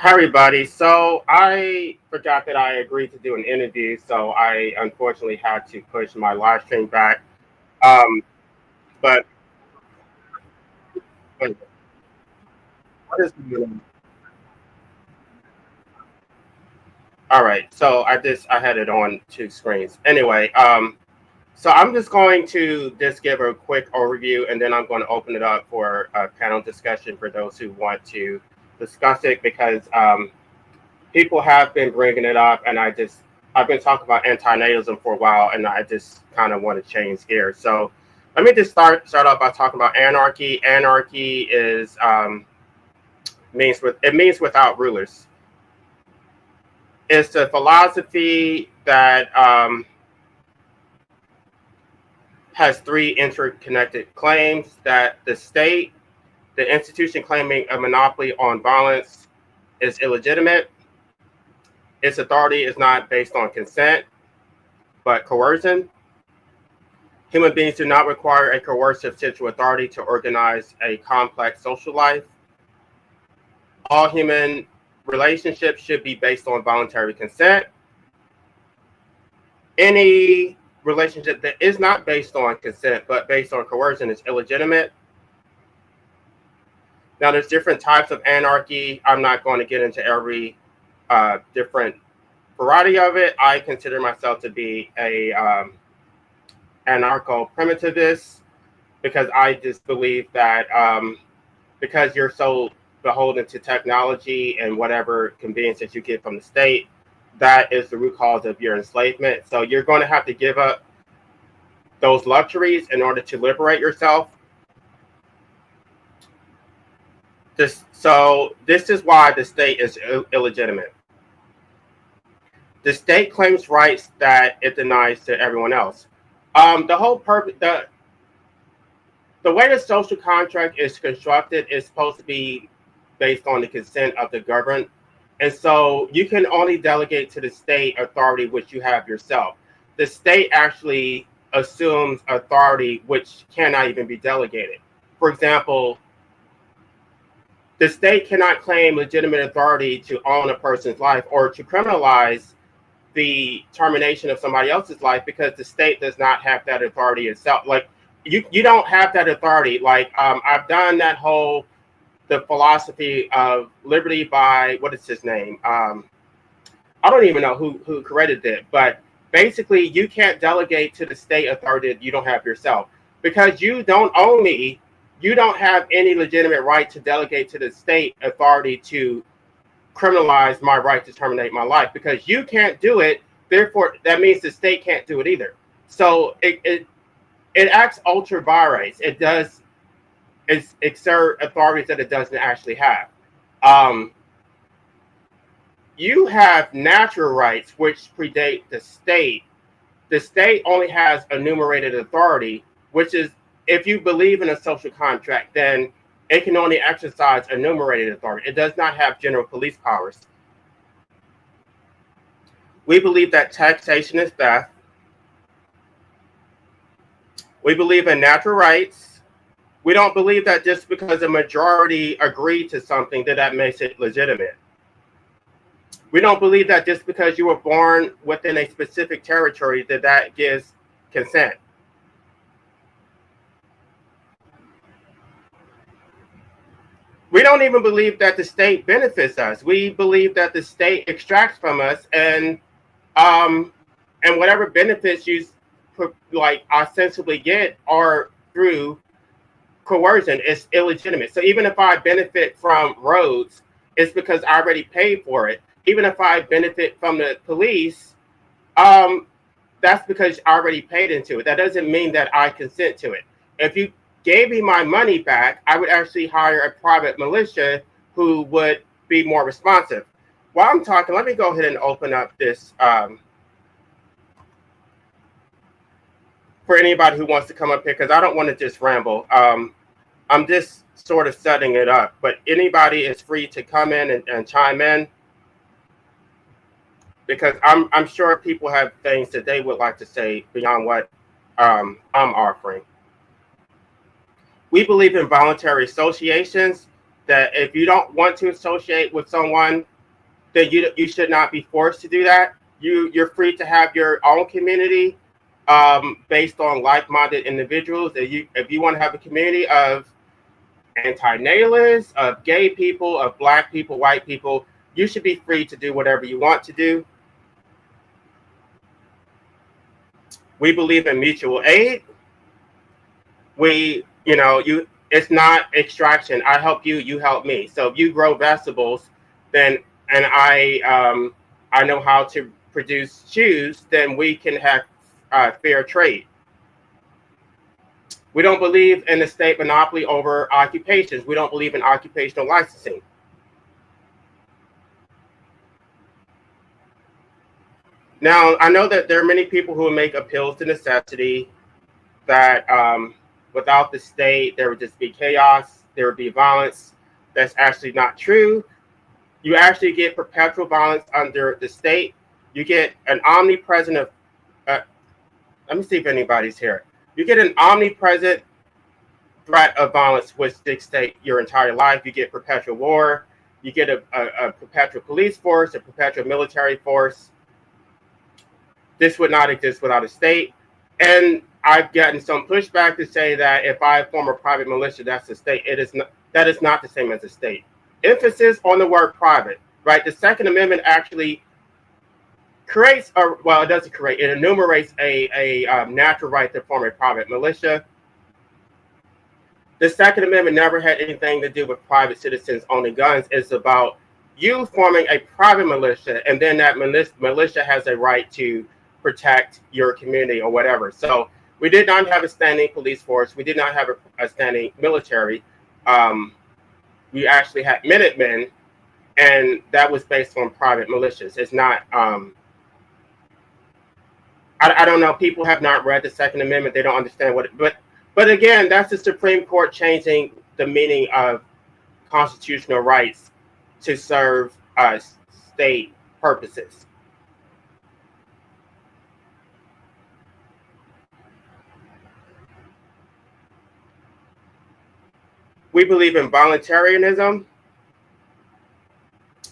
Hi, everybody. So I forgot that I agreed to do an interview, so I unfortunately had to push my live stream back. Um, but, but what is all right? So I had it on two screens. Anyway, so I'm just going to just give a quick overview, and then I'm going to open it up for a panel discussion for those who want to discuss it because people have been bringing it up, and I've been talking about antinatalism for a while, and I just kind of want to change gears. So let me just start off by talking about anarchy. Anarchy is means without rulers. It's a philosophy that has three interconnected claims: that the state, the institution claiming a monopoly on violence, is illegitimate. Its authority is not based on consent, but coercion. Human beings do not require a coercive central authority to organize a complex social life. All human relationships should be based on voluntary consent. Any relationship that is not based on consent but based on coercion is illegitimate. Now, there's different types of anarchy. I'm not going to get into every different variety of it. I consider myself to be a anarcho-primitivist because I just believe that because you're so beholden to technology and whatever convenience that you get from the state, that is the root cause of your enslavement. So you're going to have to give up those luxuries in order to liberate yourself. This is why the state is illegitimate. The state claims rights that it denies to everyone else. The whole purpose, the way the social contract is constructed is supposed to be based on the consent of the governed. And so you can only delegate to the state authority which you have yourself. The state actually assumes authority which cannot even be delegated. For example, the state cannot claim legitimate authority to own a person's life or to criminalize the termination of somebody else's life because the state does not have that authority itself. Like you don't have that authority. Like I've done that whole the philosophy of liberty by what is his name? I don't even know who created it, but basically you can't delegate to the state authority that you don't have yourself because you don't own me. You don't have any legitimate right to delegate to the state authority to criminalize my right to terminate my life because you can't do it. Therefore, that means the state can't do it either. So it acts ultra vires. It does exert authorities that it doesn't actually have. You have natural rights which predate the state. The state only has enumerated authority, which is if you believe in a social contract, then it can only exercise enumerated authority. It does not have general police powers. We believe that taxation is theft. We believe in natural rights. We don't believe that just because a majority agreed to something that makes it legitimate. We don't believe that just because you were born within a specific territory that gives consent. We don't even believe that the state benefits us. We believe that the state extracts from us, and whatever benefits you like ostensibly get are through coercion. It's illegitimate. So even if I benefit from roads, it's because I already paid for it. Even if I benefit from the police, that's because I already paid into it. That doesn't mean that I consent to it. If you gave me my money back, I would actually hire a private militia who would be more responsive. While I'm talking, let me go ahead and open up this for anybody who wants to come up here, because I don't want to just ramble. I'm just sort of setting it up, but anybody is free to come in and chime in, because I'm sure people have things that they would like to say beyond what I'm offering. We believe in voluntary associations, that if you don't want to associate with someone, then you should not be forced to do that. You're free to have your own community based on like-minded individuals. If you want to have a community of anti-natalists, of gay people, of black people, white people, you should be free to do whatever you want to do. We believe in mutual aid. It's not extraction. I help you, you help me. So if you grow vegetables, then and I know how to produce shoes, then we can have fair trade. We don't believe in the state monopoly over occupations. We don't believe in occupational licensing. Now, I know that there are many people who make appeals to necessity, that without the state, there would just be chaos, there would be violence. That's actually not true. You actually get perpetual violence under the state. You get an omnipresent let me see if anybody's here. You get an omnipresent threat of violence which dictates your entire life. You get perpetual war. You get a perpetual police force, a perpetual military force. This would not exist without a state. And I've gotten some pushback to say that if I form a private militia, that's a state. That is not the same as a state. Emphasis on the word private, right? The Second Amendment actually creates, it doesn't create, it enumerates a natural right to form a private militia. The Second Amendment never had anything to do with private citizens owning guns. It's about you forming a private militia, and then that militia has a right to protect your community or whatever. So we did not have a standing police force. We did not have a standing military. We actually had Minutemen, and that was based on private militias. It's not, I don't know, people have not read the Second Amendment. They don't understand but again, that's the Supreme Court changing the meaning of constitutional rights to serve state purposes. We believe in voluntarism,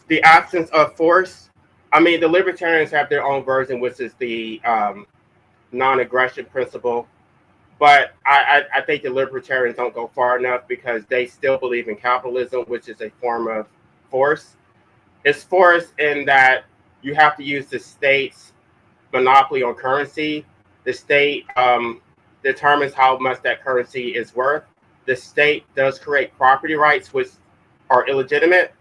the absence of force. I mean, the libertarians have their own version, which is the non-aggression principle. But I think the libertarians don't go far enough because they still believe in capitalism, which is a form of force. It's force in that you have to use the state's monopoly on currency. The state determines how much that currency is worth. The state does create property rights, which are illegitimate.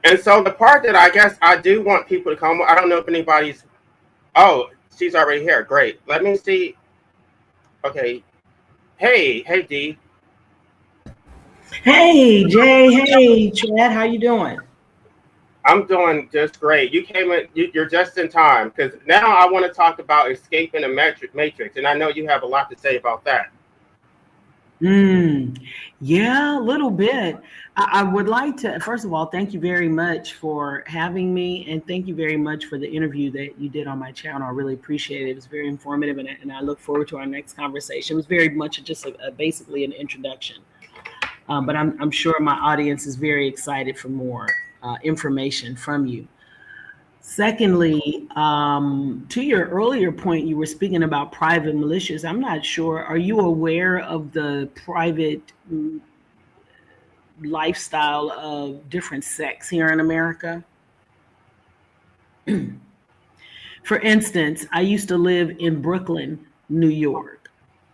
And so the part that I guess I do want people to come, I don't know if anybody's, oh, she's already here. Great. Let me see. Okay. Hey, D. Hey, Jay. Hey, Chad. How you doing? I'm doing just great. You came in, you're just in time, because now I want to talk about escaping the matrix. And I know you have a lot to say about that. Yeah, a little bit. I would like to, first of all, thank you very much for having me. And thank you very much for the interview that you did on my channel. I really appreciate it. It was very informative. And I look forward to our next conversation. It was very much just basically an introduction. But I'm sure my audience is very excited for more information from you. Secondly, to your earlier point, you were speaking about private militias. I'm not sure. Are you aware of the private lifestyle of different sects here in America? For instance, I used to live in Brooklyn, New York,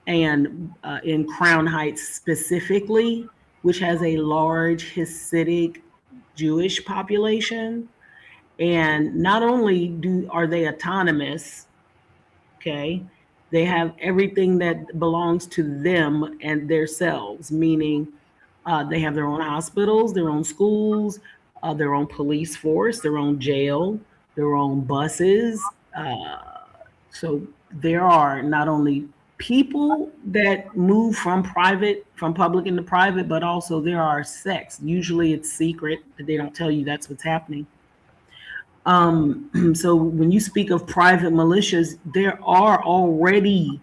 and in Crown Heights specifically, which has a large Hasidic Jewish population. And not only are they autonomous, okay, they have everything that belongs to them and themselves, meaning they have their own hospitals, their own schools, their own police force, their own jail, their own buses. So there are not only people that move from public into private, but also there are sects. Usually it's secret, but they don't tell you that's what's happening. So when you speak of private militias, there are already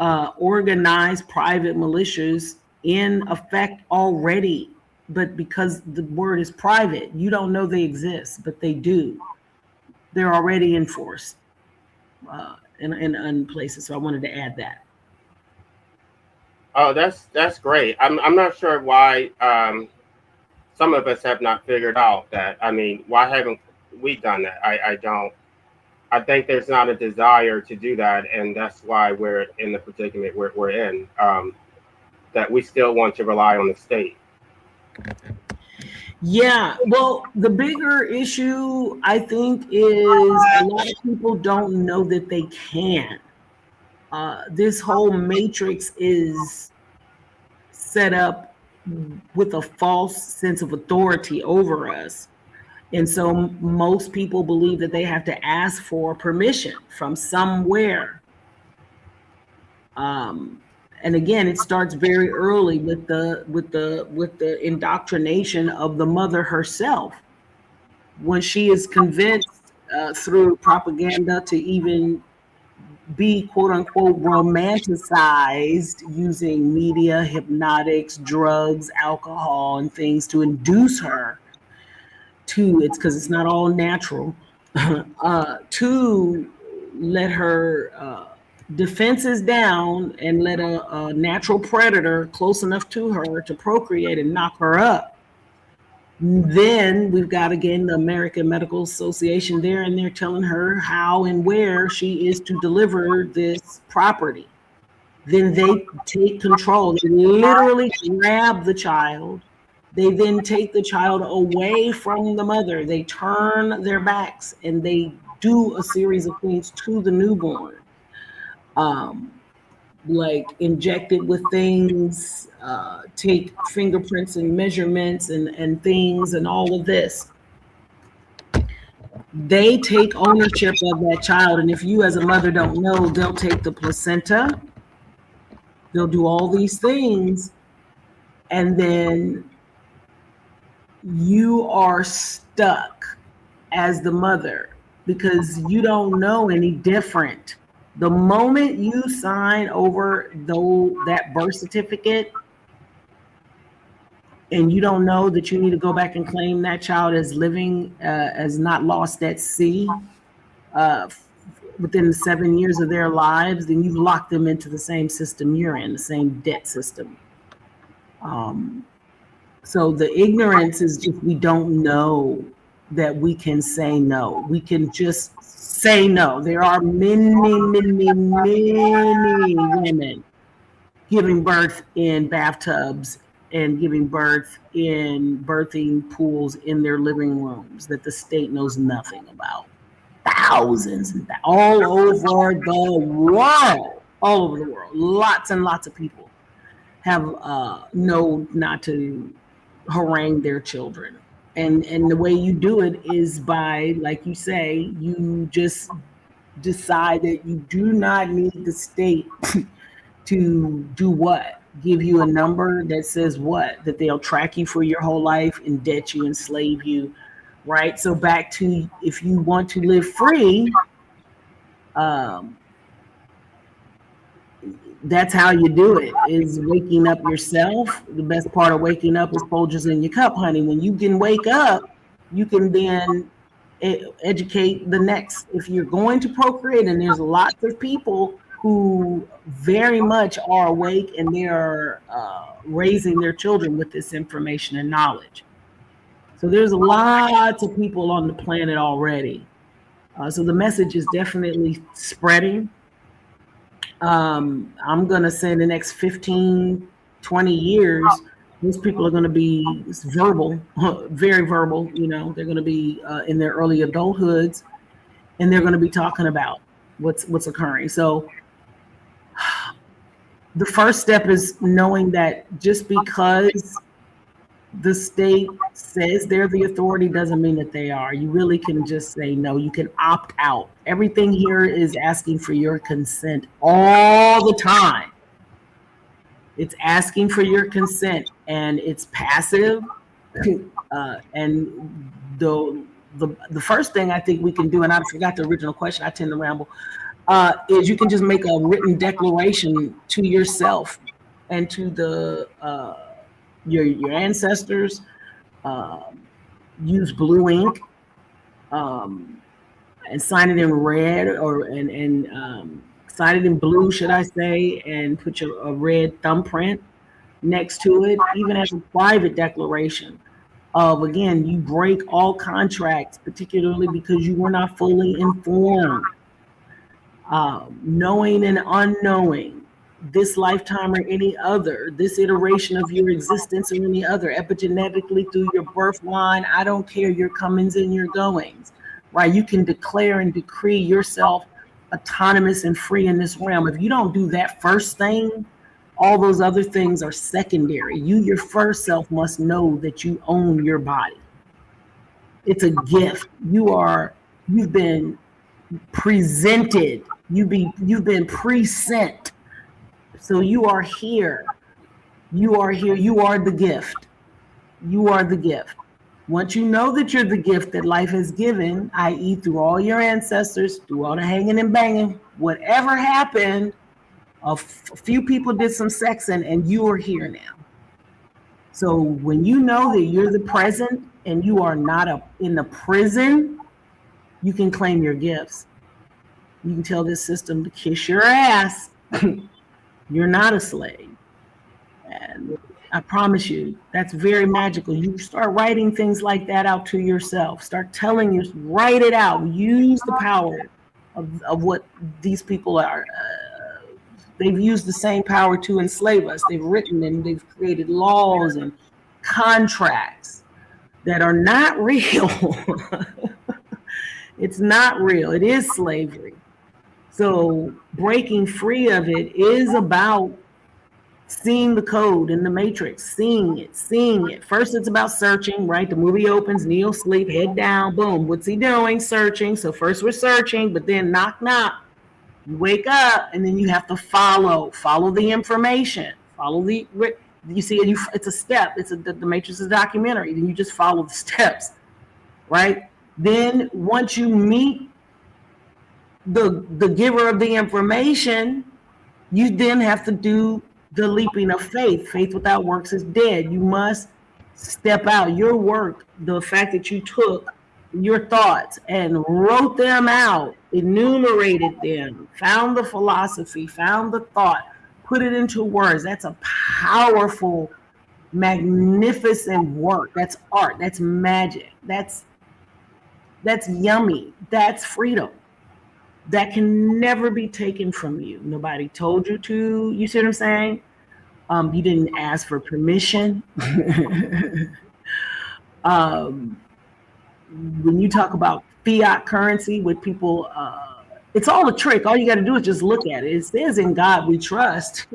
organized private militias in effect already, but because the word is private, you don't know they exist, but they do. They're already enforced in places. So I wanted to add that. Oh, that's great. I'm not sure why some of us have not figured out that. I mean, why haven't we done that? I don't. I think there's not a desire to do that, and that's why we're in the predicament we're in. That we still want to rely on the state. Yeah, well, the bigger issue I think is a lot of people don't know that they can. This whole matrix is set up with a false sense of authority over us. And so most people believe that they have to ask for permission from somewhere. And again, it starts very early with the indoctrination of the mother herself. When she is convinced through propaganda to even be quote unquote romanticized using media, hypnotics, drugs, alcohol, and things to induce her to, it's because it's not all natural, to let her defenses down and let a natural predator close enough to her to procreate and knock her up. Then we've got again the American Medical Association there, and they're telling her how and where she is to deliver this property. Then they take control. They literally grab the child. They then take the child away from the mother. They turn their backs and they do a series of things to the newborn. Like inject it with things, take fingerprints and measurements and things and all of this. They take ownership of that child. And if you as a mother don't know, they'll take the placenta, they'll do all these things, and then you are stuck as the mother because you don't know any different. The moment you sign over that birth certificate and you don't know that you need to go back and claim that child as living, as not lost at sea within the 7 years of their lives, then you've locked them into the same system you're in, the same debt system. So the ignorance is just we don't know that we can say no. We can just say no. There are many women giving birth in bathtubs and giving birth in birthing pools in their living rooms that the state knows nothing about. Thousands and all over the world, all over the world. Lots and lots of people have know not to harangue their children. And the way you do it is by, like you say, you just decide that you do not need the state to do what? Give you a number that says what? That they'll track you for your whole life, indebt you, enslave you, right? So back to, if you want to live free, that's how you do it, is waking up yourself. The best part of waking up is Folgers in your cup, honey. When you can wake up, you can then educate the next. If you're going to procreate, and there's lots of people who very much are awake and they are raising their children with this information and knowledge. So there's lots of people on the planet already. So the message is definitely spreading. I'm going to say in the next 15, 20 years, most people are going to be verbal, very verbal. You know, they're going to be in their early adulthoods, and they're going to be talking about what's occurring. So the first step is knowing that just because the state says they're the authority doesn't mean that they are. You really can just say no. You can opt out. Everything here is asking for your consent all the time. It's asking for your consent, and it's passive. And the first thing I think we can do, and I forgot the original question, I tend to ramble. is you can just make a written declaration to yourself and to the your ancestors. Use blue ink and sign it in red and sign it in blue, should I say, and put a red thumbprint next to it, even as a private declaration of, again, you break all contracts, particularly because you were not fully informed. Knowing and unknowing, this lifetime or any other, this iteration of your existence or any other, epigenetically through your birth line, I don't care your comings and your goings, right? You can declare and decree yourself autonomous and free in this realm. If you don't do that first thing, all those other things are secondary. You, your first self, must know that you own your body. It's a gift. You've been presented. You've been present. So you are here. You are here. You are the gift. You are the gift. Once you know that you're the gift that life has given, i.e., through all your ancestors, through all the hanging and banging, whatever happened, a few people did some sexing and you are here now. So when you know that you're the present and you are not in the prison, you can claim your gifts. You can tell this system to kiss your ass. You're not a slave. And I promise you, that's very magical. You start writing things like that out to yourself. Start telling you, write it out. Use the power of what these people are. They've used the same power to enslave us. They've written and they've created laws and contracts that are not real. It's not real. It is slavery. So breaking free of it is about seeing the code in the matrix, seeing it. First, it's about searching, right? The movie opens, Neo sleep, head down, boom. What's he doing? Searching. So first we're searching, but then knock, knock. You wake up, and then you have to follow the information, you see, it's a step. The matrix is a documentary. Then you just follow the steps, right? Then once you meet the giver of the information, you then have to do the leaping of faith. Faith without works is dead. You must step out. Your work, the fact that you took your thoughts and wrote them out, enumerated them, found the philosophy, found the thought, put it into words. That's a powerful, magnificent work. That's art. That's magic. That's yummy. That's freedom. That can never be taken from you. Nobody told you to. You see what I'm saying? You didn't ask for permission. When you talk about fiat currency with people, it's all a trick. All you got to do is just look at it. It says "In God We Trust."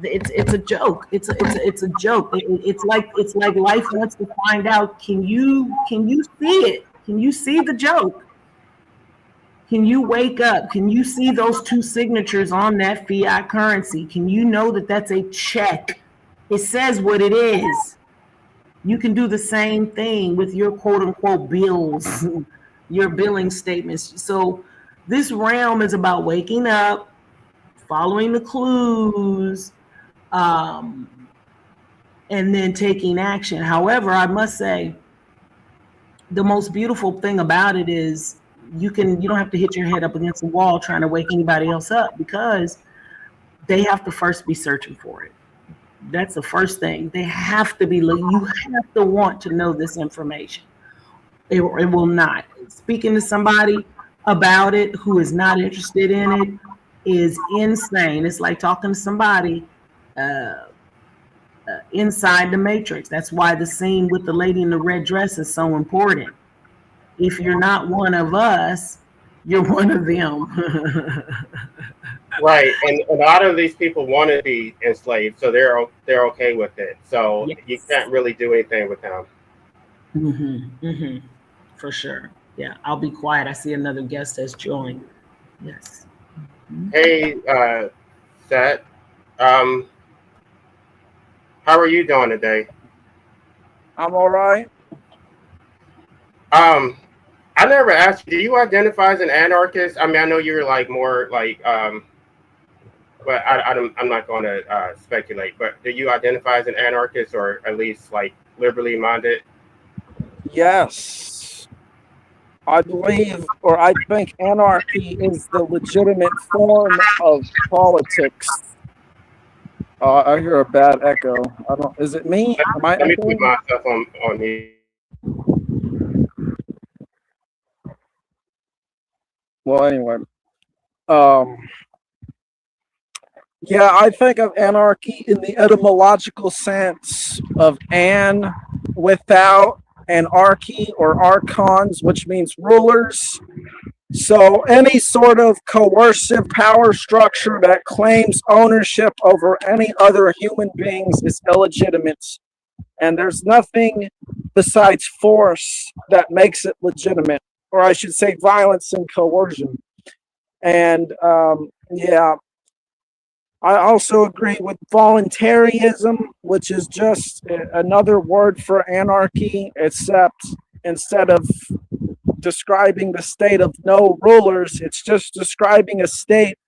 It's a joke. It's a joke. It's like life wants to find out. Can you see it? Can you see the joke? Can you wake up? Can you see those two signatures on that fiat currency? Can you know that that's a check? It says what it is. You can do the same thing with your quote unquote bills, your billing statements. So this realm is about waking up, following the clues, and then taking action. However, I must say, the most beautiful thing about it is you don't have to hit your head up against the wall trying to wake anybody else up, because they have to first be searching for it. That's the first thing. They have to be, you have to want to know this information. It will not. Speaking to somebody about it who is not interested in it is insane. It's like talking to somebody inside the matrix. That's why the scene with the lady in the red dress is so important. If you're not one of us, you're one of them. Right, and a lot of these people want to be enslaved, so they're okay with it. So yes. You can't really do anything with them. For sure. Yeah, I'll be quiet. I see another guest has joined. Yes. Hey, Seth. How are you doing today? I'm all right. I I never asked you. Do you identify as an anarchist? I mean, I know you're like more like, but I'm not going to speculate. But do you identify as an anarchist, or at least like liberally minded? Yes, I believe, or I think anarchy is the legitimate form of politics. I hear a bad echo. I don't. Is it me? Am I Let me put echoing? myself on mute. Well, anyway. Um, yeah, I think of anarchy in the etymological sense of an without, and archy or archons, which means rulers. So any sort of coercive power structure that claims ownership over any other human beings is illegitimate. And there's nothing besides force that makes it legitimate, or I should say violence and coercion. And yeah, I also agree with voluntarism, which is just another word for anarchy, except instead of describing the state of no rulers, it's just describing a state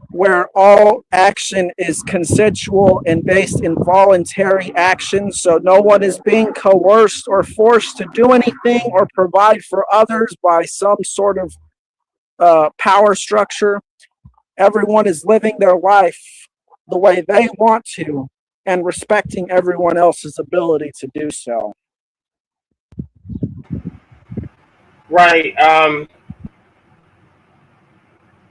where all action is consensual and based in voluntary action. So no one is being coerced or forced to do anything or provide for others by some sort of power structure. Everyone is living their life the way they want to and respecting everyone else's ability to do so. Right.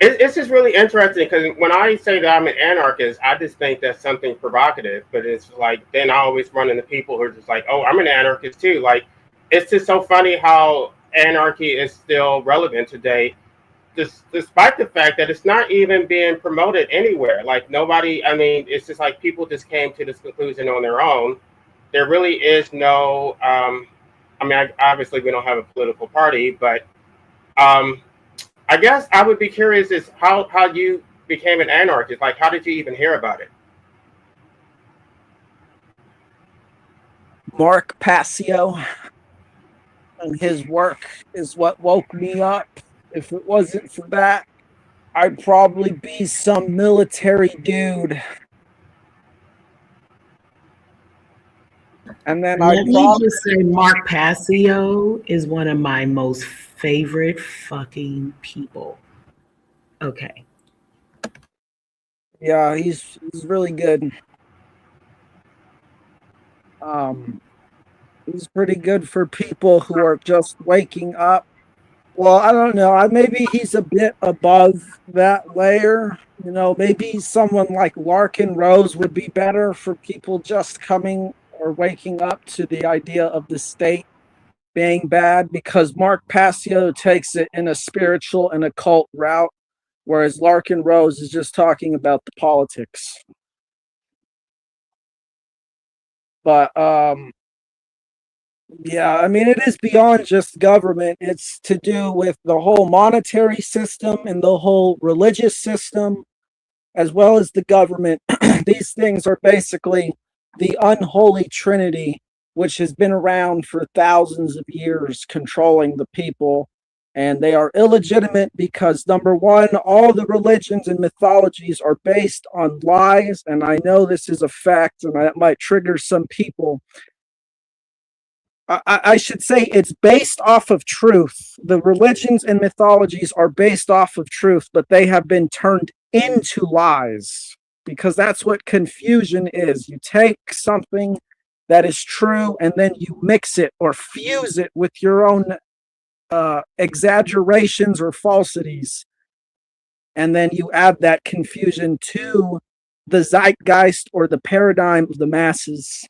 It's just really interesting because when I say that I'm an anarchist, I just think that's something provocative. But it's like then I always run into people who are just like, "Oh, I'm an anarchist too." Like, it's just so funny how anarchy is still relevant today, despite the fact that it's not even being promoted anywhere. Like nobody. I mean, it's just like people just came to this conclusion on their own. There really is no. I mean, obviously we don't have a political party, but um, I guess I would be curious is how you became an anarchist. Like, how did you even hear about it? Mark Passio and his work is what woke me up. If it wasn't for that, I'd probably be some military dude. And then I'd Let me probably, just say, Mark Passio is one of my most favorite fucking people. Okay. yeah, he's really good. Um, he's pretty good for people who are just waking up. Well, I don't know. Maybe he's a bit above that layer. You know, maybe someone like Larkin Rose would be better for people just coming or waking up to the idea of the state being bad, because Mark Passio takes it in a spiritual and occult route, whereas Larkin Rose is just talking about the politics. But yeah, I mean, it is beyond just government. It's to do with the whole monetary system and the whole religious system, as well as the government. These things are basically the unholy trinity, which has been around for thousands of years, controlling the people. And they are illegitimate because, number one, all the religions and mythologies are based on lies. And I know this is a fact, and that might trigger some people. I should say it's based off of truth. The religions and mythologies are based off of truth, but they have been turned into lies, because that's what confusion is. You take something that is true and then you mix it or fuse it with your own exaggerations or falsities. And then you add that confusion to the zeitgeist or the paradigm of the masses,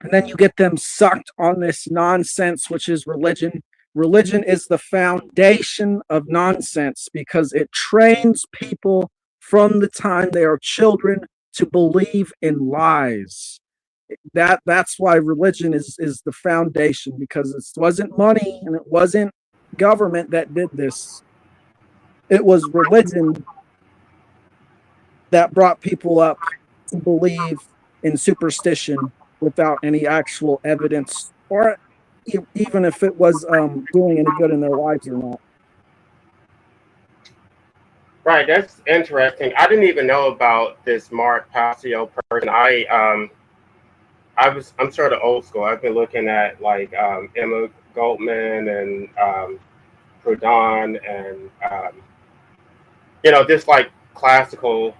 and then you get them sucked on this nonsense, which is religion. Religion is the foundation of nonsense because it trains people from the time they are children to believe in lies. That's why religion is the foundation, because it wasn't money and it wasn't government that did this. It was religion that brought people up to believe in superstition without any actual evidence for it. even if it was doing any good in their lives or not. Right, that's interesting. I didn't even know about this Mark Passio person. I'm sort of old school. I've been looking at like Emma Goldman and Proudhon and just like classical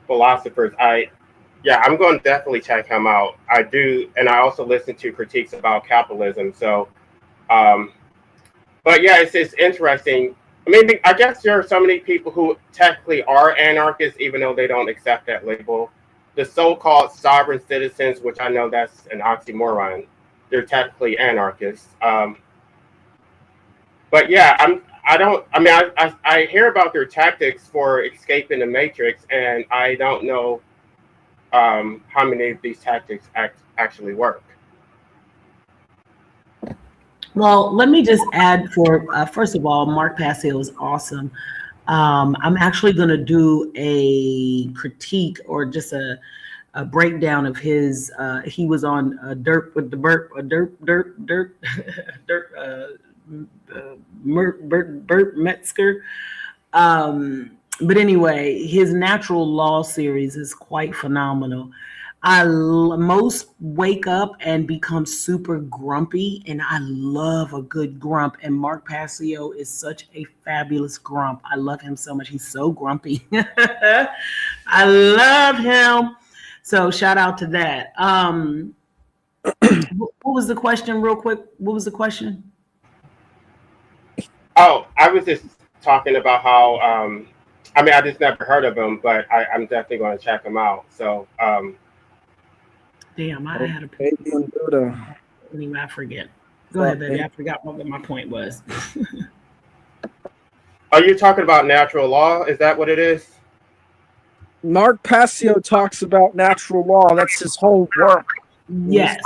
philosophers. I'm going to definitely check him out. I do, and I also listen to critiques about capitalism. So, but yeah, it's interesting. I mean, I guess there are so many people who technically are anarchists, even though they don't accept that label. The so-called sovereign citizens, which I know that's an oxymoron, they're technically anarchists. But yeah, I hear about their tactics for escaping the matrix, and I don't know how many of these tactics actually work. Well, let me just add first of all, Mark Passio is awesome. I'm actually going to do a critique or just a breakdown of his. He was on Dirt with the Burp, Burt Metzger. But anyway, his natural law series is quite phenomenal. Most wake up and become super grumpy, and I love a good grump. And Mark Passio is such a fabulous grump. I love him so much. He's so grumpy. I love him. So shout out to that. What was the question, real quick? What was the question? Oh, I was just talking about how. I just never heard of him, but I'm definitely going to check him out. So. Damn, I had a Baby and Buddha. Anyway, I forget. Go ahead, baby. I forgot what my point was. Are you talking about natural law? Is that what it is? Mark Passio talks about natural law. That's his whole work. Yes.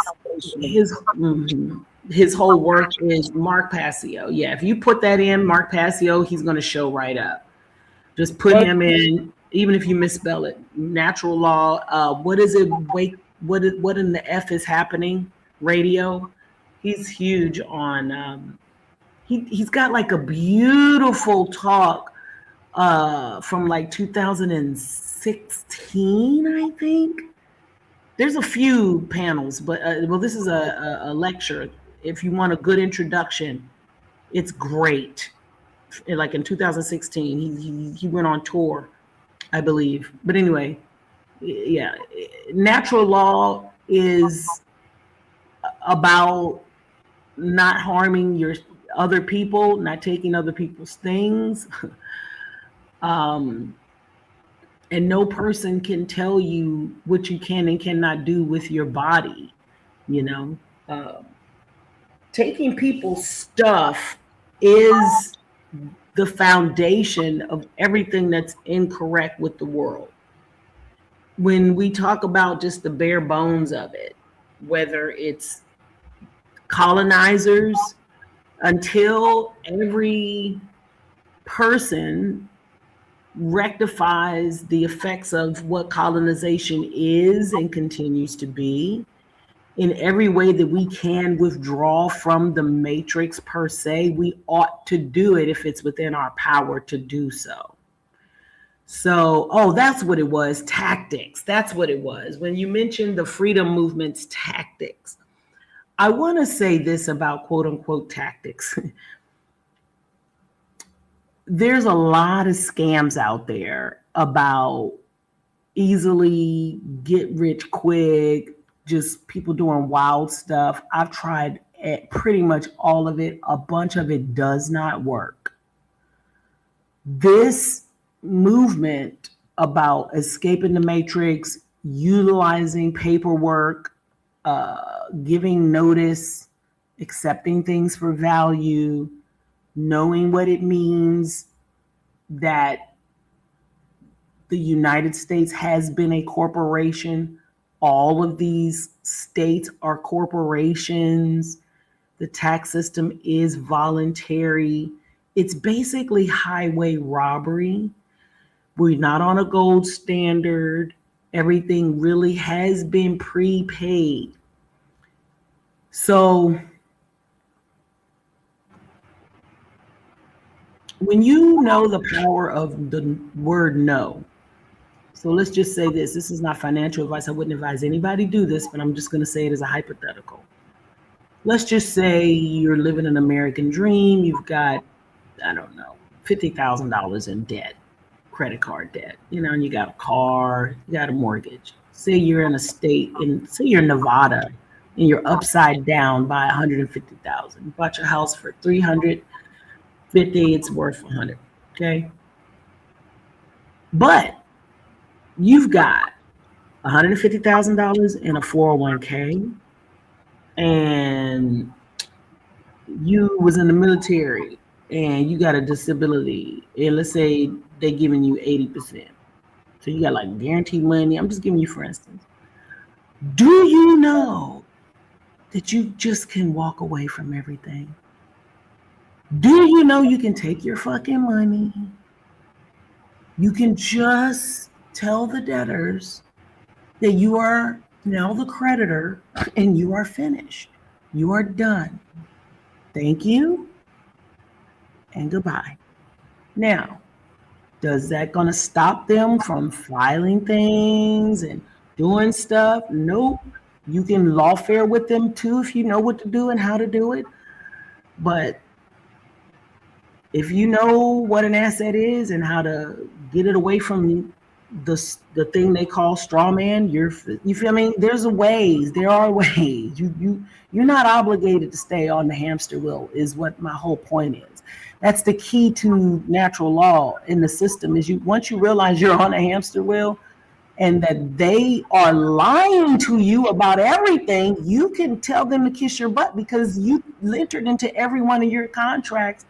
His whole work is Mark Passio. Yeah, if you put that in, Mark Passio, he's going to show right up. Just put him in, even if you misspell it. Natural law. What is it? What in the F is happening? Radio. He's huge on. He's got like a beautiful talk from like 2016, I think. There's a few panels, but this is a lecture. If you want a good introduction, it's great. Like in 2016, he went on tour, I believe. But anyway, yeah, natural law is about not harming your other people, not taking other people's things. And no person can tell you what you can and cannot do with your body. Taking people's stuff is the foundation of everything that's incorrect with the world. When we talk about just the bare bones of it, whether it's colonizers, until every person rectifies the effects of what colonization is and continues to be, in every way that we can withdraw from the matrix per se, we ought to do it if it's within our power to do so. So, that's what it was, tactics. That's what it was. When you mentioned the freedom movement's tactics, I want to say this about quote unquote tactics. There's a lot of scams out there about easily get rich quick, just people doing wild stuff. I've tried pretty much all of it. A bunch of it does not work. This movement about escaping the matrix, utilizing paperwork, giving notice, accepting things for value, knowing what it means that the United States has been a corporation. All of these states are corporations. The tax system is voluntary. It's basically highway robbery. We're not on a gold standard. Everything really has been prepaid. So when you know the power of the word no. So let's just say this. This is not financial advice. I wouldn't advise anybody do this, but I'm just going to say it as a hypothetical. Let's just say you're living an American dream. You've got, I don't know, $50,000 in debt, credit card debt, and you got a car, you got a mortgage. Say you're in a state say you're in Nevada and you're upside down by 150,000. You bought your house for 350, it's worth 100. Okay. But you've got $150,000 in a 401k, and you was in the military and you got a disability, and let's say they giving you 80%. So you got like guaranteed money. I'm just giving you for instance. Do you know that you just can walk away from everything? Do you know you can take your fucking money? You can just tell the debtors that you are now the creditor and you are finished. You are done. Thank you and goodbye. Now, does that gonna stop them from filing things and doing stuff? Nope. You can lawfare with them too if you know what to do and how to do it. But if you know what an asset is and how to get it away from the thing they call straw man, you feel me? There's a ways. There are ways. You're not obligated to stay on the hamster wheel. Is what my whole point is. That's the key to natural law in the system. Is once you realize you're on a hamster wheel, and that they are lying to you about everything, you can tell them to kiss your butt because you entered into every one of your contracts.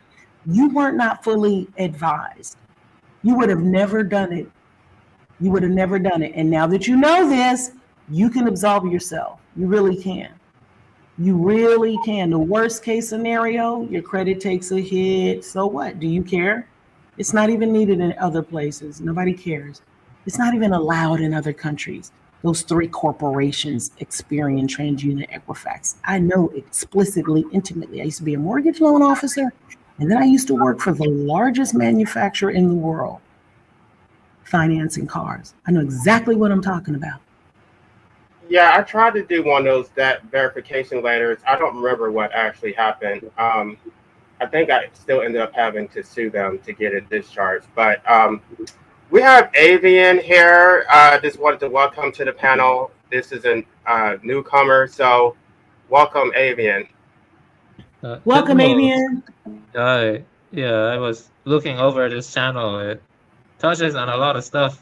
You weren't not fully advised. You would have never done it. You would have never done it. And now that you know this, you can absolve yourself. You really can. You really can. The worst case scenario, your credit takes a hit. So what? Do you care? It's not even needed in other places. Nobody cares. It's not even allowed in other countries. Those three corporations, Experian, TransUnion, Equifax. I know explicitly, intimately. I used to be a mortgage loan officer, and then I used to work for the largest manufacturer in the world, financing cars. I know exactly what I'm talking about. Yeah, I tried to do one of those debt verification letters. I don't remember what actually happened. I think I still ended up having to sue them to get it discharged. But we have Avian here. Just wanted to welcome to the panel. This is a newcomer, so welcome, Avian. Welcome, Hello. Avian. Yeah, I was looking over this channel. It touches on a lot of stuff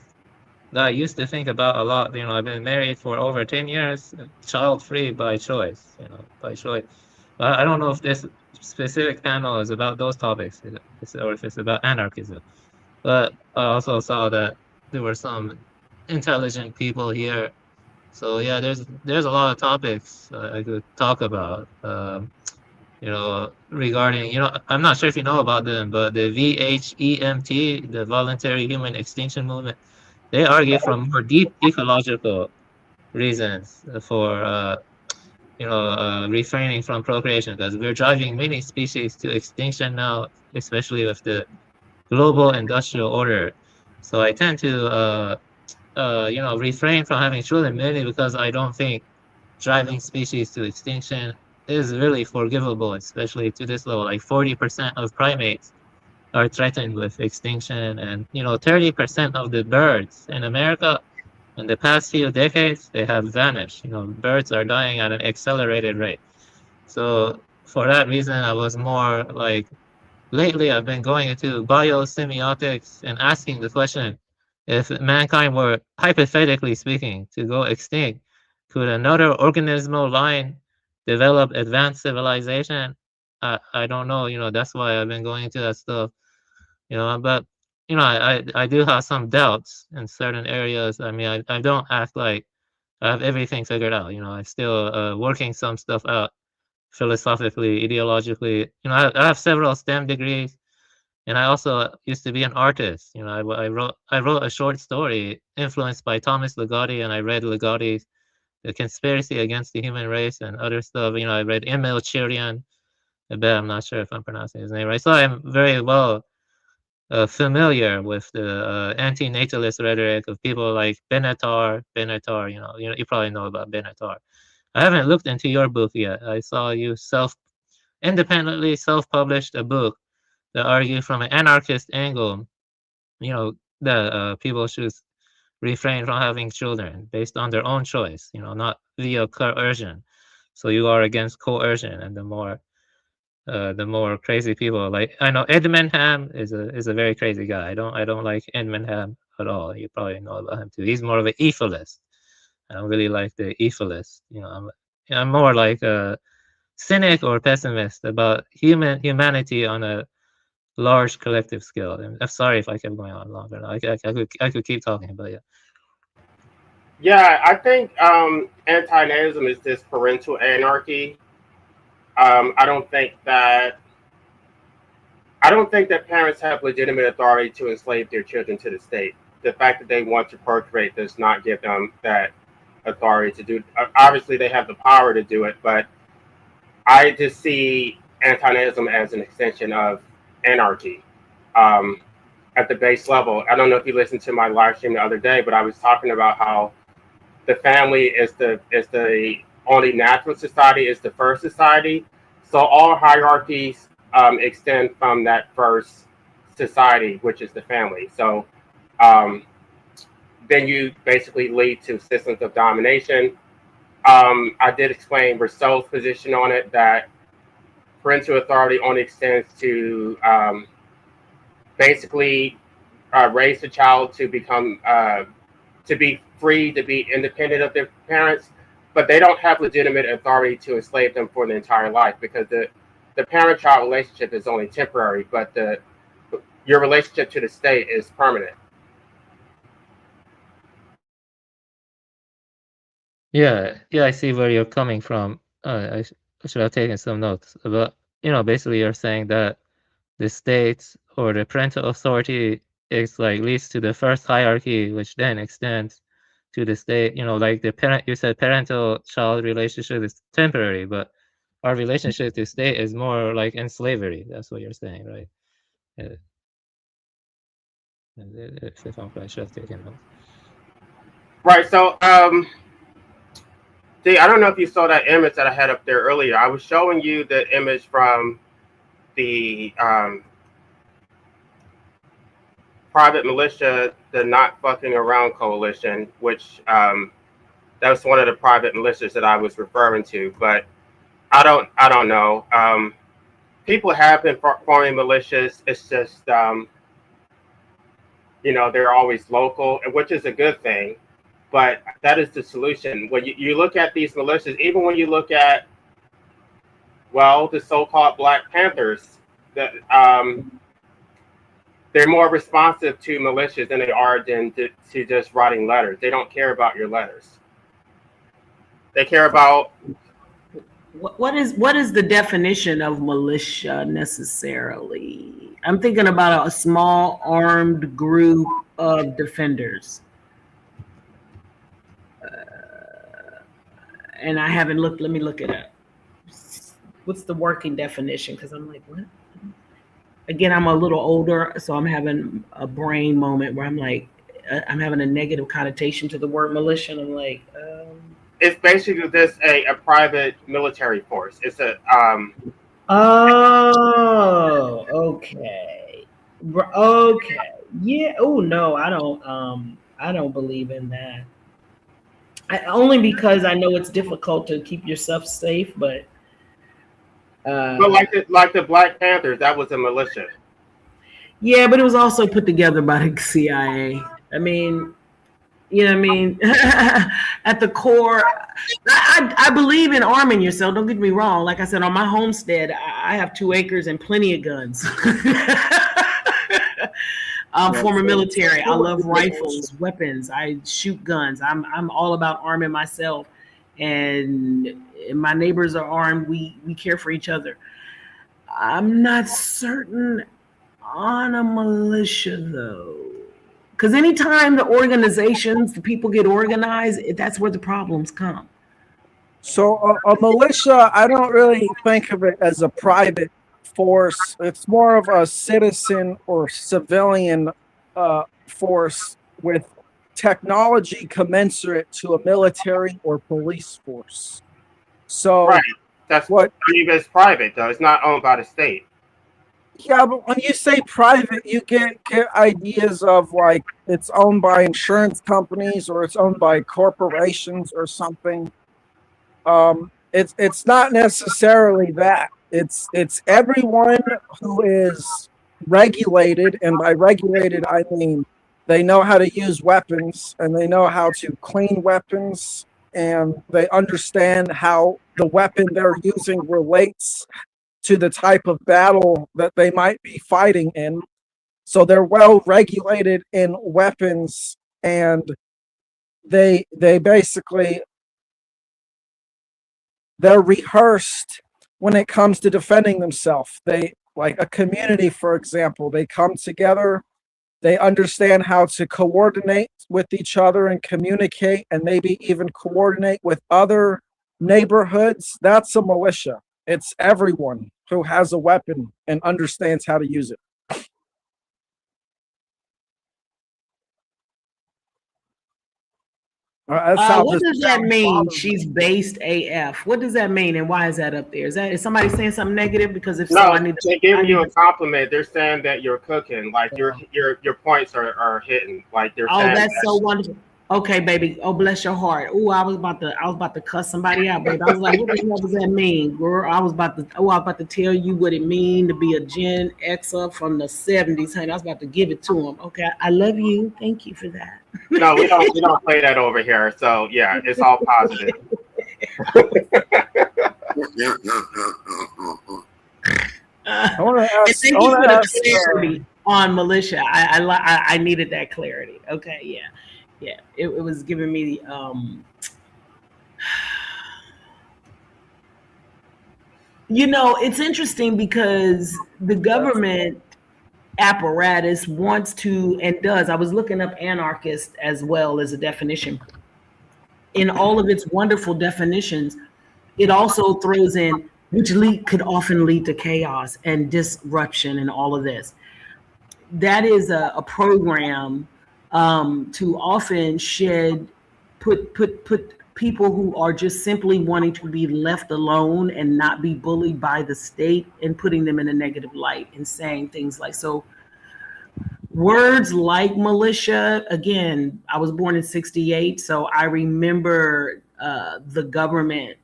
that I used to think about a lot. I've been married for over 10 years, child-free by choice, by choice. I don't know if this specific panel is about those topics, or if it's about anarchism. But I also saw that there were some intelligent people here. So yeah, there's a lot of topics I could talk about. Regarding, I'm not sure if you know about them, but the VHEMT, the Voluntary Human Extinction Movement, they argue from more deep ecological reasons for, refraining from procreation, because we're driving many species to extinction now, especially with the global industrial order. So I tend to, refrain from having children mainly because I don't think driving species to extinction is really forgivable, especially to this level. Like 40% of primates are threatened with extinction, and 30% of the birds in America in the past few decades, they have vanished. Birds are dying at an accelerated rate. So for that reason, I was more like, lately I've been going into biosemiotics and asking the question, if mankind were, hypothetically speaking, to go extinct, could another organismal line develop advanced civilization? I don't know, that's why I've been going into that stuff, but I do have some doubts in certain areas. I mean, I don't act like I have everything figured out. I still working some stuff out philosophically, ideologically. I have several STEM degrees, and I also used to be an artist. I wrote a short story influenced by Thomas Ligotti, and I read Ligotti's The Conspiracy Against the Human Race and other stuff. I read Emil Chirian. I bet I'm not sure if I'm pronouncing his name right. So I'm very well familiar with the anti-natalist rhetoric of people like Benatar. You probably know about Benatar. I haven't looked into your book yet. I saw you independently self-published a book that argued from an anarchist angle, that people should refrain from having children based on their own choice, not via coercion. So you are against coercion, and the more crazy people, like I know Edmund Ham is a very crazy guy. I don't like Edmund Ham at all. You probably know about him too. He's more of an ephilist. I don't really like the ephilist. I'm more like a cynic or pessimist about humanity on a large collective scale. And I'm sorry if I kept going on longer. I could keep talking, but yeah. Yeah, I think anti-natalism is this parental anarchy. I don't think that parents have legitimate authority to enslave their children to the state. The fact that they want to procreate does not give them that authority to do. Obviously, they have the power to do it, but I just see anti-natalism as an extension of anarchy at the base level. I don't know if you listened to my live stream the other day, but I was talking about how the family is the only natural society, is the first society. So all hierarchies extend from that first society, which is the family. So then you basically lead to systems of domination. I did explain Rousseau's position on it, that parental authority only extends to basically raise the child to become to be free, to be independent of their parents, but they don't have legitimate authority to enslave them for the entire life, because the parent-child relationship is only temporary, but your relationship to the state is permanent. Yeah, I see where you're coming from. I should have taken some notes. But basically you're saying that the state or the parental authority is like leads to the first hierarchy, which then extends to the state. Like the parent, you said parental-child relationship is temporary, but our relationship to state is more like in slavery. That's what you're saying, right? If I'm I should have taken notes. Right. So, I don't know if you saw that image that I had up there earlier. I was showing you the image from the private militia, the Not Fucking Around Coalition, which that was one of the private militias that I was referring to. But I don't know. People have been forming militias. It's just they're always local, which is a good thing. But that is the solution. When you look at these militias, even when you look at, well, the so-called Black Panthers, that they're more responsive to militias than they are to just writing letters. They don't care about your letters. They care about what is the definition of militia necessarily? I'm thinking about a small armed group of defenders. And I haven't looked. Let me look it up. What's the working definition? Because I'm like, what? Again, I'm a little older, so I'm having a brain moment where I'm like, I'm having a negative connotation to the word militia. And I'm like, it's basically just a private military force. It's a Oh, okay, okay, yeah. Oh no, I don't believe in that. Only because I know it's difficult to keep yourself safe, but like the Black Panthers, that was a militia. Yeah, but it was also put together by the CIA. I mean, you know what I mean? At the core, I believe in arming yourself. Don't get me wrong. Like I said, on my homestead, I have 2 acres and plenty of guns. I'm former military. I love rifles, weapons. I shoot guns. I'm all about arming myself, and my neighbors are armed. We care for each other. I'm not certain on a militia though, because anytime the organizations, the people get organized, that's where the problems come. So a militia, I don't really think of it as a private force. It's more of a citizen or civilian force with technology commensurate to a military or police force. So Right. That's what? I mean, it's private though. It's not owned by the state. Yeah, but when you say private, you get ideas of like it's owned by insurance companies or it's owned by corporations or something. It's not necessarily that. It's everyone who is regulated, and by regulated I mean they know how to use weapons and they know how to clean weapons and they understand how the weapon they're using relates to the type of battle that they might be fighting in. So they're well regulated in weapons and they basically they're rehearsed when it comes to defending themselves. They like a community, for example, they come together, they understand how to coordinate with each other and communicate and maybe even coordinate with other neighborhoods. That's a militia. It's everyone who has a weapon and understands how to use it. That's how What this does that sounds mean? bothers me. She's based AF. What does that mean, and why is that up there? Is somebody saying something negative? Because if so, No, I need they're to. giving you a compliment. They're saying that you're cooking, like your points are hitting. Like they're Oh, saying that's that. so wonderful. Okay, baby. Oh, bless your heart. Oh, I was about to cuss somebody out, baby. I was like, what the hell does that mean, girl? I was about to tell you what it mean to be a Gen Xer from the '70s, honey. I was about to give it to him. Okay, I love you. Thank you for that. No, we don't play that over here. So yeah, it's all positive. I want to And ask. thank I you want for to the ask. clarity on militia. I needed that clarity. Okay, yeah. It was giving me it's interesting because the government apparatus wants to and does. I was looking up anarchist as well as a definition. In all of its wonderful definitions, it also throws in which could often lead to chaos and disruption and all of this. That is a program to often put people who are just simply wanting to be left alone and not be bullied by the state and putting them in a negative light and saying things like so. Words like militia, again, I was born in '68, so I remember the government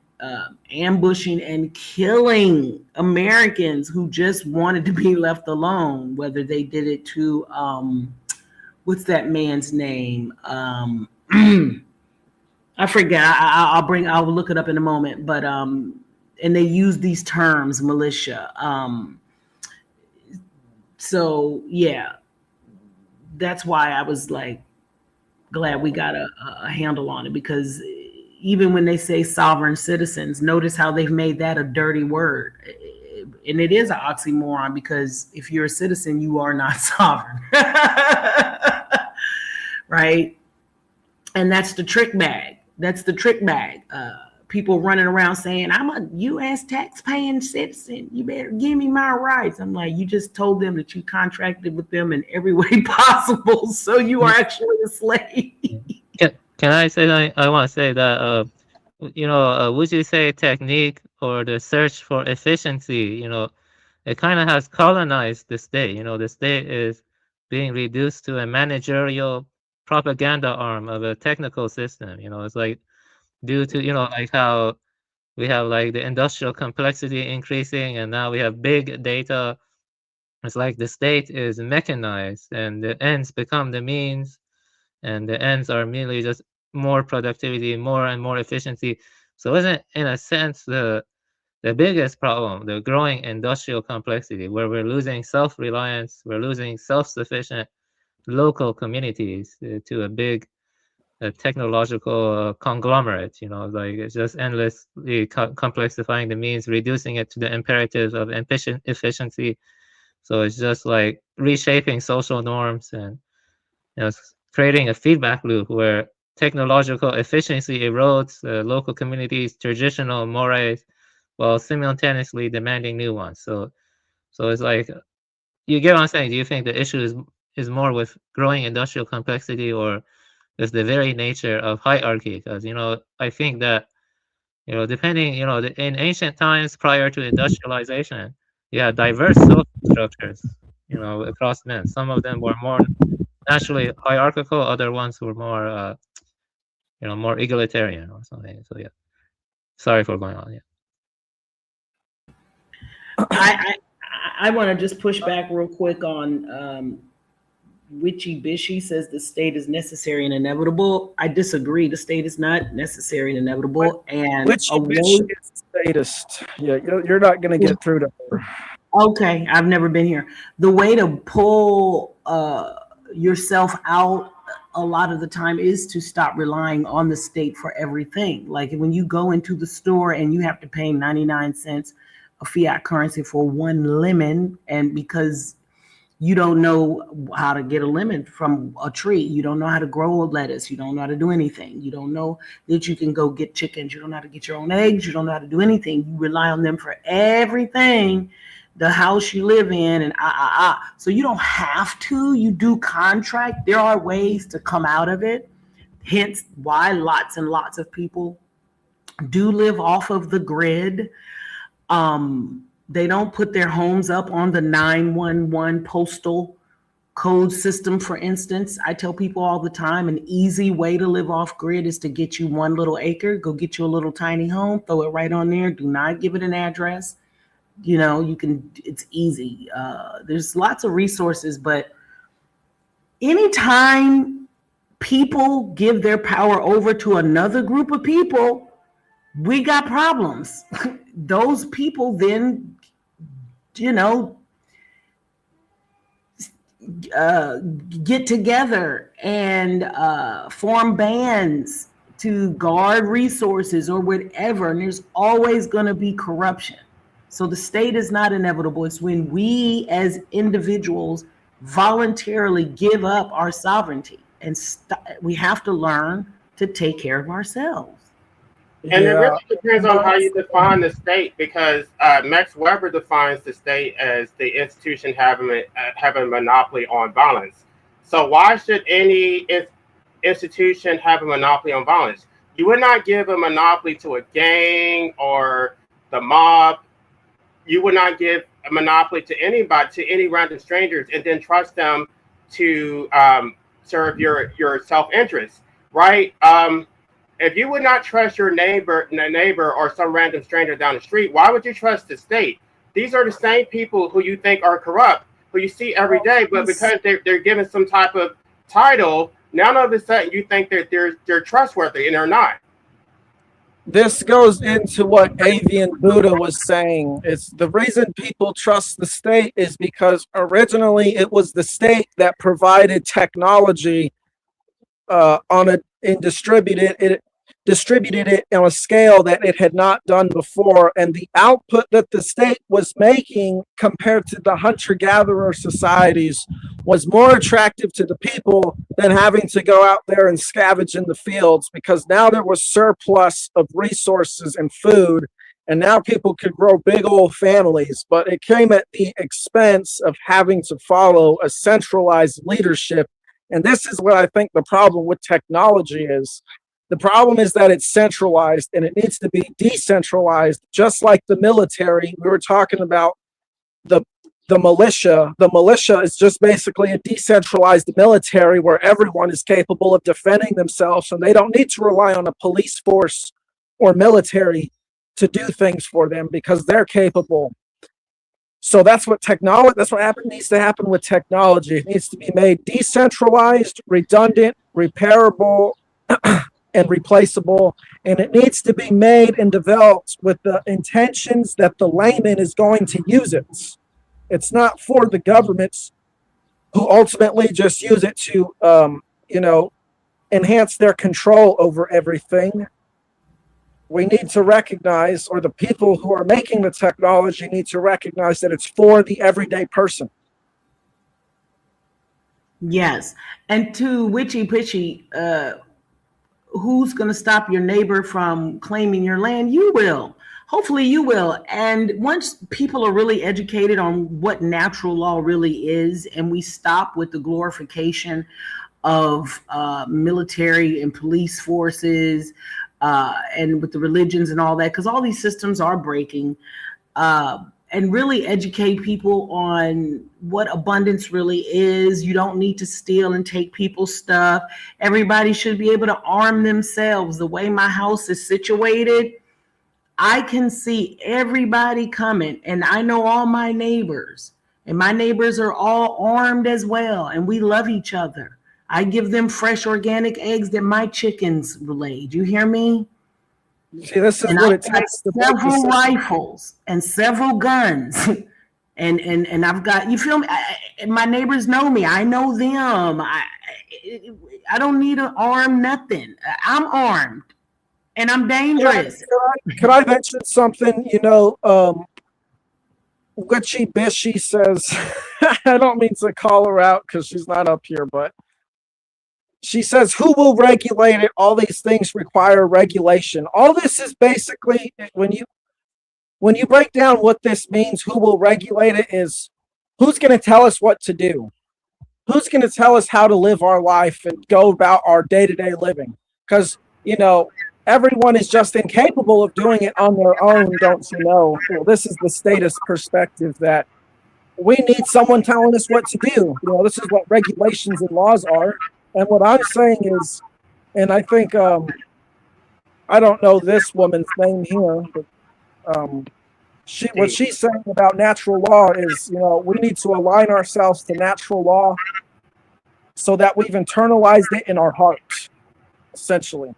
ambushing and killing Americans who just wanted to be left alone, whether they did it to, what's that man's name? I forget. I'll look it up in a moment, but, and they use these terms, militia. So yeah, that's why I was like glad we got a handle on it because even when they say sovereign citizens, notice how they've made that a dirty word. And it is an oxymoron because if you're a citizen, you are not sovereign. Right? And that's the trick bag. That's the trick bag. People running around saying, I'm a U.S. tax-paying citizen. You better give me my rights. I'm like, you just told them that you contracted with them in every way possible. So you are actually a slave. Can I say that? I want to say that, would you say technique or the search for efficiency, it kind of has colonized the state. The state is being reduced to a managerial propaganda arm of a technical system. It's like due to, like how we have like the industrial complexity increasing and now we have big data. It's like the state is mechanized and the ends become the means and the ends are merely just more productivity, more and more efficiency. So isn't in a sense the biggest problem, the growing industrial complexity where we're losing self-reliance, we're losing self-sufficient local communities to a big technological conglomerate, like it's just endlessly complexifying the means, reducing it to the imperatives of efficiency. So it's just like reshaping social norms and creating a feedback loop where technological efficiency erodes local communities' traditional mores while simultaneously demanding new ones. So So it's like, you get what I'm saying? Do you think the issue is more with growing industrial complexity, or with the very nature of hierarchy? Because I think that depending, in ancient times prior to industrialization, you had diverse social structures, across men. Some of them were more naturally hierarchical, other ones were more, more egalitarian or something. So yeah, sorry for going on. Yeah. I want to just push back real quick on Witchy Bishy says the state is necessary and inevitable. I disagree. The state is not necessary and inevitable. And Witchy Bitch is statist. Yeah, you're not going to get through to her. Okay, I've never been here. The way to pull yourself out a lot of the time is to stop relying on the state for everything. Like when you go into the store and you have to pay 99 cents of fiat currency for one lemon, and because you don't know how to get a lemon from a tree, you don't know how to grow a lettuce, you don't know how to do anything, you don't know that you can go get chickens, you don't know how to get your own eggs, you don't know how to do anything, you rely on them for everything, the house you live in, and so you don't have to, you do contract. There are ways to come out of it, hence why lots and lots of people do live off of the grid. They don't put their homes up on the 911 postal code system, for instance. I tell people all the time, an easy way to live off grid is to get you one little acre, go get you a little tiny home, throw it right on there. Do not give it an address. You can, it's easy. There's lots of resources, but anytime people give their power over to another group of people, we got problems. Those people then, get together and form bands to guard resources or whatever, and there's always going to be corruption. So the state is not inevitable. It's when we as individuals voluntarily give up our sovereignty, and we have to learn to take care of ourselves. And it really depends on how you define the state, because Max Weber defines the state as the institution having a monopoly on violence. So why should any institution have a monopoly on violence? You would not give a monopoly to a gang or the mob. You would not give a monopoly to anybody, to any random strangers, and then trust them to serve your self-interest, right? If you would not trust your neighbor or some random stranger down the street, why would you trust the state? These are the same people who you think are corrupt, who you see every day, but because they're given some type of title, now all of a sudden you think that they're trustworthy, and they're not. This goes into what Avian Buddha was saying. It's the reason people trust the state is because originally it was the state that provided technology and distributed it on a scale that it had not done before, and the output that the state was making compared to the hunter-gatherer societies was more attractive to the people than having to go out there and scavenge in the fields, because now there was surplus of resources and food, and now people could grow big old families, but it came at the expense of having to follow a centralized leadership. And this is what I think the problem with technology is. The problem is that it's centralized, and it needs to be decentralized, just like the military. We were talking about the militia. The militia is just basically a decentralized military where everyone is capable of defending themselves, and they don't need to rely on a police force or military to do things for them because they're capable. So that's what needs to happen with technology. It needs to be made decentralized, redundant, repairable, and replaceable, and it needs to be made and developed with the intentions that the layman is going to use it. It's not for the governments who ultimately just use it to, enhance their control over everything. We need to recognize, or the people who are making the technology need to recognize, that it's for the everyday person. Yes. And to Witchy Pitchy, who's going to stop your neighbor from claiming your land? You will. Hopefully you will. And once people are really educated on what natural law really is, and we stop with the glorification of military and police forces, and with the religions and all that, because all these systems are breaking, and really educate people on what abundance really is. You don't need to steal and take people's stuff. Everybody should be able to arm themselves. The way my house is situated, I can see everybody coming, and I know all my neighbors, and my neighbors are all armed as well, and we love each other. I give them fresh organic eggs that my chickens laid. You hear me? See, this is And what I it got takes to break the several system. rifles and several guns. And I've got, you feel me? My neighbors know me. I know them. I don't need to arm nothing. I'm armed and I'm dangerous. Could I mention something? Witchy Bishy says, I don't mean to call her out because she's not up here, but she says, who will regulate it? All these things require regulation. All this is basically, when you break down what this means, who will regulate it is who's going to tell us what to do? Who's going to tell us how to live our life and go about our day-to-day living? Because, everyone is just incapable of doing it on their own, don't you know? Well, this is the statist perspective that we need someone telling us what to do. This is what regulations and laws are. And what I'm saying is, and I think, I don't know this woman's name here, but what she's saying about natural law is, we need to align ourselves to natural law so that we've internalized it in our hearts, essentially.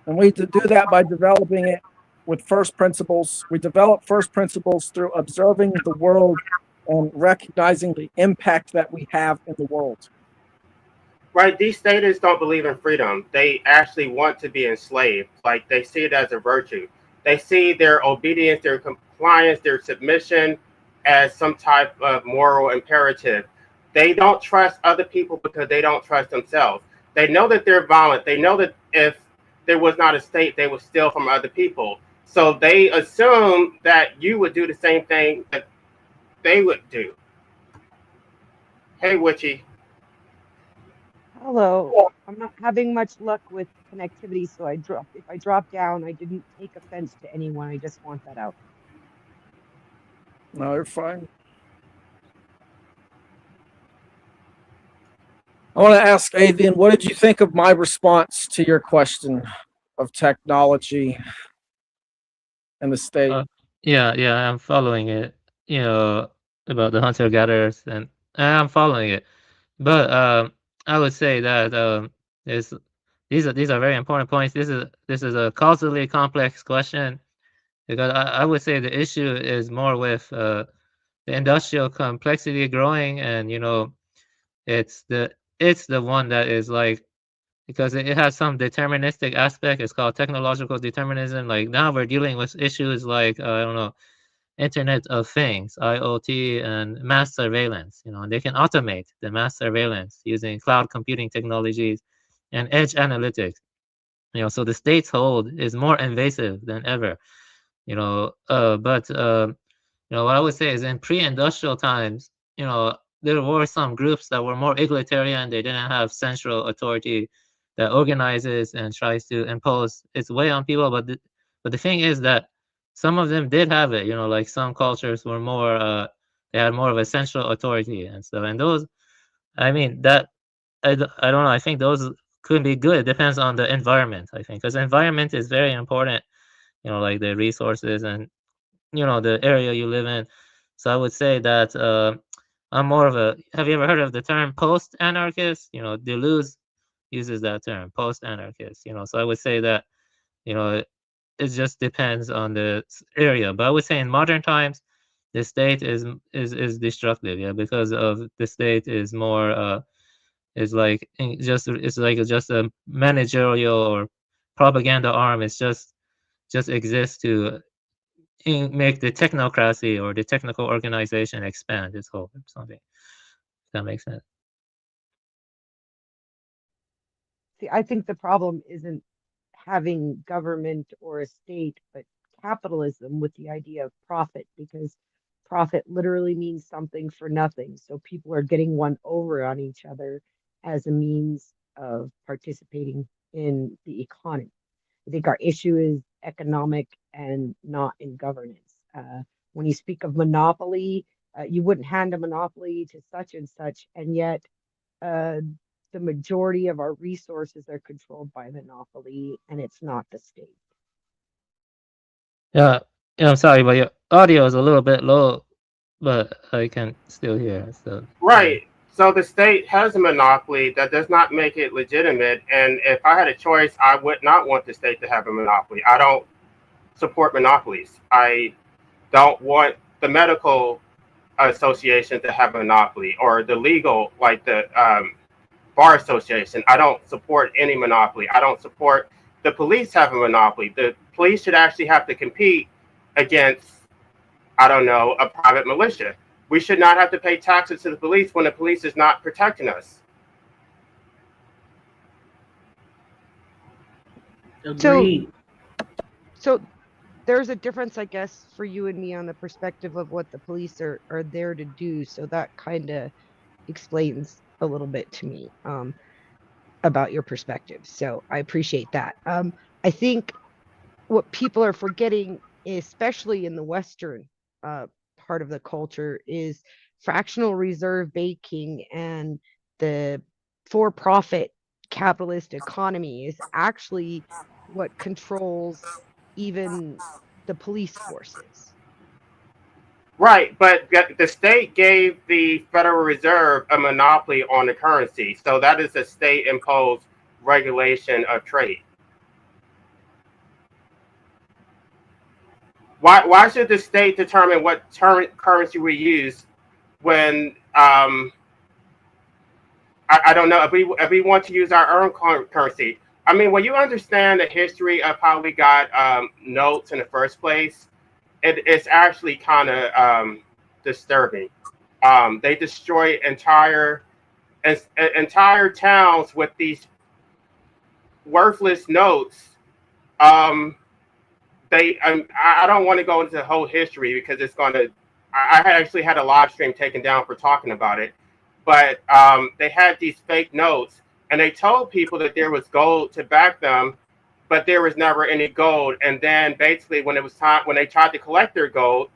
And we do that by developing it with first principles. We develop first principles through observing the world and recognizing the impact that we have in the world. Right, these statists don't believe in freedom. They actually want to be enslaved. Like, they see it as a virtue. They see their obedience, their compliance, their submission as some type of moral imperative. They don't trust other people because they don't trust themselves. They know that they're violent. They know that if there was not a state, they would steal from other people. So they assume that you would do the same thing that they would do. Hey, Witchy. Hello. I'm not having much luck with connectivity, so if I drop down, I didn't take offense to anyone. I just want that out. No, you're fine. I want to ask Avian, what did you think of my response to your question of technology and the state? Yeah, I'm following it. About the hunter gatherers, and I'm following it. But I would say that is these are very important points. This is a causally complex question, because I would say the issue is more with the industrial complexity growing, and it's the one that is like, because it has some deterministic aspect. It's called technological determinism. Like, now we're dealing with issues like I don't know, Internet of Things, IoT, and mass surveillance. And they can automate the mass surveillance using cloud computing technologies and edge analytics. So the state's hold is more invasive than ever. But what I would say is, in pre-industrial times, there were some groups that were more egalitarian. They didn't have central authority that organizes and tries to impose its way on people. But the thing is that some of them did have it. Like, some cultures were more, they had more of a central authority and stuff. And those, I mean, that I don't know. I think those could be good. It depends on the environment, I think, because environment is very important. Like the resources and the area you live in. So I would say that I'm more of a. Have you ever heard of the term post-anarchist? Deleuze uses that term, post-anarchist. So I would say that it just depends on the area. But I would say in modern times, the state is destructive. Yeah, because of the state is more is like it's like just a managerial or propaganda arm. It's just exists to make the technocracy or the technical organization expand its whole something. If that makes sense. See, I think the problem isn't having government or a state, but capitalism with the idea of profit, because profit literally means something for nothing. So people are getting one over on each other as a means of participating in the economy. I think our issue is economic and not in governance. When you speak of monopoly, you wouldn't hand a monopoly to such and such, and yet uh, the majority of our resources are controlled by monopoly, and it's not the state. Yeah, yeah, I'm sorry, but your audio is a little bit low, but I can still hear. So Right. So the state has a monopoly. That does not make it legitimate. And if I had a choice, I would not want the state to have a monopoly. I don't support monopolies. I don't want the medical association to have a monopoly, or the legal, like the bar association. I don't support any monopoly. I don't support the police have a monopoly. The police should actually have to compete against, I don't know, a private militia. We should not have to pay taxes to the police when the police is not protecting us. Agreed. So there's a difference, I guess, for you and me on the perspective of what the police are there to do. So that kind of explains a little bit to me about your perspective. So I appreciate that. I think what people are forgetting, especially in the Western uh, part of the culture, is fractional reserve banking and the for-profit capitalist economy is actually what controls even the police forces. Right, but the state gave the Federal Reserve a monopoly on the currency. So that is a state imposed regulation of trade. Why should the state determine what currency we use when I don't know if we want to use our own currency? I mean, when you understand the history of how we got notes in the first place, it's actually kind of disturbing. They destroy entire towns with these worthless notes. Um, I don't want to go into the whole history because it's going to. I actually had a live stream taken down for talking about it, but they had these fake notes, and they told people that there was gold to back them, but there was never any gold. And then basically, when it was time, when they tried to collect their gold,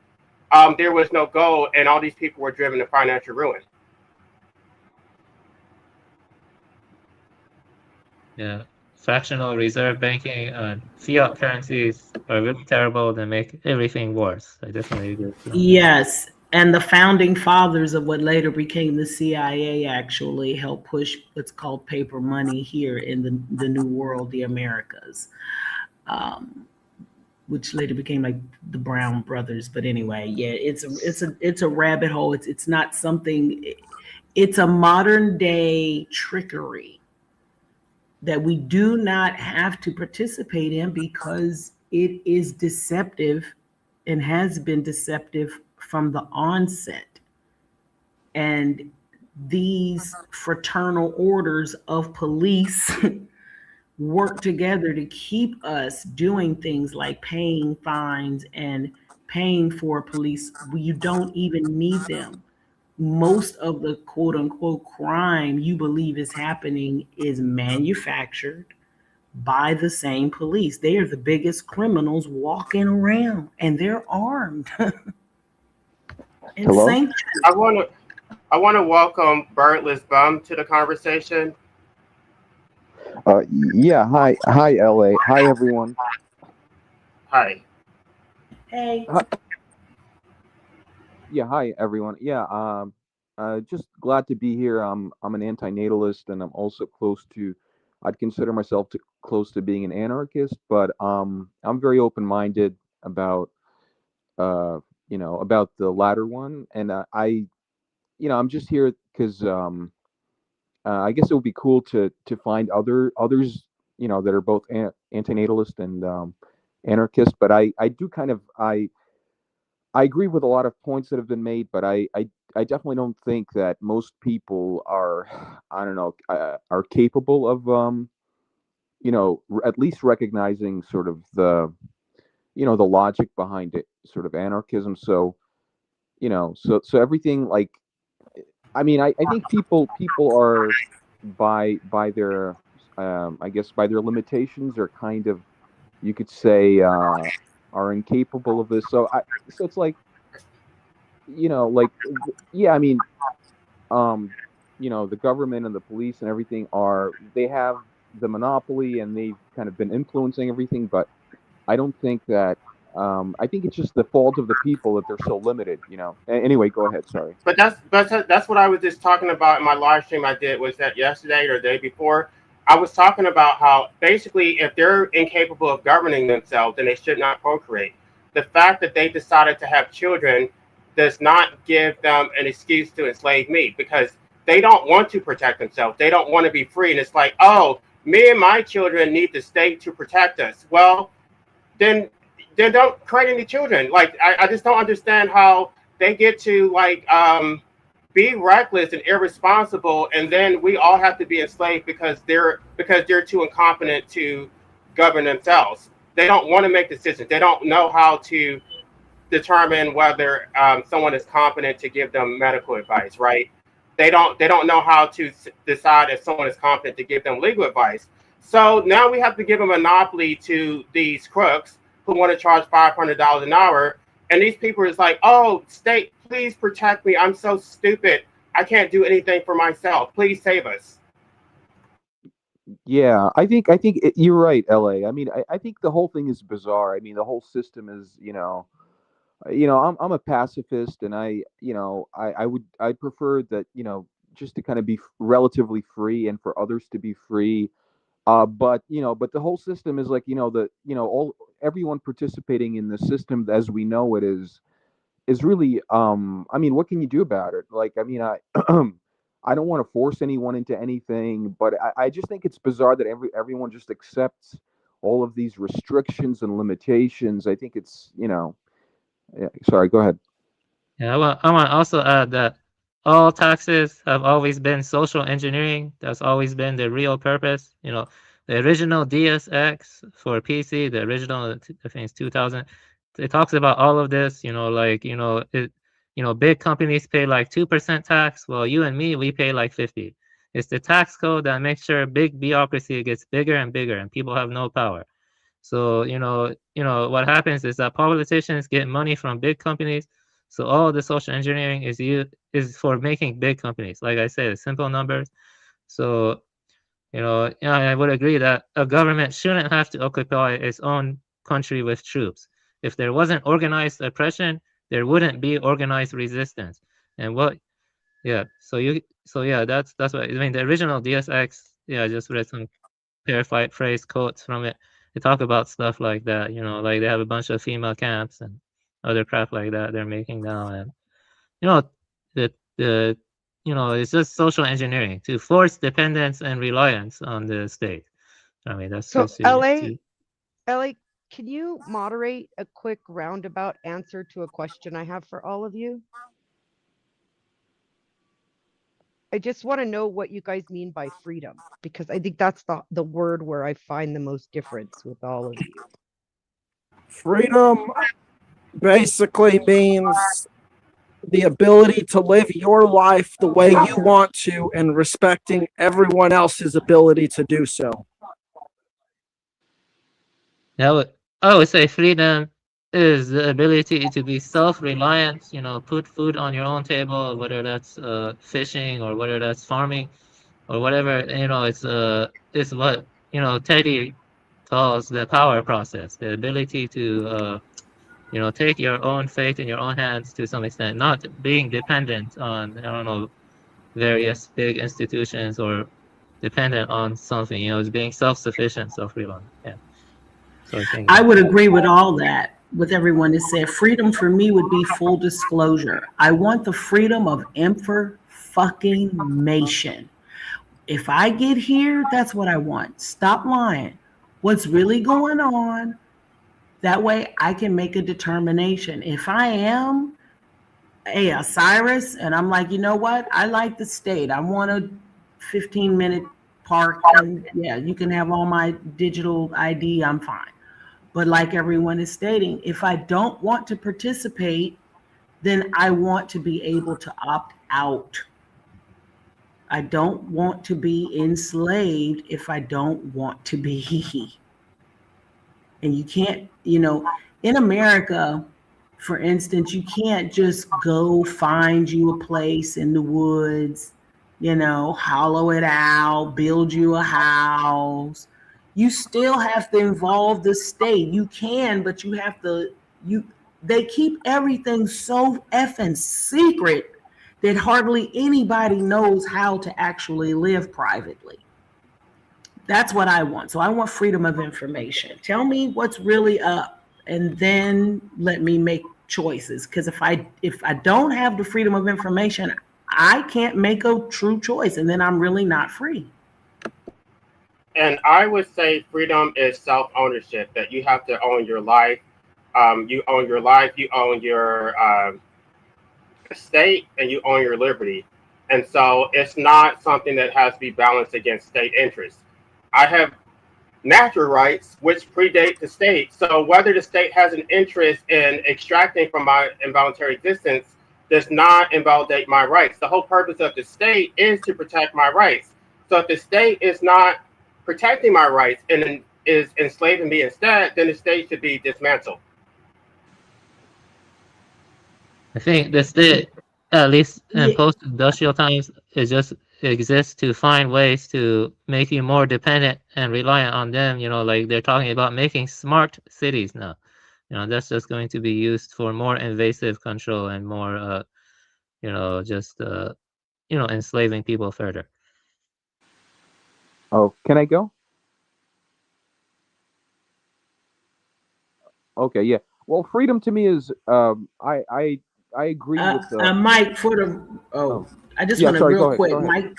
there was no gold, and all these people were driven to financial ruin. yeah, fractional reserve banking and fiat currencies are really terrible. They make everything worse. I definitely agree with that. Yes. And the founding fathers of what later became the CIA actually helped push what's called paper money here in the New World, the Americas, which later became like the Brown Brothers. But anyway, yeah, it's a rabbit hole. It's not something. It's a modern day trickery that we do not have to participate in because it is deceptive and has been deceptive from the onset. And these fraternal orders of police work together to keep us doing things like paying fines and paying for police. You don't even need them. Most of the quote unquote crime you believe is happening is manufactured by the same police. They are the biggest criminals walking around and they're armed and Hello? sanctioned. I want to welcome Birdless Bum to the conversation. Yeah, hi, LA. Hi, everyone. Hi. Hey, Yeah, hi, everyone. Yeah, just glad to be here. I'm an anti-natalist, and I'm also I'd consider myself close to being an anarchist, but I'm very open-minded about, uh, about the latter one, and I'm just here because I guess it would be cool to find others, that are both anti-natalist and anarchist. But I do I agree with a lot of points that have been made, but I definitely don't think that most people are, I don't know, are capable of at least recognizing sort of the logic behind it, sort of anarchism. So, so everything, like, I mean, I think people are by their I guess by their limitations are kind of, you could say, are incapable of this. So it's like, like, yeah, I mean, um the government and the police and everything, they have the monopoly, and they've kind of been influencing everything, but I don't think that, I think it's just the fault of the people that they're so limited. Anyway, go ahead, sorry. But that's what I was just talking about in my live stream I did. Was that yesterday or the day before? I was talking about how basically if they're incapable of governing themselves, then they should not procreate. The fact that they decided to have children does not give them an excuse to enslave me, because they don't want to protect themselves. They don't want to be free. And it's like, oh, me and my children need the state to protect us. Well, then don't create any children. Like, I just don't understand how they get to like be reckless and irresponsible, and then we all have to be enslaved because they're too incompetent to govern themselves. They don't want to make decisions. They don't know how to determine whether someone is competent to give them medical advice, right? They don't know how to decide if someone is competent to give them legal advice. So now we have to give a monopoly to these crooks who want to charge $500 an hour. And these people is like, oh, state, please protect me. I'm so stupid. I can't do anything for myself. Please save us. Yeah, you're right, LA. I mean, I think the whole thing is bizarre. I mean, the whole system is, I'm a pacifist, and I prefer that, just to kind of be relatively free, and for others to be free. But the whole system is like, all everyone participating in the system as we know it is really, I mean, what can you do about it? Like, I mean, I I don't want to force anyone into anything, but I just think it's bizarre that everyone just accepts all of these restrictions and limitations. I think it's, yeah, sorry, go ahead. Yeah, I want to also add that all taxes have always been social engineering. That's always been the real purpose. The original DSX for PC, the original, I think it's 2000. It talks about all of this. Big companies pay like 2% tax. Well, you and me, we pay like 50. It's the tax code that makes sure big bureaucracy gets bigger and bigger, and people have no power. So what happens is that politicians get money from big companies. So all the social engineering is for making big companies. Like I said, simple numbers. So I would agree that a government shouldn't have to occupy its own country with troops. If there wasn't organized oppression, there wouldn't be organized resistance. And that's what I mean. The original DSX, I just read some paraphrase quotes from it. They talk about stuff like that, like they have a bunch of female camps and other crap like that they're making now, and you know the it's just social engineering to force dependence and reliance on the state. I mean, that's So just LA, can you moderate a quick roundabout answer to a question I have for all of you? I just want to know what you guys mean by freedom, because I think that's the word where I find the most difference with all of you. Freedom basically means the ability to live your life the way you want to and respecting everyone else's ability to do so. I would say freedom is the ability to be self-reliant, put food on your own table, whether that's fishing or whether that's farming or whatever. It's what Teddy calls the power process, the ability to take your own fate in your own hands to some extent, not being dependent on, I don't know, various big institutions or dependent on something, it's being self-sufficient, self-reliant. Yeah. So I would agree with all that, with everyone that said freedom for me would be full disclosure. I want the freedom of information. If I get here, that's what I want. Stop lying. What's really going on? That way I can make a determination. If I am a Osiris and I'm like, you know what? I like the state. I want a 15-minute park, and yeah, you can have all my digital ID. I'm fine. But like everyone is stating, if I don't want to participate, then I want to be able to opt out. I don't want to be enslaved if I don't want to be. And you can't, in America, for instance, you can't just go find you a place in the woods, hollow it out, build you a house. You still have to involve the state. You can, but you have to, they keep everything so effing secret that hardly anybody knows how to actually live privately. That's what I want. So I want freedom of information. Tell me what's really up, and then let me make choices. Because if I don't have the freedom of information, I can't make a true choice, and then I'm really not free. And I would say freedom is self-ownership, that you have to own your life. You own your life, you own your state, and you own your liberty. And so it's not something that has to be balanced against state interests. I have natural rights which predate the state. So whether the state has an interest in extracting from my involuntary existence does not invalidate my rights. The whole purpose of the state is to protect my rights. So if the state is not protecting my rights and is enslaving me instead, then the state should be dismantled. I think the state, at least in Yeah. post-industrial times, it just exists to find ways to make you more dependent and reliant on them. Like they're talking about making smart cities now. That's just going to be used for more invasive control and more, just enslaving people further. Oh, can I go? Okay, yeah. Well, freedom to me is I agree with the. Mike, Oh, I just yeah. want to Sorry. real Go ahead. quick, Go ahead. Mike,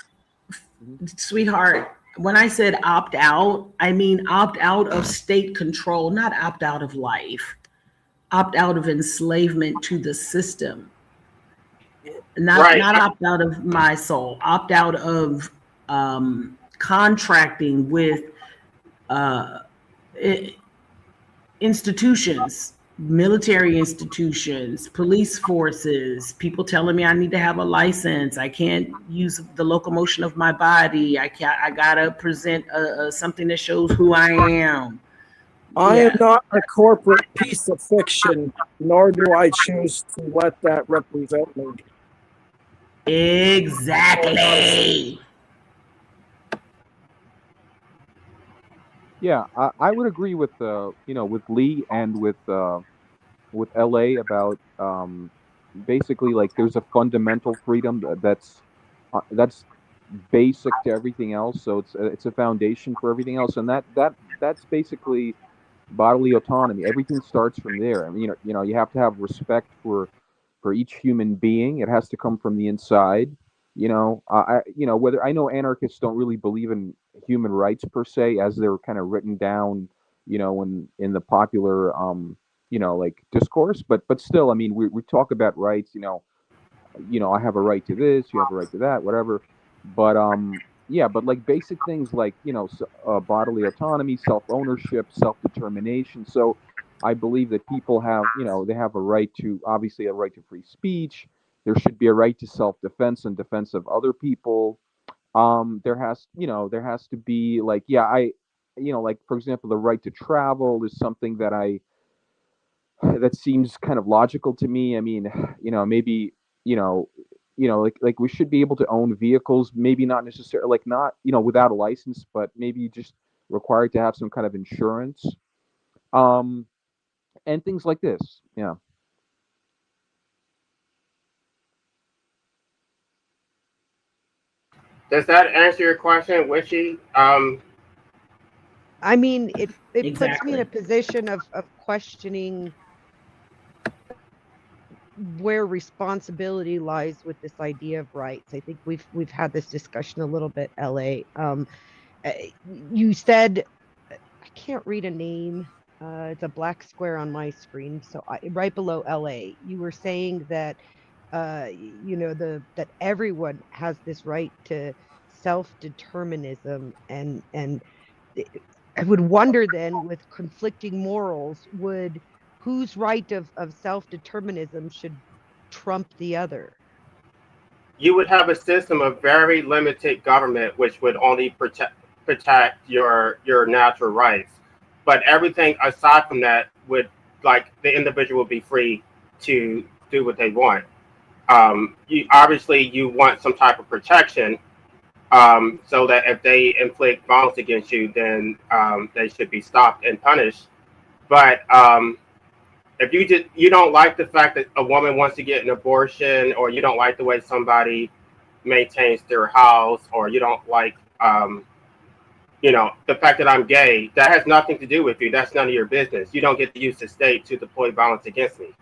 Mhm. sweetheart, when I said opt out, I mean opt out of state control, not opt out of life, opt out of enslavement to the system, not Right. not opt out of my soul, opt out of contracting with uh, institutions, military institutions, police forces, people telling me I need to have a license. I can't use the locomotion of my body. I gotta present something that shows who I am. I am Yeah, not a corporate piece of fiction, nor do I choose to let that represent me. exactly. Yeah, I would agree with with Lee and with LA about basically like there's a fundamental freedom that's basic to everything else. So it's a foundation for everything else, and that's basically bodily autonomy. Everything starts from there. I mean, you have to have respect for each human being. It has to come from the inside. Whether I know anarchists don't really believe in human rights per se, as they're kind of written down, in the popular, like discourse. But still, I mean, we talk about rights. I have a right to this, you have a right to that, whatever. But yeah, but like basic things like bodily autonomy, self ownership, self determination. So I believe that people have they have a right to, obviously, a right to free speech. There should be a right to self defense and defense of other people. There has to be, like, yeah, like, for example, the right to travel is something that seems kind of logical to me. I mean, maybe, you know, like we should be able to own vehicles, maybe not necessarily, like, not, without a license, but maybe just required to have some kind of insurance, um, and things like this. Yeah. Does that answer your question, Wishy? I mean, it puts me in a Exactly. position of questioning where responsibility lies with this idea of rights. I think we've had this discussion a little bit, LA. You said, I can't read a name. It's a black square on my screen. So right below LA, you were saying that that everyone has this right to self-determinism, and I would wonder then, with conflicting morals, would whose right of self-determinism should trump the other? You would have a system of very limited government, which would only protect your natural rights. But everything aside from that would, like, the individual would be free to do what they want. You obviously you want some type of protection, so that if they inflict violence against you, then they should be stopped and punished. But if you don't like the fact that a woman wants to get an abortion, or you don't like the way somebody maintains their house, or you don't like the fact that I'm gay, that has nothing to do with you. That's none of your business. You don't get to use the state to deploy violence against me.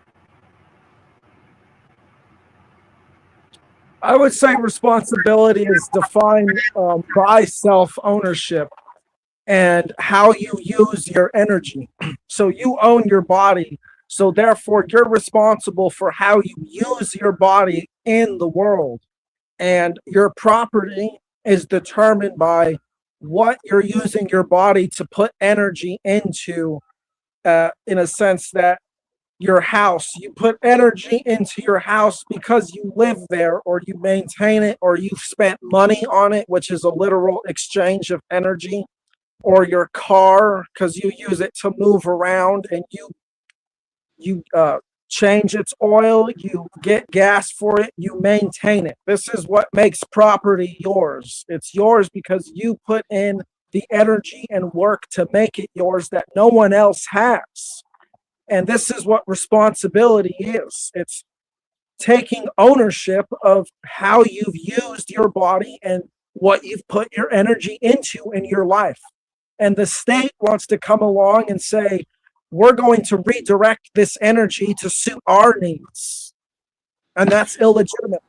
I would say responsibility is defined by self-ownership and how you use your energy. So you own your body. So therefore, you're responsible for how you use your body in the world. And your property is determined by what you're using your body to put energy into, in a sense that your house, you put energy into your house because you live there, or you maintain it, or you've spent money on it, which is a literal exchange of energy, or your car because you use it to move around, and you change its oil, you get gas for it, you maintain it. This is what makes property yours. It's yours because you put in the energy and work to make it yours that no one else has. And this is what responsibility is. It's taking ownership of how you've used your body and what you've put your energy into in your life. And the state wants to come along and say, we're going to redirect this energy to suit our needs. And that's illegitimate.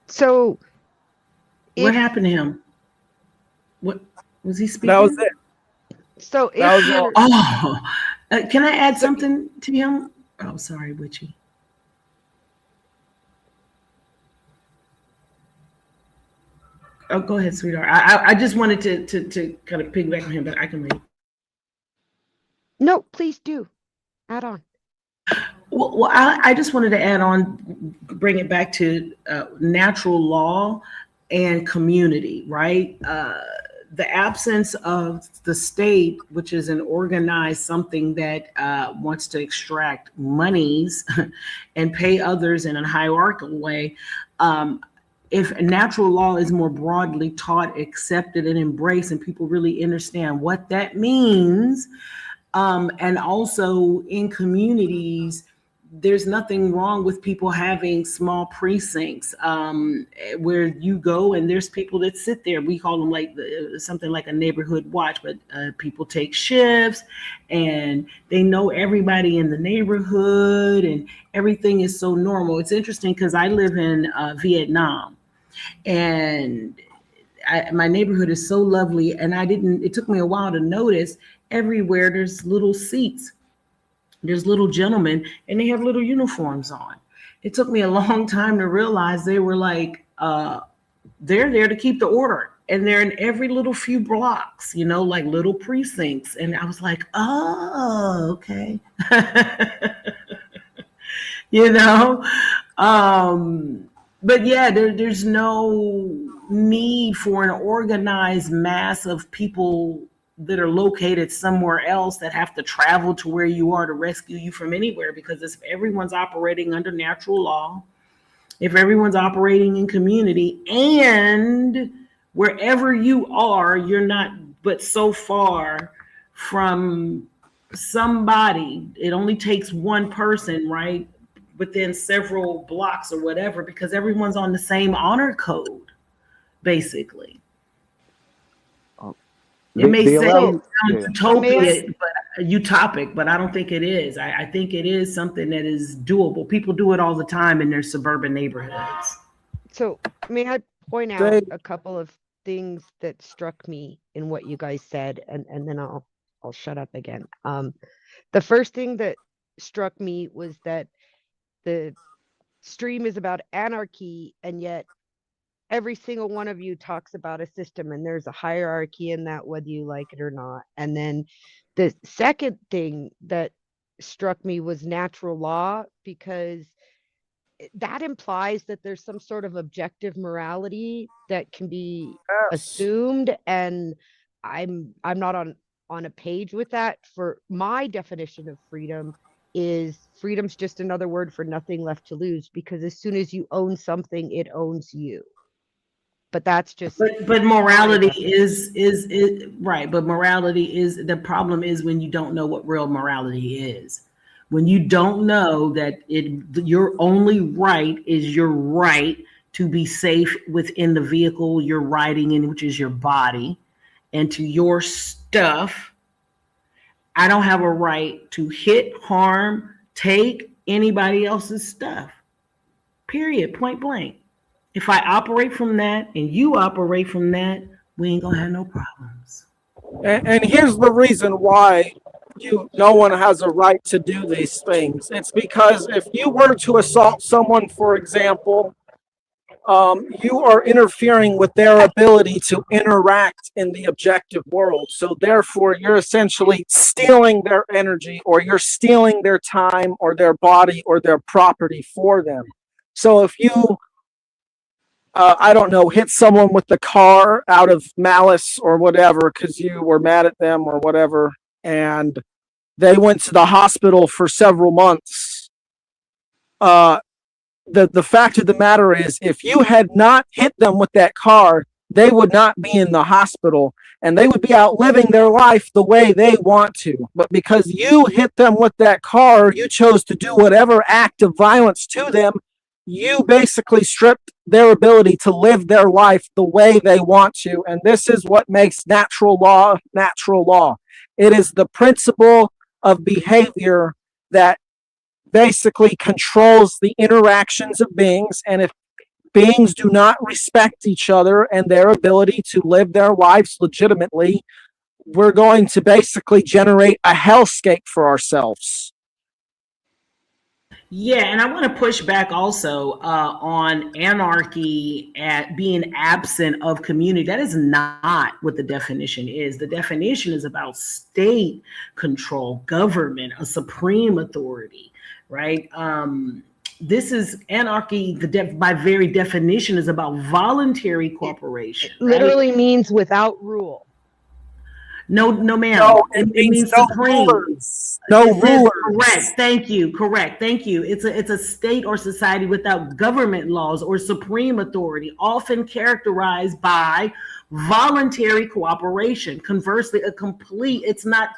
So What if happened to him? What was he speaking? That was it. so if That was you're Oh, can I add So- something to him? Oh, sorry, Witchy. Oh, go ahead, sweetheart. I just wanted to kind of piggyback on him, but I can wait. no, please do add on. Well, I just wanted to add on, bring it back to natural law and community, right? The absence of the state, which is an organized something that wants to extract monies and pay others in a hierarchical way. If natural law is more broadly taught, accepted, and embraced, and people really understand what that means, and also in communities, there's nothing wrong with people having small precincts where you go and there's people that sit there. We call them like something like a neighborhood watch, but people take shifts and they know everybody in the neighborhood and everything is so normal. It's interesting because I live in Vietnam, and my neighborhood is so lovely, and it took me a while to notice everywhere there's little seats. There's little gentlemen and they have little uniforms on. It took me a long time to realize they were like, they're there to keep the order. And they're in every little few blocks, like little precincts. And I was like, oh, okay. you know? But yeah, there's no need for an organized mass of people that are located somewhere else that have to travel to where you are to rescue you from anywhere, because if everyone's operating under natural law, if everyone's operating in community, and wherever you are, you're not but so far from somebody. It only takes one person, right? Within several blocks or whatever, because everyone's on the same honor code, basically. It may sound utopic, but I don't think it is. I think it is something that is doable. People do it all the time in their suburban neighborhoods. So may I point out a couple of things that struck me in what you guys said, and then I'll shut up again. The first thing that struck me was that the stream is about anarchy, and yet every single one of you talks about a system, and there's a hierarchy in that, whether you like it or not. And then the second thing that struck me was natural law, because that implies that there's some sort of objective morality that can be Yes. assumed, and I'm not on a page with that. For my definition of freedom is freedom's just another word for nothing left to lose, because as soon as you own something, it owns you. But that's just But morality is right. But morality is, the problem is when you don't know what real morality is. When you don't know that your only right is your right to be safe within the vehicle you're riding in, which is your body, and to your stuff. I don't have a right to hit, harm, take anybody else's stuff. Period. Point blank. If I operate from that and you operate from that, we ain't gonna have no problems. And here's the reason why no one has a right to do these things. It's because if you were to assault someone, for example, you are interfering with their ability to interact in the objective world. So therefore, you're essentially stealing their energy, or you're stealing their time or their body or their property for them. So if you I don't know, hit someone with the car out of malice or whatever because you were mad at them or whatever, and they went to the hospital for several months. The fact of the matter is, if you had not hit them with that car, they would not be in the hospital, and they would be out living their life the way they want to. But because you hit them with that car, you chose to do whatever act of violence to them, you basically stripped their ability to live their life the way they want to. And this is what makes natural law natural law. It is the principle of behavior that basically controls the interactions of beings. And if beings do not respect each other and their ability to live their lives legitimately, we're going to basically generate a hellscape for ourselves. Yeah, and I want to push back also on anarchy at being absent of community. That is not what the definition is. The definition is about state control, government, a supreme authority, right? This is anarchy. By very definition, is about voluntary cooperation. It literally means without rule. No, ma'am. No, it means no supreme. rulers. No rulers. Correct. Thank you. Correct. Thank you. It's a state or society without government laws or supreme authority, often characterized by voluntary cooperation. Conversely, it's not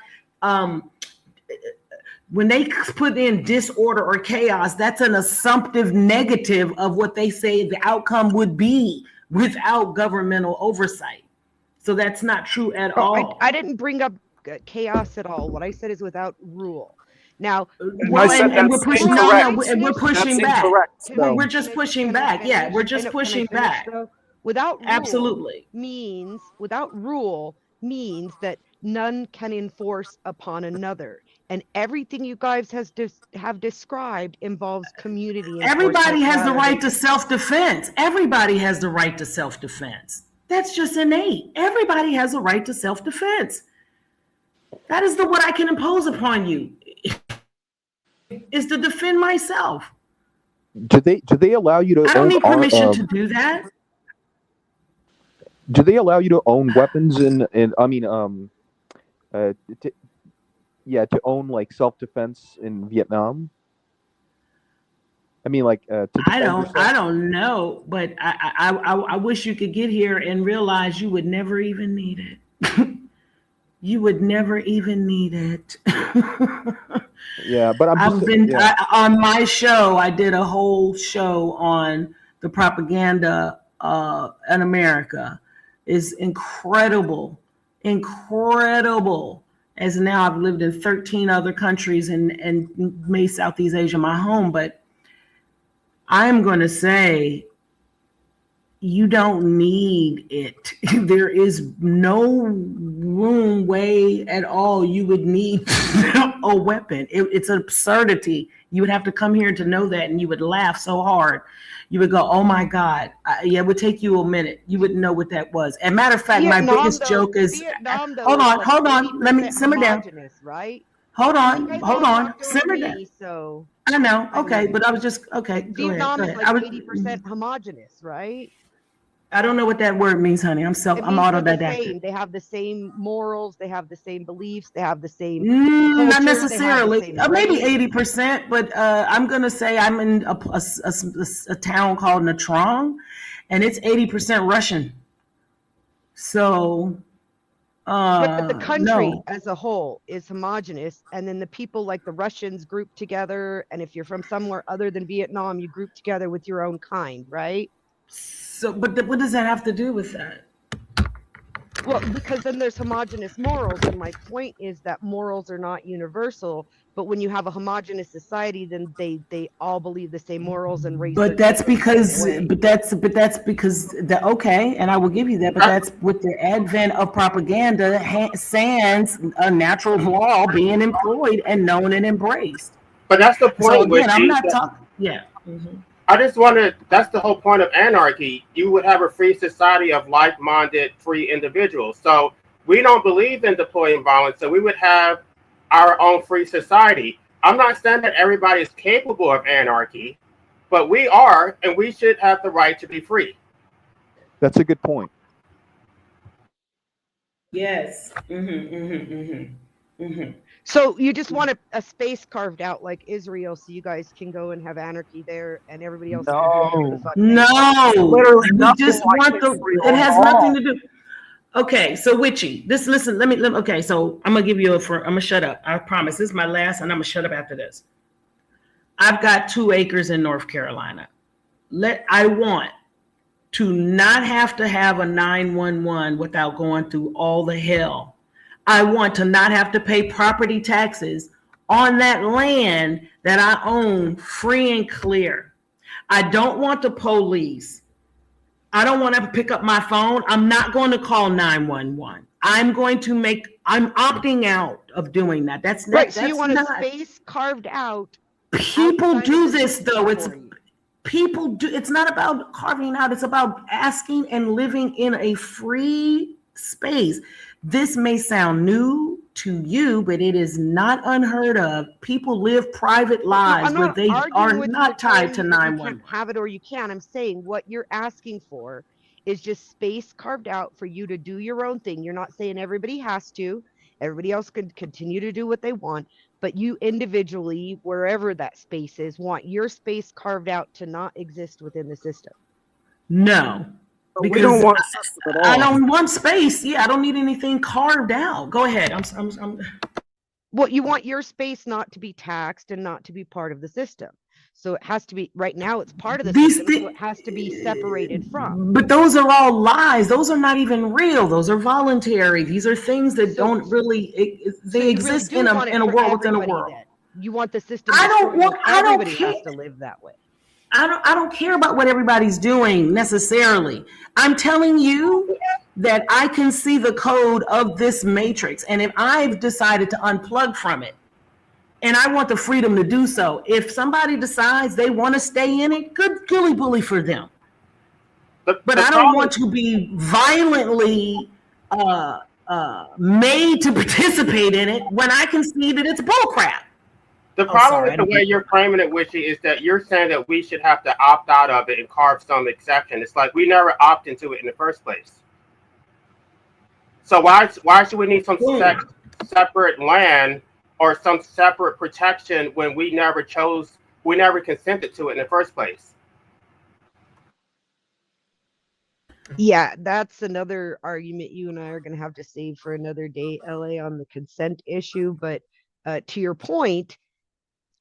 when they put in disorder or chaos, that's an assumptive negative of what they say the outcome would be without governmental oversight. So that's not true at all. I didn't bring up chaos at all. What I said is without rule. Now, and we're pushing back. Incorrect, we're just pushing back. Yeah, we're just pushing back. Without rule absolutely without rule means that none can enforce upon another. And everything you guys have described involves community. Everybody has the right to self-defense. Everybody has the right to self-defense. That's just innate. Everybody has a right to self-defense. That is what I can impose upon you, is to defend myself. Do they allow you to? I don't need permission to do that. Do they allow you to own weapons to own like self-defense in Vietnam? I mean, like I don't know, but I wish you could get here and realize you would never even need it. You would never even need it. Yeah, but on my show, I did a whole show on the propaganda in America. Is incredible. As now I've lived in 13 other countries and made Southeast Asia my home, but I'm going to say You don't need it. There is no room, way at all you would need a weapon. It's an absurdity. You would have to come here to know that, and you would laugh so hard. You would go, "Oh my God!" Yeah, it would take you a minute. You wouldn't know what that was. And matter of fact, my biggest joke is, Vietnam though hold is on, like hold on. Let me 80% simmer down. homogenous, right? Hold You on, guys hold all on. talked over Simmer down. me, so I know. I Okay, mean, but I was just okay. Go ahead. Vietnam Go is ahead. like 80% homogenous, right? I don't know what that word means, honey. I'm It I'm means they're the autodidactic. same. They have the same morals, they have the same beliefs, they have the same Not culture, they have the necessarily. same Maybe race. 80%, but I'm gonna say I'm in a town called Natron, and it's 80% Russian. So, But the country no. as a whole is homogenous, and then the people like the Russians group together, and if you're from somewhere other than Vietnam, you group together with your own kind, right? So, but what does that have to do with that? Well, because then there's homogenous morals, and my point is that morals are not universal. But when you have a homogenous society, then they all believe the same morals and raise their But that's children the same because, way. okay, and I will give you that. But that's with the advent of propaganda, sans a natural law being employed and known and embraced. But that's the So point, again, I'm Witchy. not talking. Yeah. I just wanted, that's the whole point of anarchy. You would have a free society of like-minded free individuals. So we don't believe in deploying violence, so we would have our own free society. I'm not saying that everybody is capable of anarchy, but we are, and we should have the right to be free. That's a good point. Yes. So you just want a space carved out like Israel, so you guys can go and have anarchy there, and everybody else can do whatever the No, fuck they want. No, literally we nothing just like want the. Israel It at has nothing all. to do. Okay, so Witchy, this listen. Let me. Okay, so I'm gonna give you I'm gonna shut up. I promise. This is my last, and I'm gonna shut up after this. I've got 2 acres in North Carolina. I want to not have to have a 911 without going through all the hell. I want to not have to pay property taxes on that land that I own free and clear. I don't want the police. I don't want to pick up my phone. I'm not going to call 911. I'm opting out of doing that. Right. So you That's want a not. space carved out. People outside of do the this though. system for you. It's not about carving out, it's about asking and living in a free space. This may sound new to you, but it is not unheard of. People live private Well, no, lives I'm where not they are arguing with you or not telling tied you to that you can't 911. have it or you can. I'm saying what you're asking for is just space carved out for you to do your own thing. You're not saying everybody has to. Everybody else can continue to do what they want, but you individually, wherever that space is, want your space carved out to not exist within the system. No, But we don't because want a system at I all. don't want space. Yeah, I don't need anything carved out. Go ahead. Well, you want your space not to be taxed and not to be part of the system. So it has to be, right now it's part of the These system, so things, it has to be separated from. but those are all lies. Those are not even real. Those are voluntary. These are things that So don't really. so They you really exist do want it in a for world within a everybody world. then. You want the system destroyed where I don't everybody care. has to live that way. I don't care about what everybody's doing necessarily. I'm telling you that I can see the code of this matrix, and if I've decided to unplug from it, and I want the freedom to do so, if somebody decides they want to stay in it, good gilly bully for them. But The I don't problem, want to be violently made to participate in it when I can see that it's bullcrap. the Oh, problem sorry, with I the don't way mean. you're framing it, Wishy, is that you're saying that we should have to opt out of it and carve some exception. It's like we never opt into it in the first place. So why should we need some Boom. separate land or some separate protection when we never consented to it in the first place? Yeah, that's another argument you and I are going to have to save for another day, LA, on the consent issue. But to your point,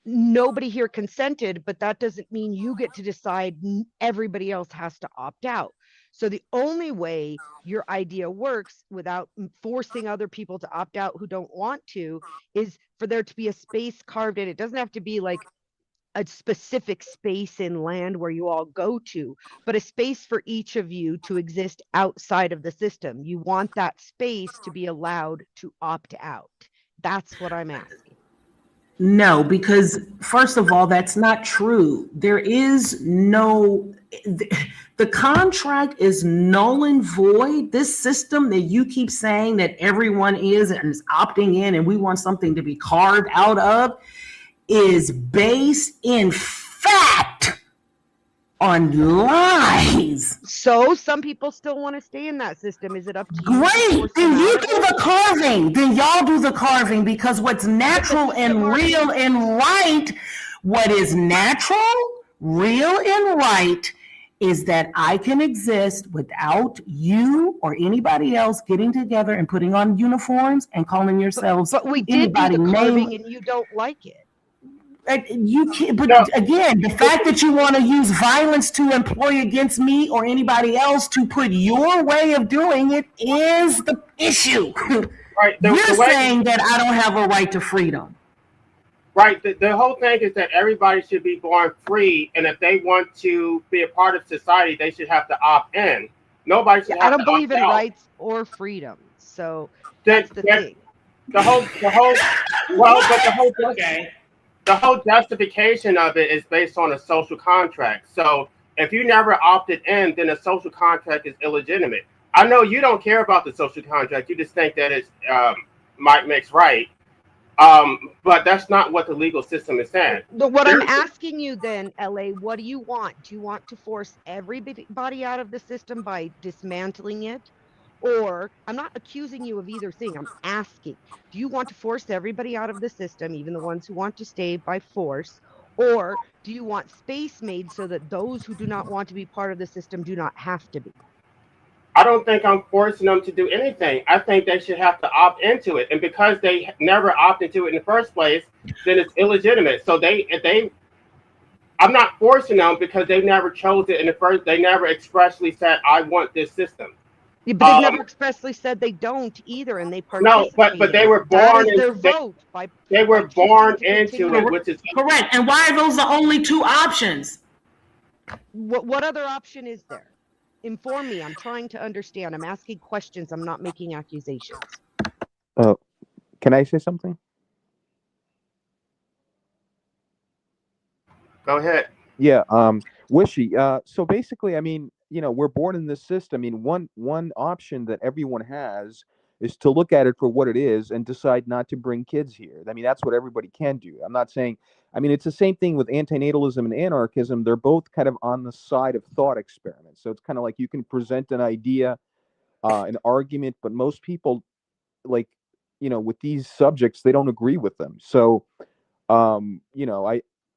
nobody here consented, but that doesn't mean you get to decide. Everybody else has to opt out. So the only way your idea works without forcing other people to opt out who don't want to is for there to be a space carved in. It doesn't have to be like a specific space in land where you all go to, but a space for each of you to exist outside of the system. You want that space to be allowed to opt out. That's what I'm asking. No, because first of all, that's not true. There is no, the contract is null and void. This system that you keep saying that everyone is and is opting in and we want something to be carved out of is based in fact on lies. So some people still want to stay in that system. Is it up to you? Great. Then you do the carving. Then y'all do the carving, because what's natural and real and right, what is natural, real and right is that I can exist without you or anybody else getting together and putting on uniforms and calling yourselves But we did do the carving and you don't like it. You can't, but again, the fact that you want to use violence to employ against me or anybody else to put your way of doing it is the issue. Right. You're saying that I don't have a right to freedom. Right. The whole thing is that everybody should be born free, and if they want to be a part of society, they should have to opt in. Nobody should have to opt out. I don't believe in rights or freedom, so that's the thing. The whole the whole justification of it is based on a social contract. So if you never opted in, then a social contract is illegitimate. I know you don't care about the social contract. You just think that it's might makes right. But that's not what the legal system is saying. What I'm asking you then, LA, what do you want? Do you want to force everybody out of the system by dismantling it? Or, I'm not accusing you of either thing. I'm asking, do you want to force everybody out of the system, even the ones who want to stay, by force? Or do you want space made so that those who do not want to be part of the system do not have to be? I don't think I'm forcing them to do anything. I think they should have to opt into it. And because they never opted into it in the first place, then it's illegitimate. So I'm not forcing them because they never chose it in the first. They never expressly said, I want this system. Yeah, but they never expressly said they don't either, and they participated. No, but they were born in their vote. They were born into it, which is correct. And why are those the only two options? What other option is there? Inform me. I'm trying to understand. I'm asking questions. I'm not making accusations. Can I say something? Go ahead. Yeah, Wishy. So basically, I mean, we're born in this system. I mean, one option that everyone has is to look at it for what it is and decide not to bring kids here. I mean, that's what everybody can do. I'm not saying, I mean, it's the same thing with antinatalism and anarchism. They're both kind of on the side of thought experiments. So it's kind of like you can present an idea, an argument, but most people, like, with these subjects, they don't agree with them. So,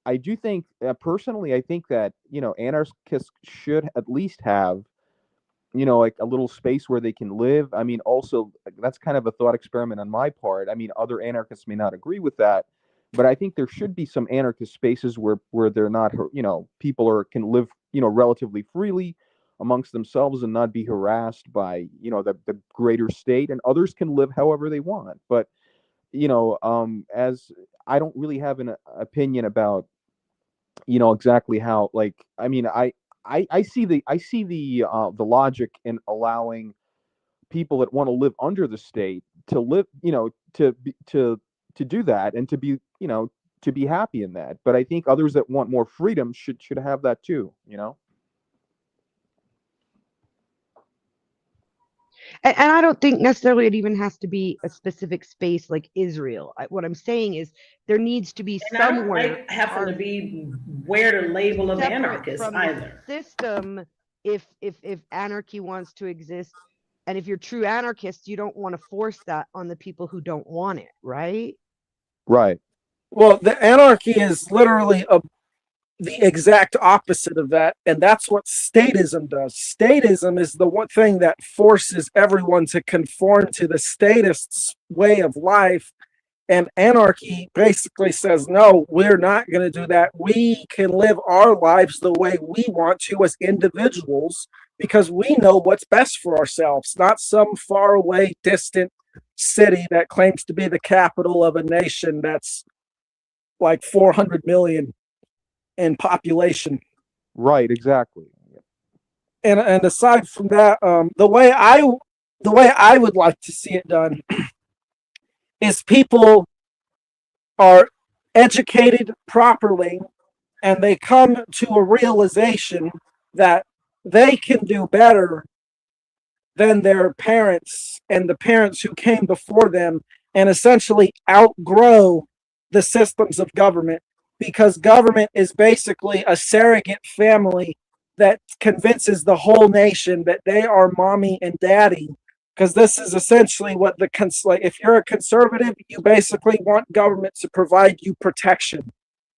I do think, personally, I think that, anarchists should at least have, like a little space where they can live. I mean, also, that's kind of a thought experiment on my part. I mean, other anarchists may not agree with that, but I think there should be some anarchist spaces where they're not, people can live, relatively freely amongst themselves and not be harassed by, the greater state, and others can live however they want. But, as I don't really have an opinion about, exactly how, like, I mean, I see the logic in allowing people that want to live under the state to live, to do that and to be, to be happy in that. But I think others that want more freedom should have that too, And I don't think necessarily it even has to be a specific space like Israel. What I'm saying is there needs to be somewhere. I happen to be where to label of anarchist either. System, if anarchy wants to exist, and if you're true anarchists, you don't want to force that on the people who don't want it, right? Right. Well, the anarchy is literally the exact opposite of that, and that's what statism does. Statism is the one thing that forces everyone to conform to the statists' way of life, and anarchy basically says, no, we're not going to do that. We can live our lives the way we want to as individuals because we know what's best for ourselves, not some faraway, distant city that claims to be the capital of a nation that's like 400 million. in population. Right, exactly. And aside from that, the way I would like to see it done is people are educated properly and they come to a realization that they can do better than their parents and the parents who came before them, and essentially outgrow the systems of government, because government is basically a surrogate family that convinces the whole nation that they are mommy and daddy. Because this is essentially what like, if you're a conservative, you basically want government to provide you protection,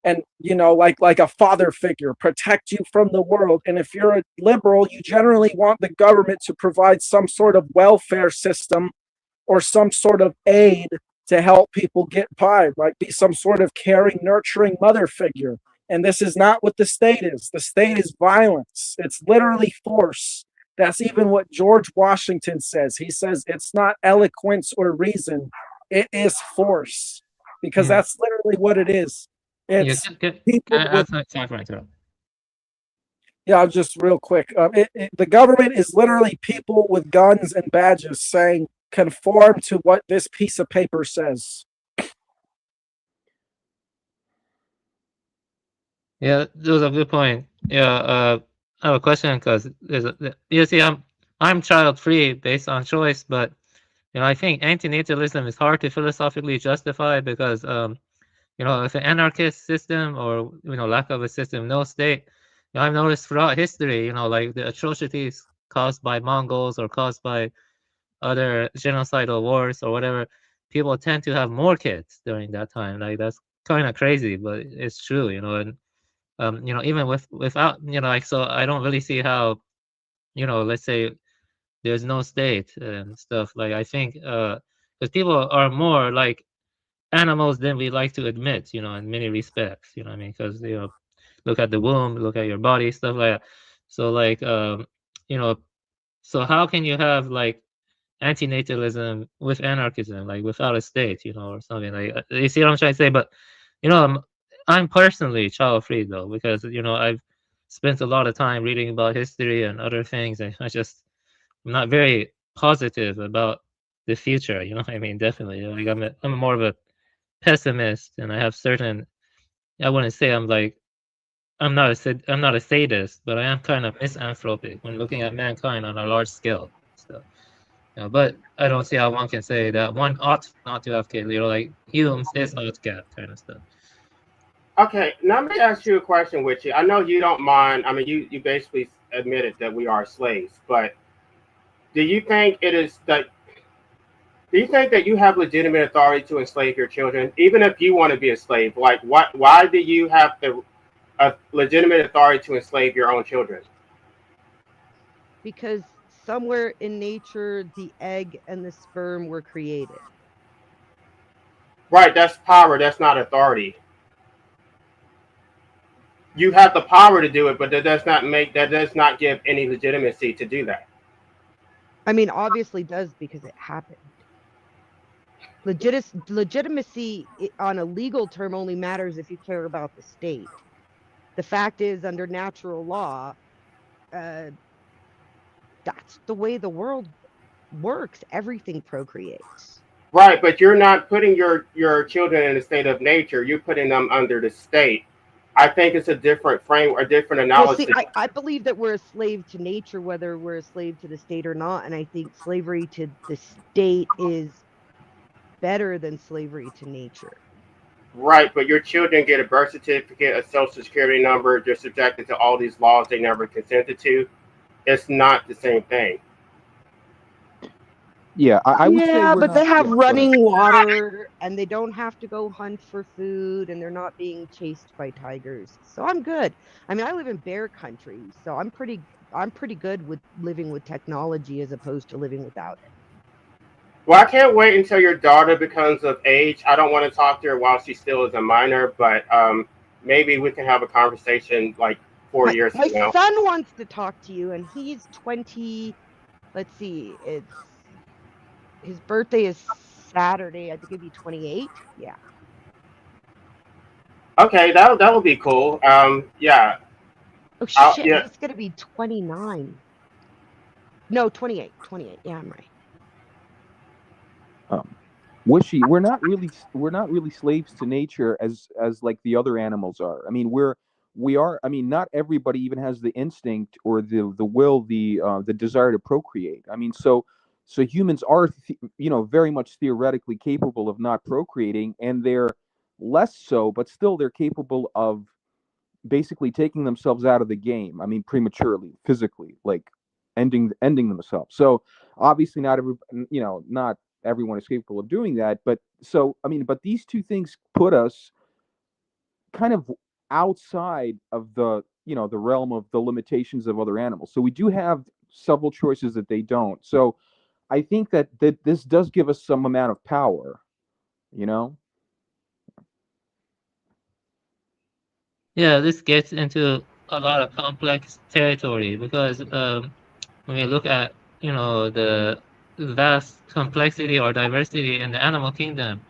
and like a father figure, protect you from the world. And if you're a liberal, you generally want the government to provide some sort of welfare system or some sort of aid to help people get by, like be some sort of caring, nurturing mother figure. And this is not what the state is. The state is violence. It's literally force. That's even what George Washington says. He says it's not eloquence or reason, it is force, because Yeah. that's literally what it is. Yeah, It's can people I with, ask, sorry for interrupting. yeah, just real quick. The government is literally people with guns and badges saying, conform to what this piece of paper says. Yeah, that was a good point. Yeah, I have a question because you see, I'm child free based on choice, but I think antinatalism is hard to philosophically justify because if an anarchist system or lack of a system, no state. I've noticed throughout history, like the atrocities caused by Mongols or caused by other genocidal wars or whatever, people tend to have more kids during that time. Like that's kind of crazy, but it's true, and even without, like, so I don't really see how, let's say there's no state and stuff. Like I think, because people are more like animals than we like to admit, in many respects, what I mean? Because, look at the womb, look at your body, stuff like that. So like, you know, so how can you have like antinatalism with anarchism, like without a state, or something like, you see what I'm trying to say? But, I'm personally child free though, because, I've spent a lot of time reading about history and other things, and I'm not very positive about the future, what I mean? Definitely. Like I'm more of a pessimist, and I have certain, I wouldn't say I'm not a sadist, but I am kind of misanthropic when looking at mankind on a large scale. So, but I don't see how one can say that one ought not to have kids. Like Hume's is ought cat kind of stuff. Okay, now let me ask you a question, Witchy. I know you don't mind. I mean, you basically admitted that we are slaves, but do you think it is that? Do you think that you have legitimate authority to enslave your children, even if you want to be a slave? Like, what? Why do you have the legitimate authority to enslave your own children? Because somewhere in nature, the egg and the sperm were created. Right, that's power. That's not authority. You have the power to do it, but that does not give any legitimacy to do that. I mean, obviously does, because it happened. Legitimacy on a legal term only matters if you care about the state. The fact is, under natural law, that's the way the world works. Everything procreates. Right, but you're not putting your children in a state of nature. You're putting them under the state. I think it's a different frame, a different Well, see, analysis. I believe that we're a slave to nature, whether we're a slave to the state or not. And I think slavery to the state is better than slavery to nature. Right, but your children get a birth certificate, a social security number. They're subjected to all these laws they never consented to. It's not the same thing. Yeah, I would say Yeah, we're but they not. have Yeah, go ahead. running water and they don't have to go hunt for food and they're not being chased by tigers. So I'm good. I mean, I live in bear country, so I'm pretty good with living with technology as opposed to living without it. Well, I can't wait until your daughter becomes of age. I don't want to talk to her while she still is a minor, but maybe we can have a conversation like 4 years My from now. son wants to talk to you and he's 20. Let's see. It's his birthday is Saturday. I think it'd be 28. Yeah. Okay, that would be cool. Yeah. Oh shit, Yeah. he's gonna be 29. No, 28. 28. Yeah, I'm right. Um, Wishy, we're not really slaves to nature as like the other animals are. I mean, we are. I mean, not everybody even has the instinct or the will, the desire to procreate. I mean, so humans are very much theoretically capable of not procreating, and they're less so, but still they're capable of basically taking themselves out of the game. I mean, prematurely, physically, like ending themselves. So obviously, not everyone is capable of doing that. But so I mean, but these two things put us kind of outside of the realm of the limitations of other animals. So we do have several choices that they don't. So I think that this does give us some amount of power. You know. Yeah, this gets into a lot of complex territory because when we look at the vast complexity or diversity in the animal kingdom,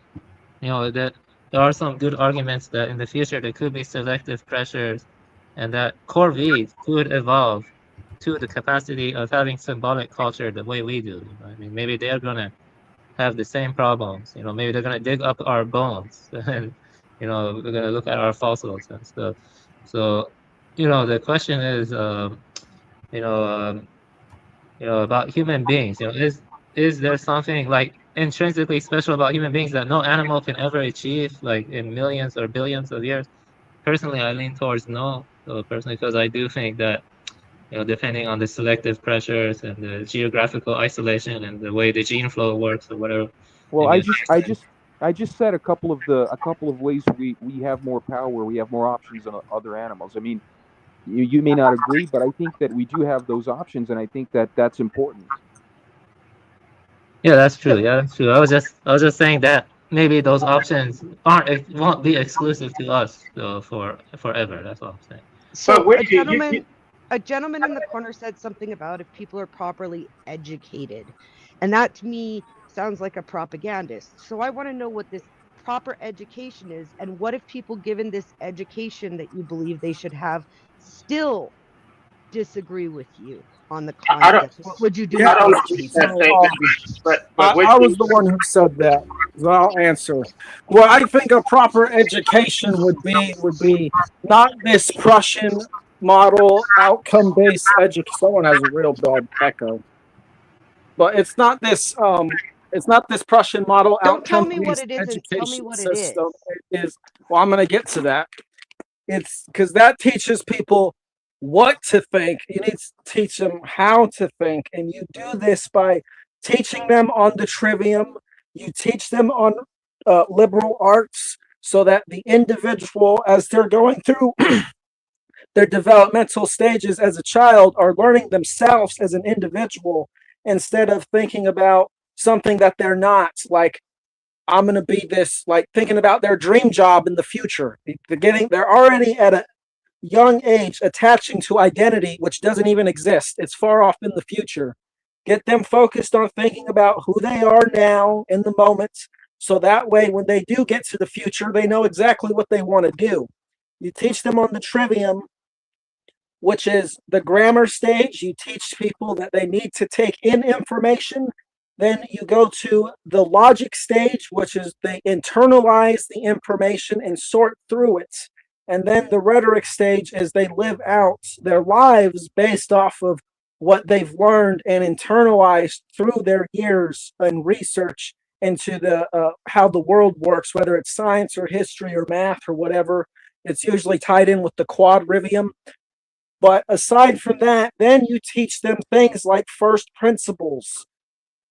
that there are some good arguments that in the future there could be selective pressures and that corvids could evolve to the capacity of having symbolic culture the way we do. I mean, maybe they're gonna have the same problems. Maybe they're gonna dig up our bones and we're gonna look at our fossils and stuff. So, the question is, you know, um, about human beings. Is there something like intrinsically special about human beings that no animal can ever achieve, like in millions or billions of years? Personally, I lean towards no. So personally, because I do think that depending on the selective pressures and the geographical isolation and the way the gene flow works or whatever, Well, maybe. I just said a couple of ways we have more power, we have more options than other animals. I mean, you may not agree, but I think that we do have those options, and I think that that's important. Yeah, that's true. So Yeah, that's true. I was just saying that maybe those options won't be exclusive to us though for forever. That's all I'm saying. But so where you a gentleman in the corner said something about if people are properly educated. And that to me sounds like a propagandist. So I want to know what this proper education is, and what if people given this education that you believe they should have still disagree with you on the I don't concept? What would you do Yeah. I with don't those agree with people? that So statement. But which I was the one who said that. So I'll answer. Well, I think a proper education would be not this Prussian model outcome based education. Someone has a real bad echo, but it's not this Prussian model Don't tell outcome me what based it isn't. Tell me education what it is. system. It is, well, I'm going to get to that. It's because that teaches people what to think. You need to teach them how to think, and you do this by teaching them on the trivium. You teach them on liberal arts, so that the individual, as they're going through their developmental stages as a child, are learning themselves as an individual instead of thinking about something that they're not, like I'm going to be this, like thinking about their dream job in the future. They're already at a young age attaching to identity which doesn't even exist. It's far off in the future. Get them focused on thinking about who they are now in the moment, so that way when they do get to the future, they know exactly what they want to do. You teach them on the trivium, which is the grammar stage. You teach people that they need to take in information. Then you go to the logic stage, which is they internalize the information and sort through it. And then the rhetoric stage is they live out their lives based off of what they've learned and internalized through their years and research into the how the world works, whether it's science or history or math or whatever. It's usually tied in with the quadrivium. But aside from that, then you teach them things like first principles,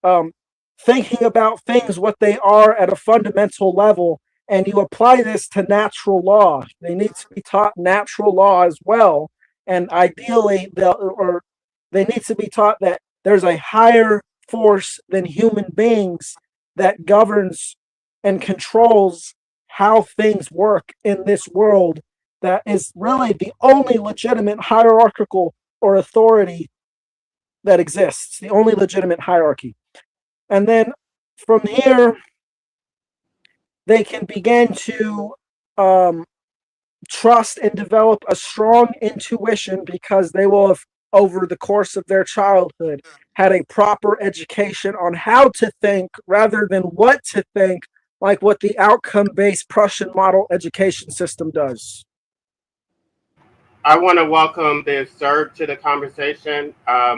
um, thinking about things what they are at a fundamental level, and you apply this to natural law. They need to be taught natural law as well, and ideally, they need to be taught that there's a higher force than human beings that governs and controls how things work in this world. That is really the only legitimate hierarchical or authority that exists, the only legitimate hierarchy. And then from here, they can begin to um, trust and develop a strong intuition because they will have, over the course of their childhood, had a proper education on how to think rather than what to think, like what the outcome based Prussian model education system does. I want to welcome the observed to the conversation. I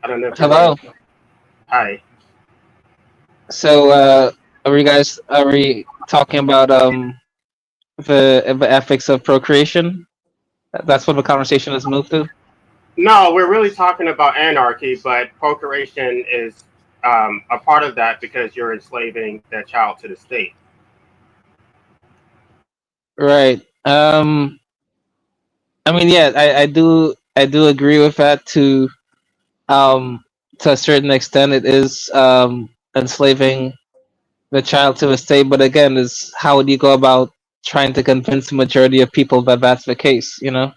don't know if you're Hello. ready. Hi. So, are we talking about the ethics of procreation? That's what the conversation has moved to. No, we're really talking about anarchy, but procreation is a part of that because you're enslaving that child to the state. Right. I mean, yeah, I do agree with that um to a certain extent. It is enslaving the child to a state, but again, is how would you go about trying to convince the majority of people that that's the case? You know,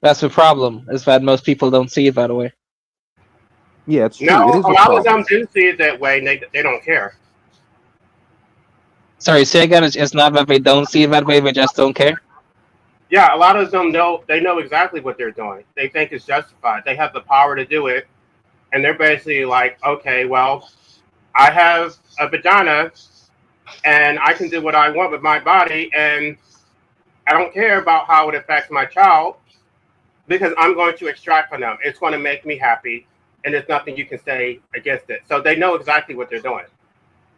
that's the problem. Is that most people don't see it that way. Yeah, it's No, true. It is a a lot of problem. them do see it that way, and they don't care. Sorry, say again. It's not that they don't see it that way; they just don't care. Yeah, a lot of them know they know exactly what they're doing. They think it's justified. They have the power to do it, and they're basically like, okay, well, I have a vagina, and I can do what I want with my body, and I don't care about how it affects my child because I'm going to extract from them. It's going to make me happy, and there's nothing you can say against it. So they know exactly what they're doing.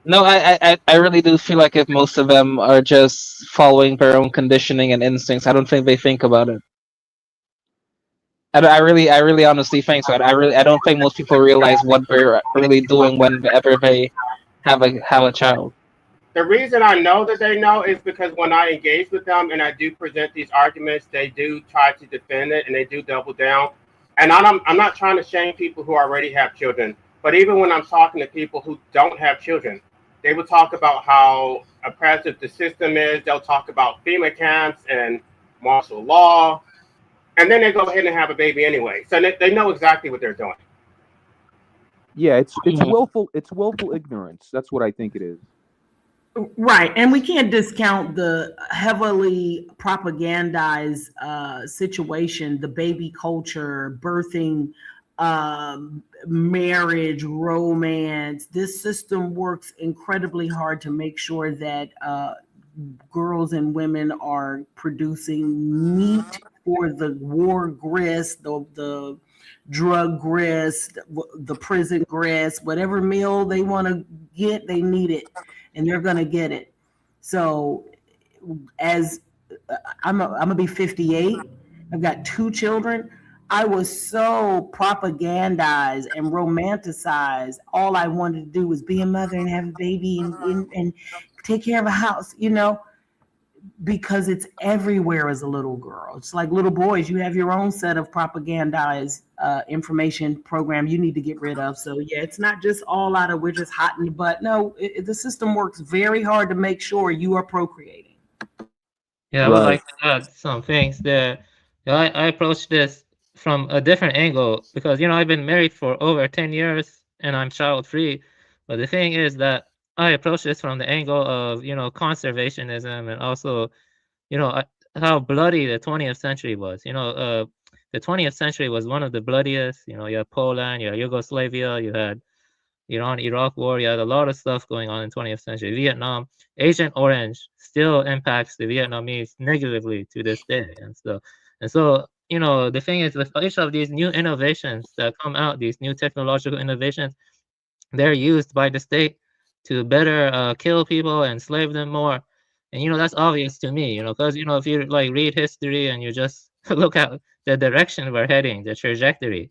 No, I really do feel like if most of them are just following their own conditioning and instincts, I don't think they think about it. I really honestly think so. I don't think most people realize what they're really doing whenever they have a child. The reason I know that they know is because when I engage with them and I do present these arguments, they do try to defend it and they do double down. And I'm not trying to shame people who already have children, but even when I'm talking to people who don't have children, they will talk about how oppressive the system is. They'll talk about FEMA camps and martial law, and then they go ahead and have a baby anyway. So they know exactly what they're doing. Yeah, it's Mhm. willful ignorance. That's what I think it is. Right, and we can't discount the heavily propagandized situation, the baby culture, birthing, marriage, romance. This system works incredibly hard to make sure that girls and women are producing meat for the war grist, the drug grist, the prison grist, whatever meal they want to get, they need it, and they're going to get it. So, as I'm gonna be 58, I've got two children. I was so propagandized and romanticized. All I wanted to do was be a mother and have a baby and take care of a house, because it's everywhere as a little girl. It's like little boys, you have your own set of propagandized information program you need to get rid of. So yeah, it's not just all out of we're just hot in the butt. No, the system works very hard to make sure you are procreating. Yeah, I would Right. like to add some things there. I approach this from a different angle because, I've been married for over 10 years and I'm child free. But the thing is that I approach this from the angle of, conservationism and also, you know, uh, how bloody the 20th century was. The 20th century was one of the bloodiest. You had Poland, you had Yugoslavia, you had Iran-Iraq war. You had a lot of stuff going on in 20th century. Vietnam, Agent Orange still impacts the Vietnamese negatively to this day, and so the thing is with each of these new innovations that come out, these new technological innovations, they're used by the state to better kill people and slave them more. And that's obvious to me, because if you like read history and you just look at the direction we're heading, the trajectory,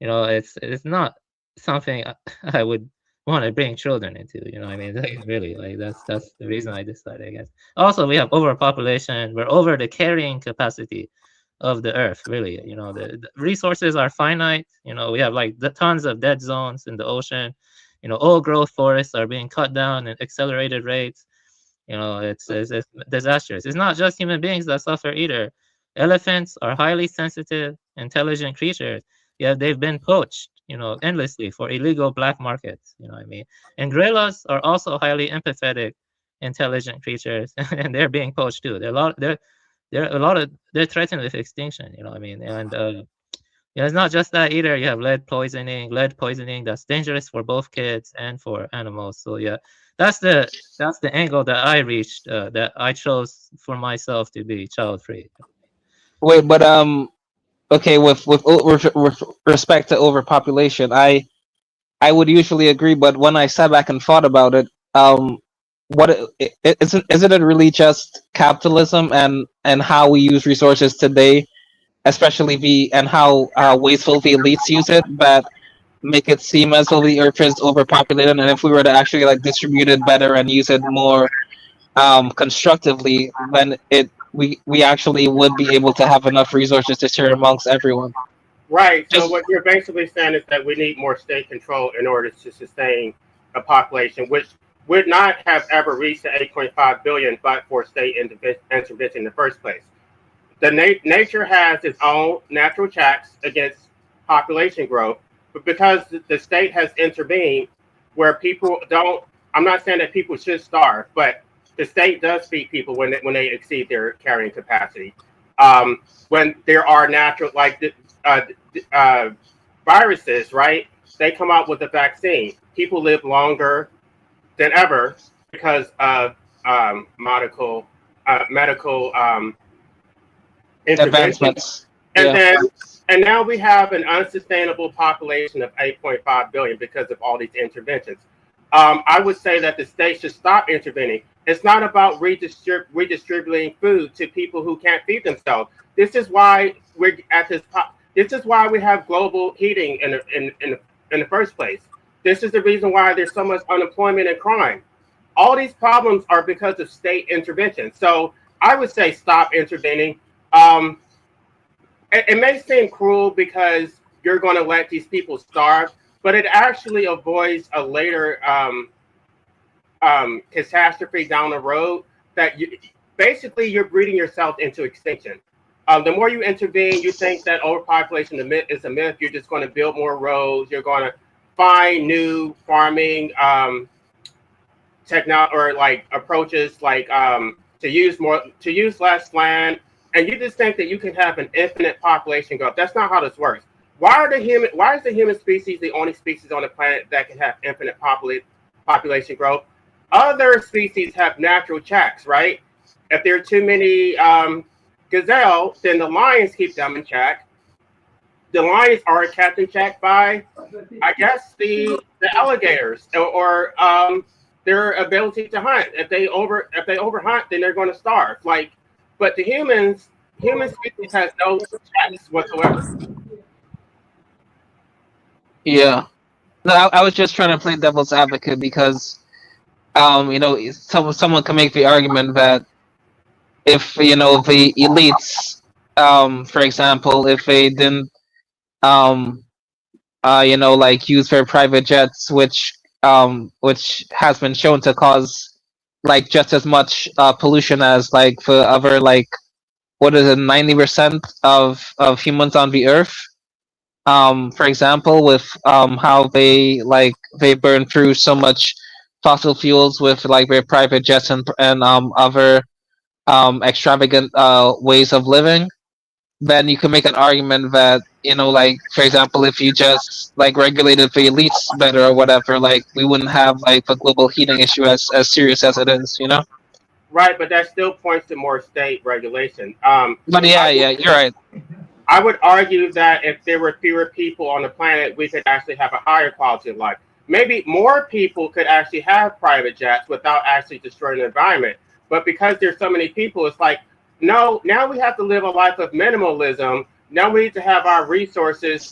it's not something I would want to bring children into. I mean, like, really, like that's the reason I decided, I guess. Also, we have overpopulation. We're over the carrying capacity of the earth. Really, the resources are finite. We have like the tons of dead zones in the ocean. Old growth forests are being cut down at accelerated rates. It's disastrous. It's not just human beings that suffer either. Elephants are highly sensitive, intelligent creatures. Yeah, they've been poached, endlessly for illegal black markets. You know what I mean? And gorillas are also highly empathetic intelligent creatures, and they're being poached too. They're threatened with extinction. You know what I mean? And it's not just that either. You have lead poisoning that's dangerous for both kids and for animals. So yeah, that's the angle that I reached, that I chose for myself to be child free. Wait, but okay, with respect to overpopulation, I would usually agree, but when I sat back and thought about it, what isn't it really just capitalism and how we use resources today, especially and how wasteful the elites use it, that make it seem as though the earth is overpopulated, and if we were to actually like distribute it better and use it more constructively, then we actually would be able to have enough resources to share amongst everyone. Right. So Just what you're basically saying is that we need more state control in order to sustain a population, which would not have ever reached the 8.5 billion, but for state intervention in the first place. Nature has its own natural checks against population growth, but because the state has intervened, where people don't. I'm not saying that people should starve, but the state does feed people when they exceed their carrying capacity. When there are natural uh, uh, viruses, right? They come out with a vaccine. People live longer than ever because of medical intervention. advancements. And Yeah. then, and now we have an unsustainable population of 8.5 billion because of all these interventions. I would say that the state should stop intervening. It's not about redistributing food to people who can't feed themselves. This is why we're at this. This is why we have global heating in the first place. This is the reason why there's so much unemployment and crime. All these problems are because of state intervention. So I would say stop intervening. Um, it may seem cruel because you're going to let these people starve, but it actually avoids a later catastrophe down the road that basically you're breeding yourself into extinction. The more you intervene, you think that overpopulation is a myth. You're just going to build more roads. You're going to find new farming or like approaches, like to use less land, and you just think that you can have an infinite population growth. That's not how this works. Why is the human species the only species on the planet that can have infinite population growth? Other species have natural checks, right? If there are too many gazelle, then the lions keep them in check. The lions are kept in check by, I guess, the alligators or their ability to hunt. If they overhunt, then they're going to starve. But the human species has no checks whatsoever. Yeah. No, I was just trying to play devil's advocate because, someone can make the argument that if the elites, for example, if they didn't, um, like use their private jets, which has been shown to cause like just as much pollution as like for other like what is it 90% of humans on the earth. For example, with how they burn through so much fossil fuels with like their private jets and other extravagant ways of living, then you can make an argument that like for example, if you just like regulated the elites better or whatever, like we wouldn't have like the global heating issue as serious as it is, you know. Right, but that still points to more state regulation. But yeah, yeah, you're right. I would argue that if there were fewer people on the planet, we could actually have a higher quality of life. Maybe more people could actually have private jets without actually destroying the environment. But because there's so many people, it's like, no, now we have to live a life of minimalism. Now we need to have our resources,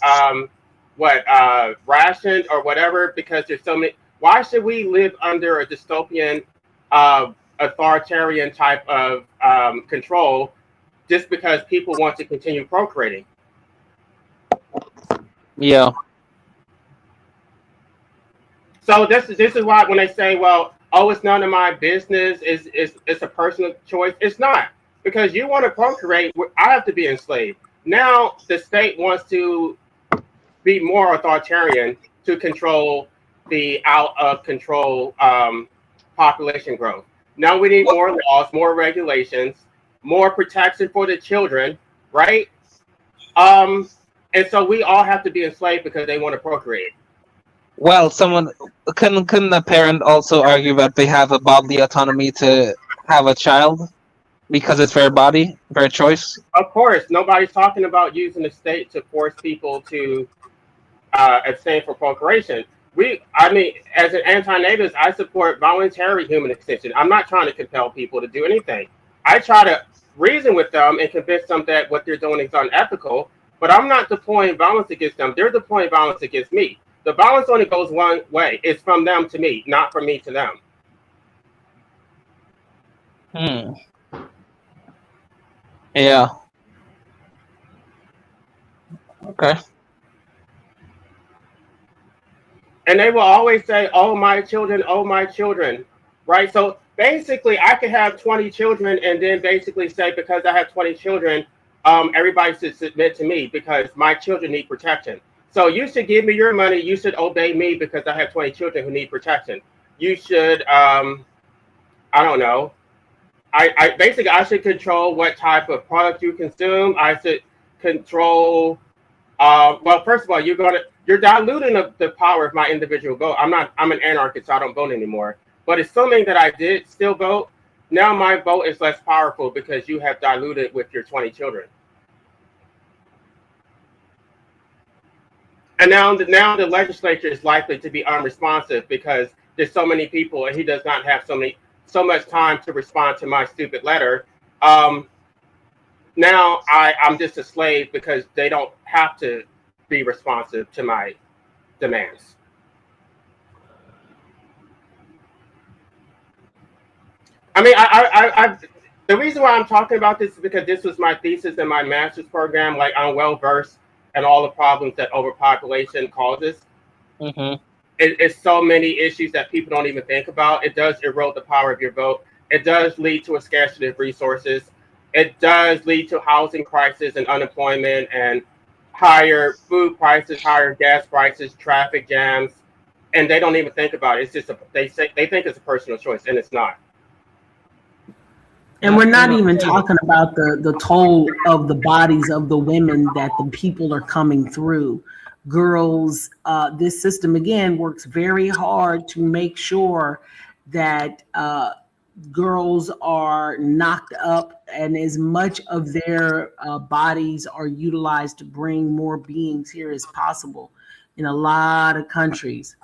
rationed or whatever, because there's so many. Why should we live under a dystopian, authoritarian type of control just because people want to continue procreating? Yeah. So this is why when they say, well, oh, it's none of my business, it's a personal choice. It's not, because you want to procreate. I have to be enslaved. Now the state wants to be more authoritarian to control the out of control population growth. Now we need more laws, more regulations, more protection for the children, right? Um, and so we all have to be enslaved because they want to procreate. Well, someone couldn't a parent also argue that they have a bodily autonomy to have a child because it's their body, their choice? Of course, nobody's talking about using the state to force people to abstain from procreation. I mean, as an anti-natalist, I support voluntary human extension. I'm not trying to compel people to do anything. I try to reason with them and convince them that what they're doing is unethical, but I'm not deploying violence against them. They're deploying violence against me. The violence only goes one way. It's from them to me, not from me to them. Hmm. Yeah. Okay. And they will always say, "Oh, my children," right? So basically, I could have 20 children and then basically say, because I have 20 children, everybody should submit to me because my children need protection. So you should give me your money. You should obey me because I have 20 children who need protection. You should, I don't know. I basically I should control what type of product you consume. I should control. Well, first of all, you're diluting the power of my individual vote. I'm an anarchist, so I don't vote anymore. But assuming that I did still vote, now my vote is less powerful because you have diluted with your 20 children. And now the legislature is likely to be unresponsive because there's so many people and he does not have so much time to respond to my stupid letter. Now I'm just a slave because they don't have to be responsive to my demands. I mean, the reason why I'm talking about this is because this was my thesis in my master's program. Like, I'm well versed in all the problems that overpopulation causes. Mm-hmm. It's so many issues that people don't even think about. It does erode the power of your vote. It does lead to a scarcity of resources. It does lead to housing crisis and unemployment and higher food prices, higher gas prices, traffic jams, and they don't even think about it. It's just they think it's a personal choice, and it's not. And we're not even talking about the toll of the bodies of the women that the people are coming through. Girls, this system again works very hard to make sure that girls are knocked up and as much of their bodies are utilized to bring more beings here as possible in a lot of countries.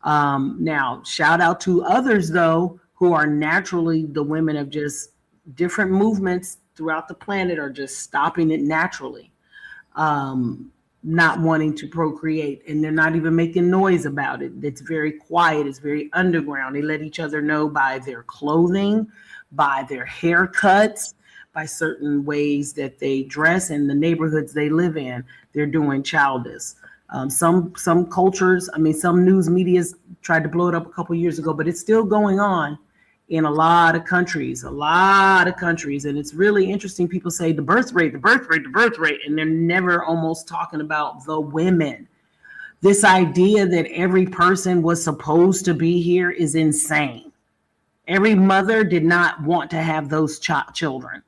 Now, shout out to others, though, who are naturally the women of just different movements throughout the planet are just stopping it naturally, not wanting to procreate, and they're not even making noise about it. It's very quiet. It's very underground. They let each other know by their clothing, by their haircuts, by certain ways that they dress in the neighborhoods they live in. They're doing childish. Some cultures, I mean, some news media's tried to blow it up a couple years ago, but it's still going on in a lot of countries. And it's really interesting. People say the birth rate, and they're never almost talking about the women. This idea that every person was supposed to be here is insane. Every mother did not want to have those children.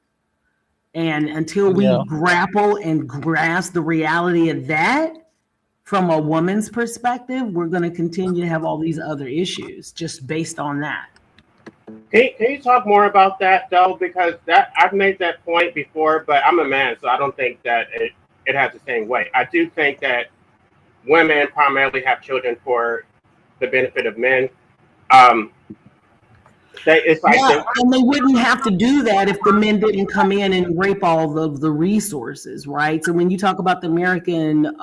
And until we grapple and grasp the reality of that, from a woman's perspective, we're going to continue to have all these other issues just based on that. Can you talk more about that, though? Because I've made that point before, but I'm a man, so I don't think that it has the same weight. I do think that women primarily have children for the benefit of men. And they wouldn't have to do that if the men didn't come in and rape all of the resources, right? So when you talk about the American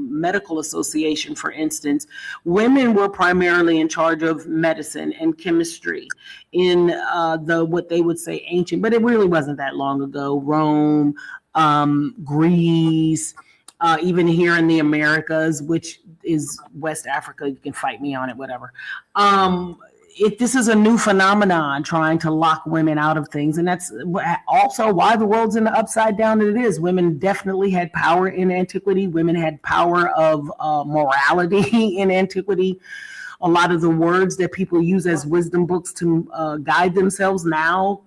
Medical Association, for instance, women were primarily in charge of medicine and chemistry in what they would say ancient, but it really wasn't that long ago, Rome, Greece, even here in the Americas, which is West Africa. You can fight me on it, whatever. This is a new phenomenon trying to lock women out of things. And that's also why the world's in the upside down that it is. Women definitely had power in antiquity. Women had power of morality in antiquity. A lot of the words that people use as wisdom books to guide themselves now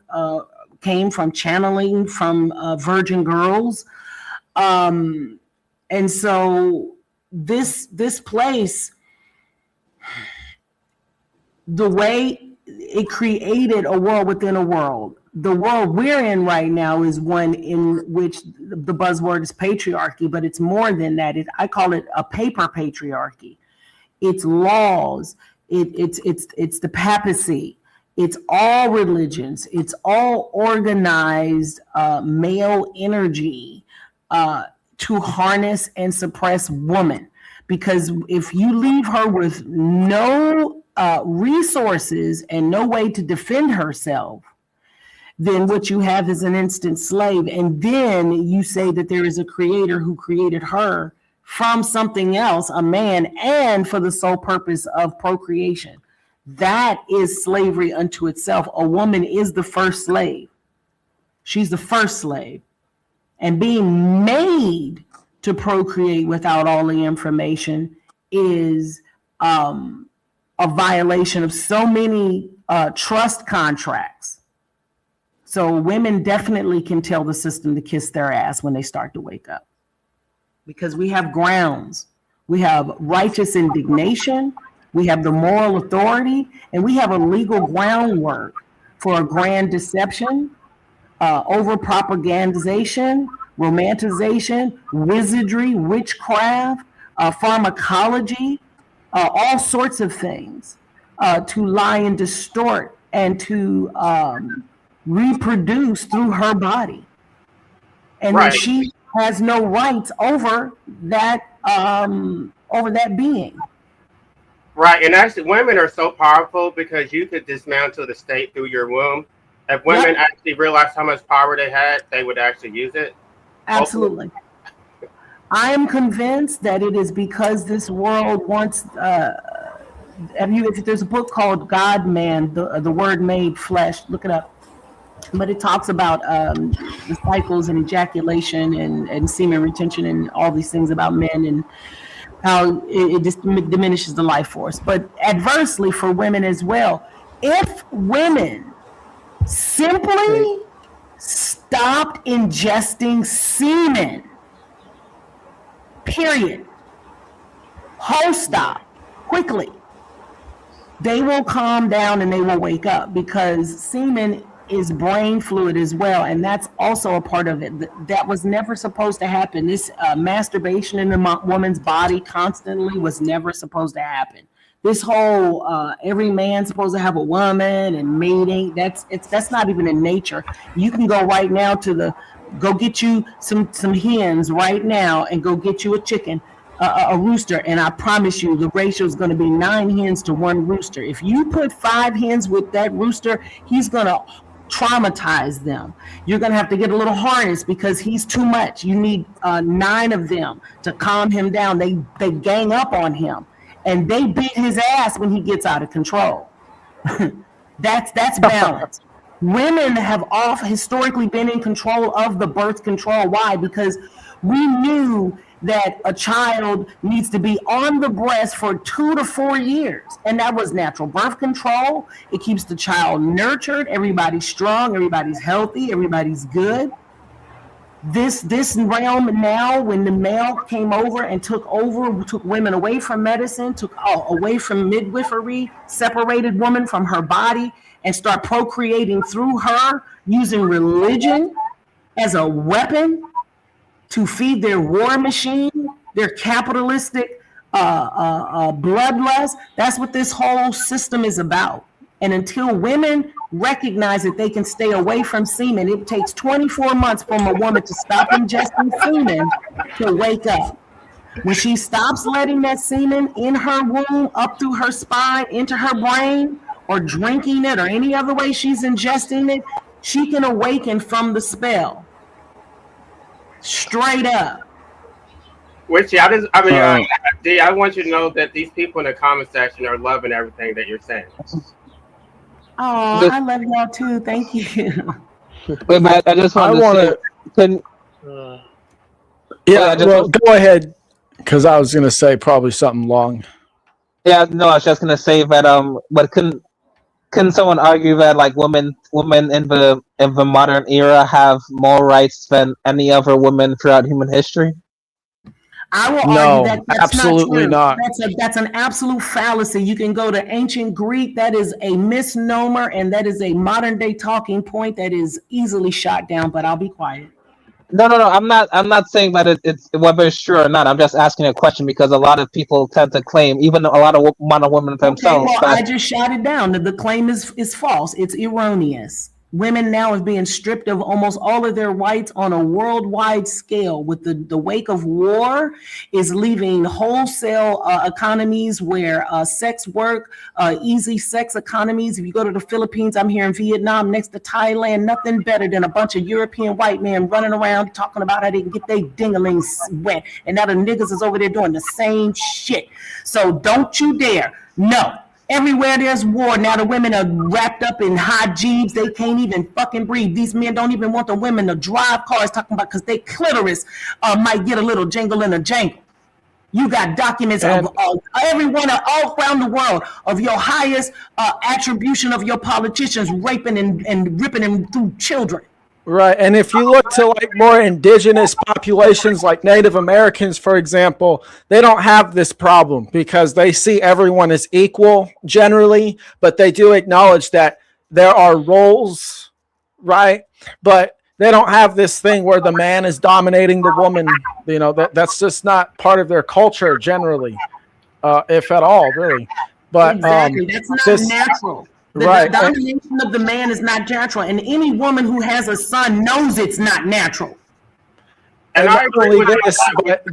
came from channeling from virgin girls. And so this place, the way it created a world within a world. The world we're in right now is one in which the buzzword is patriarchy, but it's more than that. I call it a paper patriarchy. It's laws. It's the papacy. It's all religions. It's all organized male energy to harness and suppress woman. Because if you leave her with no resources and no way to defend herself, then what you have is an instant slave. And then you say that there is a creator who created her from something else, a man, and for the sole purpose of procreation. That is slavery unto itself. A woman is the first slave. She's the first slave. And being made to procreate without all the information is a violation of so many trust contracts. So women definitely can tell the system to kiss their ass when they start to wake up. Because we have grounds. We have righteous indignation. We have the moral authority. And we have a legal groundwork for a grand deception, over propagandization, romanticization, wizardry, witchcraft, pharmacology, all sorts of things to lie and distort and to reproduce through her body. And Right. then she has no rights over that being. Right, and actually, women are so powerful because you could dismantle the state through your womb. If women actually realized how much power they had, they would actually use it. Absolutely. I am convinced that it is because this world wants. If there's a book called God Man, the Word Made Flesh, look it up. But it talks about the cycles and ejaculation and semen retention and all these things about men and how it just diminishes the life force. But adversely for women as well, if women simply stopped ingesting semen, period, whole stop, quickly, they will calm down and they will wake up, because semen is brain fluid as well, and that's also a part of it. That was never supposed to happen. This masturbation in the woman's body constantly was never supposed to happen. This whole every man's supposed to have a woman and mating, that's not even in nature. You can go right now go get you some hens right now and go get you a chicken, a rooster, and I promise you the ratio is going to be 9 hens to 1 rooster. If you put 5 hens with that rooster, he's going to traumatize them. You're going to have to get a little harness because he's too much. You need 9 of them to calm him down. They gang up on him and they beat his ass when he gets out of control. That's balance. Women have historically been in control of the birth control. Why? Because we knew that a child needs to be on the breast for 2 to 4 years. And that was natural birth control. It keeps the child nurtured. Everybody's strong. Everybody's healthy. Everybody's good. This realm now, when the male came over and took women away from medicine, took away from midwifery, separated woman from her body, and start procreating through her, using religion as a weapon to feed their war machine, their capitalistic bloodlust. That's what this whole system is about. And until women recognize that they can stay away from semen, it takes 24 months for a woman to stop ingesting semen to wake up. When she stops letting that semen in her womb, up through her spine, into her brain, or drinking it, or any other way she's ingesting it, she can awaken from the spell. Straight up. Which I want you to know that these people in the comment section are loving everything that you're saying. Oh, I love y'all too. Thank you. Wait, but I just want to say, go ahead, because I was going to say probably something long. Yeah, no, I was just gonna say that but couldn't someone argue that like women in the modern era have more rights than any other women throughout human history? I will argue that No, that's not absolutely true. not. That's an absolute fallacy. You can go to ancient Greek. That is a misnomer, and that is a modern day talking point that is easily shot down. But I'll be quiet. No, no, no. I'm not saying that it's whether it's true or not. I'm just asking a question because a lot of people tend to claim, even a lot of modern women Okay, themselves, well, that I just shot it down. The claim is false. It's erroneous. Women now is being stripped of almost all of their rights on a worldwide scale. With the wake of war, is leaving wholesale economies where sex work, easy sex economies. If you go to the Philippines, I'm here in Vietnam, next to Thailand, nothing better than a bunch of European white men running around talking about how they can get their dinglings wet, and now the niggas is over there doing the same shit. So don't you dare. No. Everywhere there's war, now the women are wrapped up in high jeeps. They can't even fucking breathe. These men don't even want the women to drive cars, talking about because they clitoris might get a little jingle in a jangle. You got documents of And everyone all around the world of your highest attribution of your politicians raping and ripping them through children. right, and if you look to like more indigenous populations like Native Americans, for example, they don't have this problem because they see everyone as equal generally, but they do acknowledge that there are roles, right? But they don't have this thing where the man is dominating the woman. That's just not part of their culture generally, if at all, really. But Exactly. That's not this natural. The right. domination of the man is not natural. And any woman who has a son knows it's not natural. And And I not agree only with this, but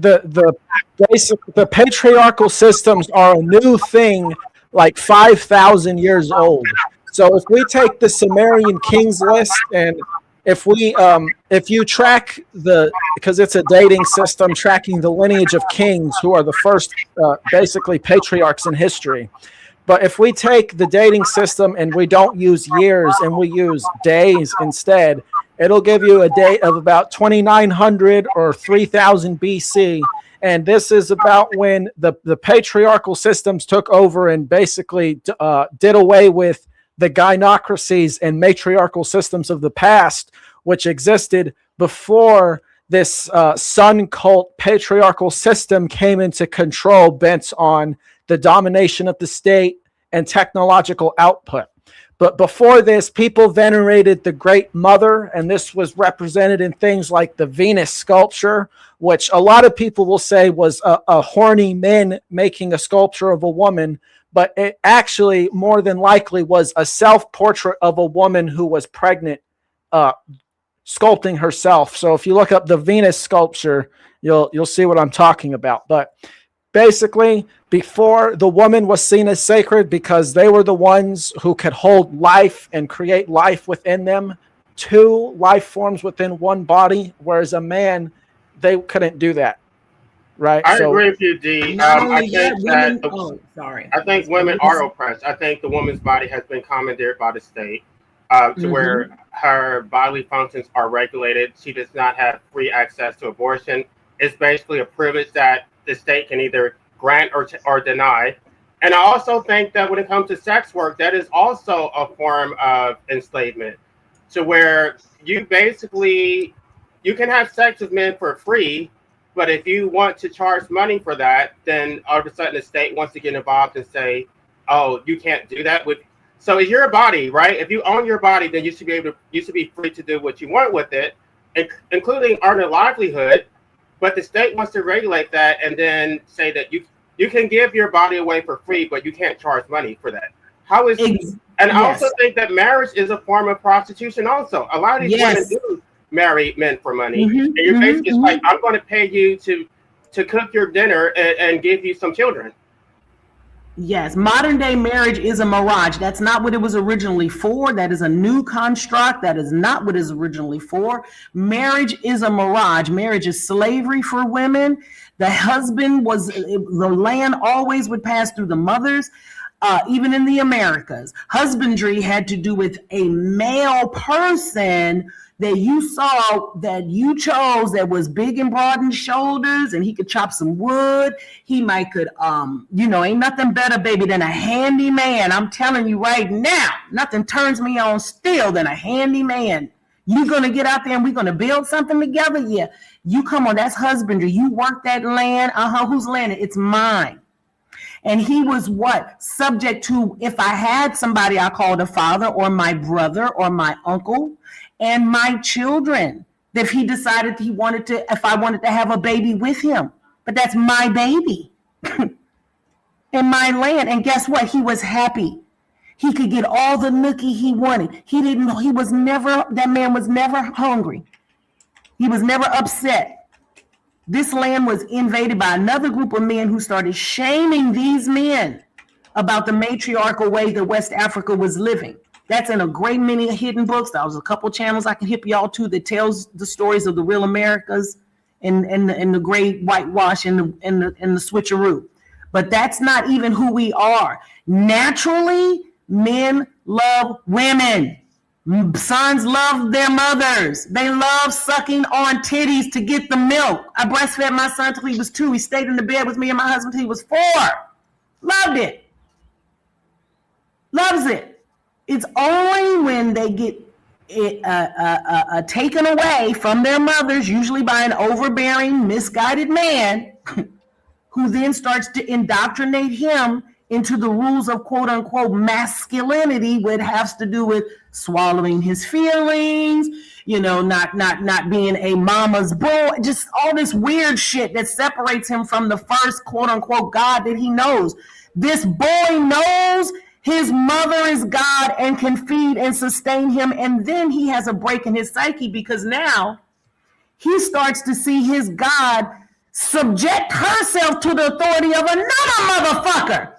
the patriarchal systems are a new thing, like 5,000 years old. So if we take the Sumerian kings list, and if you track because it's a dating system tracking the lineage of kings who are the first basically patriarchs in history. But if we take the dating system and we don't use years and we use days instead, it'll give you a date of about 2,900 or 3,000 BC. And this is about when the patriarchal systems took over and basically did away with the gynocracies and matriarchal systems of the past, which existed before this sun cult patriarchal system came into control, bent on the domination of the state and technological output. But before this, people venerated the Great Mother, and this was represented in things like the Venus sculpture, which a lot of people will say was a horny man making a sculpture of a woman, but it actually more than likely was a self-portrait of a woman who was pregnant, sculpting herself. So if you look up the Venus sculpture, you'll see what I'm talking about. But basically, before, the woman was seen as sacred because they were the ones who could hold life and create life within them, two life forms within one body, whereas a man, they couldn't do that, right? I So agree with you, D. Not I only that, think women. that Oh, sorry. I think women are oppressed. I think the woman's body has been commandeered by the state to where her bodily functions are regulated. She does not have free access to abortion. It's basically a privilege that the state can either grant or deny. And I also think that when it comes to sex work, that is also a form of enslavement, to where you basically you can have sex with men for free, but if you want to charge money for that, then all of a sudden the state wants to get involved and say, "Oh, you can't do that with." So it's your body, right? If you own your body, then you should be free to do what you want with it, including earn a livelihood. But the state wants to regulate that and then say that you can give your body away for free, but you can't charge money for that. How is and I also think that marriage is a form of prostitution. Also, a lot of these women do marry men for money, and you're basically like, I'm going to pay you to cook your dinner and give you some children. Yes, modern day marriage is a mirage. That's not what it was originally for. That is a new construct. That is not what it is originally for. Marriage is a mirage. Marriage is slavery for women. The husband was, the land always would pass through the mothers. even in the Americas. Husbandry had to do with a male person that you saw, that you chose, that was big and broad in shoulders, and he could chop some wood. He might could, ain't nothing better, baby, than a handy man. I'm telling you right now, nothing turns me on still than a handy man. You're going to get out there and we're going to build something together? Yeah. You come on, that's husbandry. You work that land. Whose land? It's mine. And he was what? Subject to, if I had somebody I called a father or my brother or my uncle and my children, if he decided if I wanted to have a baby with him. But that's my baby in my land. And guess what? He was happy. He could get all the nookie he wanted. That man was never hungry. He was never upset. This land was invaded by another group of men who started shaming these men about the matriarchal way that West Africa was living. That's in a great many hidden books. There was a couple channels I can hip y'all to that tells the stories of the real Americas and the great whitewash and the switcheroo. But that's not even who we are. Naturally, men love women. Sons love their mothers. They love sucking on titties to get the milk. I breastfed my son till he was 2. He stayed in the bed with me and my husband till he was 4. Loved it. Loves it. It's only when they get taken away from their mothers, usually by an overbearing, misguided man, who then starts to indoctrinate him into the rules of quote unquote masculinity, which has to do with swallowing his feelings, not being a mama's boy, just all this weird shit that separates him from the first quote unquote God that he knows. This boy knows his mother is God and can feed and sustain him. And then he has a break in his psyche because now he starts to see his God subject herself to the authority of another motherfucker.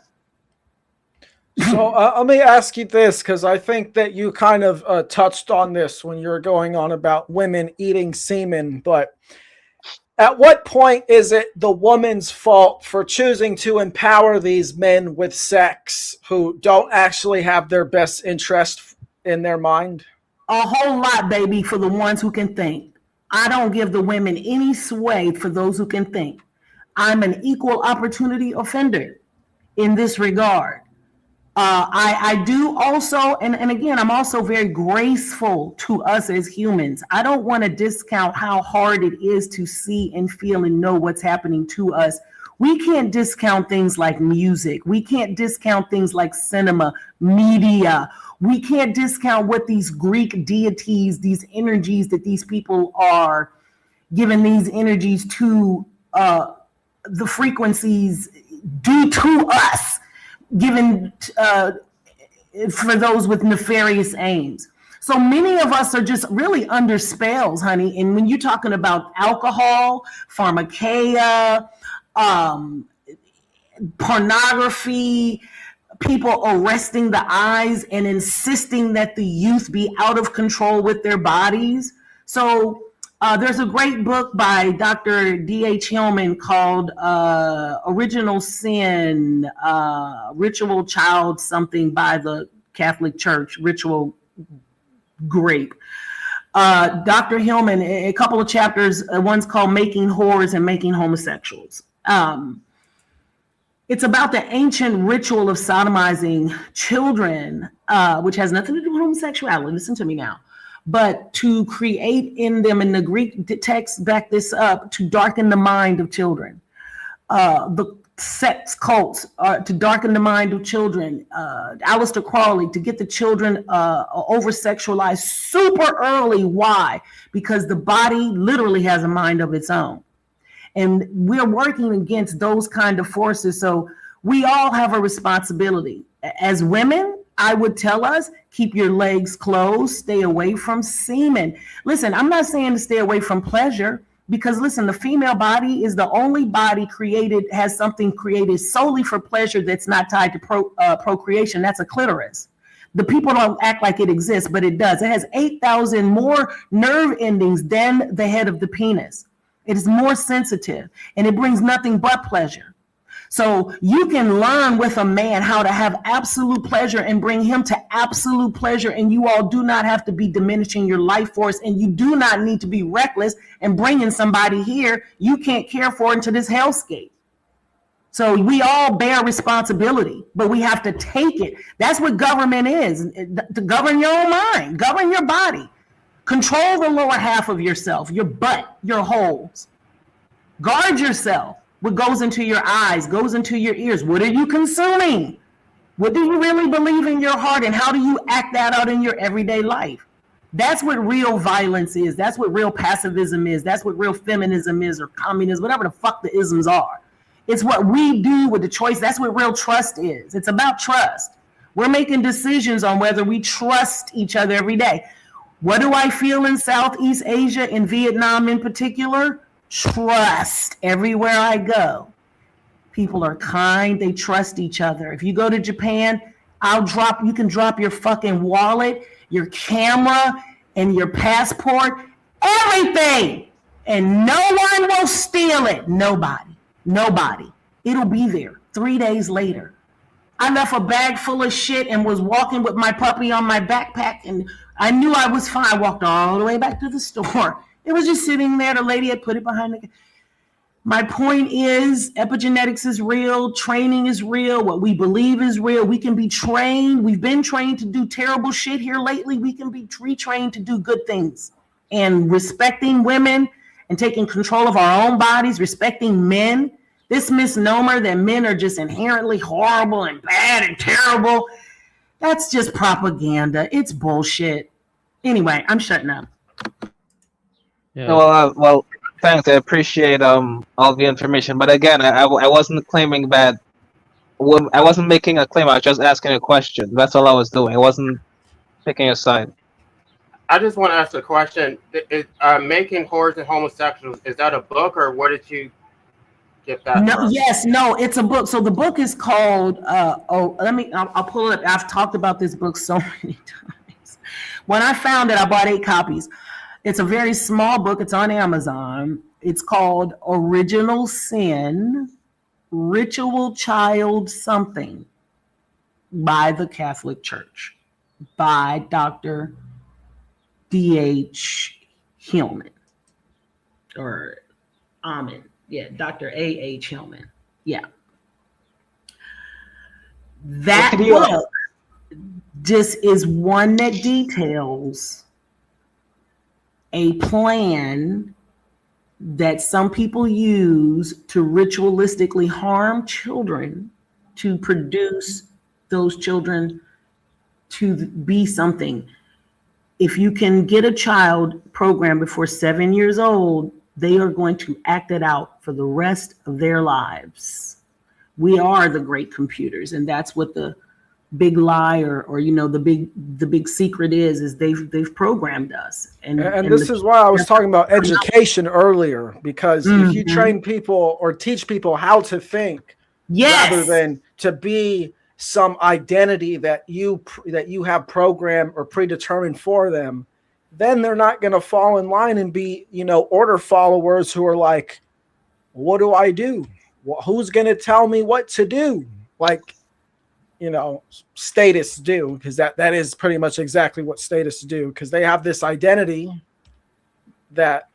So let me ask you this, because I think that you kind of touched on this when you were going on about women eating semen. But at what point is it the woman's fault for choosing to empower these men with sex who don't actually have their best interest in their mind? A whole lot, baby, for the ones who can think. I don't give the women any sway for those who can think. I'm an equal opportunity offender in this regard. I do also, and again, I'm also very graceful to us as humans. I don't want to discount how hard it is to see and feel and know what's happening to us. We can't discount things like music. We can't discount things like cinema, media. We can't discount what these Greek deities, these energies that these people are giving these energies to, the frequencies do to us, given for those with nefarious aims. So many of us are just really under spells, honey. And when you're talking about alcohol, pharmakeia, pornography, people arresting the eyes and insisting that the youth be out of control with their bodies. So there's a great book by Dr. D.H. Hillman called Original Sin, Ritual Child something by the Catholic Church, Ritual Grape. Dr. Hillman, a couple of chapters, one's called Making Whores and Making Homosexuals. It's about the ancient ritual of sodomizing children, which has nothing to do with homosexuality. Listen to me now. But to create in them, and the Greek text back this up, to darken the mind of children. The sex cults to darken the mind of children. Aleister Crowley, to get the children over-sexualized super early. Why? Because the body literally has a mind of its own. And we're working against those kind of forces. So we all have a responsibility. As women, I would tell us, keep your legs closed, stay away from semen. Listen, I'm not saying to stay away from pleasure, because listen, the female body is the only body has something created solely for pleasure that's not tied to procreation. That's a clitoris. The people don't act like it exists, but it does. It has 8,000 more nerve endings than the head of the penis. It is more sensitive, and it brings nothing but pleasure. So you can learn with a man how to have absolute pleasure and bring him to absolute pleasure. And you all do not have to be diminishing your life force, and you do not need to be reckless and bringing somebody here you can't care for into this hellscape. So we all bear responsibility, but we have to take it. That's what government is, to govern your own mind, govern your body, control the lower half of yourself, your butt, your holes. Guard yourself. What goes into your eyes, goes into your ears. What are you consuming? What do you really believe in your heart, and how do you act that out in your everyday life? That's what real violence is. That's what real pacifism is. That's what real feminism is, or communism, whatever the fuck the isms are. It's what we do with the choice. That's what real trust is. It's about trust. We're making decisions on whether we trust each other every day. What do I feel in Southeast Asia, in Vietnam in particular? Trust everywhere I go. People are kind. They trust each other. If you go to Japan, you can drop your fucking wallet, your camera, and your passport, everything, and no one will steal it. Nobody. It'll be there 3 days later. I left a bag full of shit and was walking with my puppy on my backpack, and I knew I was fine. I walked all the way back to the store. It was just sitting there. The lady had put it behind the... My point is, epigenetics is real. Training is real. What we believe is real. We can be trained. We've been trained to do terrible shit here lately. We can be retrained to do good things. And respecting women and taking control of our own bodies, respecting men. This misnomer that men are just inherently horrible and bad and terrible, that's just propaganda. It's bullshit. Anyway, I'm shutting up. Yeah. Well, thanks. I appreciate all the information, but again, I wasn't claiming that. I wasn't making a claim. I was just asking a question. That's all I was doing. I wasn't picking a side. I just want to ask a question. Making Whores and Homosexuals, is that a book, or where did you get that from? No, it's a book. So the book is called, I'll pull it up. I've talked about this book so many times. When I found it, I bought 8 copies. It's a very small book. It's on Amazon. It's called Original Sin, Ritual Child Something by the Catholic Church by Dr. D.H. Hillman or Amen. Yeah, Dr. A.H. Hillman. Yeah. That book just is one that details a plan that some people use to ritualistically harm children to produce those children to be something. If you can get a child programmed before 7 years old, they are going to act it out for the rest of their lives. We are the great computers, and that's what the big lie or the big secret is they've programmed us. And this is why I was talking about education earlier, because if you train people or teach people how to think, rather than to be some identity that you have programmed or predetermined for them, then they're not going to fall in line and be, order followers who are like, what do I do? Well, who's going to tell me what to do? Like, statists do, because that is pretty much exactly what statists do, because they have this identity that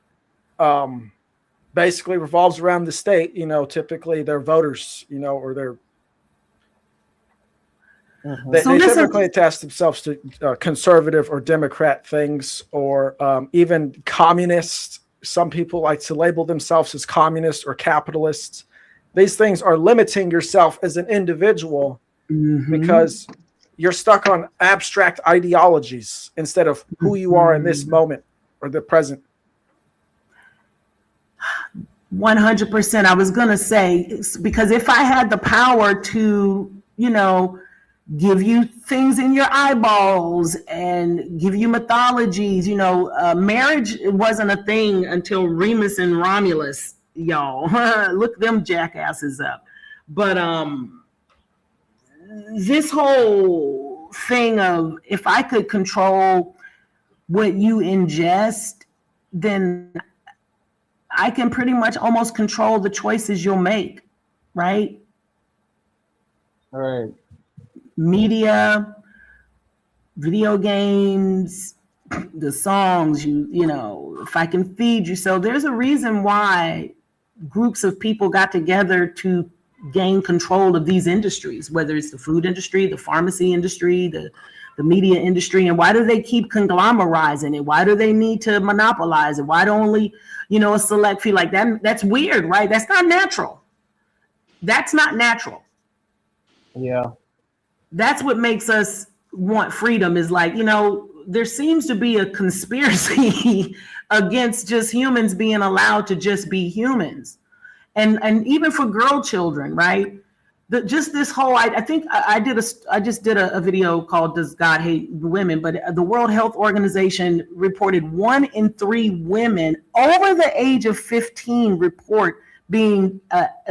basically revolves around the state. Typically they're voters, or they're they typically attach themselves to conservative or Democrat things, or even communist. Some people like to label themselves as communists or capitalists. These things are limiting yourself as an individual, because you're stuck on abstract ideologies instead of who you are in this moment or the present. 100%. I was going to say, because if I had the power to, give you things in your eyeballs and give you mythologies, marriage wasn't a thing until Remus and Romulus, y'all. Look them jackasses up. But this whole thing of, if I could control what you ingest, then I can pretty much almost control the choices you'll make, right? All right. Media, video games, the songs, you know, if I can feed you. So there's a reason why groups of people got together to gain control of these industries, whether it's the food industry, the pharmacy industry, the media industry. And why do they keep conglomerizing it? Why do they need to monopolize it? Why do only, you know, a select few like that? That's weird, right? That's not natural. That's not natural. Yeah. That's what makes us want freedom, is like, you know, there seems to be a conspiracy against just humans being allowed to just be humans. And even for girl children, right? Just this whole, I think I just did a video called "Does God Hate Women?" But the World Health Organization reported 1 in 3 women over the age of 15 report being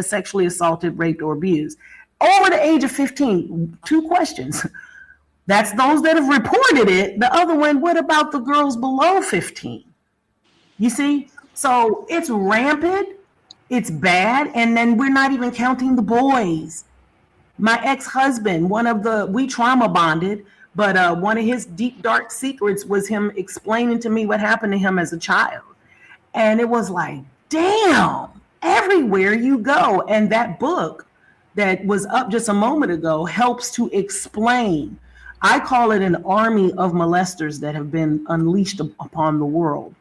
sexually assaulted, raped, or abused. Over the age of 15, 2 questions. That's those that have reported it. The other one, what about the girls below 15? You see? So it's rampant. It's bad. And then we're not even counting the boys. My ex-husband, we trauma bonded, but one of his deep, dark secrets was him explaining to me what happened to him as a child. And it was like, damn, everywhere you go. And that book that was up just a moment ago helps to explain. I call it an army of molesters that have been unleashed upon the world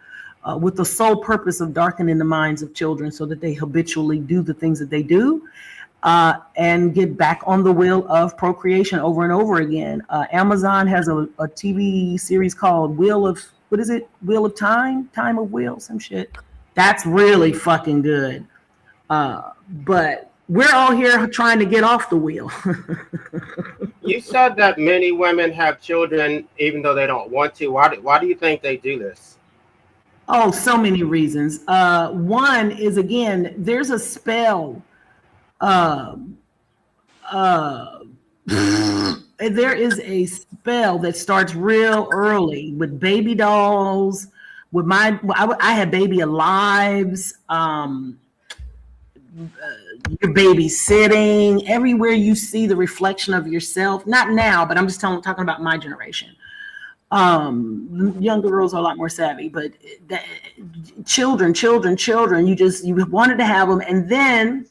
with the sole purpose of darkening the minds of children so that they habitually do the things that they do and get back on the wheel of procreation over and over again. Amazon has a TV series called Wheel of Time? Time of Wheel, some shit. That's really fucking good. But we're all here trying to get off the wheel. You said that many women have children even though they don't want to. Why do you think they do this? Oh, so many reasons. One is, again, there's a spell. There is a spell that starts real early with baby dolls. With I had baby alives. Your babysitting, everywhere you see the reflection of yourself. Not now, but I'm just talking about my generation. Younger girls are a lot more savvy, but children, you wanted to have them. And then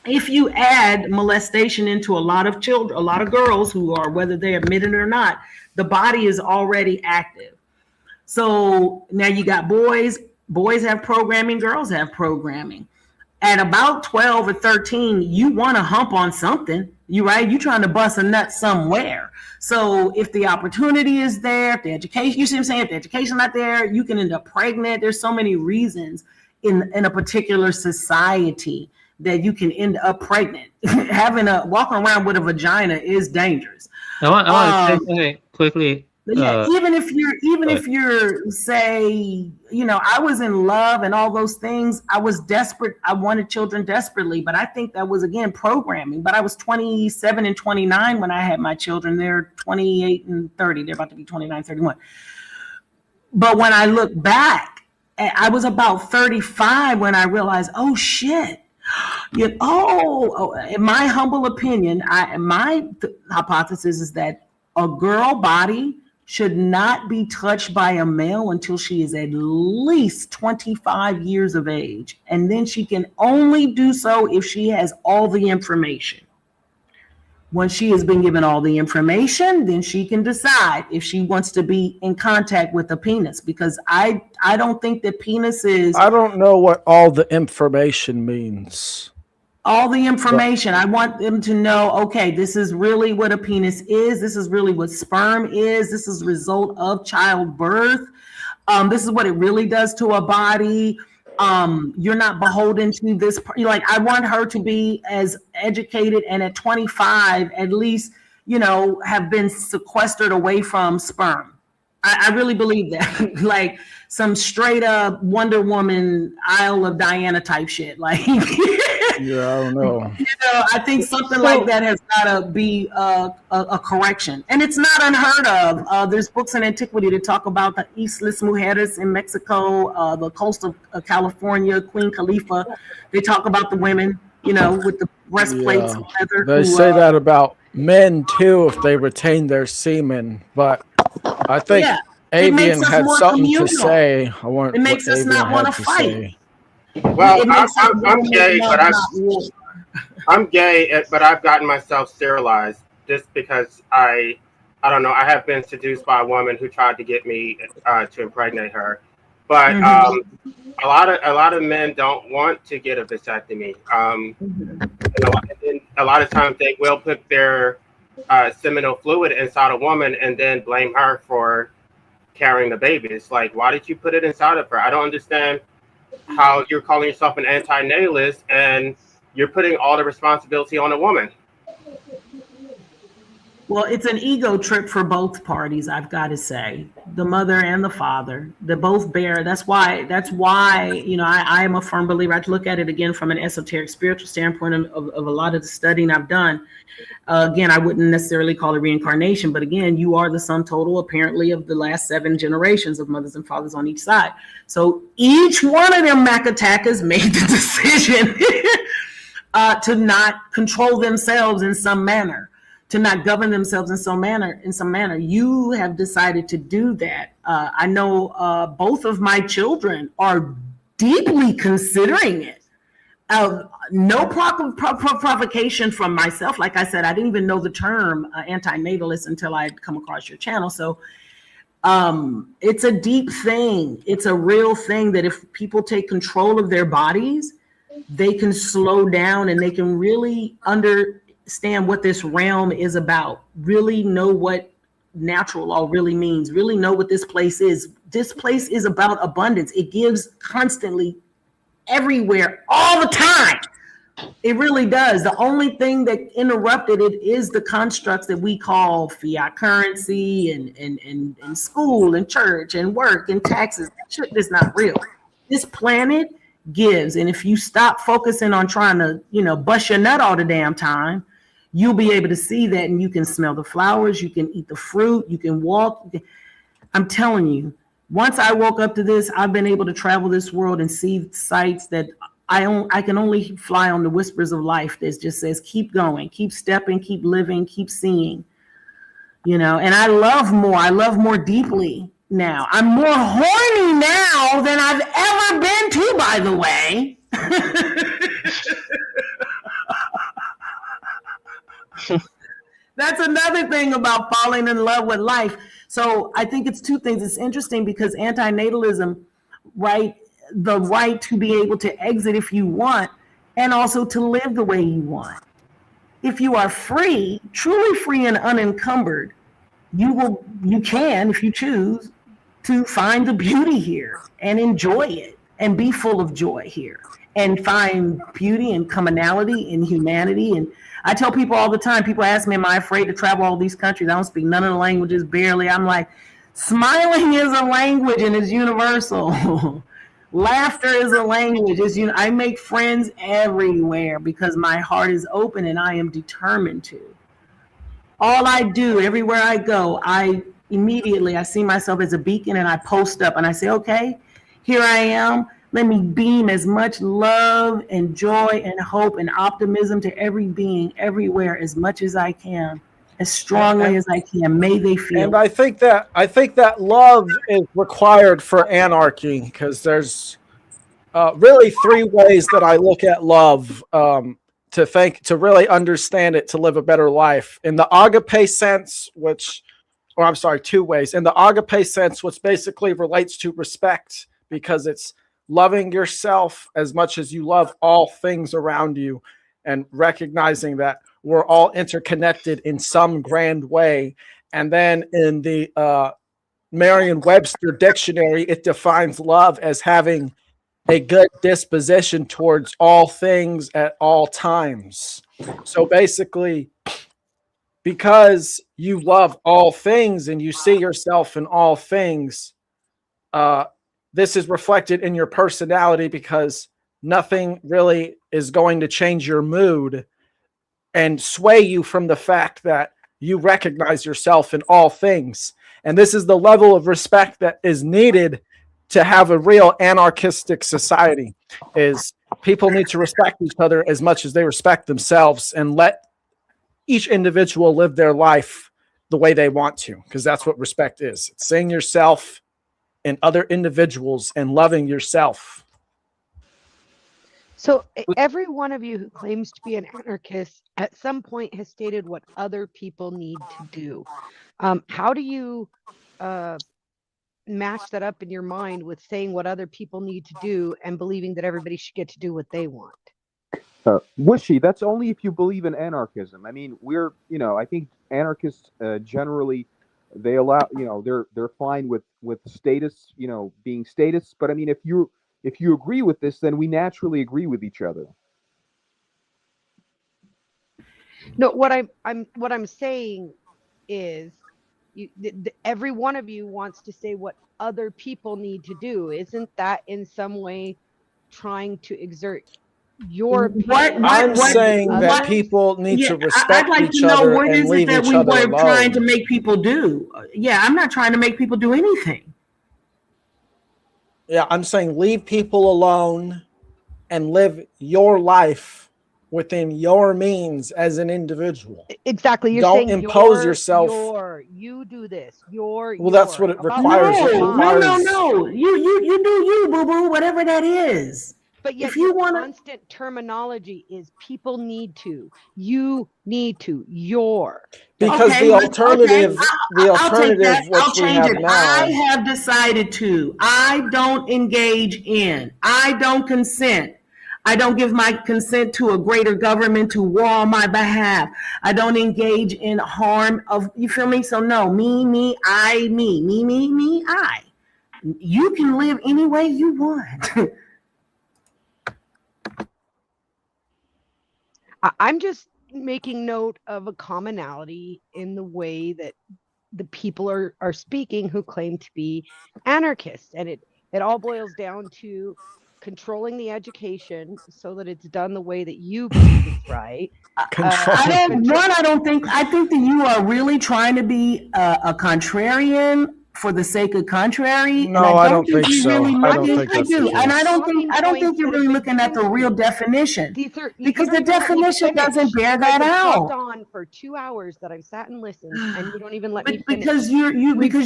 if you add molestation into a lot of children, a lot of girls who are, whether they admit it or not, the body is already active. So now you got boys have programming, girls have programming. At about 12 or 13, you want to hump on something, you're trying to bust a nut somewhere. So if the opportunity is there, if the education, you see what I'm saying? If the education's not there, you can end up pregnant. There's so many reasons in a particular society that you can end up pregnant. Walking around with a vagina is dangerous. I want to say something quickly. Yeah, even if you're say, I was in love and all those things, I was desperate. I wanted children desperately, but I think that was, again, programming. But I was 27 and 29 when I had my children. They're 28 and 30. They're about to be 29, 31. But when I look back, I was about 35 when I realized, oh shit. In my humble opinion, my hypothesis is that a girl body should not be touched by a male until she is at least 25 years of age. And then she can only do so if she has all the information. Once she has been given all the information, then she can decide if she wants to be in contact with a penis. Because I don't think that penis is... I don't know what all the information means. All the information. I want them to know, okay, this is really what a penis is. This is really what sperm is. This is a result of childbirth. This is what it really does to a body. You're not beholden to this. I want her to be as educated and at 25, at least, have been sequestered away from sperm. I really believe that. Like some straight up Wonder Woman, Isle of Diana type shit. Yeah, I don't know. I think something like that has got to be a correction. And it's not unheard of. There's books in antiquity that talk about the Islas Mujeres in Mexico, the coast of California, Queen Khalifa. They talk about the women, with breastplates Yeah. of leather. They say that about men too if they retain their semen, but I think Yeah, it makes Avian us had more something to communal. say. I want It what makes us Avian not want had to to fight. say. Well, It makes us I'm want to make gay, love, not war. I'm gay, but I've gotten myself sterilized just because I don't know. I have been seduced by a woman who tried to get me to impregnate her, but Mhm. a lot of men don't want to get a vasectomy. Mhm. And a lot of times they will put their seminal fluid inside a woman and then blame her for carrying the baby. It's like, why did you put it inside of her? I don't understand how you're calling yourself an anti-natalist and you're putting all the responsibility on a woman. Well, it's an ego trip for both parties, I've got to say. The mother and the father, they both bear. That's why, I am a firm believer. I look at it again from an esoteric spiritual standpoint of a lot of the studying I've done. Again, I wouldn't necessarily call it reincarnation, but again, you are the sum total, apparently, of the last 7 generations of mothers and fathers on each side. So each one of them Macatakas made the decision to not control themselves in some manner, to not govern themselves in some manner. You have decided to do that. I know both of my children are deeply considering it. No provocation from myself. Like I said, I didn't even know the term antinatalist until I'd come across your channel. So it's a deep thing. It's a real thing that if people take control of their bodies, they can slow down and they can really understand what this realm is about, really know what natural law really means, really know what this place is. This place is about abundance. It gives constantly, everywhere, all the time. It really does. The only thing that interrupted it is the constructs that we call fiat currency and school and church and work and taxes. That shit is not real. This planet gives. And if you stop focusing on trying to, bust your nut all the damn time, you'll be able to see that, and you can smell the flowers, you can eat the fruit, you can walk. I'm telling you, once I woke up to this, I've been able to travel this world and see sights that I can only fly on the whispers of life that just says, keep going, keep stepping, keep living, keep seeing, and I love more deeply now. I'm more horny now than I've ever been to, by the way. That's another thing about falling in love with life. So I think it's two things. It's interesting because antinatalism, right? The right to be able to exit if you want, and also to live the way you want. If you are free, truly free and unencumbered, you can, if you choose, to find the beauty here and enjoy it and be full of joy here and find beauty and commonality and humanity. And I tell people all the time, people ask me, am I afraid to travel all these countries? I don't speak none of the languages, barely. I'm like, smiling is a language and it's universal. Laughter is a language. I make friends everywhere because my heart is open and I am determined to. All I do, everywhere I go, I see myself as a beacon and I post up and I say, okay, here I am. Let me beam as much love and joy and hope and optimism to every being everywhere as much as I can, as strongly as I can. May they feel. And I think that love is required for anarchy, because there's really 3 ways that I look at love, to really understand it, to live a better life. In the agape sense, 2 ways. In the agape sense, which basically relates to respect, because it's loving yourself as much as you love all things around you, and recognizing that we're all interconnected in some grand way. And then in the Merriam-Webster dictionary, it defines love as having a good disposition towards all things at all times. So basically, because you love all things and you see yourself in all things, this is reflected in your personality, because nothing really is going to change your mood and sway you from the fact that you recognize yourself in all things. And this is the level of respect that is needed to have a real anarchistic society, is people need to respect each other as much as they respect themselves, and let each individual live their life the way they want to, because that's what respect is. It's seeing yourself in other individuals and loving yourself. So every one of you who claims to be an anarchist at some point has stated what other people need to do. How do you match that up in your mind with saying what other people need to do and believing that everybody should get to do what they want? Wishy, that's only if you believe in anarchism. I mean, I think anarchists generally, they allow, they're fine with status, being status. But I mean, if you agree with this, then we naturally agree with each other. No, what I'm saying is, every one of you wants to say what other people need to do. Isn't that in some way trying to exert your opinion? I'm saying that people need to respect each other and leave each other alone. We're trying to make people do. Yeah, I'm not trying to make people do anything. Yeah, I'm saying leave people alone and live your life within your means as an individual. Exactly. You're Don't saying impose yourself. You do this. Well, that's what it requires. No. You do you, boo boo, whatever that is. But yet, if you want constant terminology is people need to, you need to, your. Because the alternative, which we have now. I have decided to. I don't engage in. I don't consent. I don't give my consent to a greater government to war on my behalf. I don't engage in harm of, you feel me? So no, me, I, me, I. You can live any way you want. I'm just making note of a commonality in the way that the people are speaking who claim to be anarchists. And it all boils down to controlling the education so that it's done the way that you believe is right. I think that you are really trying to be a contrarian for the sake of contrary. No, I don't think so. I don't think that's the case. And I don't think you're really looking at the real definition. Because the definition doesn't bear that out. On for 2 hours that I've sat and listened, and you don't even let me finish. Because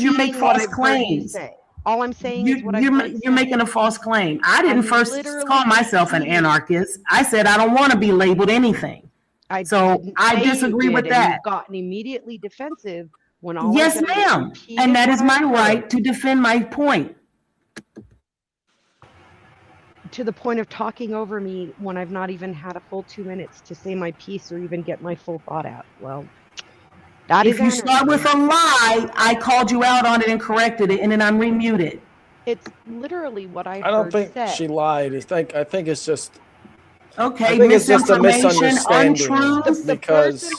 you make false claims. All I'm saying is what you're making a false claim. I didn't first call myself an anarchist. I said I don't want to be labeled anything. I disagree with that. You've gotten immediately defensive when all. Yes, ma'am. And that is my right to defend my point. To the point of talking over me when I've not even had a full 2 minutes to say my piece or even get my full thought out. Well. If you start with a lie, I called you out on it and corrected it, and then I'm remuted. It's literally what I don't think she lied. I think it's just. Okay, I think it's just a misunderstanding. Untruth. Because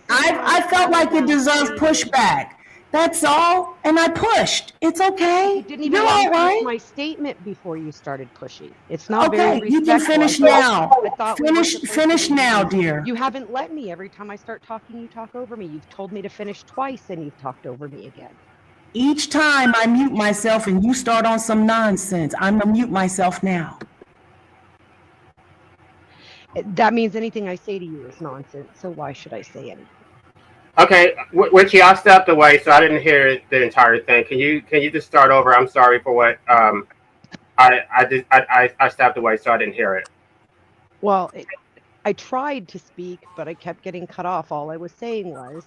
I felt like it deserved pushback. That's all, and I pushed. It's okay. You didn't even finish my statement before you started pushing. It's not very respectful. You can finish now. Finish now, dear. You haven't let me. Every time I start talking, you talk over me. You've told me to finish twice, and you've talked over me again. Each time I mute myself, and you start on some nonsense. I'm gonna mute myself now. That means anything I say to you is nonsense. So why should I say anything? Okay, Richie, I stepped away, so I didn't hear the entire thing. Can you just start over? I'm sorry for what I stepped away, so I didn't hear it. Well, I tried to speak, but I kept getting cut off. All I was saying was,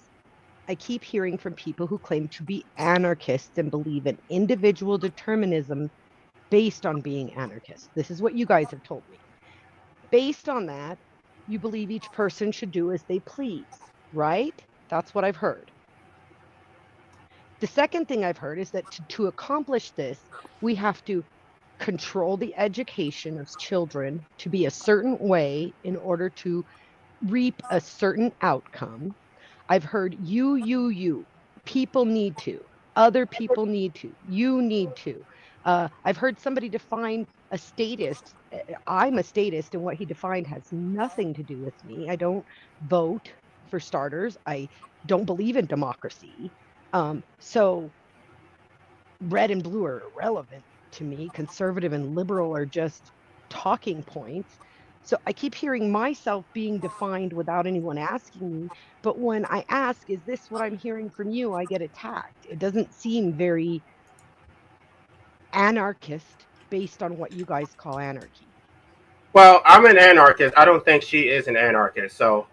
I keep hearing from people who claim to be anarchists and believe in individual determinism based on being anarchists. This is what you guys have told me. Based on that, you believe each person should do as they please, right? That's what I've heard. The second thing I've heard is that to accomplish this, we have to control the education of children to be a certain way in order to reap a certain outcome. I've heard you, people need to, other people need to, you need to. I've heard somebody define a statist. I'm a statist, and what he defined has nothing to do with me. I don't vote, for starters. I don't believe in democracy. So red and blue are irrelevant to me. Conservative and liberal are just talking points. So I keep hearing myself being defined without anyone asking me. But when I ask, is this what I'm hearing from you? I get attacked. It doesn't seem very anarchist based on what you guys call anarchy. Well, I'm an anarchist. I don't think she is an anarchist. So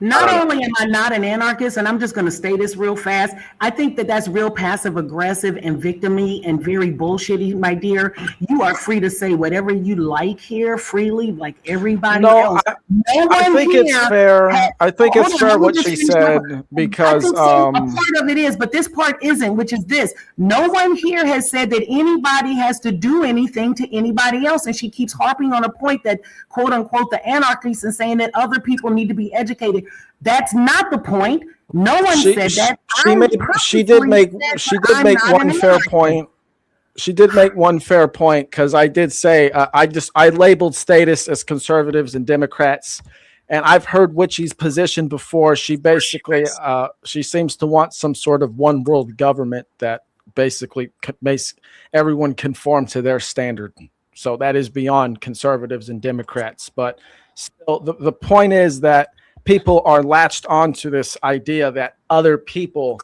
Not only am I not an anarchist, and I'm just going to say this real fast, I think that that's real passive aggressive and victim-y and very bullshitty, my dear. You are free to say whatever you like here freely, like everybody No, else. I think it's fair. I think it's fair what she said because a part of it is, but this part isn't, which is this. No one here has said that anybody has to do anything to anybody else. And she keeps harping on a point that, quote unquote, the anarchists and saying that other people need to be educated. That's not the point. No one said that. She did make one fair point. She did make one fair point because I did say I labeled statists as conservatives and Democrats, and I've heard Witchy's position before. She basically she seems to want some sort of one world government that basically makes everyone conform to their standard. So that is beyond conservatives and Democrats. But still, the point is that people are latched onto this idea that other people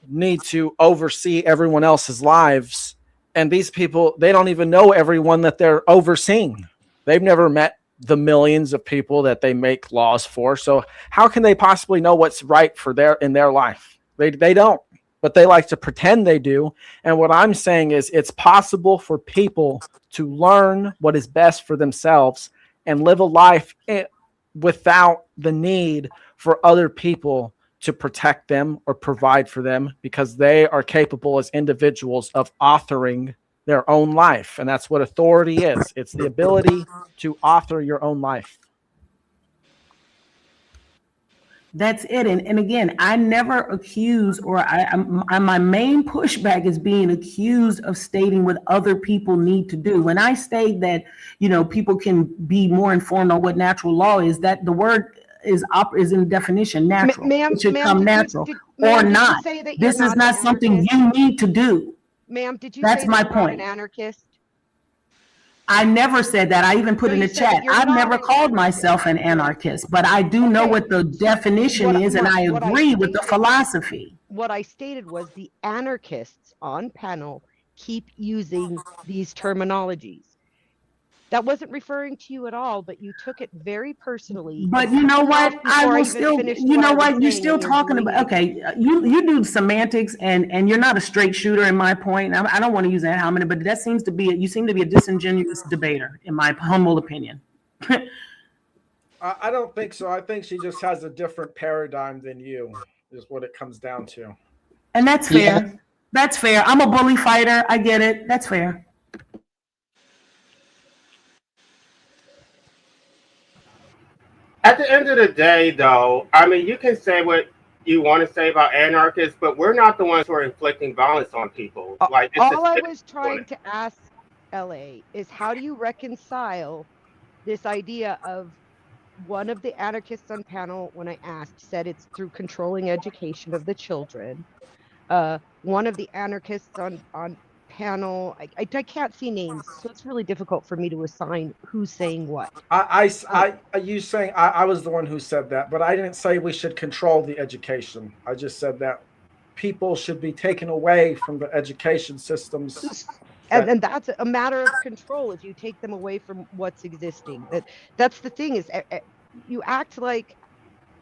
need to oversee everyone else's lives. And these people, they don't even know everyone that they're overseeing. They've never met the millions of people that they make laws for. So how can they possibly know what's right for in their life? They don't, but they like to pretend they do. And what I'm saying is it's possible for people to learn what is best for themselves and live a life without the need for other people to protect them or provide for them, because they are capable as individuals of authoring their own life. And that's what authority is. It's the ability to author your own life. That's it. And again, I never accuse, or my main pushback is being accused of stating what other people need to do. When I state that, people can be more informed on what natural law is, that the word is in definition natural. It should come natural or not. This is not something you need to do. Ma'am, did you That's say my that you're not point. an anarchist? I never said that. I even put in the chat. I've never called myself an anarchist, but I do know what the definition is, and I agree with the philosophy. What I stated was the anarchists on panel keep using these terminologies. That wasn't referring to you at all, but you took it very personally. But you know what? I will still, you're still talking about, okay, you do semantics and you're not a straight shooter in my point. I don't want to use that how many, but that seems to be, you seem to be a disingenuous debater, in my humble opinion. I don't think so. I think she just has a different paradigm than you, is what it comes down to. And that's fair. Yeah. That's fair. I'm a bully fighter. I get it. That's fair. At the end of the day, though, I mean, you can say what you want to say about anarchists, but we're not the ones who are inflicting violence on people. Like, all I was trying to ask LA is, how do you reconcile this idea of one of the anarchists on panel, when I asked, said it's through controlling education of the children. One of the anarchists on panel, I can't see names, so it's really difficult for me to assign who's saying what. I was the one who said that, but I didn't say we should control the education. I just said that people should be taken away from the education systems. And that's a matter of control if you take them away from what's existing. That's the thing, is you act like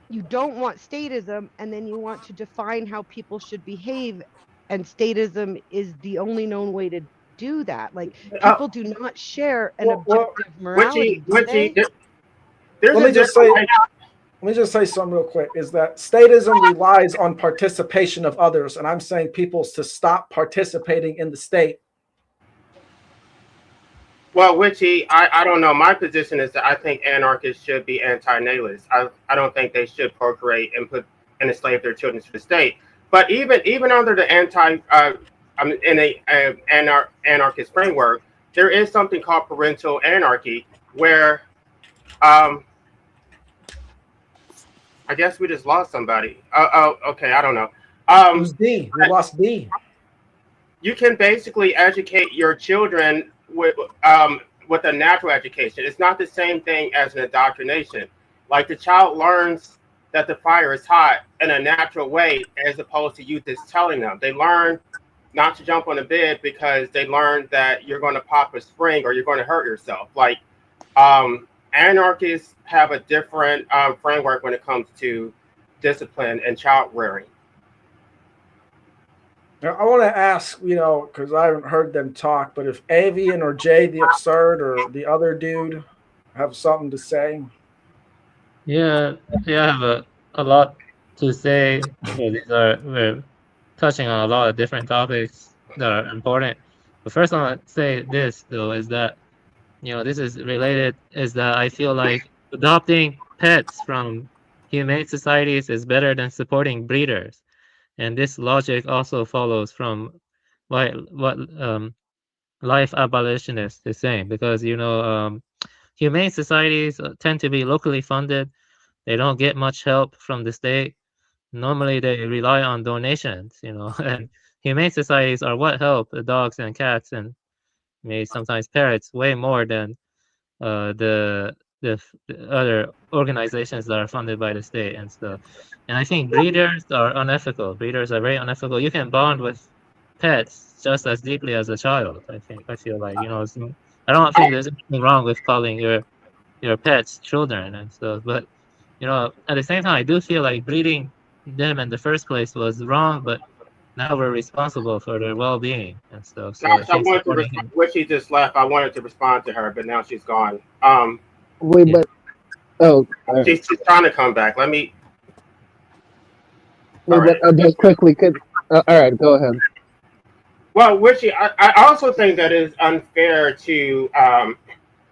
you don't want statism, and then you want to define how people should behave, and statism is the only known way to do that. Like, people do not share an objective morality. Let me just say something real quick, is that statism relies on participation of others, and I'm saying people to stop participating in the state. Well, Richie, I don't know. My position is that I think anarchists should be anti-natalist. I don't think they should procreate and enslave their children to the state. But even under the anarchist framework, there is something called parental anarchy, where I guess we just lost somebody. Okay, I don't know. Who's D? We lost D. You can basically educate your children with um, with a natural education. It's not the same thing as an indoctrination. Like the child learns that the fire is hot in a natural way, as opposed to you just telling them. They learn not to jump on the bed because they learn that you're going to pop a spring or you're going to hurt yourself. Like anarchists have a different framework when it comes to discipline and child rearing. Now, I want to ask, because I haven't heard them talk, but if Avian or Jay the Absurd or the other dude have something to say. Yeah, I have a lot to say. We're touching on a lot of different topics that are important. But first, I want to say this though is that this is related. Is that I feel like adopting pets from humane societies is better than supporting breeders, and this logic also follows from what life abolitionists is saying because humane societies tend to be locally funded. They don't get much help from the state. Normally, they rely on donations, and humane societies are what help the dogs and cats and maybe sometimes parrots way more than the other organizations that are funded by the state and stuff. And I think breeders are unethical. Breeders are very unethical. You can bond with pets just as deeply as a child. I feel like I don't think there's anything wrong with calling your pets children and stuff, but at the same time, I do feel like breeding them in the first place was wrong, but now we're responsible for their well-being and stuff. So I Gosh, I think wanted to supporting respond when she just left. I wanted to respond to her, but now she's gone. Wait, Yeah. but all right. She's trying to come back. Let me. Wait, All right. but just quickly, could all right, go ahead. Well, Richie, I also think that it's unfair to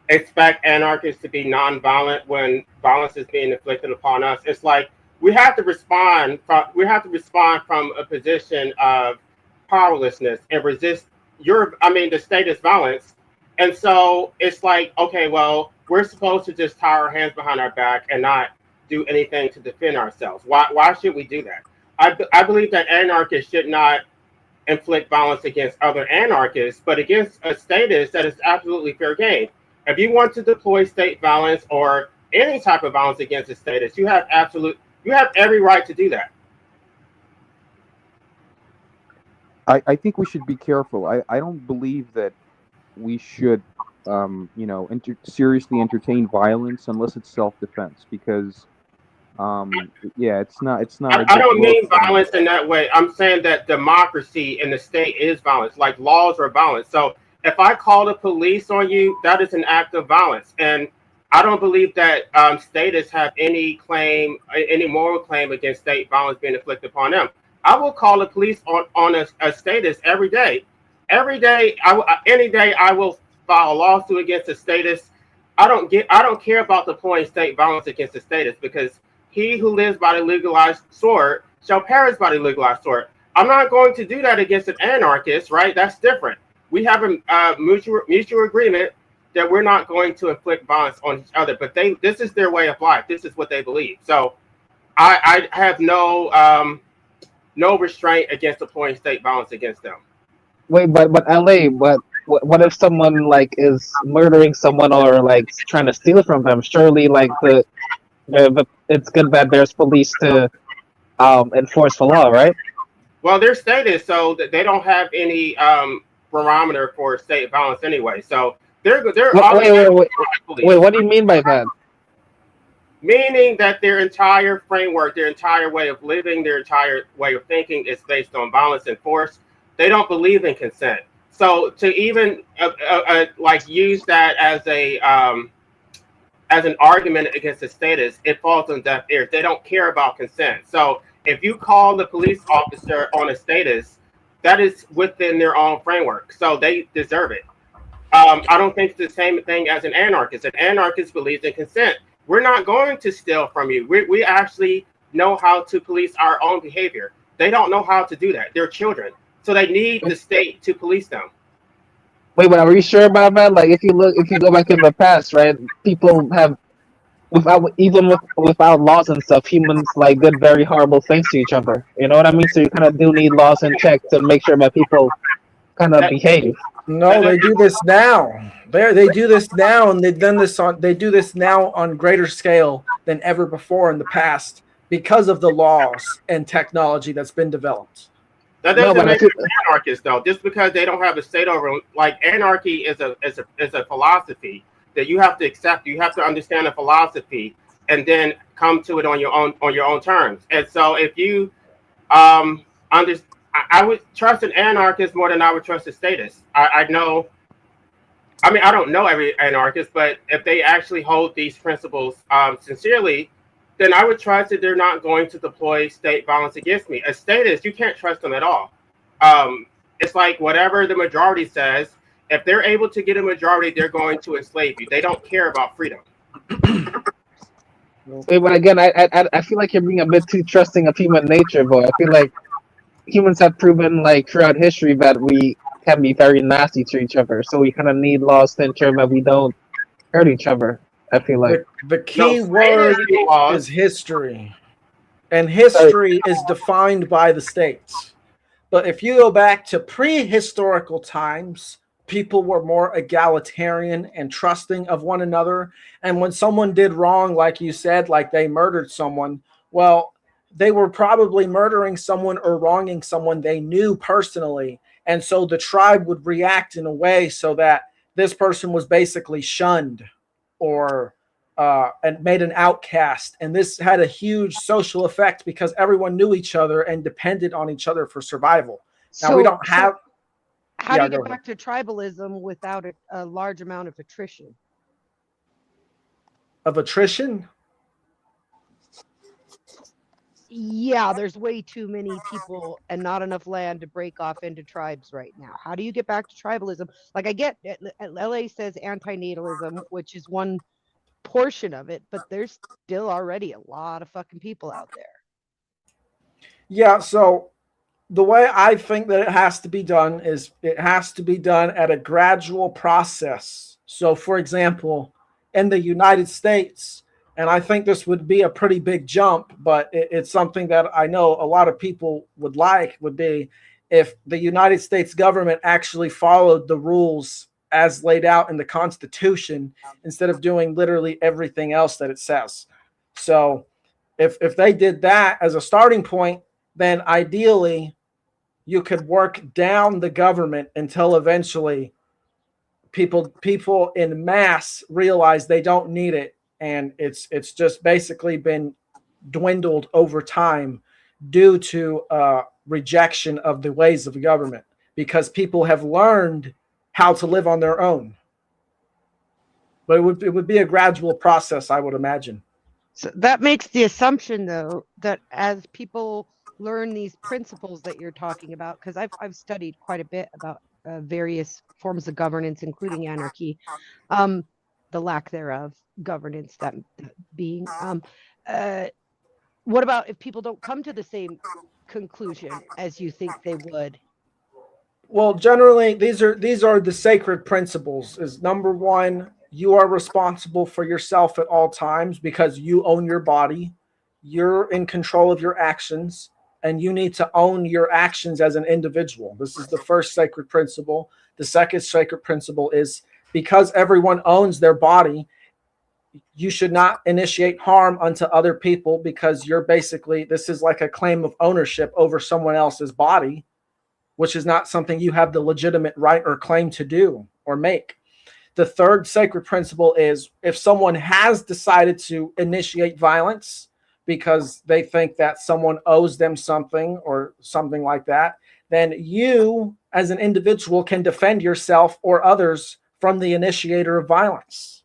expect anarchists to be nonviolent when violence is being inflicted upon us. It's like we have to respond. From a position of powerlessness and resist the status violence. And so it's like, okay, well, we're supposed to just tie our hands behind our back and not do anything to defend ourselves. Why should we do that? I believe that anarchists should not inflict violence against other anarchists, but against a status that is absolutely fair game. If you want to deploy state violence or any type of violence against a status, you have every right to do that. I think we should be careful. I don't believe that we should, seriously entertain violence unless it's self-defense. Because, yeah, it's not. I don't mean violence in that way. I'm saying that democracy in the state is violence, like laws are violence. So if I call the police on you, that is an act of violence. And I don't believe that statists have any moral claim against state violence being inflicted upon them. I will call the police on a status every day. Every day, any day, I will file a lawsuit against a status. I don't care about deploying state violence against the status because he who lives by the legalized sword shall perish by the legalized sword. I'm not going to do that against an anarchist, right? That's different. We have a mutual agreement that we're not going to inflict violence on each other, but this is their way of life. This is what they believe. So I have no restraint against deploying state violence against them. Wait, but LA, but what if someone like is murdering someone or like trying to steal from them? Surely, like it's good that there's police to enforce the law, right? Well, they're stated so that they don't have any barometer for state violence anyway. So they're Wait, what do you mean by that? Meaning that their entire framework, their entire way of living, their entire way of thinking is based on violence and force. They don't believe in consent. So to even like use that as an argument against the status, it falls on deaf ears. They don't care about consent. So if you call the police officer on a status, that is within their own framework. So they deserve it. I don't think it's the same thing as an anarchist. An anarchist believes in consent. We're not going to steal from you. We actually know how to police our own behavior. They don't know how to do that. They're children. So they need the state to police them. Wait, but are you sure about that? Like, if you go back in the past, right? People have, without laws and stuff, humans like did very horrible things to each other. You know what I mean? So you kind of do need laws in check to make sure that people kind of behave. No, they do this now. They do this now, and they've done this on. They do this now on greater scale than ever before in the past because of the laws and technology that's been developed. That No, doesn't but I make feel them anarchists, though. Just because they don't have a state over them, like anarchy is a philosophy that you have to accept. You have to understand the philosophy and then come to it on your own terms. And so, if you under, I would trust an anarchist more than I would trust a statist. I know. I mean, I don't know every anarchist, but if they actually hold these principles sincerely, then I would trust that they're not going to deploy state violence against me. A statist, you can't trust them at all. It's like whatever the majority says. If they're able to get a majority, they're going to enslave you. They don't care about freedom. but again, I feel like you're being a bit too trusting of human nature, boy. I feel like humans have proven like throughout history that we can be very nasty to each other. So we kind of need laws to ensure that we don't hurt each other. I feel like. The key No, word statist laws. is history, and Sorry. history is defined by the states. But if you go back to prehistorical times, people were more egalitarian and trusting of one another. And when someone did wrong, like you said, like they murdered someone, well, they were probably murdering someone or wronging someone they knew personally. And so the tribe would react in a way so that this person was basically shunned or and made an outcast. And this had a huge social effect because everyone knew each other and depended on each other for survival. Now we don't have. How Yeah, do you go get back to tribalism without a large amount of attrition? Of attrition. Yeah, there's way too many people and not enough land to break off into tribes right now. How do you get back to tribalism? Like I get LA says antinatalism, which is one portion of it, but there's still already a lot of fucking people out there. Yeah, so the way I think that it has to be done is it has to be done at a gradual process. So, for example, in the United States, and I think this would be a pretty big jump, but it's something that I know a lot of people would be if the United States government actually followed the rules as laid out in the Constitution instead of doing literally everything else that it says. So, if they did that as a starting point, then ideally you could work down the government until eventually people in mass realize they don't need it, and it's just basically been dwindled over time due to rejection of the ways of the government because people have learned how to live on their own. But it would be a gradual process, I would imagine. So that makes the assumption, though, that as people learn these principles that you're talking about, because I've studied quite a bit about various forms of governance, including anarchy, the lack thereof, governance, that being. What about if people don't come to the same conclusion as you think they would? Well, generally, these are the sacred principles. Is number one, you are responsible for yourself at all times because you own your body. You're in control of your actions, and you need to own your actions as an individual. This is the first sacred principle. The second sacred principle is because everyone owns their body, you should not initiate harm unto other people because you're basically, this is like a claim of ownership over someone else's body, which is not something you have the legitimate right or claim to do or make. The third sacred principle is if someone has decided to initiate violence because they think that someone owes them something or something like that, then you as an individual can defend yourself or others from the initiator of violence.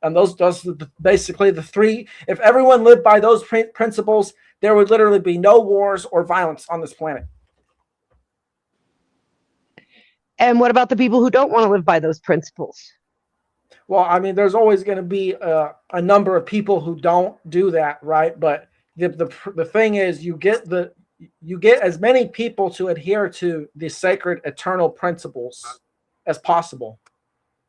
And those are basically the three. If everyone lived by those principles, there would literally be no wars or violence on this planet. And what about the people who don't want to live by those principles? Well, I mean, there's always going to be a number of people who don't do that, right? But the thing is, you get as many people to adhere to the sacred eternal principles as possible.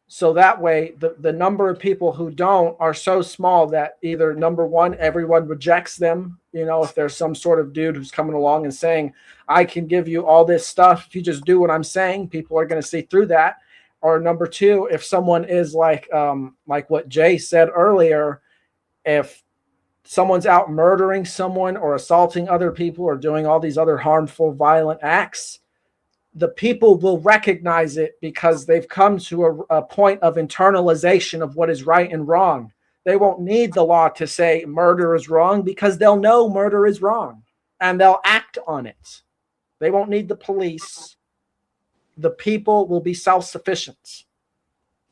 So that way, the number of people who don't are so small that either number one, everyone rejects them. If there's some sort of dude who's coming along and saying, I can give you all this stuff if you just do what I'm saying, people are going to see through that. Or number two, if someone is like what Jay said earlier, if someone's out murdering someone or assaulting other people or doing all these other harmful, violent acts, the people will recognize it because they've come to a point of internalization of what is right and wrong. They won't need the law to say murder is wrong because they'll know murder is wrong and they'll act on it. They won't need the police. The people will be self-sufficient.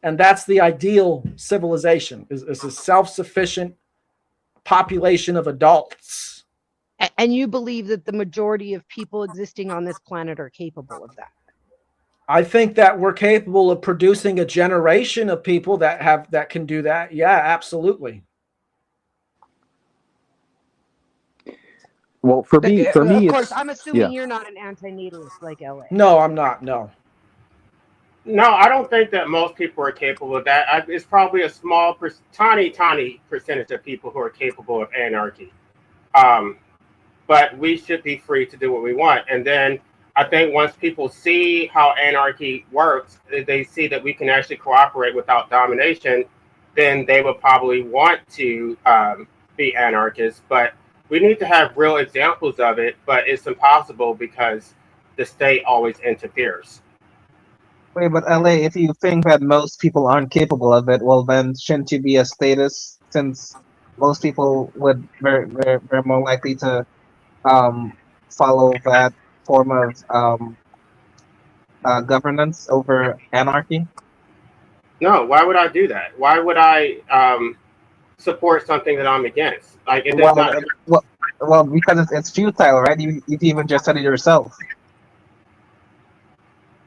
And that's the ideal civilization, is a self-sufficient population of adults. And you believe that the majority of people existing on this planet are capable of that? I think that we're capable of producing a generation of people that can do that. Yeah, absolutely. Well, for me, of course, it's I'm assuming you're not an antinatalist like LA. No, I'm not. No. No, I don't think that most people are capable of that. It's probably a small, tiny percentage of people who are capable of anarchy. But we should be free to do what we want. And then I think once people see how anarchy works, they see that we can actually cooperate without domination, then they will probably want to be anarchists. But we need to have real examples of it, but it's impossible because the state always interferes. Wait, but LA, if you think that most people aren't capable of it, well, then shouldn't you be a statist, since most people would very more likely to follow that form of governance over anarchy? No, why would I do that? Why would I support something that I'm against? Like, it does not. Well, because it's futile, right? You even just said it yourself.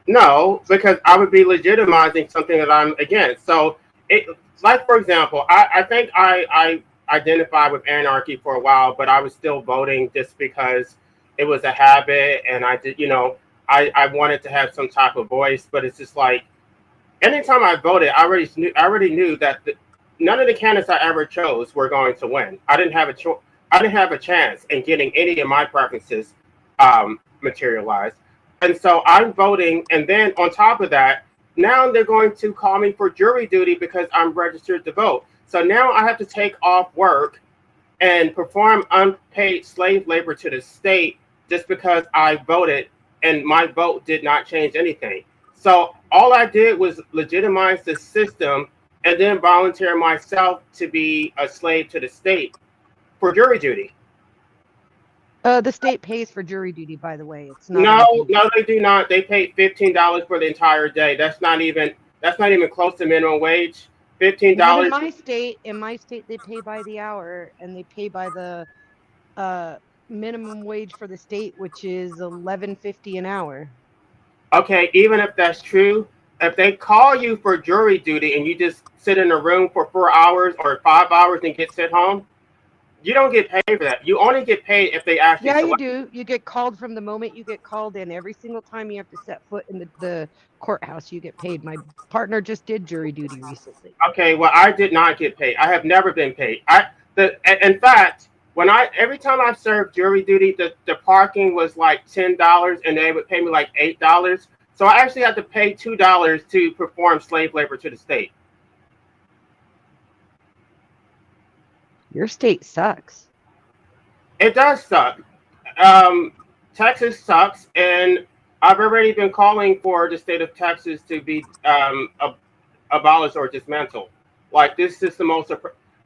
No, because I would be legitimizing something that I'm against. So, like, for example, I think I identified with anarchy for a while, but I was still voting just because it was a habit, and I did, I wanted to have some type of voice. But it's just like, anytime I voted, I already knew that none of the candidates I ever chose were going to win. I didn't have a chance in getting any of my preferences materialized. And so I'm voting, and then on top of that, now they're going to call me for jury duty because I'm registered to vote. So now I have to take off work and perform unpaid slave labor to the state just because I voted, and my vote did not change anything. So all I did was legitimize the system and then volunteer myself to be a slave to the state for jury duty. The state pays for jury duty, by the way. It's not. No, they do not. They pay $15 for the entire day. That's not even close to minimum wage. $15. In my state, they pay by the hour, and they pay by the minimum wage for the state, which is $11.50 an hour. Okay, even if that's true, if they call you for jury duty and you just sit in a room for 4 hours or 5 hours and get sent home, you don't get paid for that. You only get paid if they actually. Yeah, you do. You get called from the moment you get called in. Every single time you have to set foot in the courthouse, you get paid. My partner just did jury duty recently. Okay, well, I did not get paid. I have never been paid. In fact, every time I served jury duty, the parking was like $10, and they would pay me like $8. So I actually had to pay $2 to perform slave labor to the state. Your state sucks. It does suck. Texas sucks, and I've already been calling for the state of Texas to be abolished or dismantled. Like, this is the most.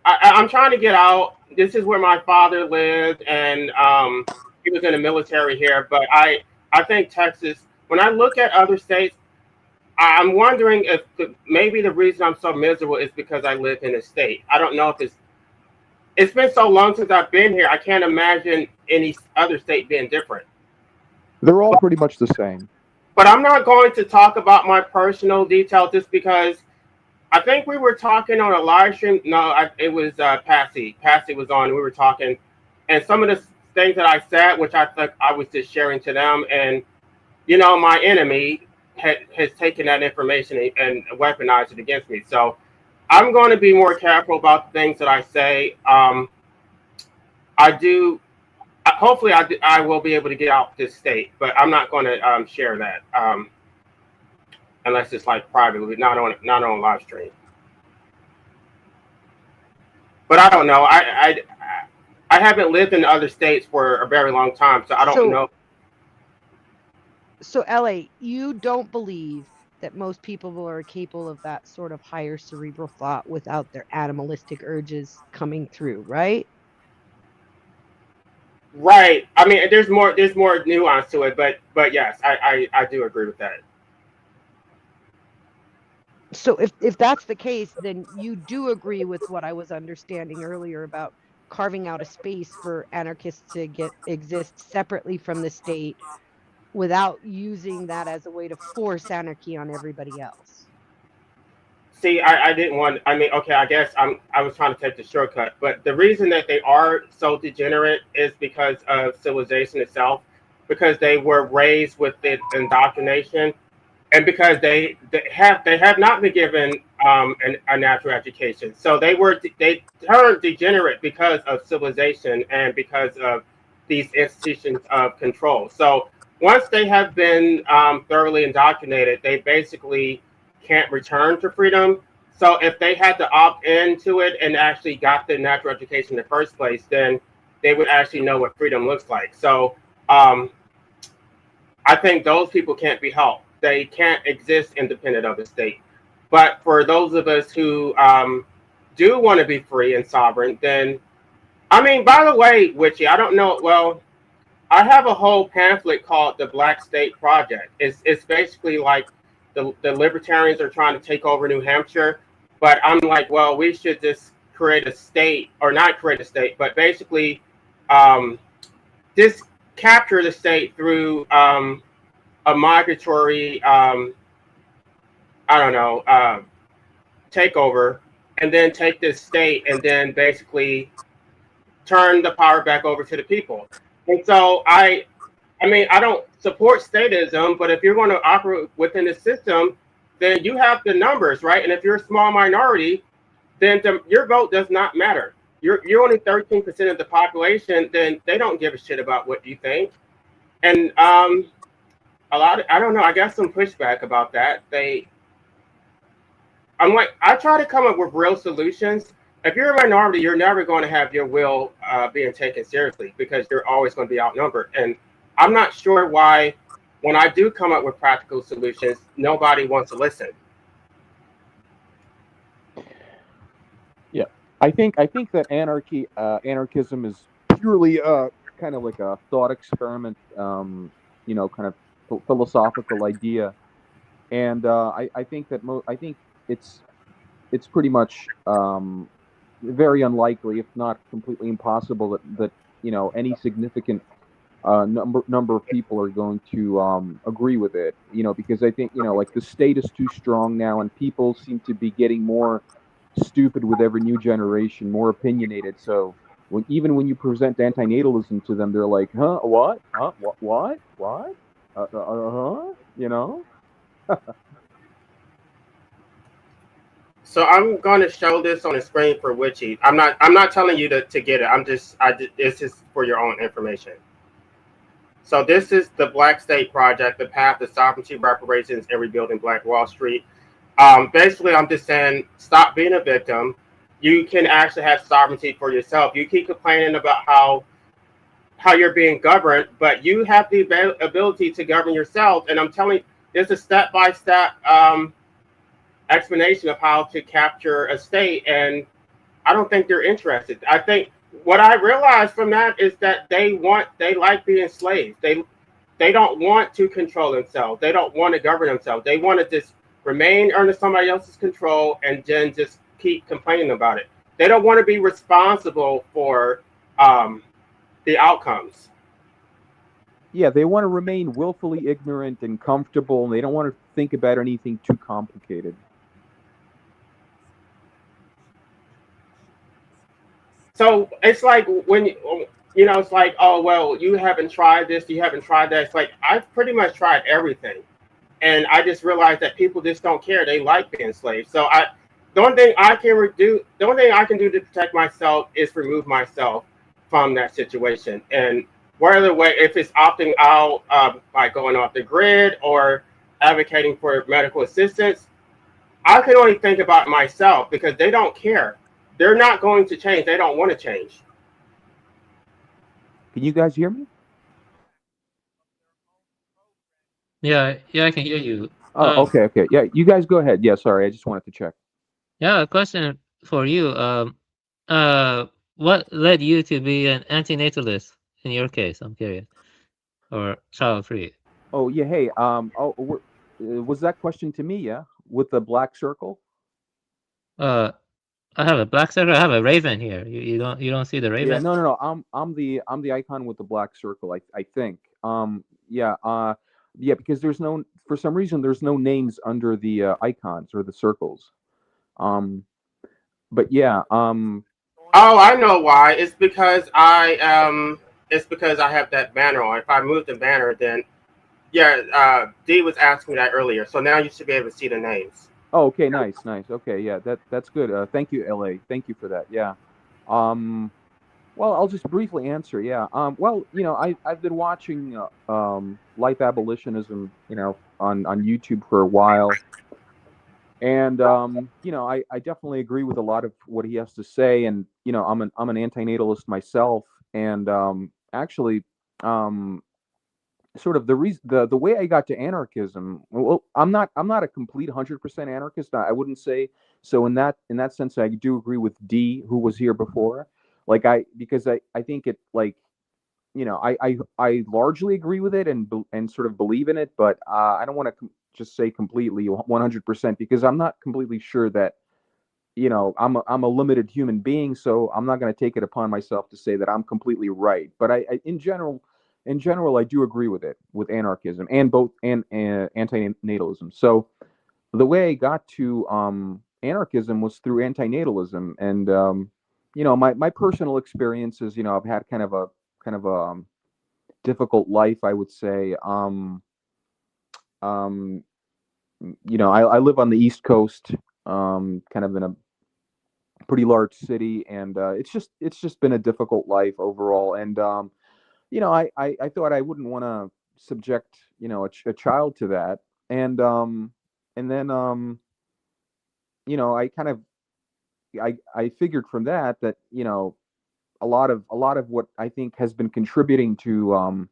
I'm trying to get out. This is where my father lived, and he was in the military here. But I think Texas. When I look at other states, I'm wondering if maybe the reason I'm so miserable is because I live in a state. I don't know if it's been so long since I've been here. I can't imagine any other state being different. They're all pretty much the same. But I'm not going to talk about my personal details just because I think we were talking on a live stream. No, it was Passy. Passy was on. We were talking. And some of the things that I said, which I thought I was just sharing to them. And, my enemy, has taken that information and weaponized it against me. So I'm going to be more careful about the things that I say. I do. Hopefully, I will be able to get out this state, but I'm not going to share that unless it's like privately, not on live stream. But I don't know. I haven't lived in other states for a very long time, so I don't know. So, LA, you don't believe that most people are capable of that sort of higher cerebral thought without their animalistic urges coming through, right? Right. I mean, there's more nuance to it, but yes, I do agree with that. So if that's the case, then you do agree with what I was understanding earlier about carving out a space for anarchists to exist separately from the state without using that as a way to force anarchy on everybody else. See, I didn't want. I mean, okay, I guess I was trying to take the shortcut, but the reason that they are so degenerate is because of civilization itself, because they were raised with the indoctrination, and because they have not been given a natural education. So they turned degenerate because of civilization and because of these institutions of control. So once they have been thoroughly indoctrinated, they basically can't return to freedom. So if they had to opt into it and actually got the natural education in the first place, then they would actually know what freedom looks like. So I think those people can't be helped. They can't exist independent of the state. But for those of us who do want to be free and sovereign, then, I mean, by the way, Witchy, I don't know, well, I have a whole pamphlet called the Black State Project. It's basically like the libertarians are trying to take over New Hampshire, but I'm like, well, we should just create a state, or not create a state, but basically just capture the state through a migratory, I don't know, takeover, and then take this state and then basically turn the power back over to the people. And so I mean, I don't support statism, but if you're going to operate within the system, then you have the numbers, right? And if you're a small minority, then your vote does not matter. You're only 13% of the population, then they don't give a shit about what you think. And I don't know, I got some pushback about that. I'm like, I try to come up with real solutions. If you're a minority, you're never going to have your will being taken seriously because you're always going to be outnumbered. And I'm not sure why, when I do come up with practical solutions, nobody wants to listen. Yeah, I think that anarchism is purely kind of like a thought experiment, kind of philosophical idea, and I think that I think it's pretty much very unlikely, if not completely impossible, that any significant number of people are going to agree with it. Because I think like the state is too strong now, and people seem to be getting more stupid with every new generation, more opinionated. So even when you present antinatalism to them, they're like, "Huh? What? Huh? What? What? Huh? You know?" So I'm going to show this on the screen for Witchy. I'm not telling you to get it. It's just for your own information. So this is the Black State Project, the path to sovereignty, reparations, and rebuilding Black Wall Street. Basically, I'm just saying, stop being a victim. You can actually have sovereignty for yourself. You keep complaining about how you're being governed, but you have the ability to govern yourself. And I'm telling you, there's a step-by-step explanation of how to capture a state, and I don't think they're interested. I think what I realized from that is that they like being slaves. They don't want to control themselves. They don't want to govern themselves. They want to just remain under somebody else's control and then just keep complaining about it. They don't want to be responsible for the outcomes. Yeah, they want to remain willfully ignorant and comfortable, and they don't want to think about anything too complicated. So it's like when it's like, oh well, you haven't tried this, you haven't tried that. It's like I've pretty much tried everything, and I just realized that people just don't care. They like being slaves. So the only thing I can do, the only thing I can do to protect myself is remove myself from that situation. And whatever way, if it's opting out by going off the grid or advocating for medical assistance, I can only think about myself because they don't care. They're not going to change. They don't want to change. Can you guys hear me? Yeah, I can hear you. Oh, okay, okay. Yeah, you guys go ahead. Yeah, sorry, I just wanted to check. Yeah, a question for you. What led you to be an antinatalist in your case? I'm curious, or child-free. Oh, yeah, hey, was that question to me, yeah? With the black circle? Uh, I have a black circle. I have a raven here. You don't see the Yeah, raven? no, no, no. I'm the icon with the black circle, I think. Yeah, yeah, because there's no for some reason there's no names under the icons or the circles. Um, but yeah, Oh, I know why. It's because I It's because I have that banner on. If I move the banner, then yeah. D was asking me that earlier, so now you should be able to see the names. oh, okay, nice, nice. Okay, yeah, that's good. Thank you, LA. Thank you for that. Yeah. Um, well, I'll just briefly answer. Yeah. Well, I've been watching life abolitionism, on YouTube for a while, and I definitely agree with a lot of what he has to say, and I'm an antinatalist myself, and actually, um, sort of the way I got to anarchism. Well, I'm not a complete 100% anarchist. I wouldn't say so. In that sense, I do agree with D, who was here before. Like because I think it, like, I largely agree with it and sort of believe in it, but I don't want to just say completely 100% because I'm not completely sure that I'm a limited human being, so I'm not going to take it upon myself to say that I'm completely right. But in general, I do agree with it, with anarchism and both and antinatalism. So the way I got to anarchism was through antinatalism, and my personal experiences. I've had kind of a difficult life, I would say. Um, I live on the East Coast, kind of in a pretty large city, and it's just been a difficult life overall. And I thought I wouldn't want to subject a child to that, and then I kind of I figured from that a lot of what I think has been contributing to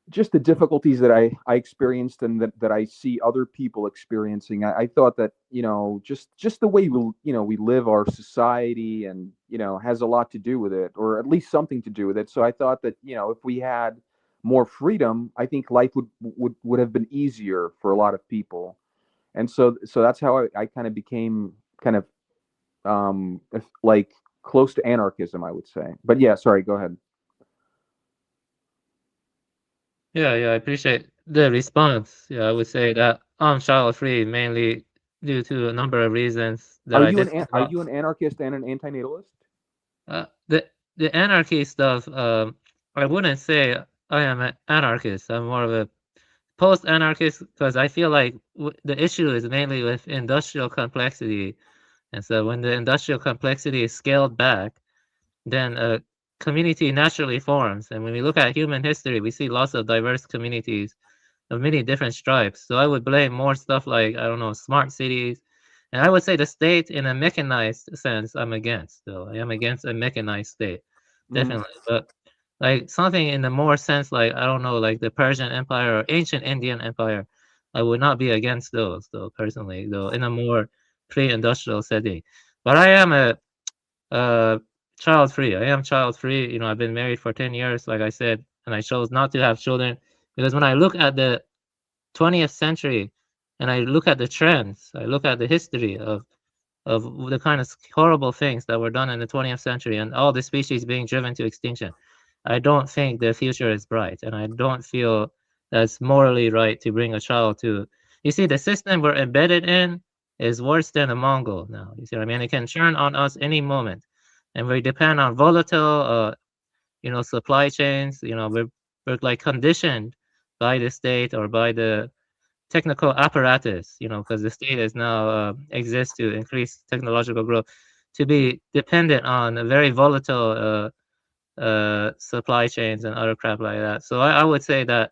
just the difficulties that I experienced and that I see other people experiencing. I thought that just the way we live our society, and has a lot to do with it, or at least something to do with it. So I thought that if we had more freedom, I think life would have been easier for a lot of people. And so that's how I kind of became kind of like close to anarchism, I would say. But yeah, sorry, go ahead. Yeah, I appreciate the response. Yeah, I would say that I'm child-free mainly due to a number of reasons that Are I you did. are you an anarchist and an antinatalist? The anarchy stuff, I wouldn't say I am an anarchist. I'm more of a post-anarchist because I feel like the issue is mainly with industrial complexity. And so when the industrial complexity is scaled back, then a community naturally forms. And when we look at human history, we see lots of diverse communities of many different stripes. So I would blame more stuff like, I don't know, smart cities. And I would say the state in a mechanized sense, I'm against. So I am against a mechanized state, definitely. But like something in the more sense, like, I don't know, like the Persian Empire or ancient Indian Empire, I would not be against those, though, personally, though, in a more pre-industrial setting. But I am a child free. I am child free. I've been married for 10 years, like I said, and I chose not to have children because when I look at the 20th century and I look at the trends, I look at the history of the kind of horrible things that were done in the 20th century and all the species being driven to extinction, I don't think the future is bright, and I don't feel that's morally right to bring a child to. You see, the system we're embedded in is worse than a Mongol now. You see what I mean? It can turn on us any moment, and we depend on volatile, supply chains. We're like conditioned by the state or by the technical apparatus, because the state is now exists to increase technological growth, to be dependent on a very volatile supply chains and other crap like that. So I would say that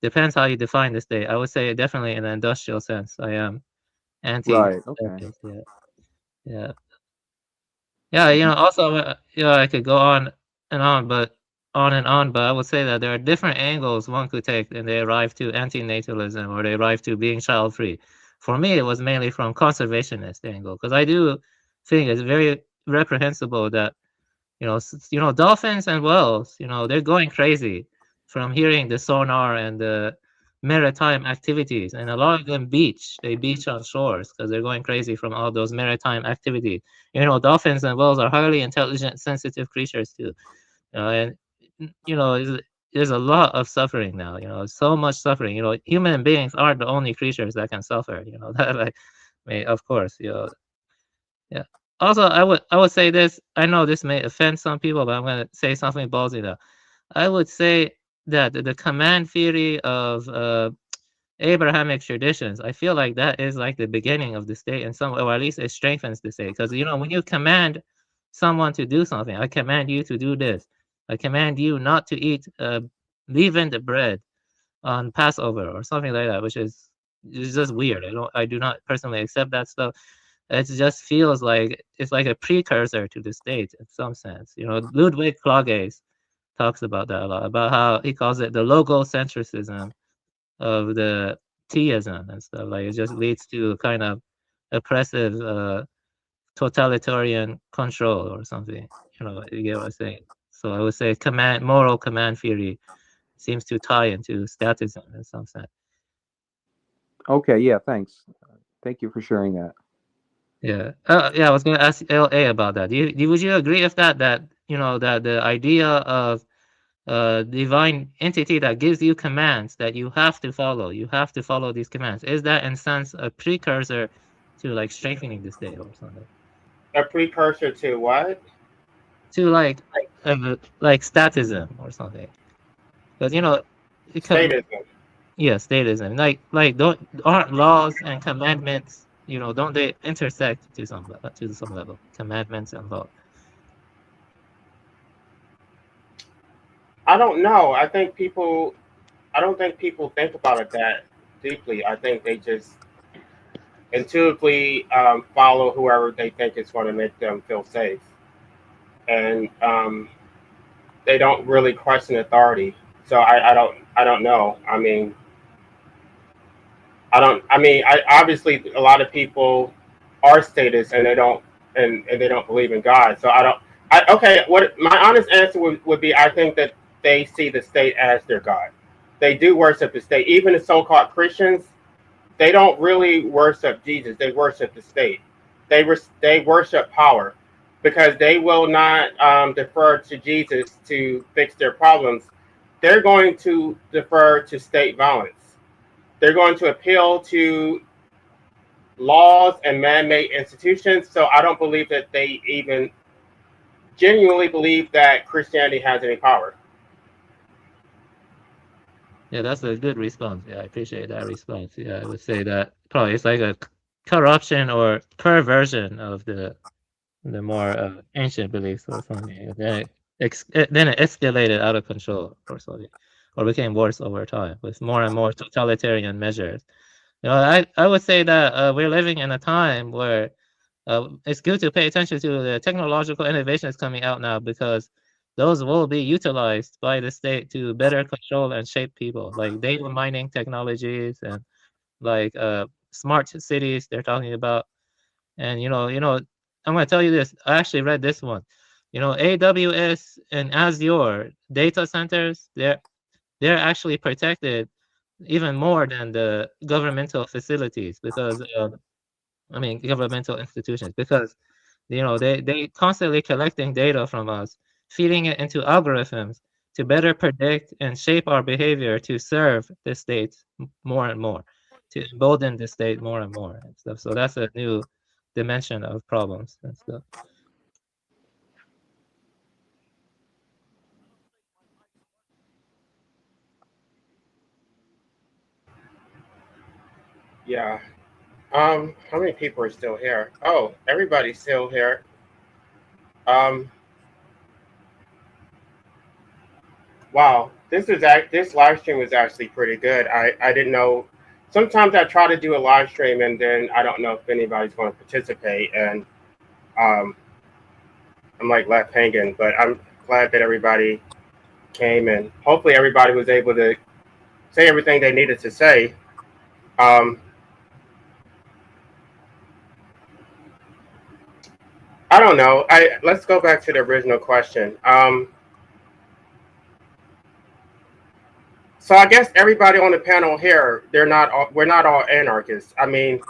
depends how you define the state. I would say definitely in an industrial sense, I am anti. Right. Okay. Yeah, yeah. Yeah, also, I could go on and on, but I would say that there are different angles one could take, and they arrive to anti-natalism or they arrive to being child-free. For me, it was mainly from conservationist angle, because I do think it's very reprehensible that, dolphins and whales, they're going crazy from hearing the sonar and the maritime activities, and a lot of them they beach on shores because they're going crazy from all those maritime activities. Dolphins and whales are highly intelligent, sensitive creatures too. And there's a lot of suffering now. So much suffering. Human beings aren't the only creatures that can suffer. That, like, of course, yeah. Also, I would say this. I know this may offend some people, but I'm gonna say something ballsy though. I would say that the command theory of Abrahamic traditions, I feel like that is like the beginning of the state in some way, or at least it strengthens the state. Because when you command someone to do something, I command you to do this. I command you not to eat leavened bread on Passover or something like that, which is just weird. I do not personally accept that stuff. It just feels like it's like a precursor to the state in some sense. Ludwig Klages talks about that a lot, about how he calls it the logocentrism of the theism and stuff. Like, it just leads to kind of oppressive totalitarian control or something. You get what I'm saying? So I would say moral command theory seems to tie into statism in some sense. Okay. Yeah. Thanks. Thank you for sharing that. Yeah. Yeah, I was going to ask LA about that. Would you agree with that? That that the idea of divine entity that gives you commands that you have to follow. You have to follow these commands. Is that in sense a precursor to like strengthening the state or something? A precursor to what? To like statism or something? Because Statism. yeah, statism. Like don't aren't laws and commandments, don't they intersect to some level? Commandments and law. I don't know. I don't think people think about it that deeply. I think they just intuitively follow whoever they think is going to make them feel safe, and they don't really question authority. So I don't know. I mean, I don't. I mean, obviously a lot of people are statists and they don't believe in God. So I don't. Okay. What my honest answer would be, I think that they see the state as their God. They do worship the state. Even the so-called Christians, they don't really worship Jesus. They worship the state. They worship power because they will not defer to Jesus to fix their problems. They're going to defer to state violence. They're going to appeal to laws and man-made institutions. So I don't believe that they even genuinely believe that Christianity has any power. Yeah, that's a good response. Yeah, I appreciate that response. Yeah, I would say that probably it's like a corruption or perversion of the more ancient beliefs or something. And then it escalated out of control or something, or became worse over time with more and more totalitarian measures. I would say that we're living in a time where it's good to pay attention to the technological innovations coming out now, because those will be utilized by the state to better control and shape people, like data mining technologies and like smart cities they're talking about. And I'm going to tell you this. I actually read this one. AWS and Azure data centers, they're actually protected even more than the governmental facilities, because I mean governmental institutions, because they constantly collecting data from us, feeding it into algorithms to better predict and shape our behavior to serve the state more and more, to embolden the state more and more and stuff. So that's a new dimension of problems and stuff. Yeah. How many people are still here? Oh, everybody's still here. Um, wow, this live stream was actually pretty good. I didn't know. Sometimes I try to do a live stream and then I don't know if anybody's going to participate, and um, I'm like left hanging. But I'm glad that everybody came, and hopefully everybody was able to say everything they needed to say. Um, I don't know. Let's go back to the original question. So I guess everybody on the panel here, we're not all anarchists. I mean,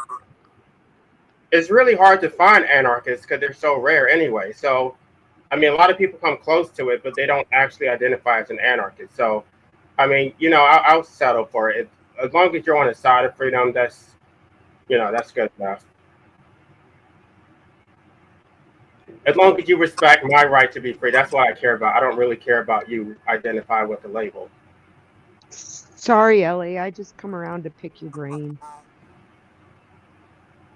it's really hard to find anarchists because they're so rare anyway. So, I mean, a lot of people come close to it, but they don't actually identify as an anarchist. So, I mean, I'll settle for it. As long as you're on the side of freedom, that's good enough. As long as you respect my right to be free, that's what I care about. I don't really care about you identify with the label. Sorry, Ellie. I just come around to pick your brain.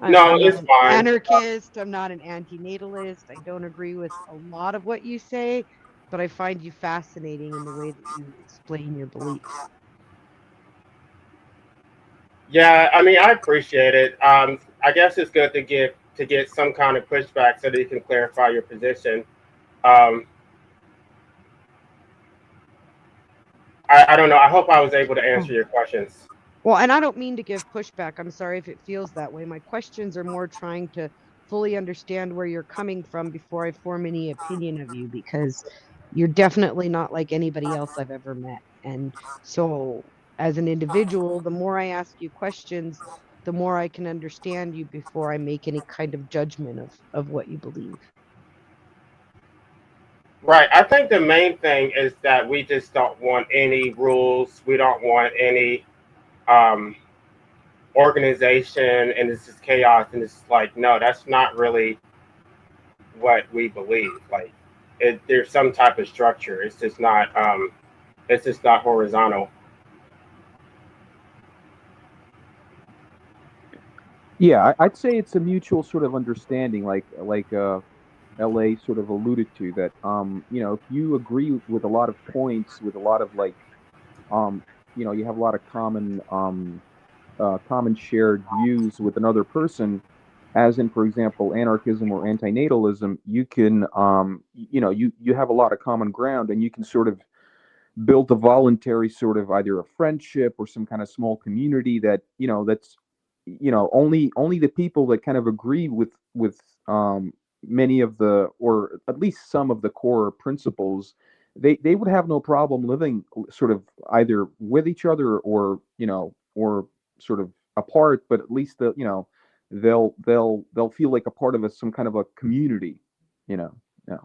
No, I'm not it's an fine. anarchist. I'm not an anti-natalist. I don't agree with a lot of what you say, but I find you fascinating in the way that you explain your beliefs. Yeah, I mean, I appreciate it. I guess it's good to get some kind of pushback so that you can clarify your position. Um, I don't know. I hope I was able to answer your questions. Well, and I don't mean to give pushback. I'm sorry if it feels that way. My questions are more trying to fully understand where you're coming from before I form any opinion of you, because you're definitely not like anybody else I've ever met. And so, as an individual, the more I ask you questions, the more I can understand you before I make any kind of judgment of what you believe. Right. I think the main thing is that we just don't want any rules. We don't want any um, organization, and this is chaos. And it's like, no, that's not really what we believe. Like, there's some type of structure. It's just not. It's just not horizontal. Yeah, I'd say it's a mutual sort of understanding, like LA sort of alluded to that. If you agree with a lot of points, with a lot of like, um, you have a lot of common shared views with another person, as in, for example, anarchism or antinatalism, you can, you have a lot of common ground, and you can sort of built a voluntary sort of either a friendship or some kind of small community that that's only the people that kind of agree with many of the, or at least some of the core principles, they would have no problem living sort of either with each other, or sort of apart, but at least they'll feel like a part of some kind of a community, you know yeah.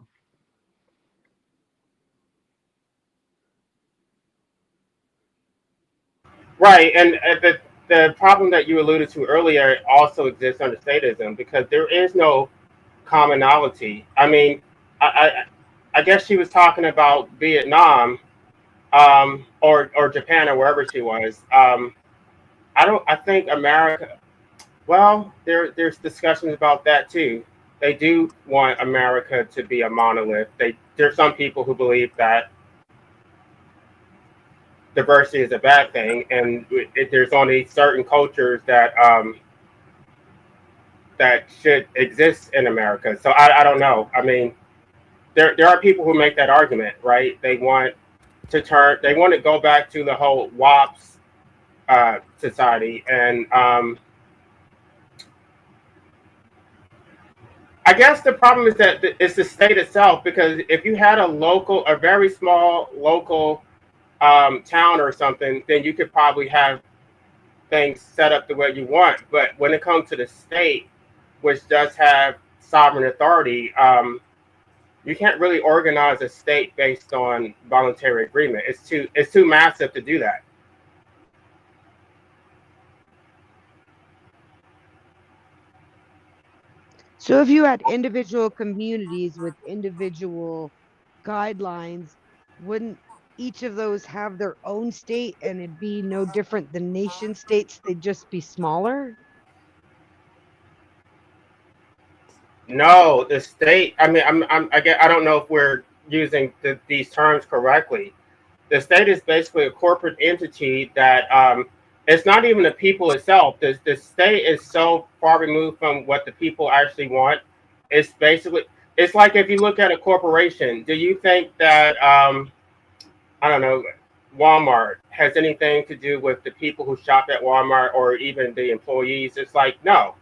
Right, and the problem that you alluded to earlier also exists under statism because there is no commonality. I mean, I guess she was talking about Vietnam, or Japan or wherever she was. I think America. Well, there's discussions about that too. They do want America to be a monolith. There's some people who believe that diversity is a bad thing, and there's only certain cultures that should exist in America. So I don't know. I mean, there are people who make that argument, right? They want to go back to the whole WAPS society, and I guess the problem is that it's the state itself. Because if you had a very small local town or something, then you could probably have things set up the way you want. But when it comes to the state, which does have sovereign authority, you can't really organize a state based on voluntary agreement. It's too massive to do that. So if you had individual communities with individual guidelines, wouldn't each of those have their own state and it'd be no different than nation states, they'd just be smaller? No, the state. I mean, I don't know if we're using these terms correctly. The state is basically a corporate entity that it's not even the people itself. The state is so far removed from what the people actually want. It's basically it's like if you look at a corporation. Do you think that I don't know, Walmart has anything to do with the people who shop at Walmart or even the employees? It's like no,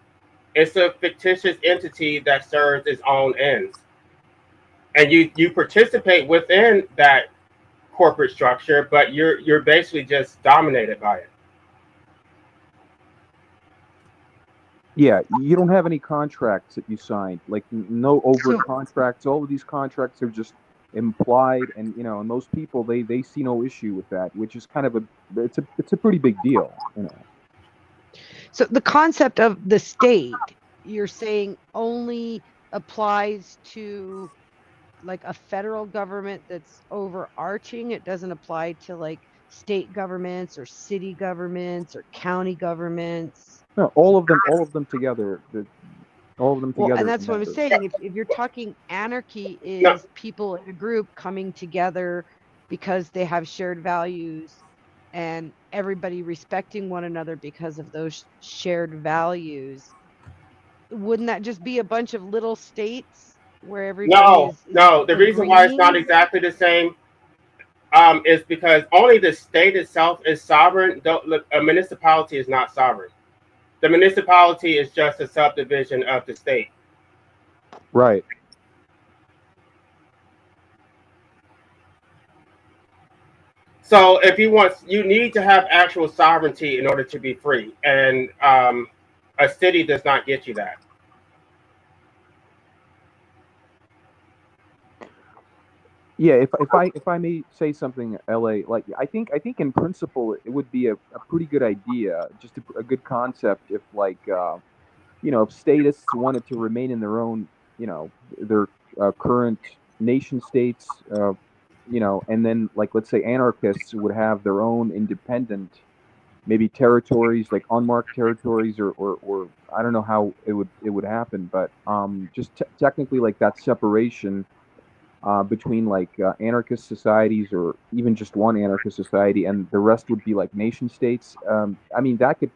it's a fictitious entity that serves its own ends, and you participate within that corporate structure, but you're basically just dominated by it. Yeah, you don't have any contracts that you signed, like no overt So contracts. All of these contracts are just implied, and and those people they see no issue with that, which is kind of it's a pretty big deal. so the concept of the state, you're saying only applies to like a federal government that's overarching. It doesn't apply to like state governments or city governments or county governments. No, all of them together, all of them Well, and together that's what I'm matter. saying. If you're talking anarchy No, is people in a group coming together because they have shared values and everybody respecting one another because of those shared values, wouldn't that just be a bunch of little states where everybody no, is no. The reason why it's not agreeing? exactly the same is because only the state itself is sovereign. Look, a municipality is not sovereign. The municipality is just a subdivision of the state. Right. So if you need to have actual sovereignty in order to be free, and a city does not get you that. Yeah, if I may say something, LA, like I think in principle it would be a pretty good idea, just a good concept if like if statists wanted to remain in their own, their current nation states, and then like let's say anarchists would have their own independent, maybe territories like unmarked territories, or I don't know how it would happen, but just technically like that separation between like anarchist societies or even just one anarchist society, and the rest would be like nation states. I mean, that could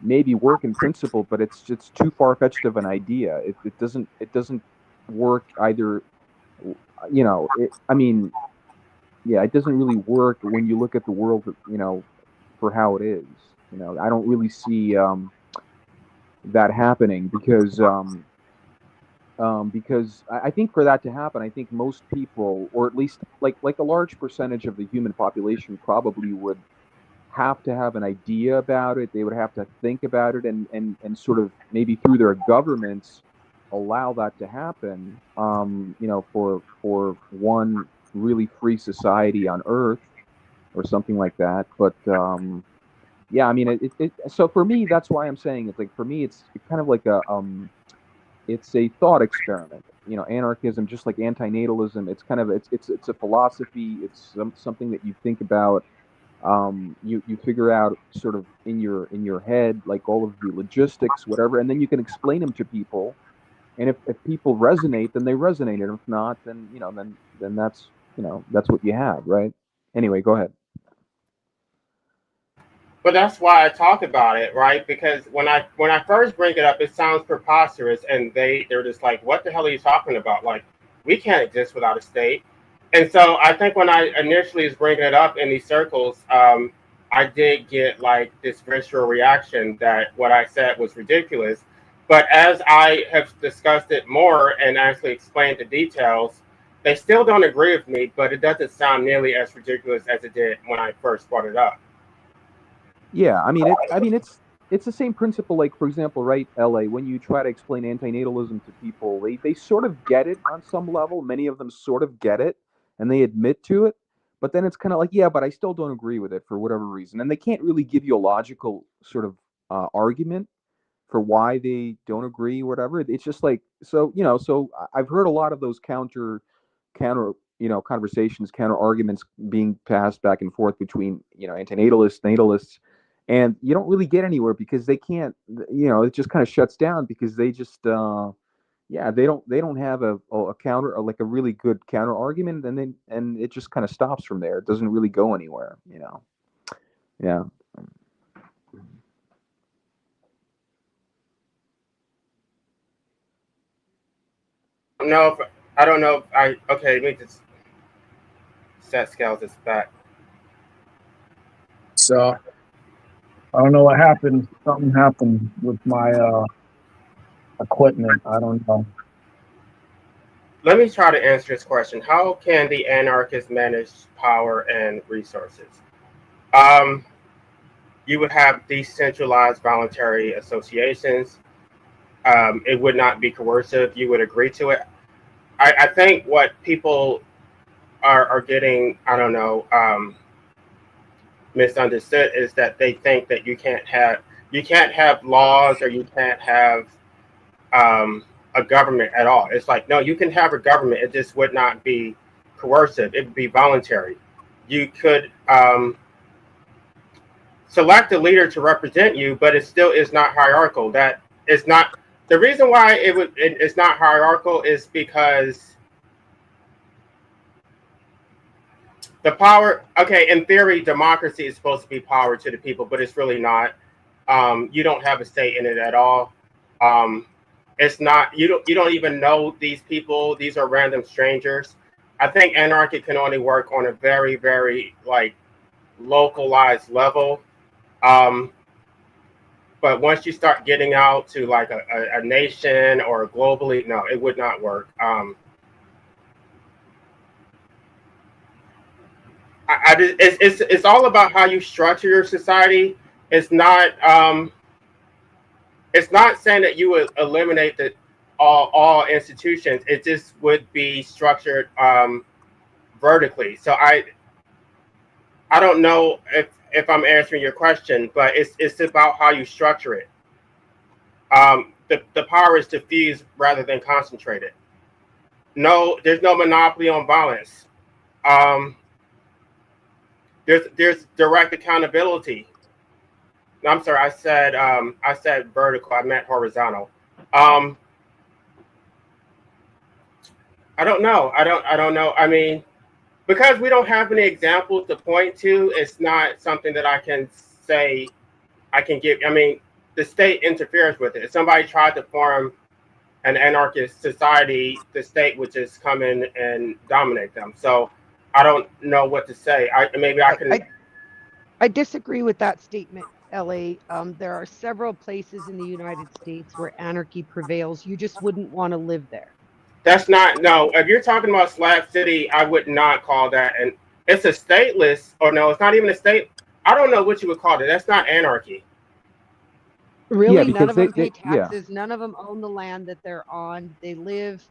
maybe work in principle, but it's just too far fetched of an idea. It doesn't work either. I mean, yeah, it doesn't really work when you look at the world, for how it is. I don't really see that happening because I think for that to happen, I think most people, or at least like a large percentage of the human population, probably would have to have an idea about it. They would have to think about it, and sort of maybe through their governments allow that to happen. For one really free society on Earth or something like that. But yeah, I mean, so for me, that's why I'm saying it's like for me, it's kind of like it's a thought experiment. Anarchism, just like antinatalism, it's kind of it's a philosophy. It's something that you think about. You figure out sort of in your head like all of the logistics, whatever, and then you can explain them to people. And if people resonate, then they resonate, and if not, then then that's what you have, right? Anyway, go ahead. But that's why I talk about it, right? Because when I first bring it up, it sounds preposterous, and they're just like, "What the hell are you talking about? Like, we can't exist without a state." And so I think when I initially was bringing it up in these circles, I did get like this visceral reaction that what I said was ridiculous. But as I have discussed it more and actually explained the details, they still don't agree with me. But it doesn't sound nearly as ridiculous as it did when I first brought it up. Yeah, I mean it's the same principle. Like for example, right, LA, when you try to explain antinatalism to people, they sort of get it on some level. Many of them sort of get it, and they admit to it. But then it's kind of like, yeah, but I still don't agree with it for whatever reason, and they can't really give you a logical sort of argument for why they don't agree, whatever. It's just like, so I've heard a lot of those counter conversations, counter arguments being passed back and forth between antinatalists, natalists, and you don't really get anywhere because they can't. It just kind of shuts down because they just they don't have a counter, or like a really good counter argument, and it just kind of stops from there. It doesn't really go anywhere. Yeah. No, I don't know. Okay. Let me just set scales this back. So I don't know what happened. Something happened with my equipment. I don't know. Let me try to answer this question. How can the anarchists manage power and resources? You would have decentralized voluntary associations. It would not be coercive. You would agree to it. I think what people are getting, I don't know, misunderstood is that they think that you can't have laws, or you can't have a government at all. It's like, no, you can have a government. It just would not be coercive. It would be voluntary. You could select a leader to represent you, but it still is not hierarchical. That is not the reason why it's not hierarchical, is because the power. Okay, in theory, democracy is supposed to be power to the people, but it's really not. You don't have a say in it at all. It's not. You don't even know these people. These are random strangers. I think anarchy can only work on a very, very localized level. But once you start getting out to like a nation or globally, no, it would not work. It's all about how you structure your society. It's not saying that you would eliminate all institutions. It just would be structured vertically. So I don't know if I'm answering your question, but it's about how you structure it. The power is diffused rather than concentrated. No, there's no monopoly on violence. There's direct accountability. No, I'm sorry, I said vertical. I meant horizontal. I don't know. I don't know. I mean, because we don't have any examples to point to, it's not something that I can say I can give. I mean, the state interferes with it. If somebody tried to form an anarchist society, the state would just come in and dominate them. So I don't know what to say. I disagree with that statement, LA. There are several places in the United States where anarchy prevails. You just wouldn't want to live there. That's not, no. If you're talking about Slab City, I would not call that, and it's a stateless, or no, it's not even a state. I don't know what you would call it. That's not anarchy. Really, none of them pay taxes. None of them own the land that they're on. They live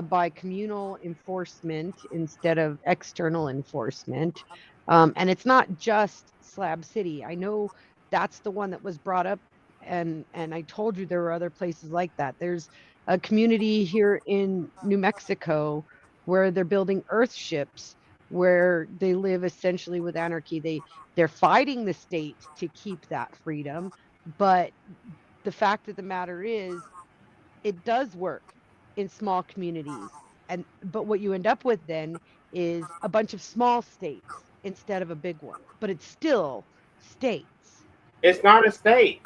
by communal enforcement instead of external enforcement. And it's not just Slab City. I know that's the one that was brought up, and I told you there were other places like that. There's a community here in New Mexico where they're building earth ships, where they live essentially with anarchy. They're fighting the state to keep that freedom, but the fact of the matter is, it does work in small communities. But what you end up with then is a bunch of small states instead of a big one. But it's still states. It's not a state.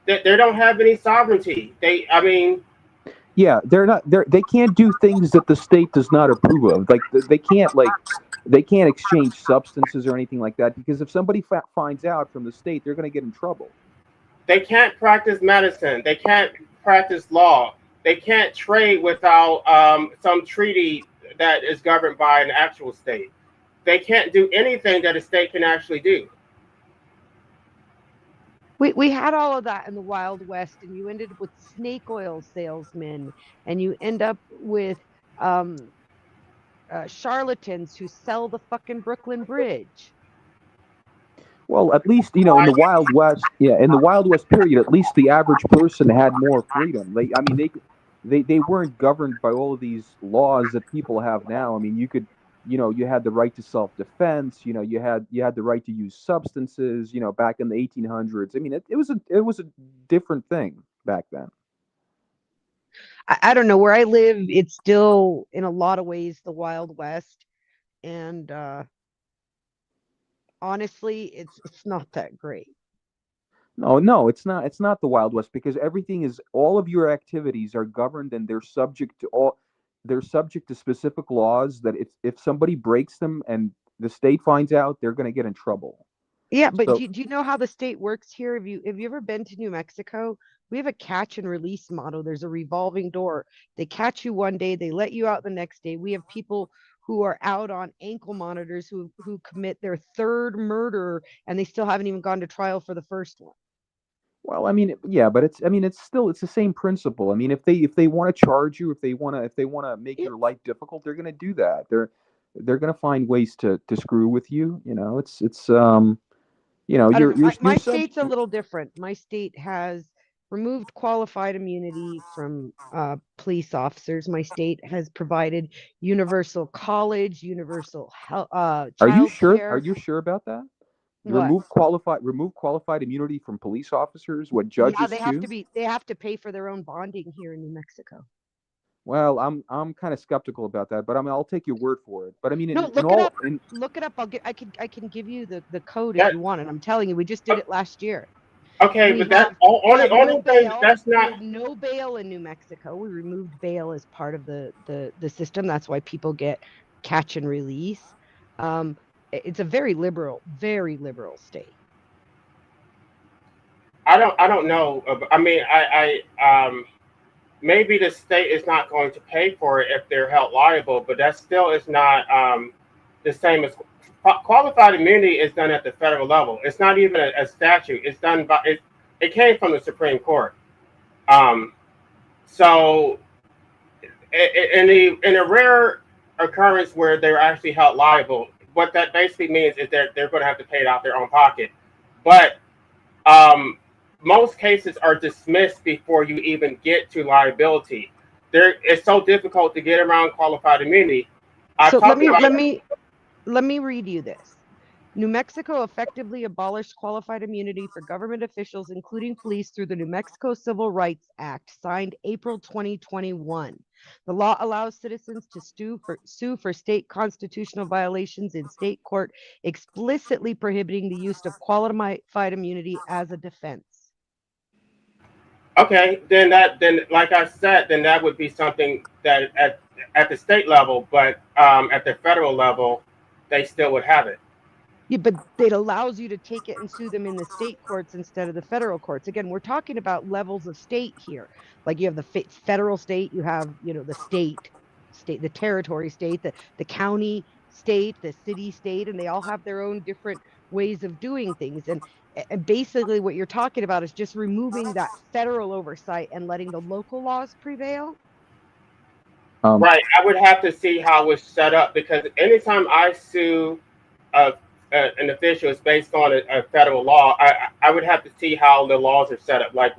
They don't have any sovereignty. They can't do things that the state does not approve of. Like they can't exchange substances or anything like that, because if somebody finds out from the state, they're going to get in trouble. They can't practice medicine. They can't practice law. They can't trade without some treaty that is governed by an actual state. They can't do anything that a state can actually do. We had all of that in the Wild West, and you ended up with snake oil salesmen, and you end up with charlatans who sell the fucking Brooklyn Bridge. Well, at least, in the Wild West, in the Wild West period, at least the average person had more freedom. They weren't governed by all of these laws that people have now. I mean, you could you had the right to self-defense. You had the right to use substances. Back in the 1800s. I mean, it was a different thing back then. I don't know where I live. It's still in a lot of ways the Wild West, and honestly, it's not that great. No, no, it's not. It's not the Wild West because all of your activities are governed and they're subject to specific laws that if somebody breaks them and the state finds out, they're going to get in trouble. Yeah, but So, do you know how the state works here? Have you ever been to New Mexico? We have a catch and release model. There's a revolving door. They catch you one day, they let you out the next day. We have people who are out on ankle monitors who commit their third murder and they still haven't even gone to trial for the first one. well, I mean, yeah, but it's the same principle. I mean, if they want to charge you, if they want to make Yeah, your life difficult, they're going to do that. They're going to find ways to screw with you. I don't know. You're My subject. state's a little different. My state has removed qualified immunity from police officers. My state has provided universal college, universal health, Are you child sure? Are care. you sure about that? What? Remove qualified immunity from police officers, what Yeah, judges too? they have to pay for their own bonding here in New Mexico. Well, I'm kind of skeptical about that, but I mean I'll take your word for it. But I mean No, in all in look it up. I can give you the code if That you want it. I'm telling you, we just did it last year. okay, We but that have we only have no only thing bail. that's We not have no bail in New Mexico. We removed bail as part of the system. That's why people get catch and release. It's a very liberal state. I don't know. I mean I maybe the state is not going to pay for it if they're held liable, but that still is not the same as qualified immunity is done at the federal level. It's not even a statute. It's done by it. It came from the Supreme Court. Um, so in a rare occurrence where they're actually held liable, what that basically means is that they're going to have to pay it out their own pocket. But um, most cases are dismissed before you even get to liability. It's so difficult to get around qualified immunity. I've So talked about let me read you this. New Mexico effectively abolished qualified immunity for government officials, including police, through the New Mexico Civil Rights Act, signed April 2021. The law allows citizens to sue for state constitutional violations in state court, explicitly prohibiting the use of qualified immunity as a defense. okay, then like I said, then that would be something that at the state level, but at the federal level, they still would have it. Yeah, but it allows you to take it and sue them in the state courts instead of the federal courts. Again, we're talking about levels of state here. Like you have the federal state, you have, the state, the territory state, the county state, the city state, and they all have their own different ways of doing things. And basically what you're talking about is just removing that federal oversight and letting the local laws prevail. um Right. I would have to see how it's set up because anytime I sue uh, an official is based on a federal law, I would have to see how the laws are set up. Like,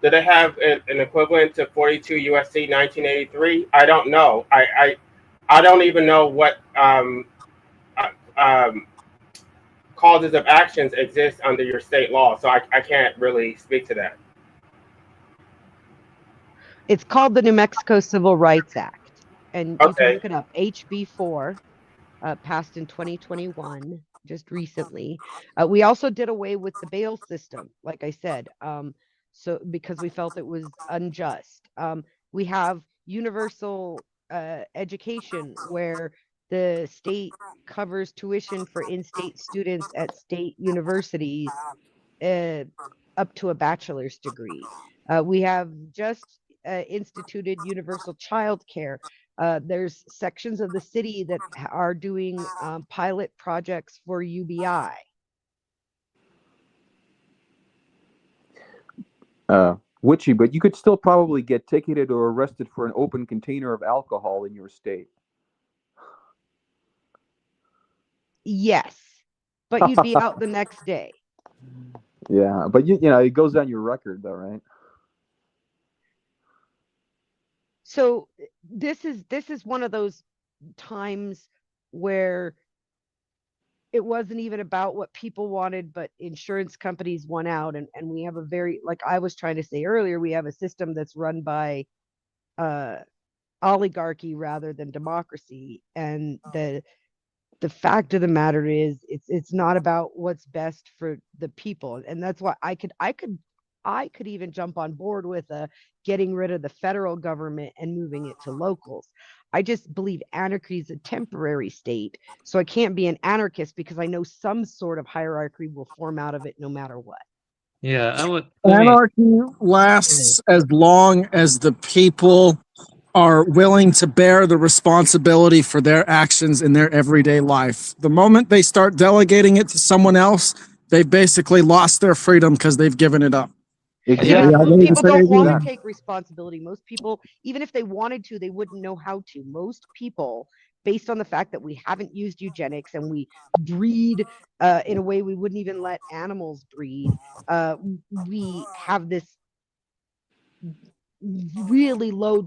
do they have an equivalent to 42 USC 1983? I don't know. I don't even know what uh, um, causes of actions exist under your state law, so I can't really speak to that. It's called the New Mexico Civil Rights Act, and you can Okay. look it up. HB4. Passed in 2021, just recently. We also did away with the bail system, like I said, so because we felt it was unjust. We have universal education where the state covers tuition for in-state students at state universities uh, up to a bachelor's degree. We have just instituted universal child care. There's sections of the city that are doing pilot projects for UBI. Witchy, but you could still probably get ticketed or arrested for an open container of alcohol in your state. Yes, but you'd be out the next day. Yeah, but it goes on your record though, right? So this is one of those times where it wasn't even about what people wanted, but insurance companies won out. And we have a very, like I was trying to say earlier, we have a system that's run by uh, oligarchy rather than democracy. And the fact of the matter is it's not about what's best for the people. And that's why I could even jump on board with getting rid of the federal government and moving it to locals. I just believe anarchy is a temporary state. So I can't be an anarchist because I know some sort of hierarchy will form out of it no matter what. Yeah, I would. Anarchy lasts as long as the people are willing to bear the responsibility for their actions in their everyday life. The moment they start delegating it to someone else, they've basically lost their freedom because they've given it up. Yeah, Exactly. most people don't want to Exactly. take responsibility. Most people, even if they wanted to, they wouldn't know how to. Most people, based on the fact that we haven't used eugenics and we breed in a way we wouldn't even let animals breed, we have this really low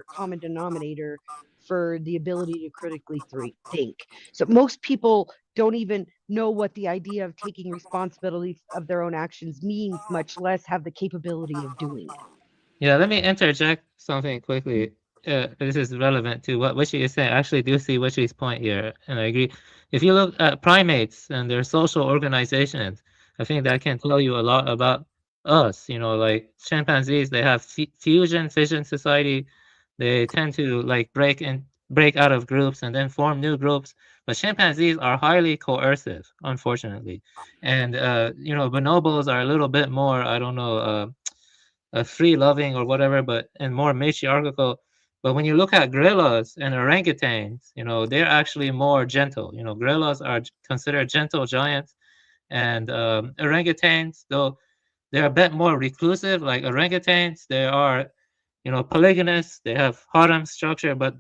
common denominator for the ability to critically think. So most people don't even know what the idea of taking responsibility of their own actions means, much less have the capability of doing it. Yeah, let me interject something quickly. This is relevant to what Wishy is saying. I actually do see Wishy's point here, and I agree. If you look at primates and their social organizations, I think that can tell you a lot about us. Like chimpanzees, they have fusion fission society. They tend to like break out of groups and then form new groups. But chimpanzees are highly coercive, unfortunately. And bonobos are a little bit more, I don't know, free loving or whatever, but and more matriarchal. But when you look at gorillas and orangutans, they're actually more gentle. Gorillas are considered gentle giants, and orangutans, though they're a bit more reclusive, like orangutans, they are, polygynous. They have harem structure, but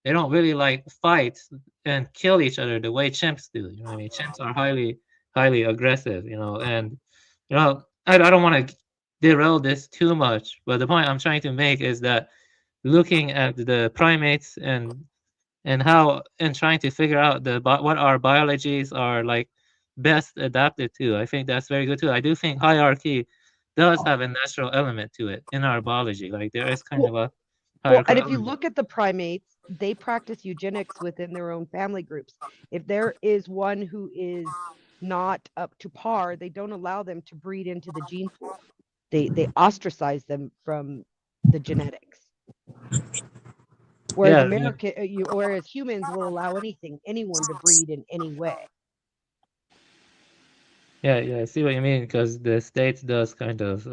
they don't really like fight and kill each other the way chimps do. You know what I mean? Chimps are highly aggressive. And I don't want to derail this too much, but the point I'm trying to make is that looking at the primates and trying to figure out what our biologies are like best adapted to. I think that's very good too. I do think hierarchy does have a natural element to it in our biology. Like there is kind of a Well, and hierarchical if you element. look at the primates, they practice eugenics within their own family groups. If there is one who is not up to par, they don't allow them to breed into the gene pool. They ostracize them from the genetics. Whereas Yeah, whereas humans will allow anyone to breed in any way. yeah, I see what you mean because the state does kind of,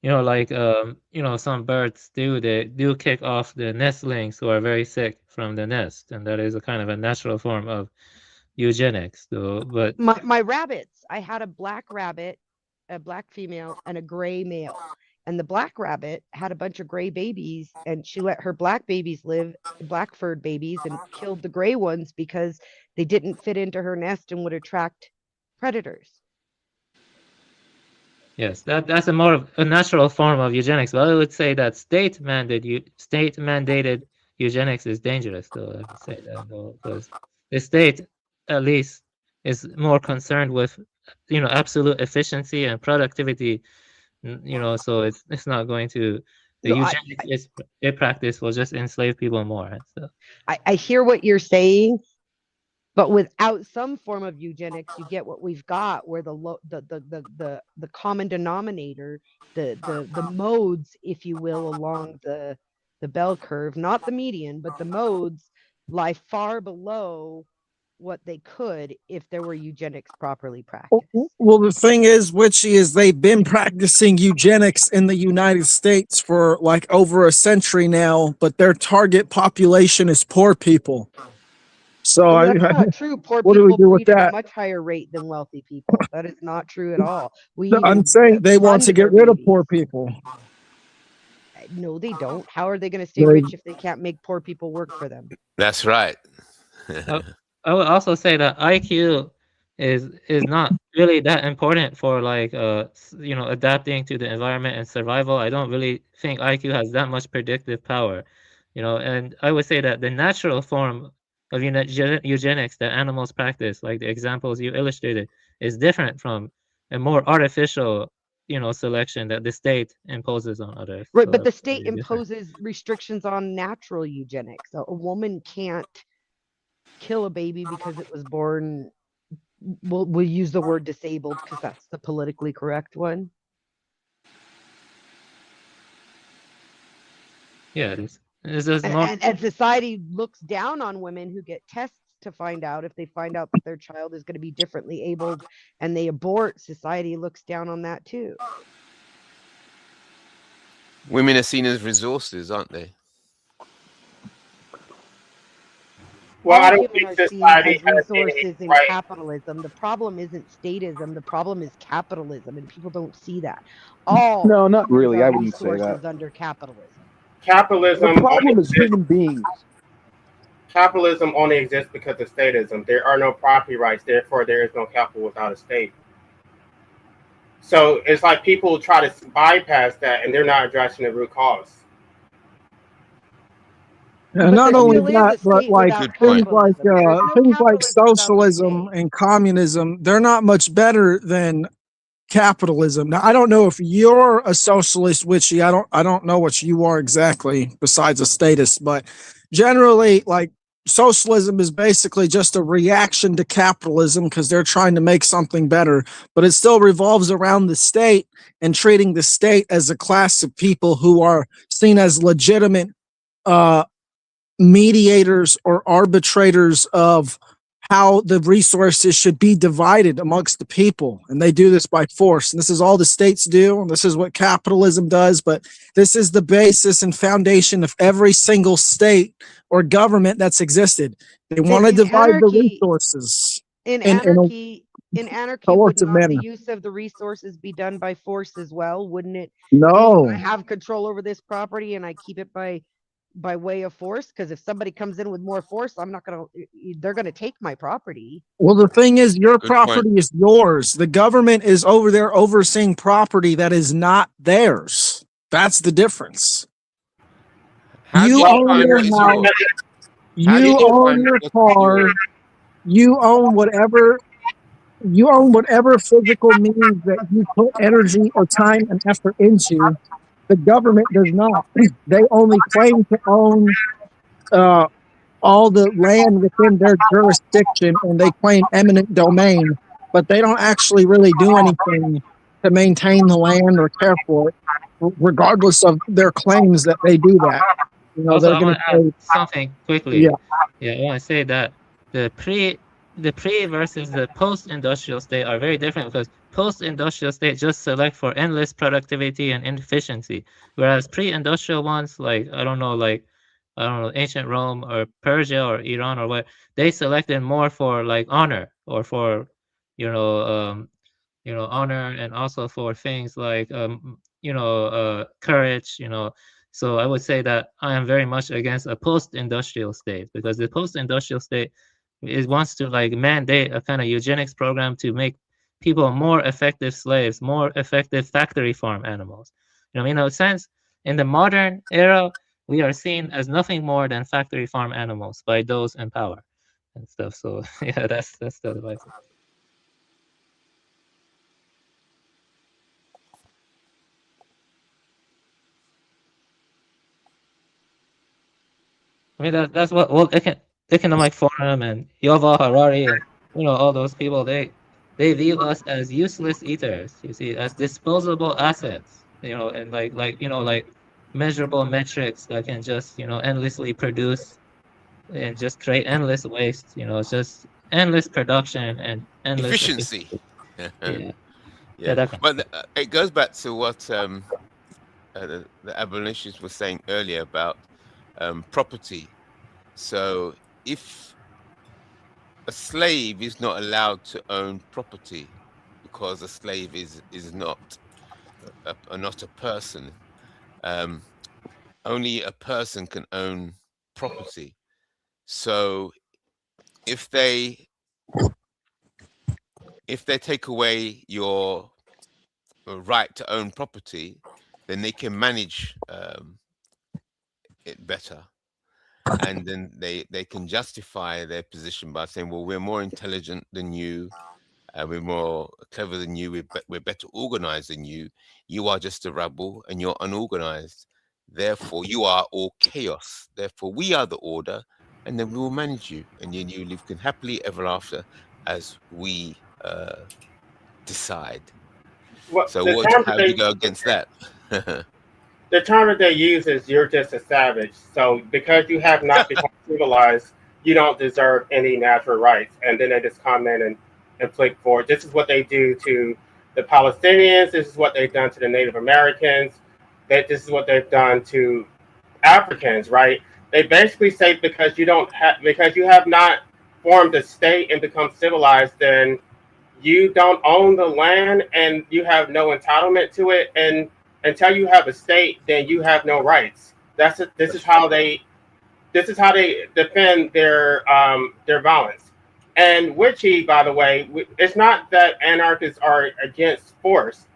like, some birds they do kick off the nestlings who are very sick from the nest, and that is a kind of a natural form of eugenics. So, but My rabbits, I had a black rabbit, a black female, and a gray male. And the black rabbit had a bunch of gray babies, and she let her black babies live, black furred babies, and killed the gray ones because they didn't fit into her nest and would attract predators. yes, that's a more of a natural form of eugenics. But I would say that state mandated eugenics is dangerous, though. I would say that though, because the state at least is more concerned with absolute efficiency and productivity. So it's not going to the So eugenics is a practice will just enslave people more. So I hear what you're saying, but without some form of eugenics, you get what we've got, where the common denominator, the modes, if you will, along the bell curve, not the median, but the modes, lie far below what they could if there were eugenics properly practiced. Well, the thing is, Witchy, is they've been practicing eugenics in the United States for like over a century now, but their target population is poor people. So, Oh, that's not true. Poor what do we people do with breed at a that? much higher rate than wealthy people. That is not true at all. We No, I'm even saying they want fund to their get rid of babies. poor people. No, they don't. How are they going to stay They, rich if they can't make poor people work for them? That's right. I would also say that IQ is not really that important for like adapting to the environment and survival. I don't really think IQ has that much predictive power. And I would say that the natural form of eugenics that animals practice, like the examples you illustrated, is different from a more artificial, selection that the state imposes on others. Right, So but the that's state very different. imposes restrictions on natural eugenics. So a woman can't kill a baby because it was born. We'll use the word disabled because that's the politically correct one. Yeah, it's just more. And society looks down on women who get tests to find out if they find out that their child is going to be differently abled and they abort. Society looks down on that too. Women are seen as resources, aren't they? Well, I All don't women think are seen society as has any resources in right. capitalism. The problem isn't statism. The problem is capitalism, and people don't see that. All No, not humans really. are I wouldn't say that. resources under capitalism. The Capitalism only problem is exists. human beings. Capitalism only exists because of statism. There are no property rights, therefore there is no capital without a state. So it's like people try to bypass that, and they're not addressing the root cause. And But not there only still is that, a but state like Good without point. capitalism. There's no things like capitalism without the socialism state. and communism, they're not much better than capitalism. Now, I don't know if you're a socialist, Witchy. I don't know what you are exactly besides a statist, but generally, like socialism is basically just a reaction to capitalism because they're trying to make something better, but it still revolves around the state and treating the state as a class of people who are seen as legitimate uh, mediators or arbitrators of how the resources should be divided amongst the people. And they do this by force. And this is all the states do. And this is what capitalism does. But this is the basis and foundation of every single state or government that's existed. They want to In divide the anarchy, resources in in anarchy, in anarchy, would coercive not the manner. use of the resources be done by force as well? Wouldn't it be, I No. have control over this property and I keep it by way of force? Because if somebody comes in with more force, I'm not gonna. They're gonna take my property. Well, the thing is, your Good point. property is yours. The government is over there overseeing property that is not theirs. That's the difference. How do You you own find your what is house. yours? How do You you own find your what is car. yours? You own whatever. You own whatever physical means that you put energy or time and effort into. The government does not. They only claim to own uh, all the land within their jurisdiction, and they claim eminent domain, but they don't actually really do anything to maintain the land or care for it, regardless of their claims that they do that. Also, They're I going want to to add say, something quickly. yeah, I want to say that the pre versus the post-industrial state are very different because post-industrial state just select for endless productivity and efficiency, whereas pre-industrial ones, like I don't know, ancient Rome or Persia or Iran or what, they selected more for like honor or for you know honor, and also for things like courage. So I would say that I am very much against a post-industrial state, because the post-industrial state wants to like mandate a kind of eugenics program to make people more effective slaves, more effective factory farm animals. In a sense, in the modern era, we are seen as nothing more than factory farm animals by those in power and stuff. So yeah, that's the advice. I mean, that's what Economic Forum and Yuval Harari and all those people, they view us as useless eaters. You see, as disposable assets. And like measurable metrics that can just endlessly produce and just create endless waste. It's just endless production and endless Efficiency. efficiency. Yeah. Yeah, yeah, Yeah. that kind. But it goes back to what the abolitionists were saying earlier about property. So if a slave is not allowed to own property because a slave is not not a person, only a person can own property. So if they take away your right to own property, then they can manage it better. and then they can justify their position by saying, well, we're more intelligent than you, we're more clever than you, we're better organized than you. You are just a rabble and you're unorganized. Therefore, you are all chaos. Therefore, we are the order, and then we will manage you, and then you live happily ever after as we decide. Well, So, the term that how do you go against that? the term that they use is "you're just a savage." So because you have not become civilized, you don't deserve any natural rights. And then they just come in and inflict for it. This is what they do to the Palestinians. This is what they've done to the Native Americans. This is what they've done to Africans. Right? They basically say because you have not formed a state and become civilized, then you don't own the land and you have no entitlement to it, and until you have a state then you have no rights. This is how they defend their violence. And witchy, by the way, it's not that anarchists are against force.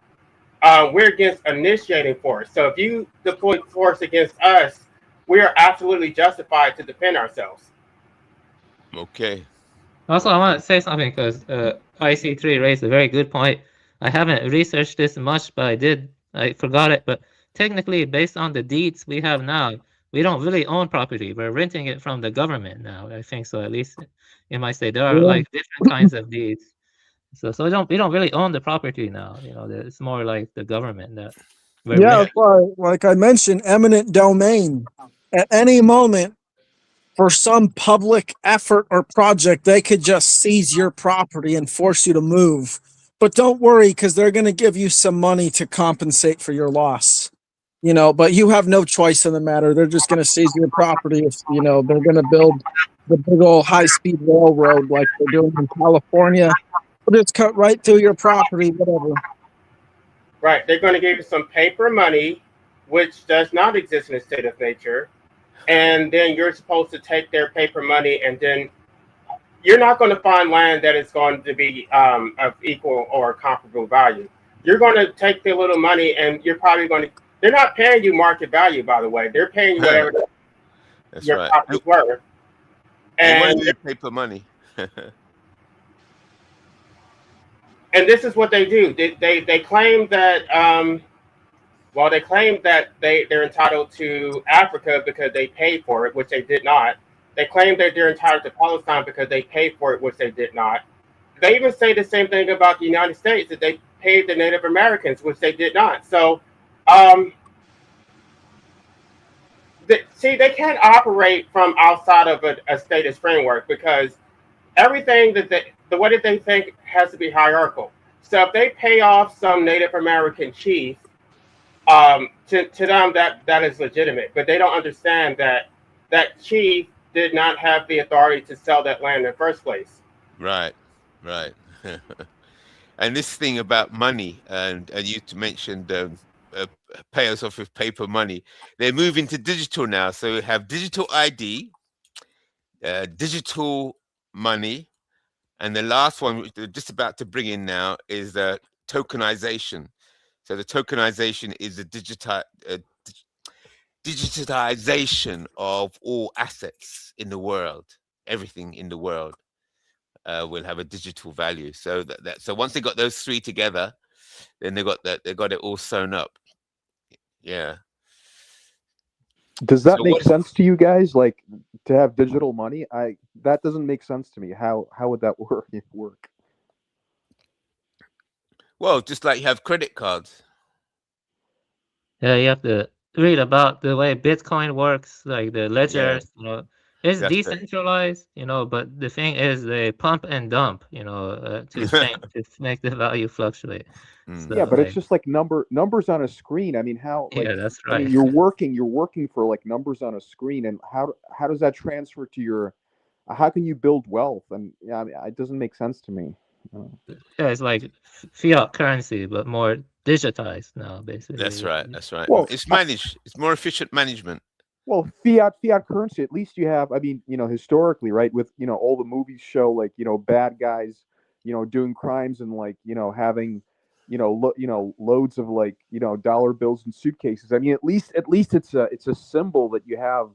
We're against initiating force. So if you deploy force against us, we are absolutely justified to defend ourselves. Okay. Also, I want to say something because IC3 raised a very good point. I haven't researched this much, but I forgot it. But technically, based on the deeds we have now, we don't really own property. We're renting it from the government now. I think so, at least in my state. There are like different kinds of deeds. So we don't really own the property now. It's more like the government that we're Yeah, renting. like I mentioned, eminent domain. At any moment, for some public effort or project, they could just seize your property and force you to move. But don't worry, because they're going to give you some money to compensate for your loss. But you have no choice in the matter. They're just going to seize your property if, they're going to build the big old high-speed railroad like they're doing in California. But it's cut right through your property, whatever. Right, they're going to give you some paper money, which does not exist in a state of nature, and then you're supposed to take their paper money, and then you're not going to find land that is going to be of equal or comparable value. You're going to take the little money, and you're probably going to. They're not paying you market value, by the way. They're paying you whatever That's your right. property's worth. They want And to use paper money. and this is what they do. They claim that they claim that they're entitled to Africa because they paid for it, which they did not. They claim that they're entitled to Palestine because they paid for it, which they did not. They even say the same thing about the United States, that they paid the Native Americans, which they did not. So, they can't operate from outside of a statist framework because everything the way that they think has to be hierarchical. So if they pay off some Native American chief, to them that is legitimate, but they don't understand that that chief did not have the authority to sell that land in the first place. Right. And this thing about money, and you mentioned pay us off with paper money. They're moving to digital now, so we have digital ID, digital money, and the last one which they're just about to bring in now is tokenization. So the tokenization is the digitization of all assets in the world. Everything in the world will have a digital value. So so once they got those three together, then they got it all sewn up. Yeah. Does that So make sense to you guys? Like to have digital money? That doesn't make sense to me. How would that work? Well, just like you have credit cards. Yeah, you have to read about the way Bitcoin works, like the Yeah, ledgers, it's that's it. decentralized, but the thing is they pump and dump, to make the value fluctuate. So Yeah, but it's just like numbers on a screen. I mean, yeah, that's I mean, right. you're working for like numbers on a screen, and how does that transfer to your? How can you build wealth? And yeah, I mean, it doesn't make sense to me. Yeah, it's like fiat currency, but more digitized now, basically. That's right. That's right. Well, It's managed. It's more efficient management. Well, fiat currency. At least you have. I mean, historically, right? With all the movies show like bad guys, doing crimes and like having, loads of like dollar bills and suitcases. I mean, at least it's a symbol that you have,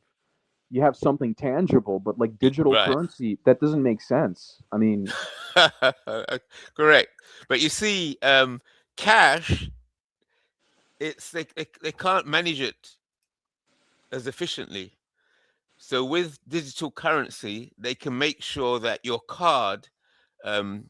you have something tangible, but like digital Right. currency, that doesn't make sense. I mean, Correct. But you see, cash, they can't manage it as efficiently. So with digital currency, they can make sure that your card um,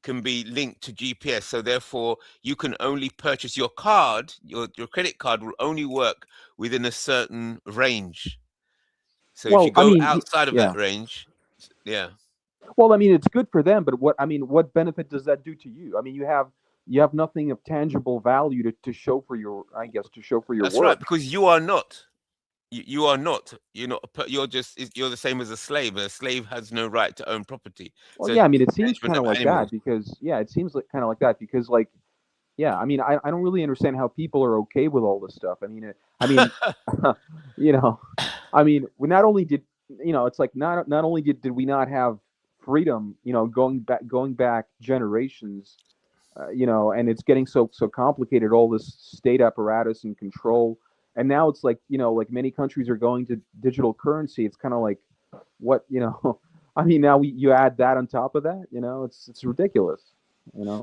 can be linked to GPS. So therefore, you can only purchase your card. Your credit card will only work within a certain range. So if you well, I go mean, outside of yeah. that range, yeah, Well, I mean, it's good for them, but what benefit does that do to you? I mean, you have nothing of tangible value to show for your, I guess, to show for your that's right. work. Because you are not. You are not. You're not. You're the same as a slave. And a slave has no right to own property. Well, So yeah, I it's mean, it seems management kind of of like animals. that because, yeah, it seems like kind of like that because, like, yeah, I mean, I don't really understand how people are okay with all this stuff. I mean, you know, I mean, we not only did, it's like not only did we not have freedom, going back generations, and it's getting so complicated, all this state apparatus and control, and now it's like, like many countries are going to digital currency. It's kind of like what, I mean, now you add that on top of that, it's ridiculous,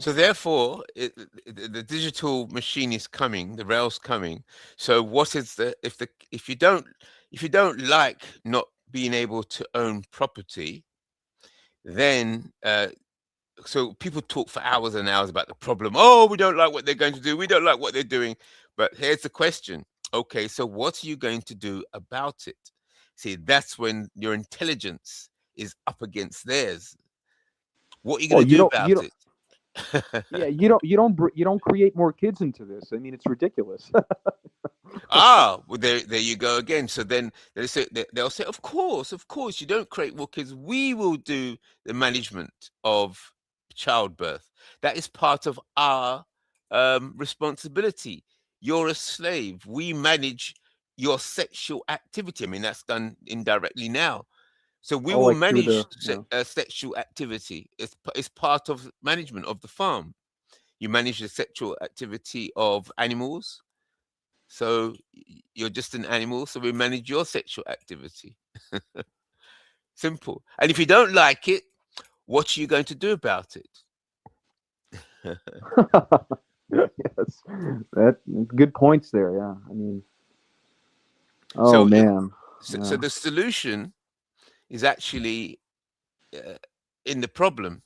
So therefore, the digital machine is coming. The rail's coming. So what is the if you don't like not being able to own property, then so people talk for hours and hours about the problem. Oh, we don't like what they're going to do. We don't like what they're doing. But here's the question. Okay, so what are you going to do about it? See, that's when your intelligence is up against theirs. What are you well, going to you do don't about it? yeah, you don't create more kids into this. I mean, it's ridiculous. Well, there you go again. So then they'll say, of course, you don't create more kids. We will do the management of childbirth. That is part of our responsibility. You're a slave. We manage your sexual activity. I mean, that's done indirectly now. So we Oh, will like through manage the. sexual activity. It's part of management of the farm. You manage the sexual activity of animals. So you're just an animal, so we manage your sexual activity. Simple. And if you don't like it, what are you going to do about it? Yes, that good points there. Yeah, I mean, oh So, man, so yeah. the solution is actually uh, in the problem,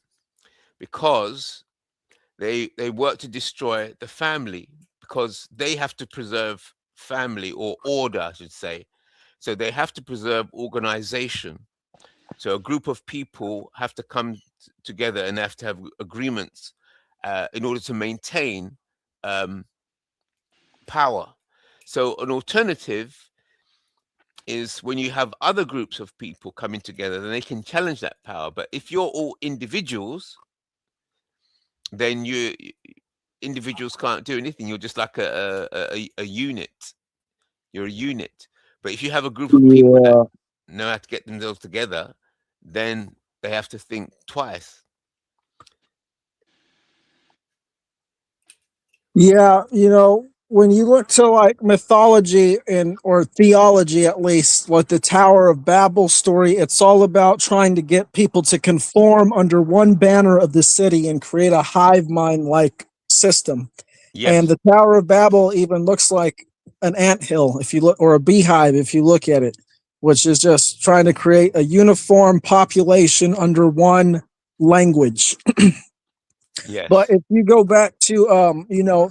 because they work to destroy the family, because they have to preserve family, or order, I should say. So they have to preserve organization. So a group of people have to come together and have to have agreements in order to maintain um, power. So an alternative is when you have other groups of people coming together, then they can challenge that power. But if you're all individuals, then individuals can't do anything. You're just like a unit. You're a unit. But if you have a group of people that Yeah. know how to get themselves together, then they have to think twice. Yeah, when you look to like mythology and or theology at least, like the Tower of Babel story, it's all about trying to get people to conform under one banner of the city and create a hive mind like system. And Yes. the Tower of Babel even looks like an anthill if you look, or a beehive if you look at it, which is just trying to create a uniform population under one language. But Yes. if you go back to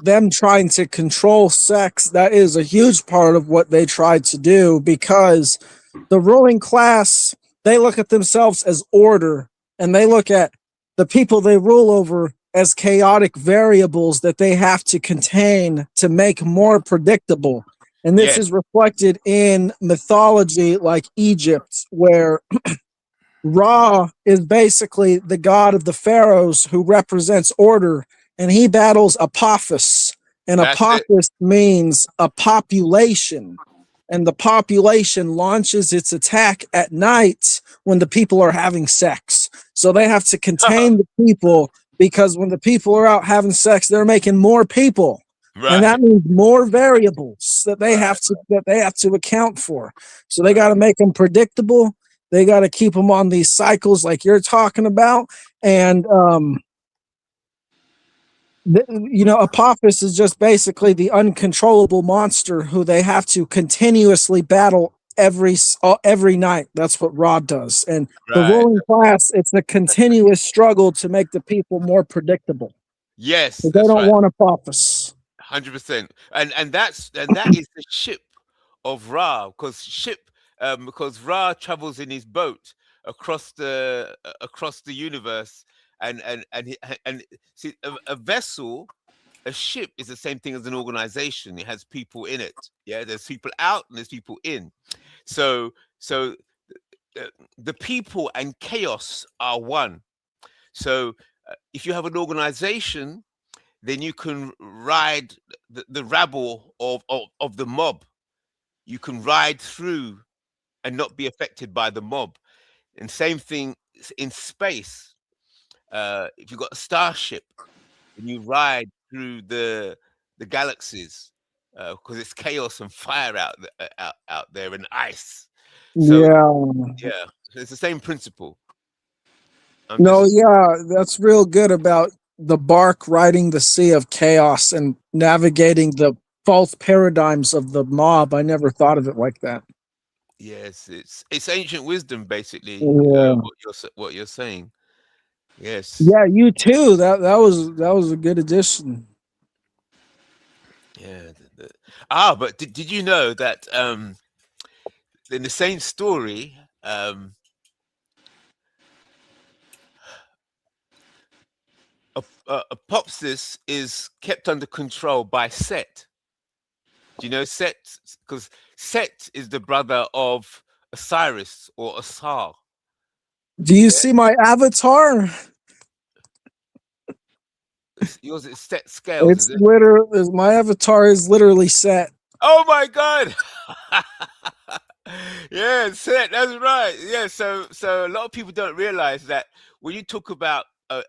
them trying to control sex, that is a huge part of what they tried to do, because the ruling class, they look at themselves as order, and they look at the people they rule over as chaotic variables that they have to contain to make more predictable. And this Yes. is reflected in mythology like Egypt, where Ra is basically the god of the pharaohs who represents order, and he battles Apophis. And That's it. Apophis means a population. And the population launches its attack at night when the people are having sex. So they have to contain the people, because when the people are out having sex, they're making more people. And Right. that means more variables that they have to account for. So they got to make them predictable. They got to keep them on these cycles like you're talking about. And Apophis is just basically the uncontrollable monster who they have to continuously battle every night. That's what Ra does. And the Right. ruling class, it's a continuous struggle to make the people more predictable. Yes, They that's don't right. want Apophis. 100%. And that is the ship of Ra, because Ra travels in his boat across the universe, and see, a vessel, a ship is the same thing as an organization. It has people in it. Yeah, there's people out and there's people in. So the people and chaos are one. So if you have an organization, then you can ride the rabble of the mob. You can ride through and not be affected by the mob. And same thing in space. If you've got a starship and you ride through the galaxies, because it's chaos and fire out there and ice. So Yeah. yeah, so it's the same principle. I'm No, just yeah, that's real good about the bark riding the sea of chaos and navigating the false paradigms of the mob. I never thought of it like that. yes, it's ancient wisdom basically. Yeah. What you're saying. Yes. Yeah, you too. That was a good addition. Yeah. But did you know that in the same story, Apopsis is kept under control by Set. Do you know Set? Because Set is the brother of Osiris or Asar. Do you Yeah, see my avatar? yours is Set Scales, is it? My avatar is literally set. Oh my God! Yeah, Set. That's right. Yeah. So a lot of people don't realize that when you talk about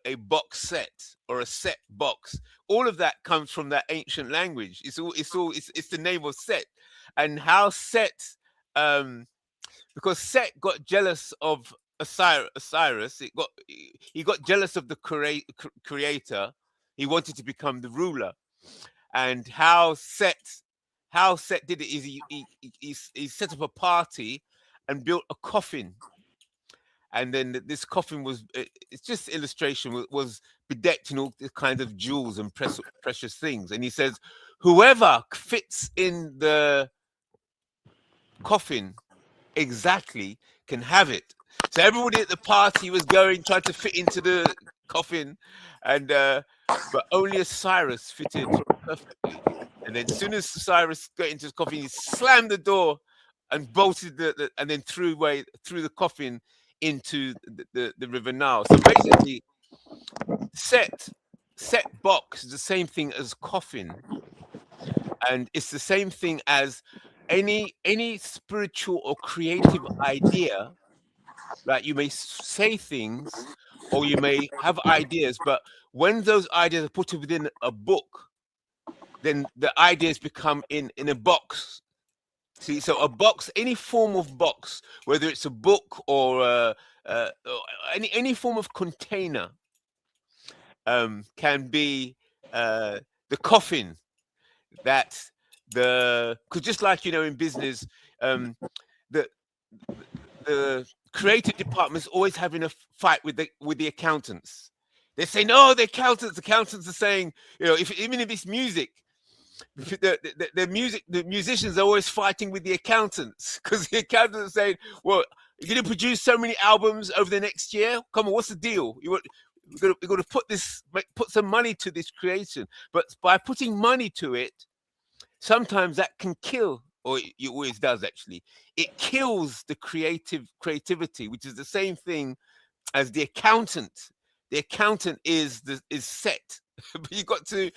a box set or a set box, all of that comes from that ancient language. It's the name of Set, and how Set, um, because Set got jealous of Osiris. He got jealous of the creator. He wanted to become the ruler, and how Set did it is he set up a party and built a coffin, and then this coffin it's just illustration, was bedecked in all kinds of jewels and precious things, and he says whoever fits in the coffin exactly can have it. So everybody at the party was tried to fit into the coffin, and but only Osiris fitted perfectly. And then as soon as Cyrus got into his coffin, he slammed the door and bolted and then threw the coffin into the River Nile. So basically, set box is the same thing as coffin, and it's the same thing as any spiritual or creative idea. Like you may say things or you may have ideas, but when those ideas are put within a book, then the ideas become in a box. See, so a box, any form of box, whether it's a book or any form of container, can be the coffin that because just like in business, the the creative department is always having a fight with the accountants. They say no, the accountants are saying, even if it's music, the musicians are always fighting with the accountants, because the accountants are saying, well, you're going to produce so many albums over the next year. Come on, what's the deal? We're going to put some money to this creation, but by putting money to it, sometimes that can kill, or it always does actually. It kills the creativity, which is the same thing as the accountant. The accountant is set, but you got to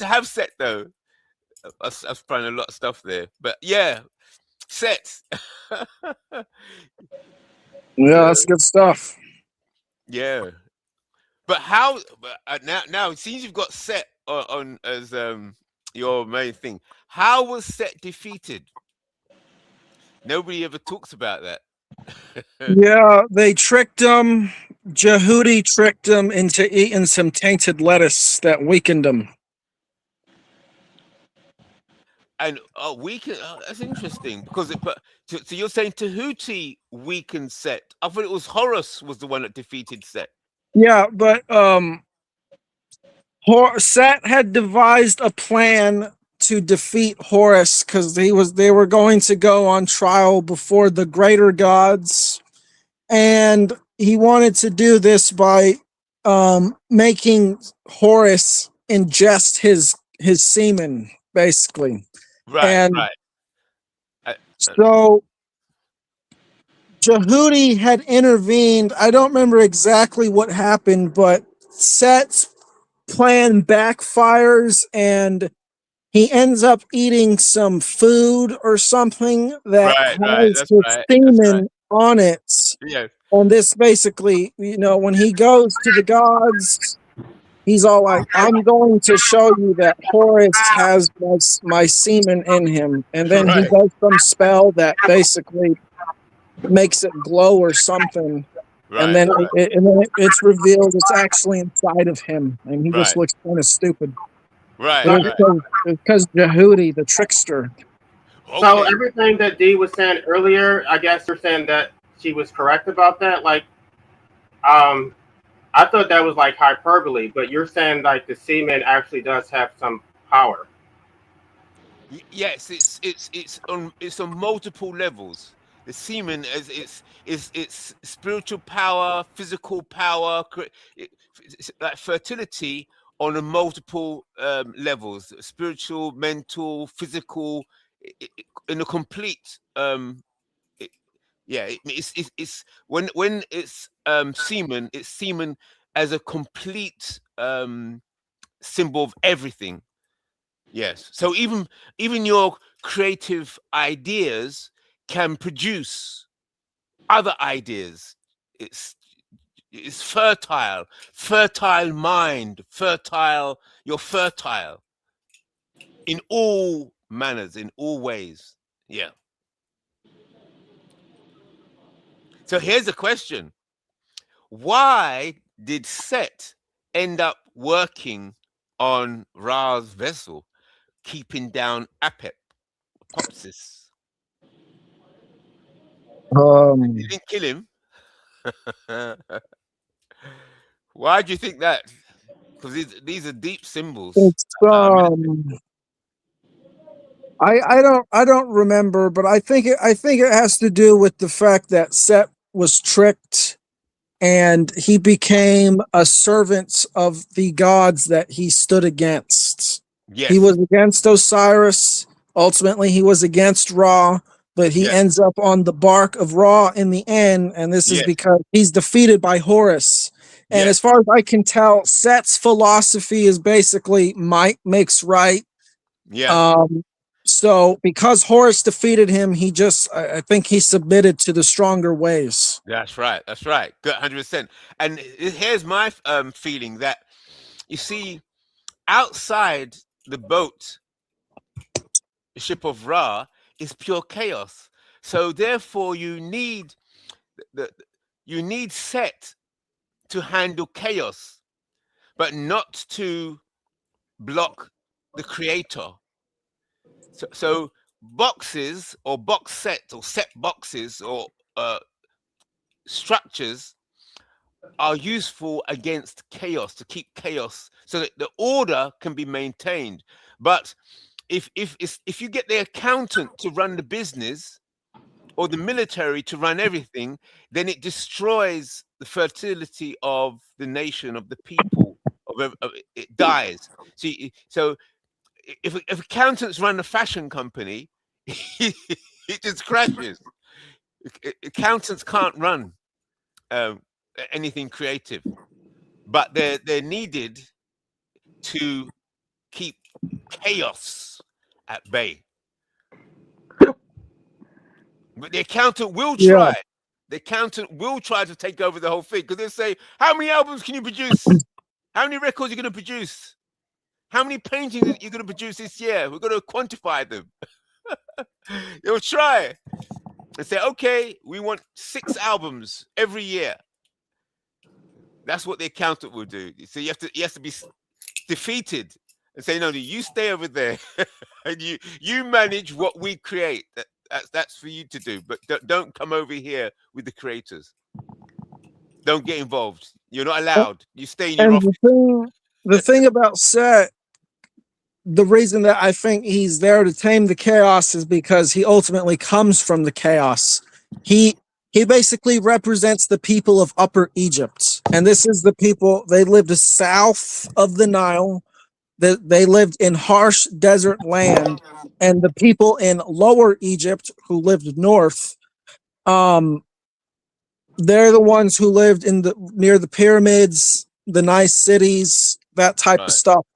have set though. I was trying a lot of stuff there, but yeah, sets. Yeah, that's good stuff. Yeah, but how? But now it seems you've got set on as your main thing. How was Set defeated? Nobody ever talks about that. Yeah, they tricked him. Jehudi tricked him into eating some tainted lettuce that weakened him. And weaken. That's interesting because but so you're saying Tahuti weakened Set. I thought it was Horus was the one that defeated Set. Yeah, but Set had devised a plan to defeat Horus because they were going to go on trial before the greater gods, and he wanted to do this by making Horus ingest his semen, basically. Right, And right. so Jehudi had intervened. I don't remember exactly what happened, but Set's plan backfires and he ends up eating some food or something that Right. has That's his right. That's right. semen on it. Yes. And this basically, when he goes to the gods, he's all like, I'm going to show you that Horus has my semen in him. And then he Right. does some spell that basically makes it glow or something. And Right. then, it's revealed it's actually inside of him. And he just Right. looks kind of stupid. Right. It Right. was because Jehudi, the trickster. So Okay. everything that Dee was saying earlier, I guess you're saying that she was correct about that. Like, I thought that was like hyperbole, but you're saying like the semen actually does have some power. Yes, it's on multiple levels. The semen it's spiritual power, physical power, it's like fertility on a multiple levels: spiritual, mental, physical, in a complete. It's when it's semen, it's semen as a complete symbol of everything. Yes. So even your creative ideas can produce other ideas. It's fertile mind, fertile. You're fertile in all manners, in all ways. Yeah. So here's a question: why did Set end up working on Ra's vessel, keeping down Apoptosis? He didn't kill him. Why do you think that? Because these are deep symbols. It's I don't remember, but I think it has to do with the fact that Set was tricked and he became a servant of the gods that he stood against. He Yes, was against Osiris. Ultimately, he was against Ra, but he yes, ends up on the bark of Ra in the end, and this is yes, because he's defeated by Horus. And as yes, far as I can tell, Set's philosophy is basically might makes right. yeah. Um, so because Horus defeated him, I think he submitted to the stronger ways. That's right. That's right. Good, 100%. And here's my feeling that you see, outside the boat, the ship of Ra is pure chaos. So therefore, the you need Set to handle chaos, but not to block the creator. So boxes or box sets or set boxes or structures are useful against chaos, to keep chaos so that the order can be maintained. But if you get the accountant to run the business or the military to run everything, then it destroys the fertility of the nation, of the people. It dies. See, so if accountants run a fashion company, it just crashes. Accountants can't run um, anything creative, but they're needed to keep chaos at bay. But the accountant will Yeah. try. The accountant will try to take over the whole thing because they say, "How many albums can you produce? How many records are you going to produce?" How many paintings are you going to produce this year? We're going to quantify them. They'll try and say, okay, we want 6 albums every year. That's what the accountant will do. So you have to be defeated and say, no, you stay over there and you manage what we create. That's for you to do, but don't come over here with the creators. Don't get involved. You're not allowed. You stay in your And office. the thing about Set, the reason that I think he's there to tame the chaos is because he ultimately comes from the chaos. He basically represents the people of Upper Egypt, and this is the people. They lived south of the Nile. They lived in harsh desert land, and the people in Lower Egypt who lived north, they're the ones who lived in the near the pyramids, the nice cities, that type of stuff.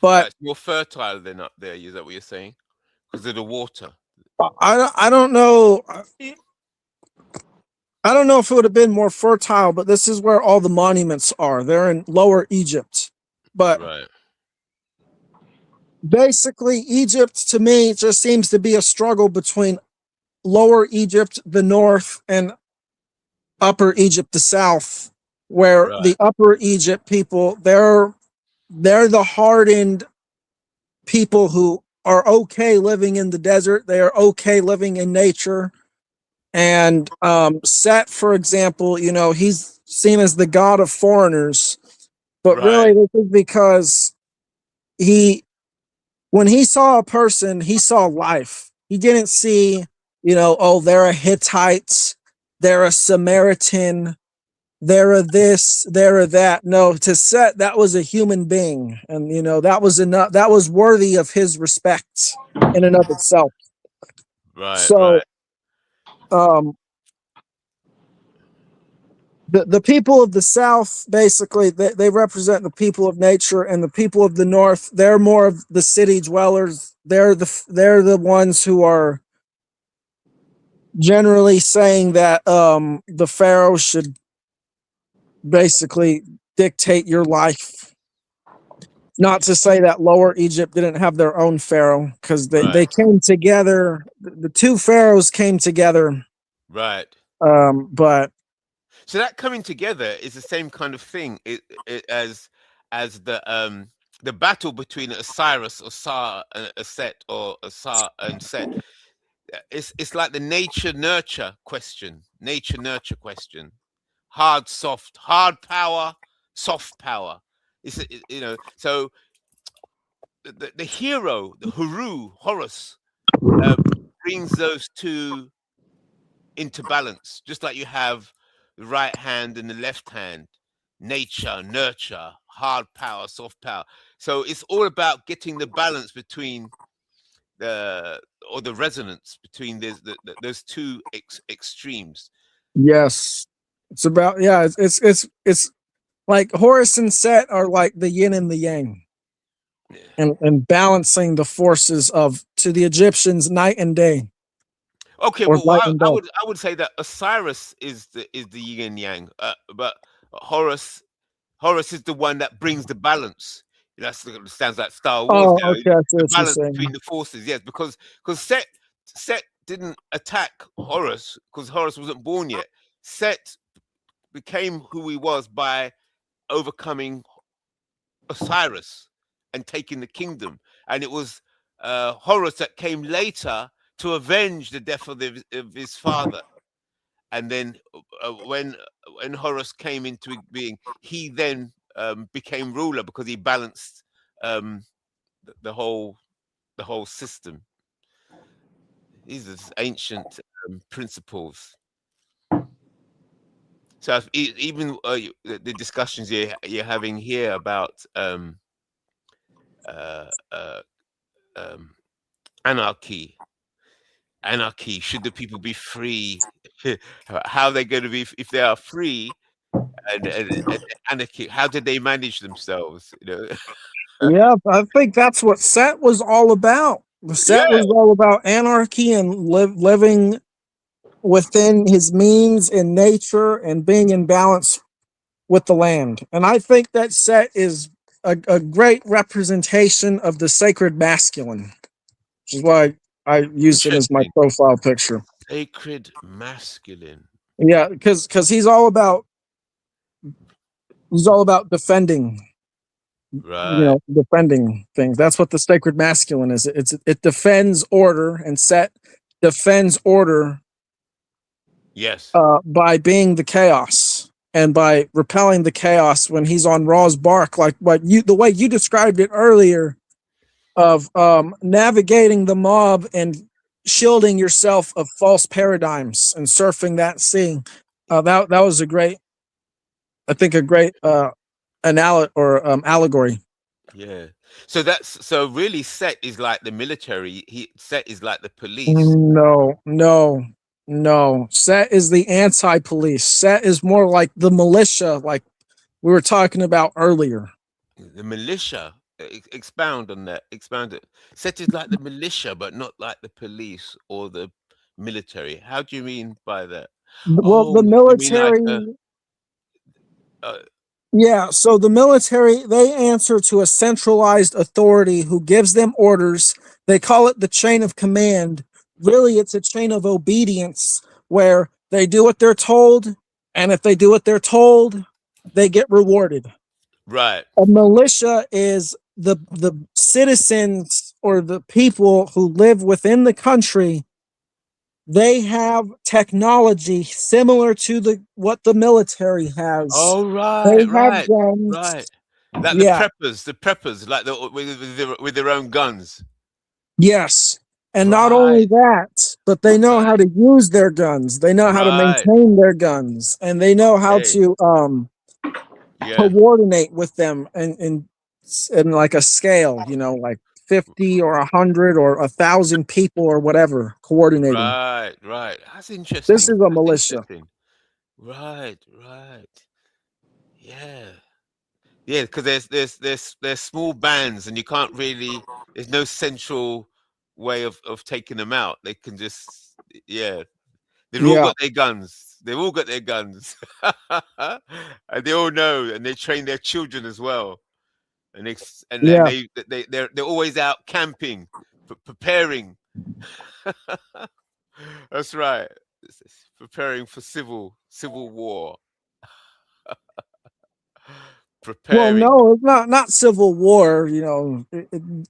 But it's more fertile than up there. Is that what you're saying? Because of the water. I don't know. I don't know if it would have been more fertile, but this is where all the monuments are. They're in Lower Egypt. But basically, Egypt to me just seems to be a struggle between Lower Egypt, the north, and Upper Egypt, the south, where the Upper Egypt people, they're the hardened people who are okay living in the desert. They are okay living in nature. And Set, for example, he's seen as the god of foreigners, but really this is because when he saw a person, he saw life. He didn't see, oh, they're a Hittite, they're a Samaritan, they're a this, they're a that. No, to Set, that was a human being, and that was enough. That was worthy of his respect in and of itself. So, the people of the South, basically, they represent the people of nature, and the people of the North, they're more of the city dwellers. They're the ones who are generally saying that the Pharaoh should basically dictate your life. Not to say that Lower Egypt didn't have their own Pharaoh, because they came together. The two Pharaohs came together. But so that coming together is the same kind of thing as the battle between Osiris, Osar, and Set, or Osar and Set. It's like the nature-nurture question. Hard, soft, hard power, soft power. So the hero, the Horus, brings those two into balance, just like you have the right hand and the left hand, nature, nurture, hard power, soft power. So it's all about getting the balance between the resonance between those two extremes. Yes, it's about it's like Horus and Set are like the yin and the yang, and balancing the forces to the Egyptians night and day. Okay, well, I would say that Osiris is the yin and yang, but Horus is the one that brings the balance. That sounds like Star Wars. The balance between the forces, yes, because Set didn't attack Horus because Horus wasn't born yet. Set became who he was by overcoming Osiris and taking the kingdom, and it was Horus that came later to avenge the death of his father. And then when Horus came into being, he then became ruler because he balanced the whole system. These are ancient principles. So even the discussions you're having here about anarchy, should the people be free? How are they going to be if they are free? And anarchy, how did they manage themselves? Yeah, I think that's what Set was all about. The Set was all about anarchy and living within his means in nature and being in balance with the land. And I think that Set is a great representation of the sacred masculine, which is why I used it as my Interesting. profile picture. Sacred masculine. Yeah, because he's all about defending, Right. defending things. That's what the sacred masculine is. It defends order, and Set defends order Yes. by being the chaos and by repelling the chaos when he's on Raw's bark, like the way you described it earlier, of navigating the mob and shielding yourself of false paradigms and surfing that sea. That was a great, I think, a great allegory. Yeah. So so really Set is like the military. Set is like the police. No, no, no. Set is the anti-police. Set is more like the militia, like we were talking about earlier. The militia. Expound on that. Expound it. Set is like the militia, but not like the police or the military. How do you mean by that? Well, Oh, the you mean like military, uh, yeah. So the military, they answer to a centralized authority who gives them orders. They call it the chain of command. Really, it's a chain of obedience where they do what they're told, and if they do what they're told, they get rewarded. right. A militia is the citizens or the people who live within the country. They have technology similar to what the military has. Oh, They right, have right, right. guns. Like Yeah, the preppers, like with their own guns. yes. And not Right, only that, but they know how right, to use their guns. They know how to right. maintain their guns, and they know how Okay. to Yeah, coordinate with them in like a scale, like 50 or 100 or 1,000 people or whatever coordinating. right, right. That's This interesting. is a That's militia. interesting. Right, right. Yeah. Yeah, because there's small bands and you can't really there's no central way of taking them out. They can just yeah. They've all Yeah, got their guns. They've all got their guns. And they all know and they train their children as well. And yeah. they're always out camping, preparing. That's right. Preparing for civil war. Well, Preparing. no, it's not civil war.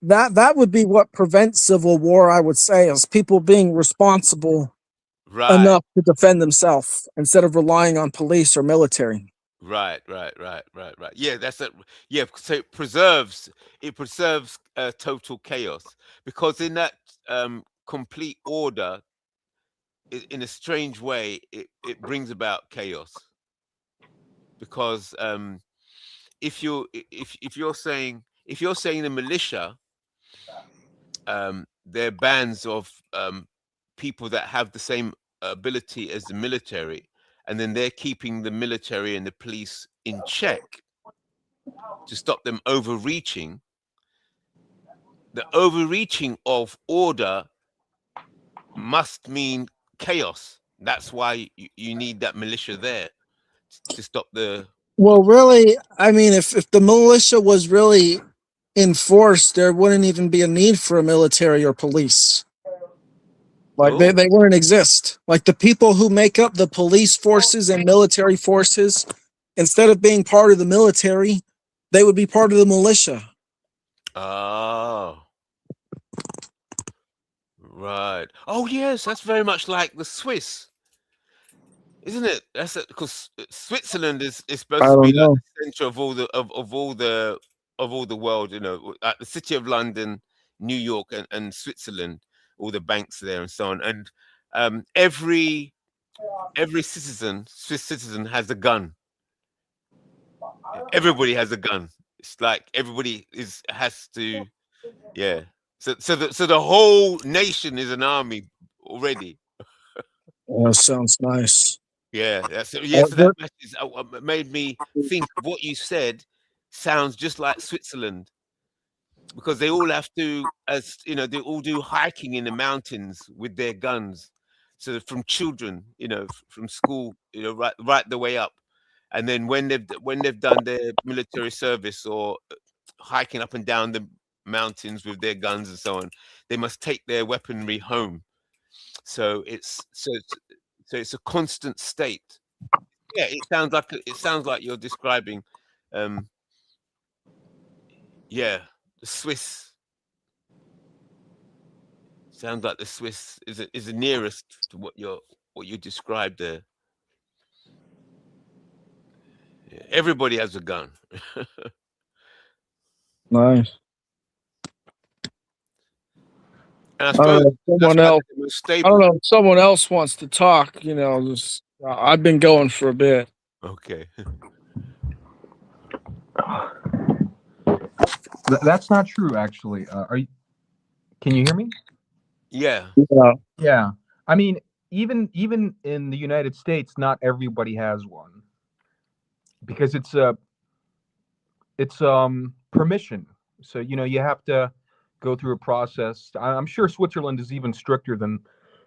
That would be what prevents civil war. I would say is people being responsible Right. enough to defend themselves instead of relying on police or military. Right. Right. Yeah, that's it. Yeah, so it preserves total chaos because in that complete order, in a strange way, it brings about chaos because if you're saying the militia, they're bands of people that have the same ability as the military, and then they're keeping the military and the police in check to stop them overreaching. The overreaching of order must mean chaos. That's why you need that militia there to stop the. Well, really, I mean, if the militia was really enforced, there wouldn't even be a need for a military or police. Like Oh, they wouldn't exist. Like the people who make up the police forces and military forces, instead of being part of the military, they would be part of the militia. oh, right. Oh, yes, that's very much like the Swiss, isn't it? That's because Switzerland is I supposed to be don't like know. the center of all the world. Like the city of London, New York, and Switzerland, all the banks there and so on. And every Swiss citizen has a gun. Everybody has a gun. It's like everybody has to, yeah. So the whole nation is an army already. Oh, that sounds nice. Yeah, Uh, so that there- message made me think what you said sounds just like Switzerland because they all have to, as you know, they all do hiking in the mountains with their guns. So from children, from school, right the way up, and then when they've done their military service or hiking up and down the mountains with their guns and so on. They must take their weaponry home. So it's a constant state. Yeah, it sounds like you're describing, yeah, the Swiss. Sounds like the Swiss is the nearest to what you described there. Yeah, everybody has a gun. Nice. And I suppose that's Someone why else. they're the most I don't stable. know. If someone else wants to talk. I've been going for a bit. Okay. That's not true, actually. Can you hear me? Yeah. Yeah. Yeah. I mean, even in the United States, not everybody has one because it's permission. So you have to go through a process. I'm sure Switzerland is even stricter than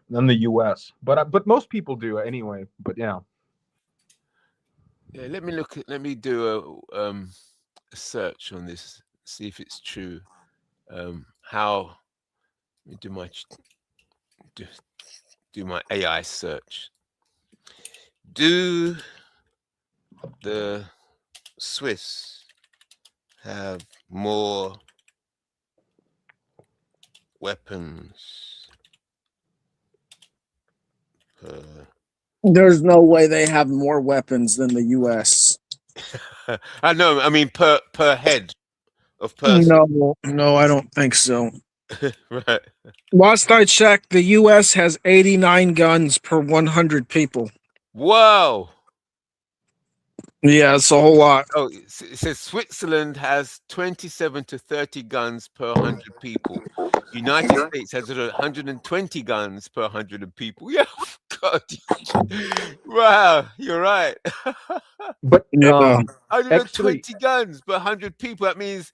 the U.S. But most people do anyway. But yeah. Yeah. Let me do a search on this. See if it's true. How? Let me do my AI search. Do the Swiss have more weapons per... There's no way they have more weapons than the U.S. I know. I mean, per head of person. No, I don't think so. Right. Last I checked, the U.S. has 89 guns per 100 people. Wow. Yeah, it's a whole lot. Oh, it says Switzerland has 27 to 30 guns per 100 people. United States has 120 guns per 100 people. Yeah, God. Wow, you're right. But Yeah. 120 guns per 100 people. That means,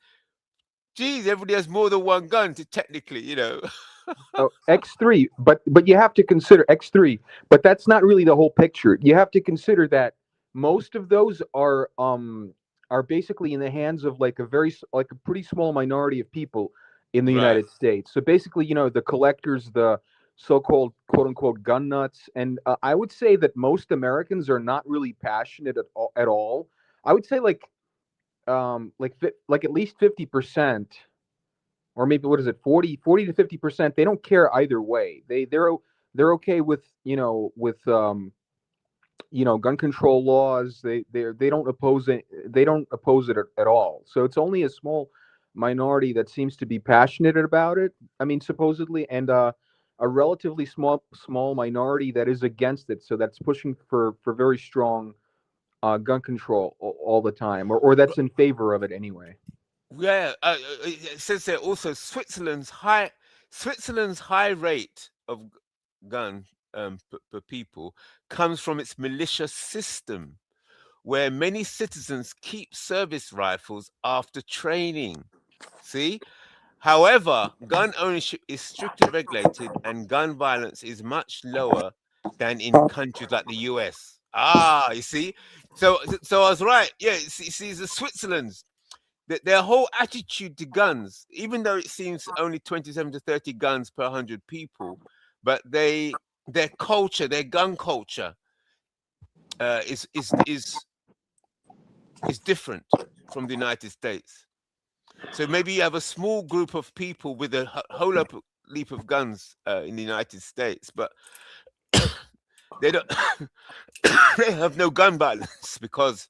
geez, everybody has more than one gun, technically, Oh, X3, but you have to consider X3, but that's not really the whole picture. You have to consider that most of those are basically in the hands of like a pretty small minority of people in the Right. United States. So basically, the collectors, the so-called quote unquote gun nuts, and I would say that most Americans are not really passionate at all. I would say like at least 50%, or maybe what is it, 40 to 50%, they don't care either way. They're okay with gun control laws. They don't oppose it. They don't oppose it at all. So it's only a small minority that seems to be passionate about it. I mean, supposedly, and a relatively small minority that is against it. So that's pushing for very strong gun control all the time, or that's in favor of it anyway. Yeah, it says there also Switzerland's high rate of gun per people comes from its militia system, where many citizens keep service rifles after training. See? However, gun ownership is strictly regulated and gun violence is much lower than in countries like the US. Ah, you see? So I was right. Yeah, see the Switzerland's their whole attitude to guns, even though it seems only 27 to 30 guns per 100 people, but their culture, their gun culture, is different from the United States. So maybe you have a small group of people with a whole leap of guns in the United States, but they don't they have no gun violence because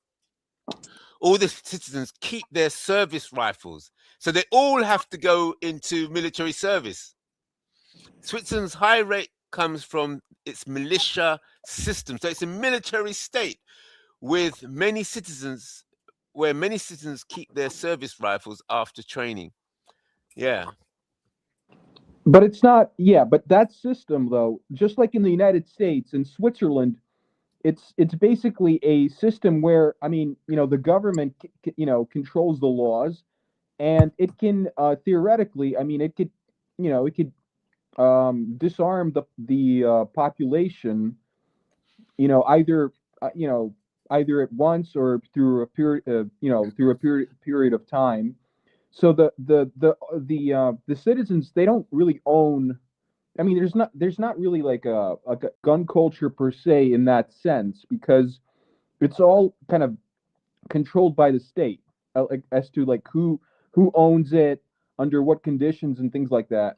all the citizens keep their service rifles. So they all have to go into military service. Switzerland's high rate comes from its militia system. So it's a military state with many citizens, where many citizens keep their service rifles after training. Yeah. But it's not, yeah, but that system though, just like in the United States and Switzerland, it's basically a system where, I mean, the government controls the laws, and it can theoretically, I mean, it could disarm the population, either either at once or through a period of time. So the citizens, they don't really own. I mean, there's not really like a gun culture per se in that sense, because it's all kind of controlled by the state, like, as to like who owns it, under what conditions, and things like that.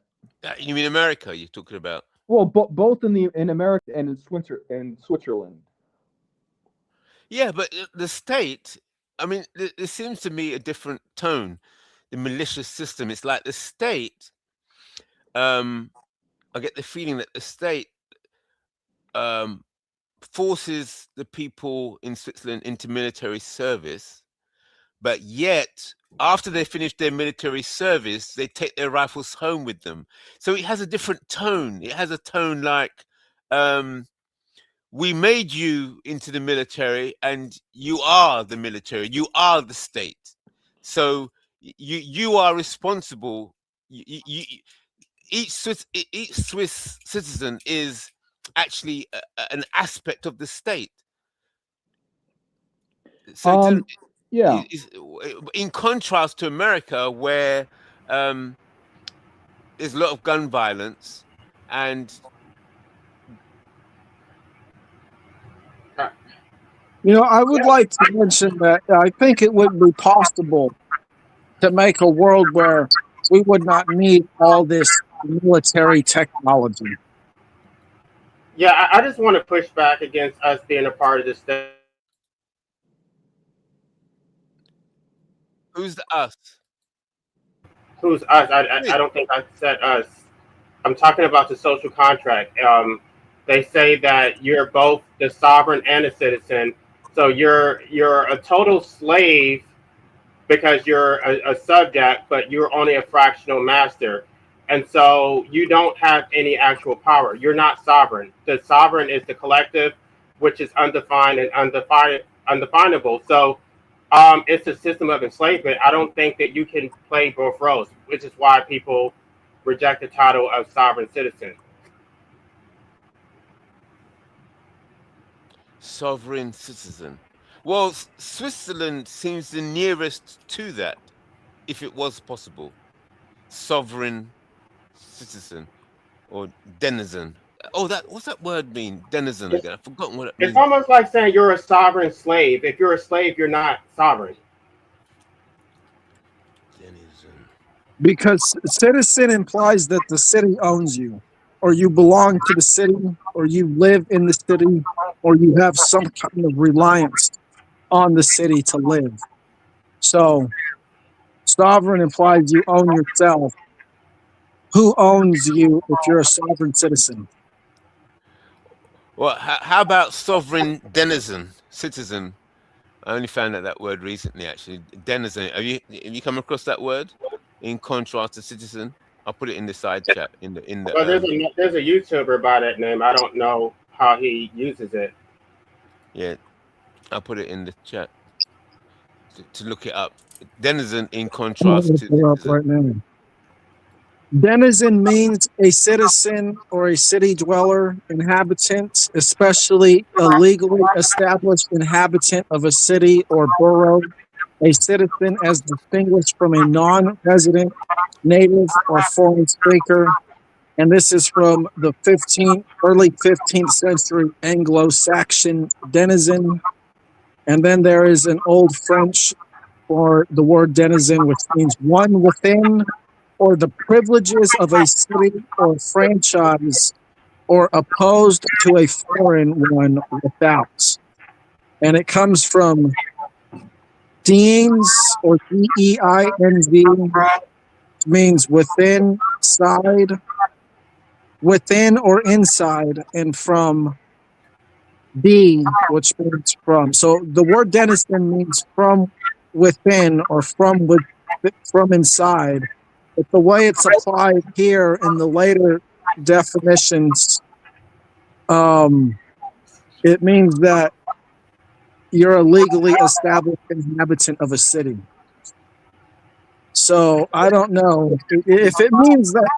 You mean America? You're talking about? Well, both in America and in Switzerland. Yeah, but the state. I mean, there seems to me a different tone. The malicious system. It's like the state. I get the feeling that the state forces the people in Switzerland into military service, but yet after they finish their military service, they take their rifles home with them. So it has a different tone. It has a tone like, we made you into the military, and you are the military. You are the state. So you are responsible. Each Swiss citizen is actually an aspect of the state. So Yeah. in contrast to America, where there's a lot of gun violence, and I would like to mention that I think it would be possible to make a world where we would not need all this military technology. Yeah, I just want to push back against us being a part of the state. who's the us? Who's us? I don't think I said us. I'm talking about the social contract. They say that you're both the sovereign and a citizen, so you're a total slave because you're a subject, but you're only a fractional master, and so you don't have any actual power. You're not sovereign. The sovereign is the collective, which is undefined and undefinable. So it's a system of enslavement. I don't think that you can play both roles, which is why people reject the title of sovereign citizen. Sovereign citizen. Well, Switzerland seems the nearest to that, if it was possible. Sovereign citizen or denizen. Oh, what's that word mean? Denizen again. I've forgotten what it means. It's almost like saying you're a sovereign slave. If you're a slave, you're not sovereign. Denizen. Because citizen implies that the city owns you, or you belong to the city, or you live in the city, or you have some kind of reliance on the city to live. So sovereign implies you own yourself. Who owns you if you're a sovereign citizen? Well, how about sovereign citizen? I only found out that word recently, actually. Denizen. Have you come across that word in contrast to citizen? I'll put it in the side chat. Well, there's a YouTuber by that name. I don't know how he uses it. Yeah, I'll put it in the chat to look it up. Denizen in contrast to right now. Denizen means a citizen or a city dweller, inhabitant, especially a legally established inhabitant of a city or borough. A citizen as distinguished from a non-resident, native, or foreign speaker. And this is from the early 15th century Anglo-Saxon denizen. And then there is an Old French for the word denizen, which means one within, or the privileges of a city or franchise, or opposed to a foreign one without. And it comes from Deans, or D-E-I-N-Z, means within, side, within or inside, and from D, which means from. So the word denizen means from within or from inside. But the way it's applied here in the later definitions, it means that you're a legally established inhabitant of a city. So I don't know if it means that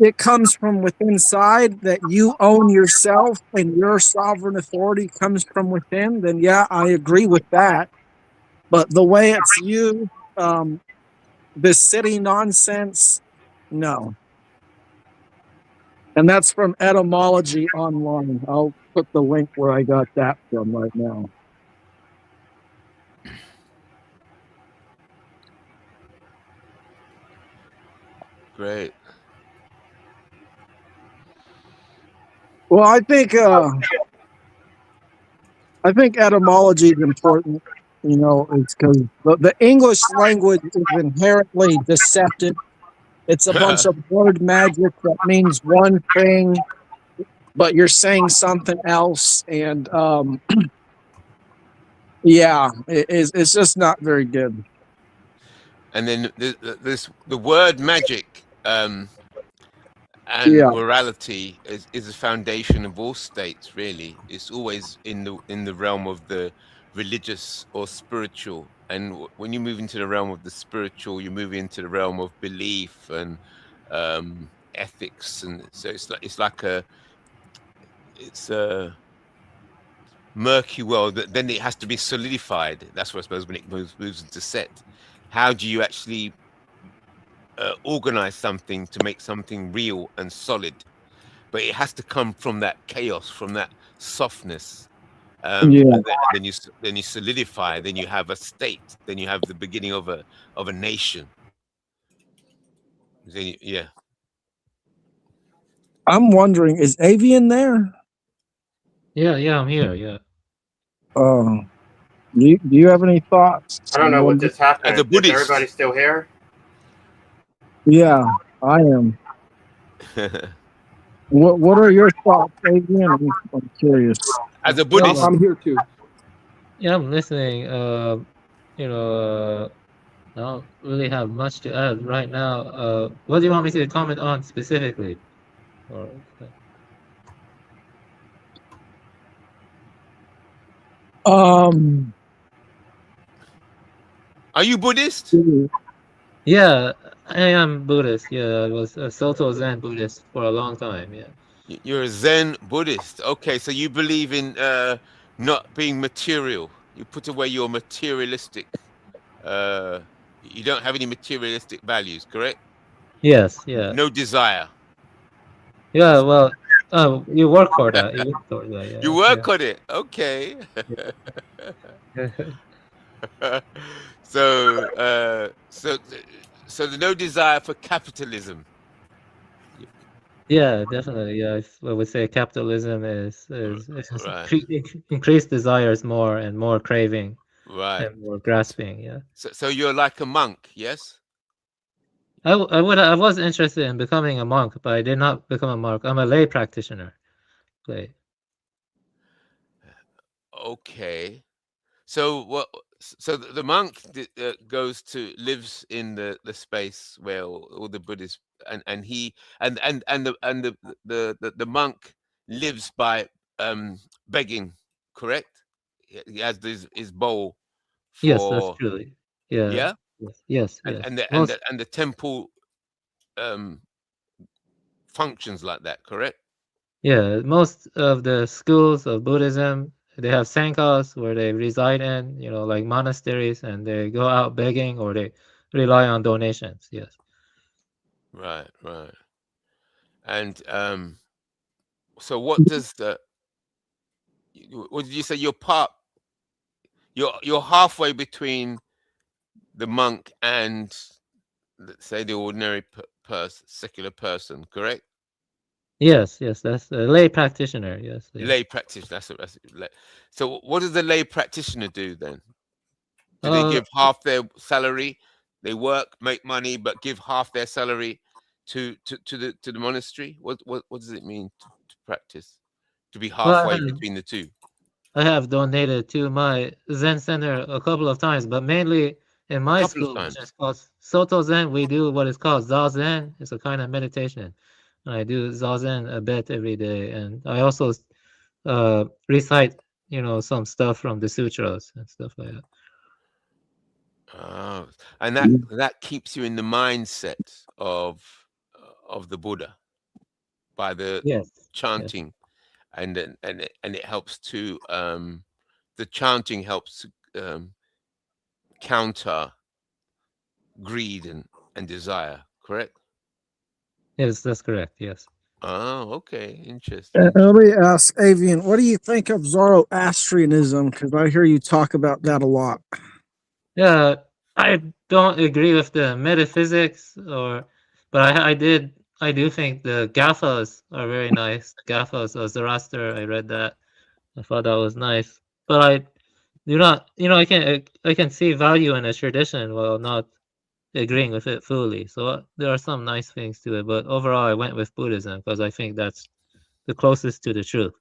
it comes from within inside, that you own yourself and your sovereign authority comes from within, then yeah, I agree with that. But the way it's used, this city nonsense, no. And that's from Etymology Online. I'll put the link where I got that from right now. Great. Well, I think etymology is important. You know, it's because the English language is inherently deceptive. It's a bunch of word magic that means one thing, but you're saying something else, and yeah, it's just not very good. And then the word magic and Yeah, morality is the foundation of all states. Really, it's always in the realm of the religious or spiritual. And when you move into the realm of the spiritual, you move into the realm of belief and ethics, and so it's a murky world. Then it has to be solidified. That's what I suppose when it moves into set. How do you actually organize something to make something real and solid? But it has to come from that chaos, from that softness. yeah. And then you solidify. Then you have a state. Then you have the beginning of a nation. Then yeah. I'm wondering, is Avian there? Yeah, I'm here. Yeah. Uh, do you have any thoughts? I don't know what just As a happened. Is everybody Buddhist, still here? Yeah, I am. What are your thoughts, Avian? I'm curious. as a Well, Buddhist, I'm here too. yeah, I'm listening. You know, I don't really have much to add right now. What do you want me to comment on specifically? Or Um, are you Buddhist? yeah, I am Buddhist. Yeah, I was a Soto Zen Buddhist for a long time. Yeah. You're a Zen Buddhist. Okay, so you believe in not being material. You put away your materialistic. Uh, you don't have any materialistic values, correct? Yes. Yeah. No desire. Yeah. Well, you work for that. You work for You that. work on it. Okay. Yeah. so, so there's no desire for capitalism. Yeah, definitely. Yeah, I would say capitalism is just Right, increased desires more and more craving right. and more grasping. Yeah. So you're like a monk, yes? I was interested in becoming a monk, but I did not become a monk. I'm a lay practitioner. Lay. Okay. So what? So the monk goes to lives in the space where all the Buddhists and he and the monk lives by begging, correct? He has his bowl Yes, that's for true. Yeah. yeah, Yes. and Most the temple um functions like that, correct? Yeah, most of the schools of Buddhism, they have sanghas where they reside in, like monasteries, and they go out begging or they rely on donations. Yes. Right, right. And so what does the what did you say? You're halfway between the monk and let's say the ordinary secular person, correct? Yes, that's a lay practitioner. Yes, yeah. Lay practitioner. So what does the lay practitioner do then? Do they Uh, give half their salary? They work, make money, but give half their salary to the monastery. What does it mean to practice? To be well, halfway between the two? I have donated to my Zen center a couple of times, but mainly in A my couple of school, which is times. called Soto Zen, we do what is called Zazen. It's a kind of meditation. And I do Zazen a bit every day, and I also recite, some stuff from the sutras and stuff like that. Oh, and that keeps you in the mindset of the Buddha by the Yes. chanting, and it helps to the chanting helps counter greed and desire, correct? Yes, that's correct. Yes. Oh, okay. Interesting. Let me ask Avian, what do you think of Zoroastrianism? Because I hear you talk about that a lot. Yeah, I don't agree with the metaphysics, but I do think the Gathas are very nice. Gathas of Zoroaster, I read that. I thought that was nice. But I do not, I can see value in a tradition while not agreeing with it fully. So there are some nice things to it, but overall I went with Buddhism because I think that's the closest to the truth.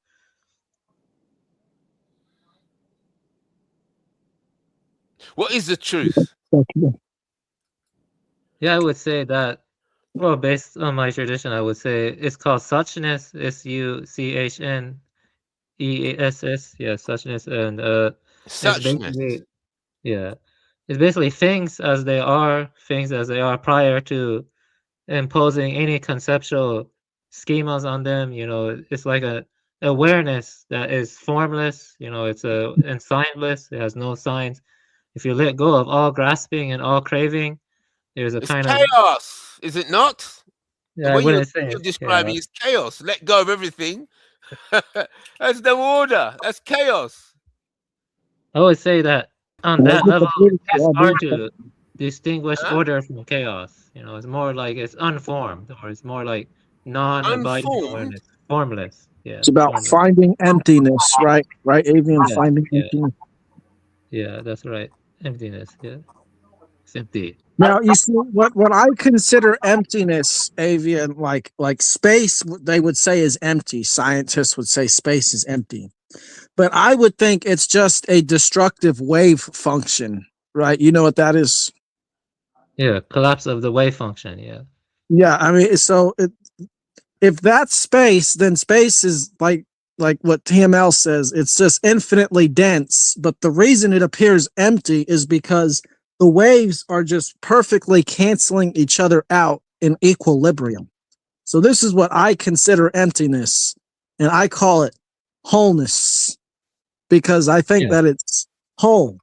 What is the truth? Yeah, I would say that, well, based on my tradition, I would say it's called suchness, Suchneess. Yeah, suchness, and it's Suchness. basically, yeah, it's basically things as they are prior to imposing any conceptual schemas on them. It's like a awareness that is formless. And signless. It has no signs. If you let go of all grasping and all craving, there's a It's kind of, chaos, is it not? The yeah, I way wouldn't say you're it's describing chaos. is chaos. Let go of everything. That's no order. That's chaos. I would say that on that level, it's hard to distinguish Huh? order from chaos. It's more like it's unformed, or it's more like non-abiding Unformed. awareness, formless. Yeah, It's about formless. finding emptiness, right? Right, Avian, Yes, finding yeah, emptiness. yeah, that's right. Emptiness. Yeah, it's empty. Now, you see what I consider emptiness, Avian, like space, they would say is empty. Scientists would say space is empty. But I would think it's just a destructive wave function, right? You know what that is? Yeah, collapse of the wave function. Yeah, Yeah, I mean, if that's space, then space is like what TML says. It's just infinitely dense. But the reason it appears empty is because the waves are just perfectly canceling each other out in equilibrium. So this is what I consider emptiness, and I call it wholeness because I think yeah, that it's whole.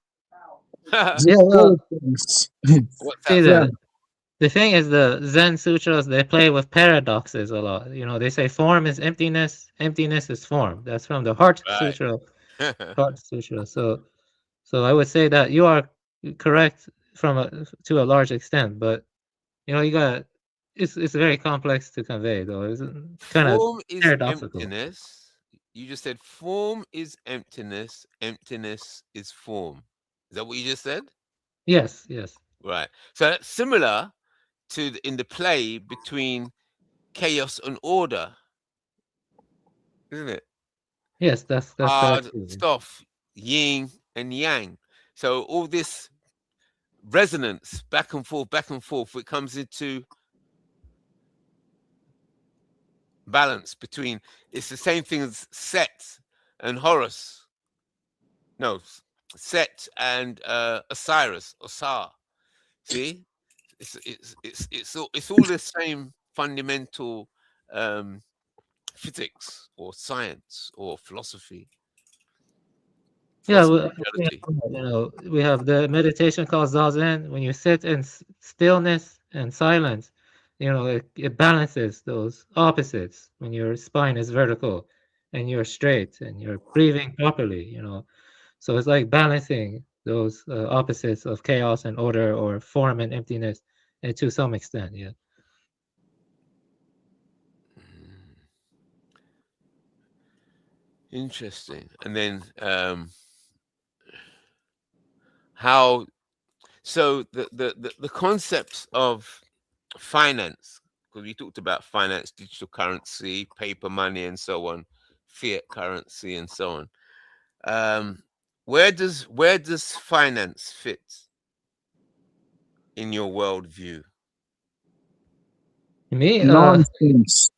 yeah. Well, Things. What's see that? Yeah. the thing is, the Zen sutras, they play with paradoxes a lot. They say form is emptiness, emptiness is form. That's from the Heart Right. Sutra. Heart Sutra. So I would say that you are correct to a large extent, but you got it's very complex to convey, though. It's kind of Form is paradoxical. emptiness. You just said form is emptiness. Emptiness is form. Is that what you just said? Yes, yes, Right. So that's similar to in the play between chaos and order, isn't it? yes. That's correct Hard, too. soft, yin and yang. So all this resonance back and forth, it comes into balance between, it's the same thing as Set and Horus. No, Set and Osiris, Osar. See, it's all the same fundamental um, physics or science or philosophy, Yeah, spirituality. we have the meditation called Zazen. When you sit in stillness and silence, it balances those opposites. When your spine is vertical and you're straight and you're breathing properly, so it's like balancing those opposites of chaos and order, or form and emptiness, and to some extent, yeah. Mm, interesting. And then how so the concepts of finance, because we talked about finance, digital currency, paper money, and so on, fiat currency, and so on. Where does finance fit in your worldview? Me, Nonsense.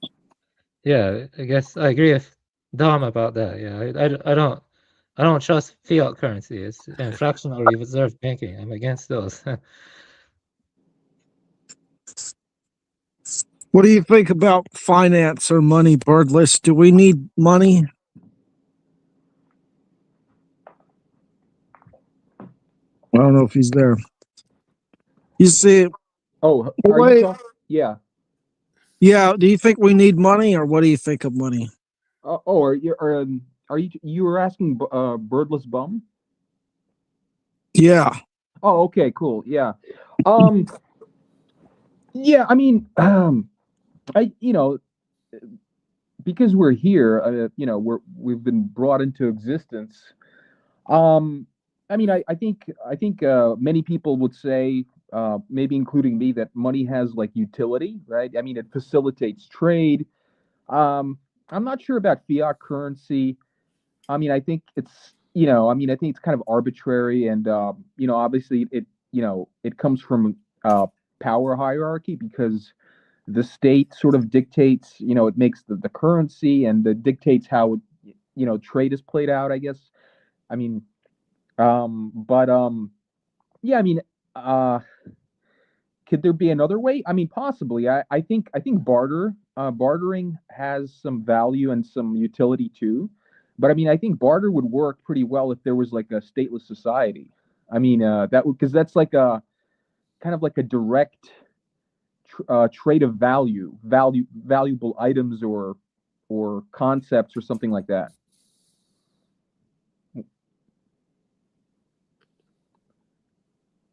yeah, I guess I agree with Dom about that. Yeah, I don't trust fiat currency. It's and fractional reserve banking. I'm against those. What do you think about finance or money, Birdless? Do we need money? I don't know if he's there. You see, Oh, the are you way, talking? Yeah. yeah. Do you think we need money, or what do you think of money? Oh, you were asking Birdless Bum? Yeah. Oh, okay, cool. Yeah. Um, yeah, I mean, I because we're here, we've been brought into existence. Um, I mean, I think many people would say, maybe including me, that money has like utility, right? I mean, it facilitates trade. Um, I'm not sure about fiat currency. I mean, I think I think it's kind of arbitrary, and obviously it comes from power hierarchy because the state sort of dictates, it makes the currency, and it dictates how trade is played out, I guess. I mean, but yeah, I mean, uh, could there be another way? I mean, possibly. I think bartering has some value and some utility too. But I mean, I think barter would work pretty well if there was like a stateless society. I mean, that would, because that's like a kind of like a direct trade of valuable items or concepts or something like that.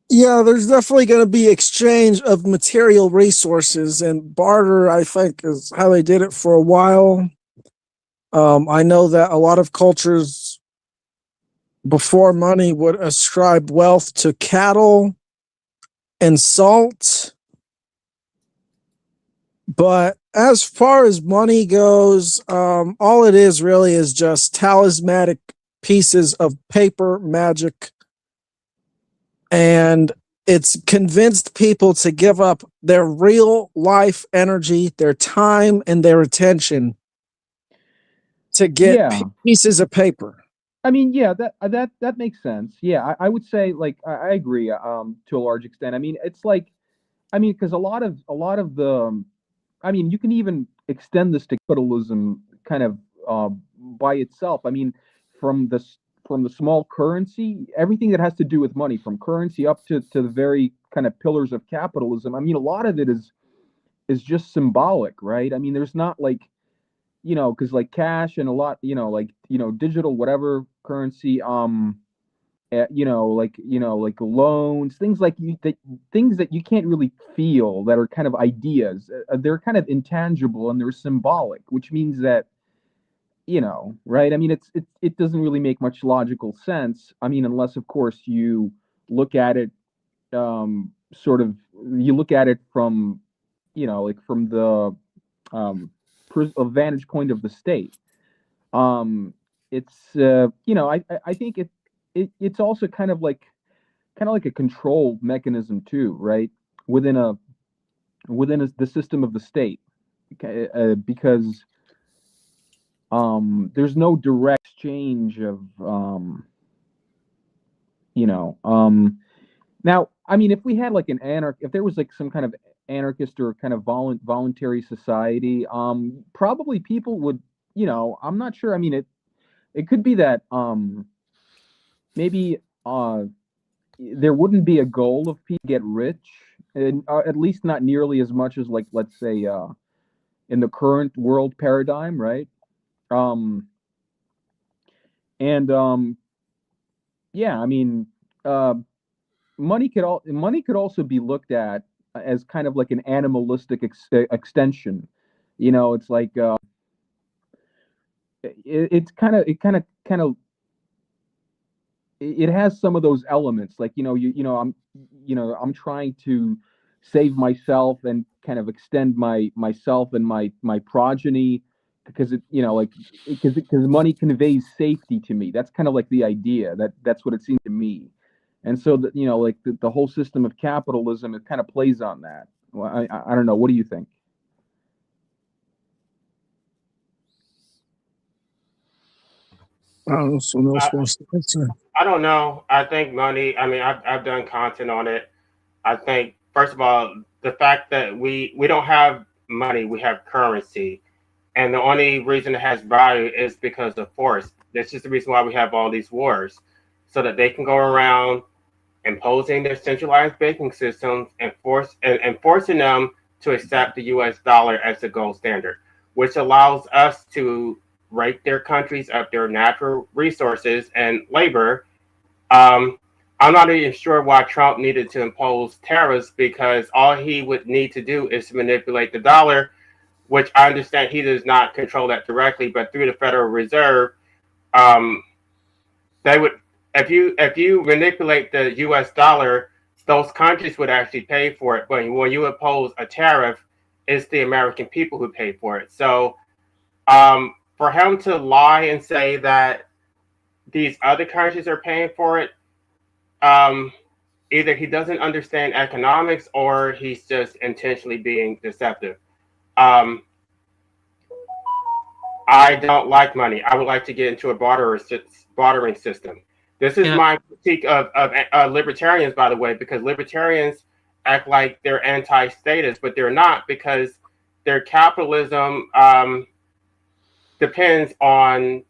Yeah, there's definitely going to be exchange of material resources, and barter, I think, is how they did it for a while. I know that a lot of cultures before money would ascribe wealth to cattle and salt. But as far as money goes, all it is really is just talismanic pieces of paper magic, and it's convinced people to give up their real life energy, their time, and their attention to get Yeah. pieces of paper. I mean, yeah, that makes sense. Yeah, I would say, like, I agree to a large extent. I mean, it's like, I mean, because a lot of the I mean, you can even extend this to capitalism kind of by itself. I mean, from from the small currency, everything that has to do with money, from currency up to the very kind of pillars of capitalism. I mean, a lot of it is just symbolic, right? I mean, there's not like, because like cash and a lot, like digital whatever currency, like loans, things like things that you can't really feel, that are kind of ideas. They're kind of intangible and they're symbolic, which means that, right? I mean, it doesn't really make much logical sense. I mean, unless of course you look at it, sort of, you look at it from, like from the a vantage point of the state. um it's I think it's also kind of like a control mechanism too, right? Within the system of the state. Okay, because there's no direct exchange of you know now, I mean, if we had like if there was like some kind of anarchist or kind of voluntary society, probably people would, I'm not sure. I mean, it could be that maybe there wouldn't be a goal of people to get rich, and at least not nearly as much as, like, let's say, in the current world paradigm, right? Um, and yeah, I mean, uh, money could also be looked at as kind of like an animalistic extension. It's like, it's kind of it has some of those elements, like, I'm trying to save myself and kind of extend myself and my progeny, because because money conveys safety to me. That's kind of like the idea, that's what it seems to me. And so that, like the whole system of capitalism, it kind of plays on that. Well, I don't know, what do you think? I don't know if someone else I, wants to answer. I don't know. I think money. I mean, I've done content on it. I think first of all, the fact that we don't have money, we have currency, and the only reason it has value is because of force. That's just the reason why we have all these wars, so that they can go around imposing their centralized banking systems and forcing them to accept the US dollar as the gold standard, which allows us to rate their countries of their natural resources and labor. um, I'm not even sure why Trump needed to impose tariffs, because all he would need to do is to manipulate the dollar, which I understand he does not control that directly, but through the Federal Reserve, um, they would. If you manipulate the U.S. dollar, those countries would actually pay for it. But when you impose a tariff, it's the American people who pay for it. So for him to lie and say that these other countries are paying for it, um, either he doesn't understand economics or he's just intentionally being deceptive. Um, I don't like money. I would like to get into a bartering system. This is Yeah, my critique of libertarians, by the way, because libertarians act like they're anti-status, but they're not, because their capitalism depends on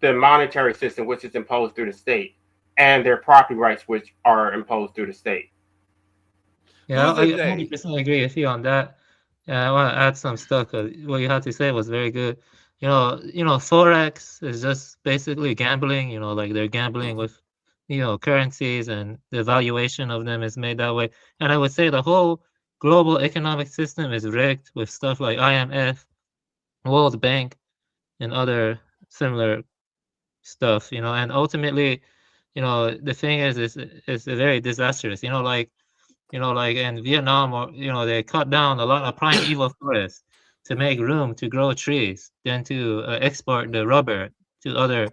the monetary system, which is imposed through the state, and their property rights, which are imposed through the state. yeah, Who's I are they? 100% agree with you on that. Yeah, I want to add some stuff because what you had to say was very good. Forex is just basically gambling. Like they're gambling with, currencies, and the valuation of them is made that way. And I would say the whole global economic system is rigged with stuff like IMF, World Bank, and other similar stuff. And ultimately, the thing is, it's very disastrous. Like in Vietnam, or they cut down a lot of primeval forests to make room to grow trees, then to export the rubber to other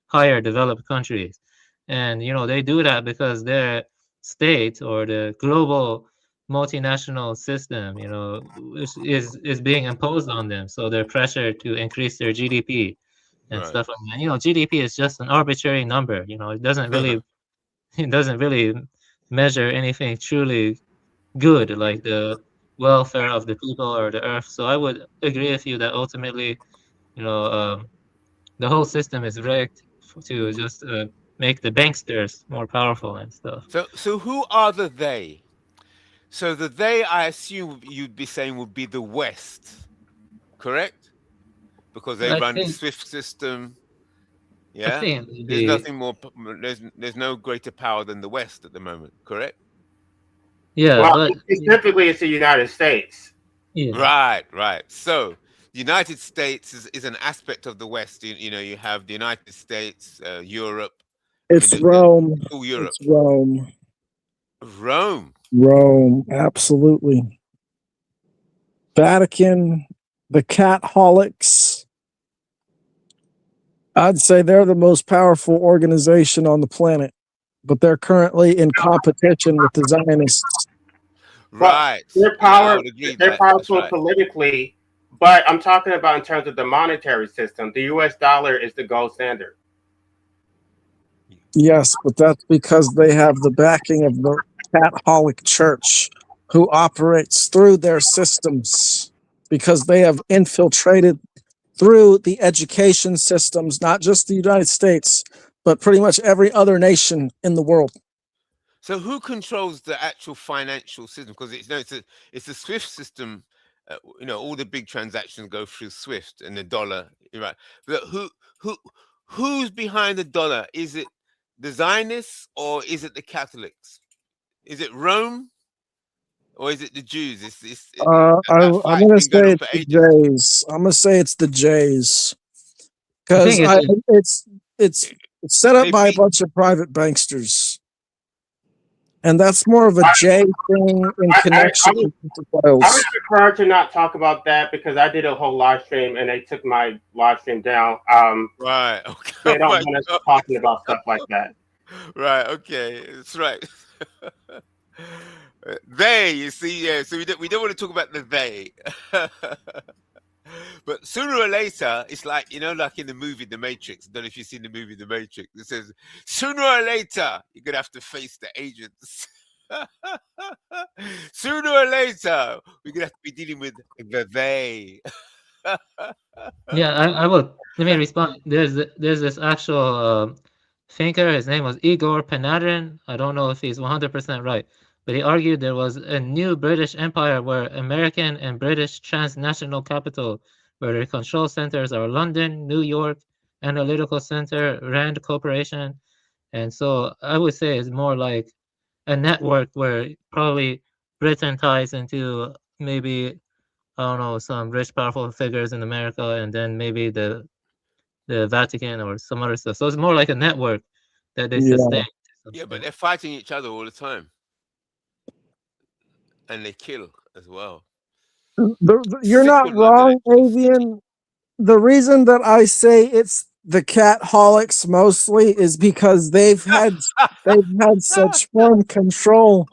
higher developed countries. And they do that because their state, or the global multinational system, is being imposed on them. So they're pressured to increase their GDP and Right. stuff like that. GDP is just an arbitrary number. It doesn't really it doesn't really measure anything truly good, like the welfare of the people or the earth. So I would agree with you that ultimately, you know, um, the whole system is rigged to just make the banksters more powerful and stuff. So who are the they? So the they, I assume you'd be saying, would be the West, correct? Because they I run the think SWIFT system. I Yeah. think There's the nothing more. There's no greater power than the West at the moment, correct? yeah, Well, but specifically, it's the United States. yeah, Right, right. So the United States is an aspect of the West. You have the United States, Europe. I mean, It's Rome. all Europe. It's Rome. Rome. Rome. Absolutely. Vatican, the Catholics. I'd say they're the most powerful organization on the planet, but they're currently in competition with the Zionists. Well, Right. they're Yeah, I power. would agree They're that. That's powerful right. politically, but I'm talking about in terms of the monetary system. The U.S. dollar is the gold standard. Yes, but that's because they have the backing of the Catholic Church, who operates through their systems, because they have infiltrated through the education systems, not just the United States, but pretty much every other nation in the world. So who controls the actual financial system? Because it's a SWIFT system. All the big transactions go through SWIFT and the dollar, right? But who's behind the dollar? Is it the Zionists or is it the Catholics? Is it Rome or is it the Jews? That I'm fight's gonna been going say on it's for the ages. Jays. I'm gonna say it's the Jays I because think it's it's set up They by a beat bunch of private banksters, and that's more of a J thing in I connection was with the I was Wales. prepared to not talk about that because I did a whole live stream and they took my live stream down. right. Okay. They Oh don't my want us God. talking about stuff like that. Right. Okay. That's right. They, you see, yeah. So we don't want to talk about the they. But sooner or later, it's like, like in the movie The Matrix. I don't know if you've seen the movie The Matrix. It says, sooner or later, you're going to have to face the agents. Sooner or later, we're going to have to be dealing with the they. yeah. I will let me respond. There's this actual thinker. His name was Igor Panarin. I don't know if he's 100% right, but he argued there was a new British Empire where American and British transnational capital, where their control centers are London, New York, Analytical Center, Rand Corporation. And so I would say it's more like a network where probably Britain ties into maybe, I don't know, some rich, powerful figures in America, and then maybe the Vatican or some other stuff. So it's more like a network that they Yeah. sustain. Yeah, but they're fighting each other all the time, and they kill as well. You're not Secret London, wrong, actually. Avian. The reason that I say it's the cat-holics mostly is because they've had such firm control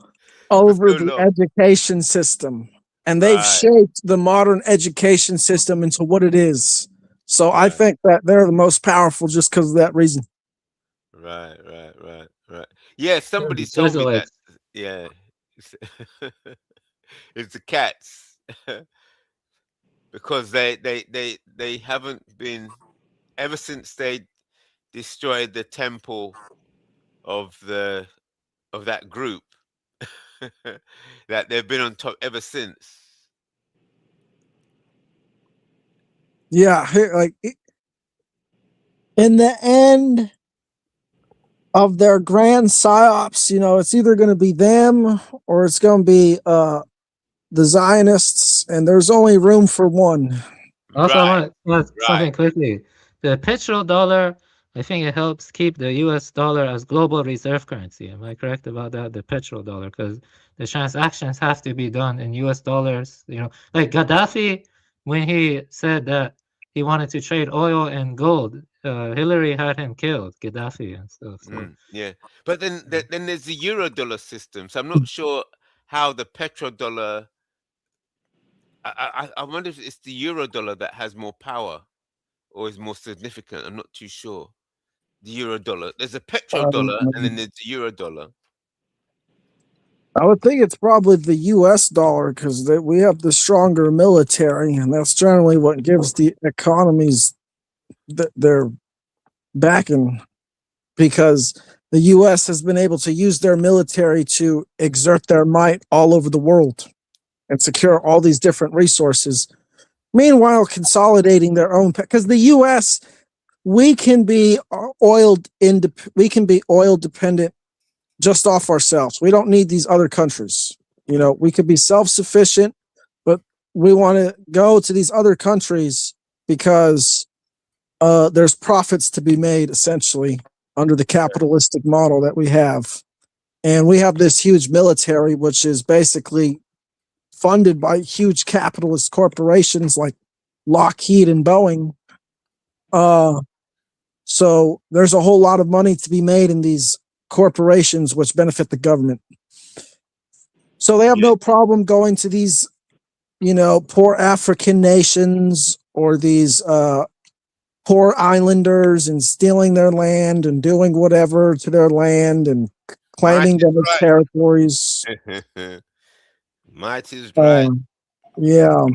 over so the long. education system, and they've Right, shaped the modern education system into what it is. So I right, think that they're the most powerful just because of that reason. right. Yeah, somebody The told me that. Jesuits. Yeah, it's the cats because they haven't been ever since they destroyed the temple of that group that they've been on top ever since. Yeah, like in the end of their grand psyops, it's either going to be them or it's going to be the Zionists, and there's only room for one. Also, I Right, want to add right. something quickly. The petrodollar, I think it helps keep the US dollar as global reserve currency. Am I correct about that? The petrodollar, because the transactions have to be done in US dollars. Like Gaddafi, when he said that he wanted to trade oil and gold, Hillary had him killed, Gaddafi and stuff. So Yeah, but then there's the euro dollar system. So I'm not sure how the petrodollar. I wonder if it's the euro dollar that has more power or is more significant. I'm not too sure. The euro dollar. There's a petrodollar and then there's the euro dollar. I would think it's probably the U.S. dollar because we have the stronger military, and that's generally what gives the economies their backing. Because the U.S. has been able to use their military to exert their might all over the world and secure all these different resources. Meanwhile, consolidating their own, because the U.S. we can be oil dependent just off ourselves. We don't need these other countries. We could be self-sufficient, but we want to go to these other countries because there's profits to be made essentially under the capitalistic model that we have. And we have this huge military, which is basically funded by huge capitalist corporations like Lockheed and Boeing. So there's a whole lot of money to be made in these corporations which benefit the government. So they have no problem going to these, poor African nations or these poor islanders and stealing their land and doing whatever to their land and claiming them as territories. Might is right. Yeah.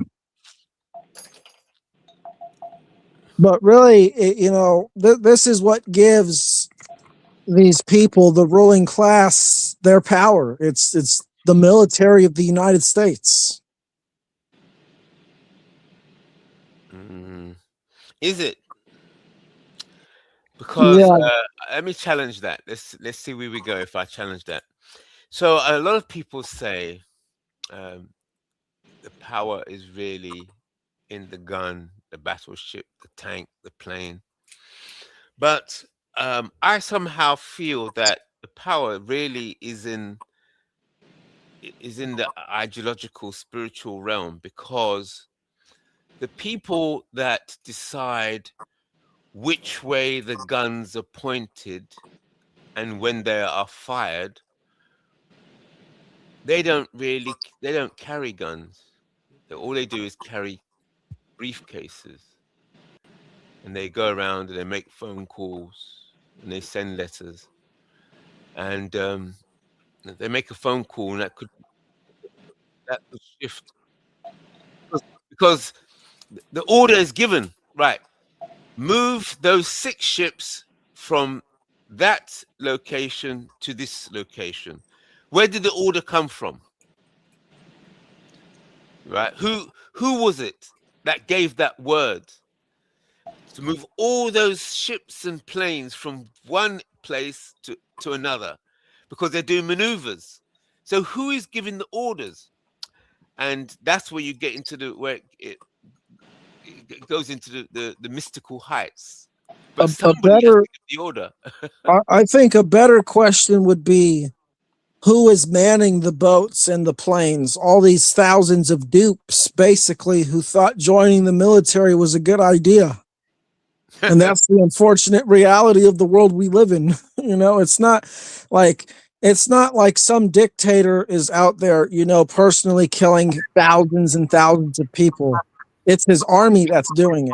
But really, this is what gives these people, the ruling class, their power. It's the military of the United States. Is it? Because Yeah. let me challenge that. Let's see where we go if I challenge that. So a lot of people say the power is really in the gun, the battleship, the tank, the plane. But I somehow feel that the power really is in the ideological, spiritual realm, because the people that decide which way the guns are pointed and when they are fired, they don't carry guns. All they do is carry briefcases, and they go around and they make phone calls and they send letters, and they make a phone call and that could shift, because the order is given, right? Move those 6 ships from that location to this location. Where did the order come from? Right? Who was it that gave that word to move all those ships and planes from one place to another? Because they're doing maneuvers. So who is giving the orders? And that's where you get into where it goes into the mystical heights. But A somebody has better, to give the order. I think a better question would be, who is manning the boats and the planes? All these thousands of dupes, basically, who thought joining the military was a good idea. And that's the unfortunate reality of the world we live in. It's not like some dictator is out there, personally killing thousands and thousands of people. It's his army that's doing it.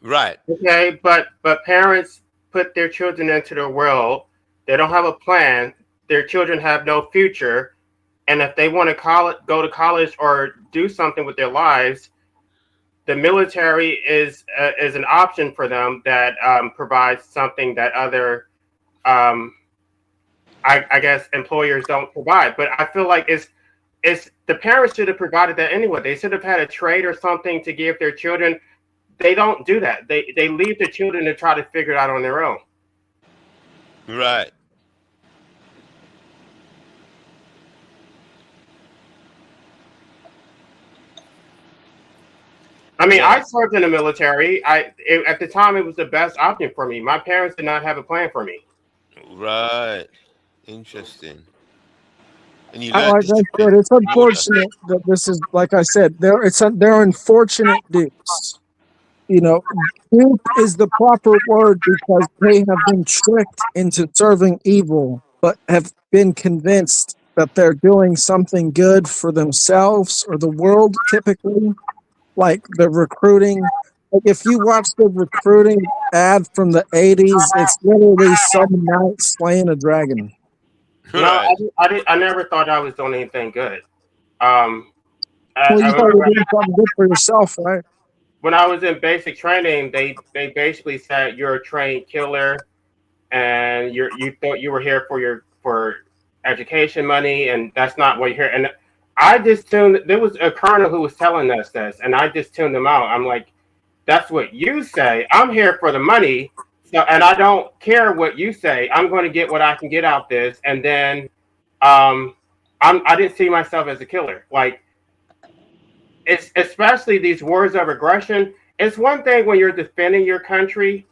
Right. Okay, but parents put their children into the world. They don't have a plan. Their children have no future, and if they want to go to college or do something with their lives, the military is an option for them that provides something that other, I guess, employers don't provide. But I feel like it's the parents should have provided that anyway. They should have had a trade or something to give their children. They don't do that. They leave the children to try to figure it out on their own. Right. I mean, I Yes. served in the military. At the time, it was the best option for me. My parents did not have a plan for me. Right. Interesting. And you Like learned I discipline. said, it's Order. unfortunate that this is, like I said, they're unfortunate dupes. Dupe is the proper word because they have been tricked into serving evil, but have been convinced that they're doing something good for themselves or the world, typically. Like the recruiting. Like if you watch the recruiting ad from the 80s, it's literally some knight slaying a dragon. No, Right. I never thought I was doing anything good. Um, I, Well, I you thought you were remember doing something good for yourself, right? when I was in basic training, they basically said you're a trained killer, and you thought you were here for education money, and that's not what you're here. And I just tuned. There was a colonel who was telling us this, and I just tuned them out. I'm like, that's what you say. I'm here for the money, so and I don't care what you say. I'm going to get what I can get out this, and then I didn't see myself as a killer. Like it's especially these wars of aggression. It's one thing when you're defending your country,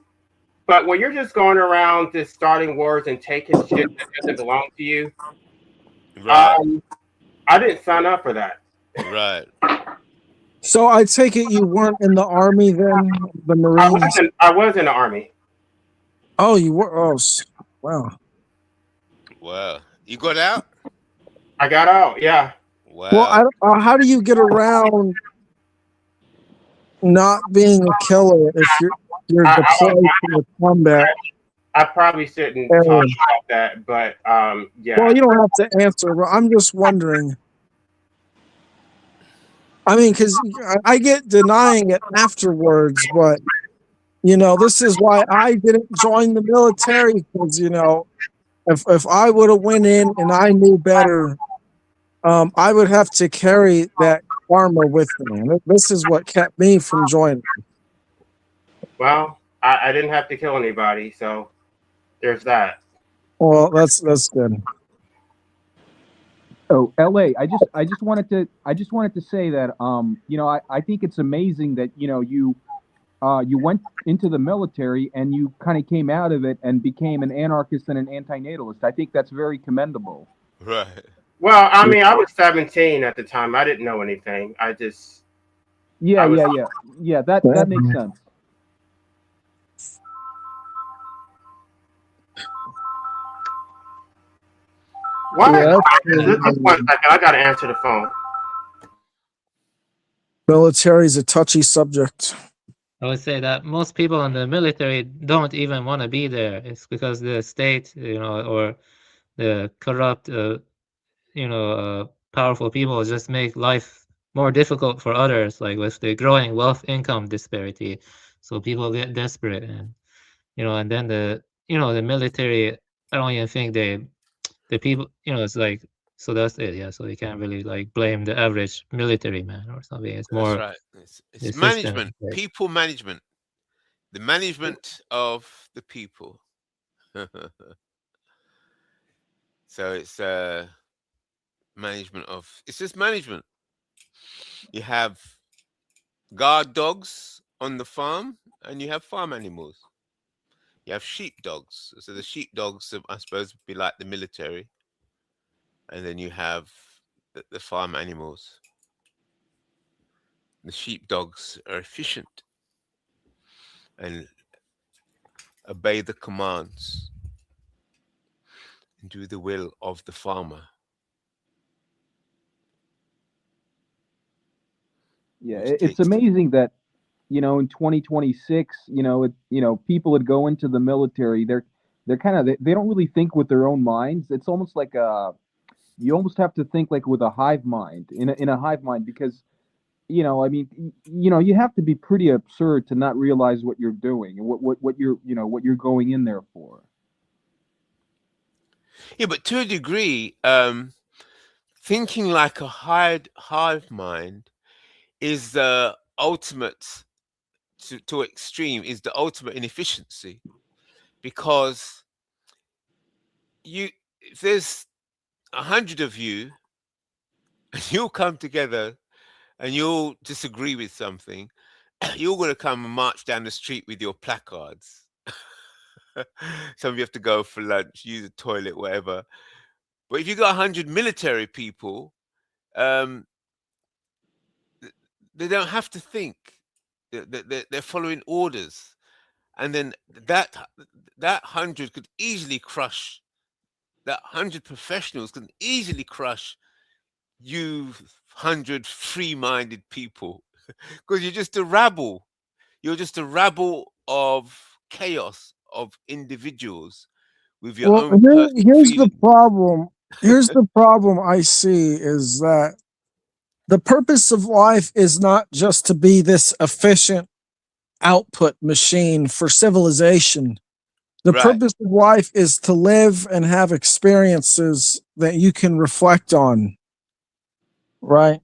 but when you're just going around just starting wars and taking shit that doesn't belong to you, Right. I didn't sign up for that. Right. So I take it you weren't in the army then, the Marines? I was in the army. Oh, you were. Oh, wow. Wow. You got out? I got out. Yeah. Wow. Well, how do you get around not being a killer if you're deployed to combat? I probably shouldn't talk about that, but yeah. Well, you don't have to answer. But I'm just wondering. I mean, because I get denying it afterwards, but this is why I didn't join the military. Because if I would have went in and I knew better, I would have to carry that karma with me. And this is what kept me from joining. Well, I didn't have to kill anybody, so there's that. Well, that's good. Oh, LA, I just wanted to say that I think it's amazing that you went into the military and you kind of came out of it and became an anarchist and an anti-natalist. I think that's very commendable. Right. Well, I mean, I was 17 at the time. I didn't know anything. I just Yeah. That makes sense. what? Yeah, Just 1 second. I gotta answer the phone. military is a touchy subject. I would say that most people in the military don't even want to be there. It's because the state, or the corrupt, powerful people just make life more difficult for others, like with the growing wealth income disparity. So people get desperate, and and then the military, I don't even think the people, it's like, so that's it. Yeah. So you can't really like blame the average military man or something. It's That's more right. the It's system. management, people management, the management of the people. So it's management of, it's just management. You have guard dogs on the farm, and you have farm animals. You have sheep dogs. So the sheep dogs, I suppose, would be like the military, and then you have the farm animals. The sheep dogs are efficient and obey the commands and do the will of the farmer. Yeah, Which it's takes amazing that in 2026, people that go into the military, they're kind of they don't really think with their own minds. It's almost like you almost have to think like with a hive mind in a hive mind because I mean you have to be pretty absurd to not realize what you're doing and what you're what you're going in there for. Yeah, but to a degree, thinking like a hive mind is the ultimate, to extreme, is the ultimate inefficiency, because if there's 100 of you and you'll come together and you'll disagree with something, you're going to come and march down the street with your placards. Some of you have to go for lunch, use the toilet, whatever. But if you got 100 military people, um, they don't have to think. They're following orders, and then that 100 could easily crush. That 100 professionals can easily crush you 100 free-minded people, because you're just a rabble. You're just a rabble of chaos of individuals with your Well, own personal here's the feelings. problem. Here's the problem I see is that the purpose of life is not just to be this efficient output machine for civilization. The Right. purpose of life is to live and have experiences that you can reflect on, right?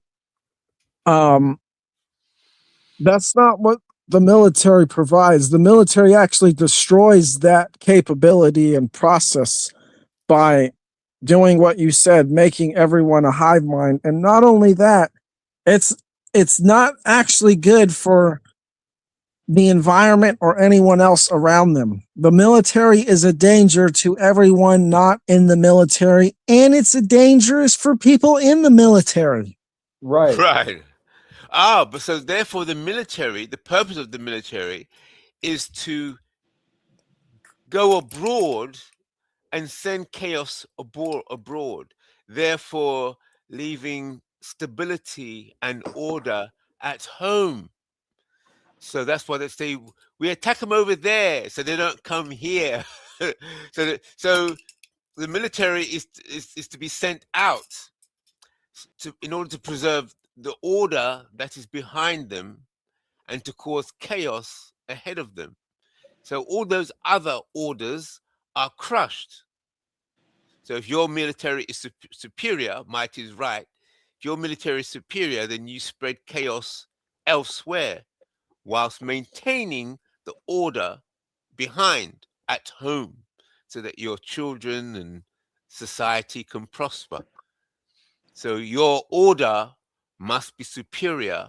Um, that's not what the military provides. The military actually destroys that capability and process by doing what you said, making everyone a hive mind. And not only that, it's it's not actually good for the environment or anyone else around them. The military is a danger to everyone not in the military, and it's a dangerous for people in the military. Right. Right. But so therefore the purpose of the military is to go abroad and send chaos abroad, therefore leaving stability and order at home. So that's why they say we attack them over there, so they don't come here. So the military is to be sent out in order to preserve the order that is behind them and to cause chaos ahead of them. So all those other orders are crushed. So if your military is superior, Mike is right. If your military is superior, then you spread chaos elsewhere whilst maintaining the order behind at home so that your children and society can prosper. So your order must be superior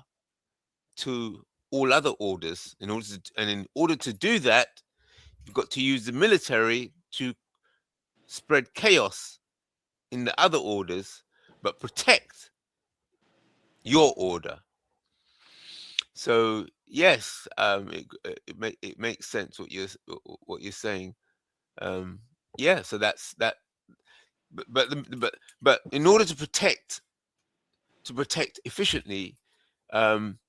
to all other orders. In order to do that, you've got to use the military to spread chaos in the other orders, but protect your order. So yes, it makes sense what you're saying. Yeah, so that's that. But in order to protect efficiently, um,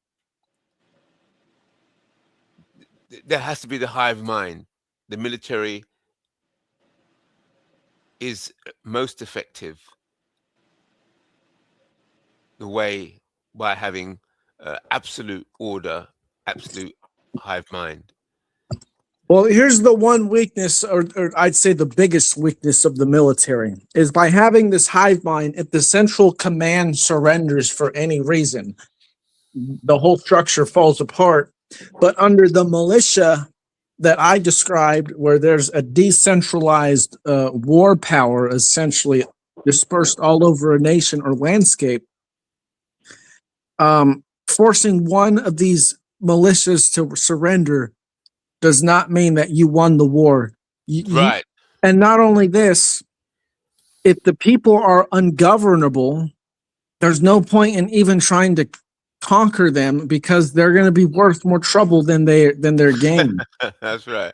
there has to be the hive mind. The military is most effective the way by having absolute order, absolute hive mind. Well, here's the one weakness, or I'd say the biggest weakness of the military, is by having this hive mind, if the central command surrenders for any reason, the whole structure falls apart. But under the militia that I described, where there's a decentralized war power essentially dispersed all over a nation or landscape, forcing one of these militias to surrender does not mean that you won the war. Right. And not only this, if the people are ungovernable, there's no point in even trying to conquer them because they're going to be worth more trouble than their gain. That's right.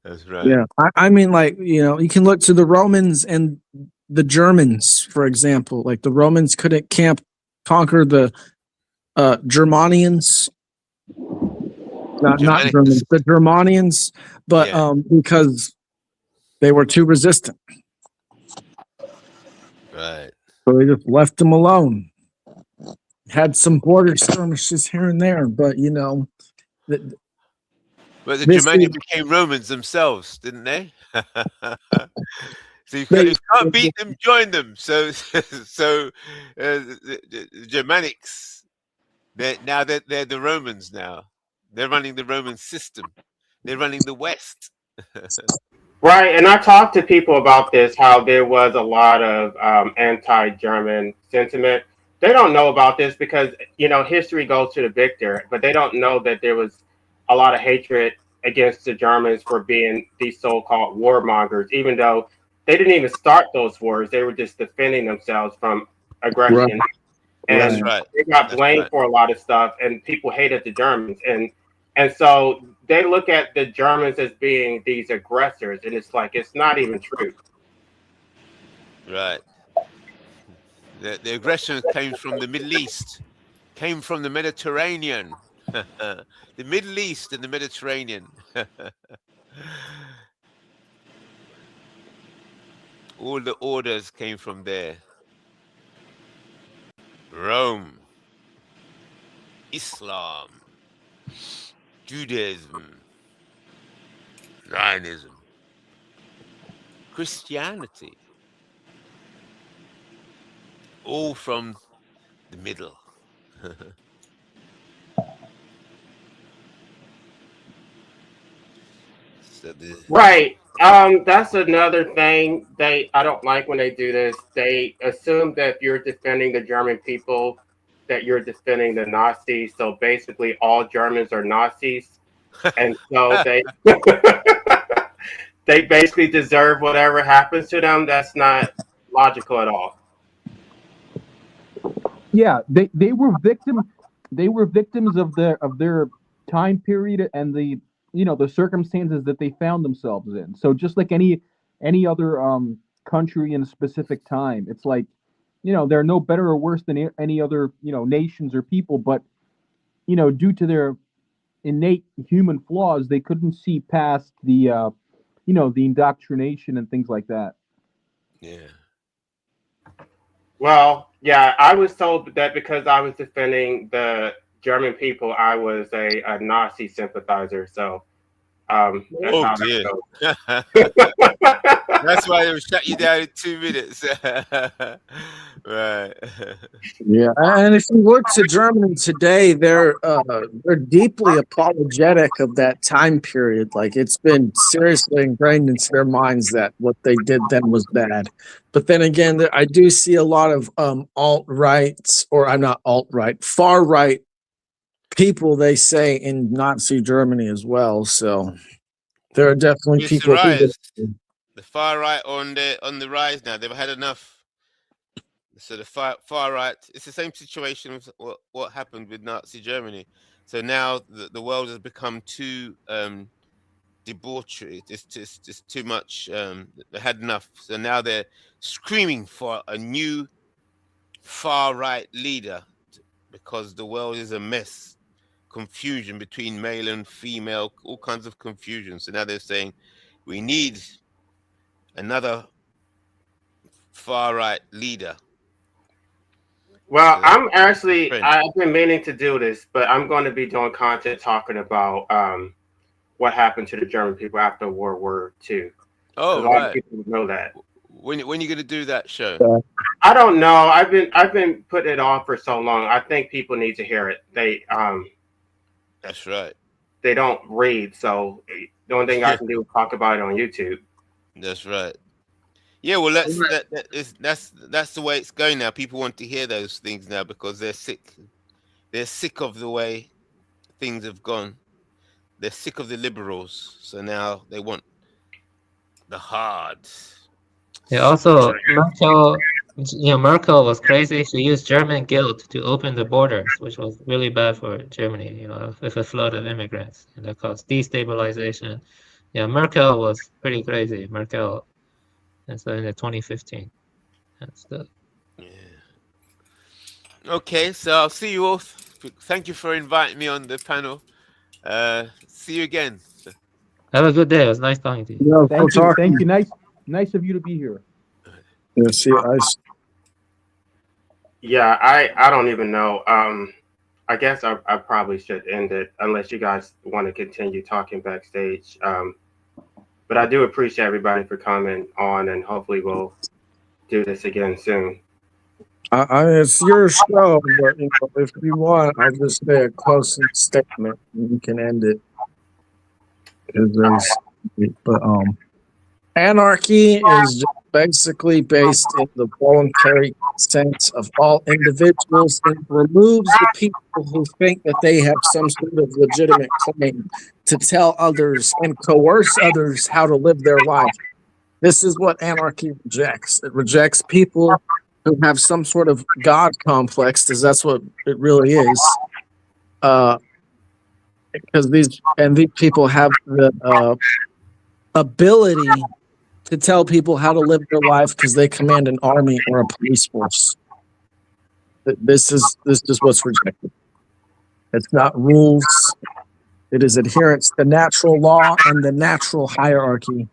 That's right. Yeah, I mean, like, you can look to the Romans and the Germans, for example. Like the Romans couldn't conquer the Germanians, not Germans, the Germanians, but because they were too resistant. Right. So they just left them alone. Had some border skirmishes here and there, but But the Germanians became Romans themselves, didn't they? So you can't beat them, join them. So the Germanics, they're the Romans now. They're running the Roman system. They're running the West. Right, and I talked to people about this, how there was a lot of anti-German sentiment. They don't know about this because, history goes to the victor, but they don't know that there was a lot of hatred against the Germans for being these so-called warmongers, even though they didn't even start those wars. They were just defending themselves from aggression. Right. And they got blamed for a lot of stuff, and people hated the Germans. And so they look at the Germans as being these aggressors, and it's like, it's not even true. Right. The aggression came from the Middle East, came from the Mediterranean. The Middle East and the Mediterranean. All the orders came from there. Rome, Islam, Judaism, Zionism, Christianity, all from the middle. Right. That's another thing I don't like when they do this. They assume that if you're defending the German people, that you're defending the Nazis. So basically, all Germans are Nazis, and so they basically deserve whatever happens to them. That's not logical at all. Yeah, they were victims of their time period and the circumstances that they found themselves in. So just like any other country in a specific time, it's like, they're no better or worse than any other nations or people, but due to their innate human flaws, they couldn't see past the the indoctrination and things like that. Yeah. Well, yeah, I was told that because I was defending the German people, I was a Nazi sympathizer. So that's how dear. that goes. That's why they shut you down in 2 minutes. Right. Yeah, and if you look to Germany today, they're deeply apologetic of that time period. Like, it's been seriously ingrained into their minds that what they did then was bad. But then again, I do see a lot of alt-right, or I'm not alt-right, far-right people, they say, in Nazi Germany as well. So there are definitely people who the far right on the rise now. They've had enough. So the far right, it's the same situation with what happened with Nazi Germany. So now the world has become too debauchery. It's just too much. They had enough. So now they're screaming for a new far right leader because the world is a mess. Confusion between male and female, all kinds of confusion. So now they're saying we need another far right leader. Well, I've been meaning to do this, but I'm going to be doing content talking about what happened to the German people after World War II. Oh, A lot of right. people know that. When you gonna do that show? I don't know. I've been putting it on for so long. I think people need to hear it. That's right. They don't read, so the only thing I can do is talk about it on YouTube. That's right. Yeah, well, that's the way it's going now. People want to hear those things now because they're sick. They're sick of the way things have gone. They're sick of the liberals, so now they want the hard. Yeah, also Merkel, Merkel was crazy. She used German guilt to open the borders, which was really bad for Germany, with a flood of immigrants, and that caused destabilization. Yeah, Merkel was pretty crazy. Merkel, and so in the 2015, that's the. Yeah. Okay, so I'll see you all. Thank you for inviting me on the panel. See you again. Have a good day. It was nice talking to you. Yeah, Thank you. Thank you. Nice of you to be here. Yeah, see, Yeah, I don't even know. I guess I probably should end it unless you guys want to continue talking backstage. But I do appreciate everybody for coming on, and hopefully we'll do this again soon. it's your show, but if you want, I'll just say a closing statement and you can end it. But anarchy is just basically based in the voluntary consent of all individuals and removes the people who think that they have some sort of legitimate claim to tell others and coerce others how to live their life. This is what anarchy rejects. It rejects people who have some sort of God complex, because that's what it really is. Because these people have the ability to tell people how to live their life because they command an army or a police force. This is what's rejected. It's not rules. It is adherence to natural law and the natural hierarchy,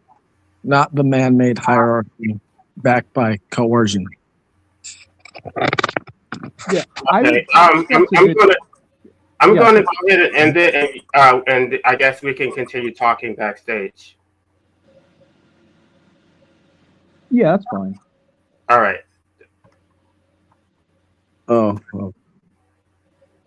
not the man-made hierarchy backed by coercion. Yeah, Okay. I'm gonna go ahead and end it, and I guess we can continue talking backstage. Yeah, that's fine. All right. Oh.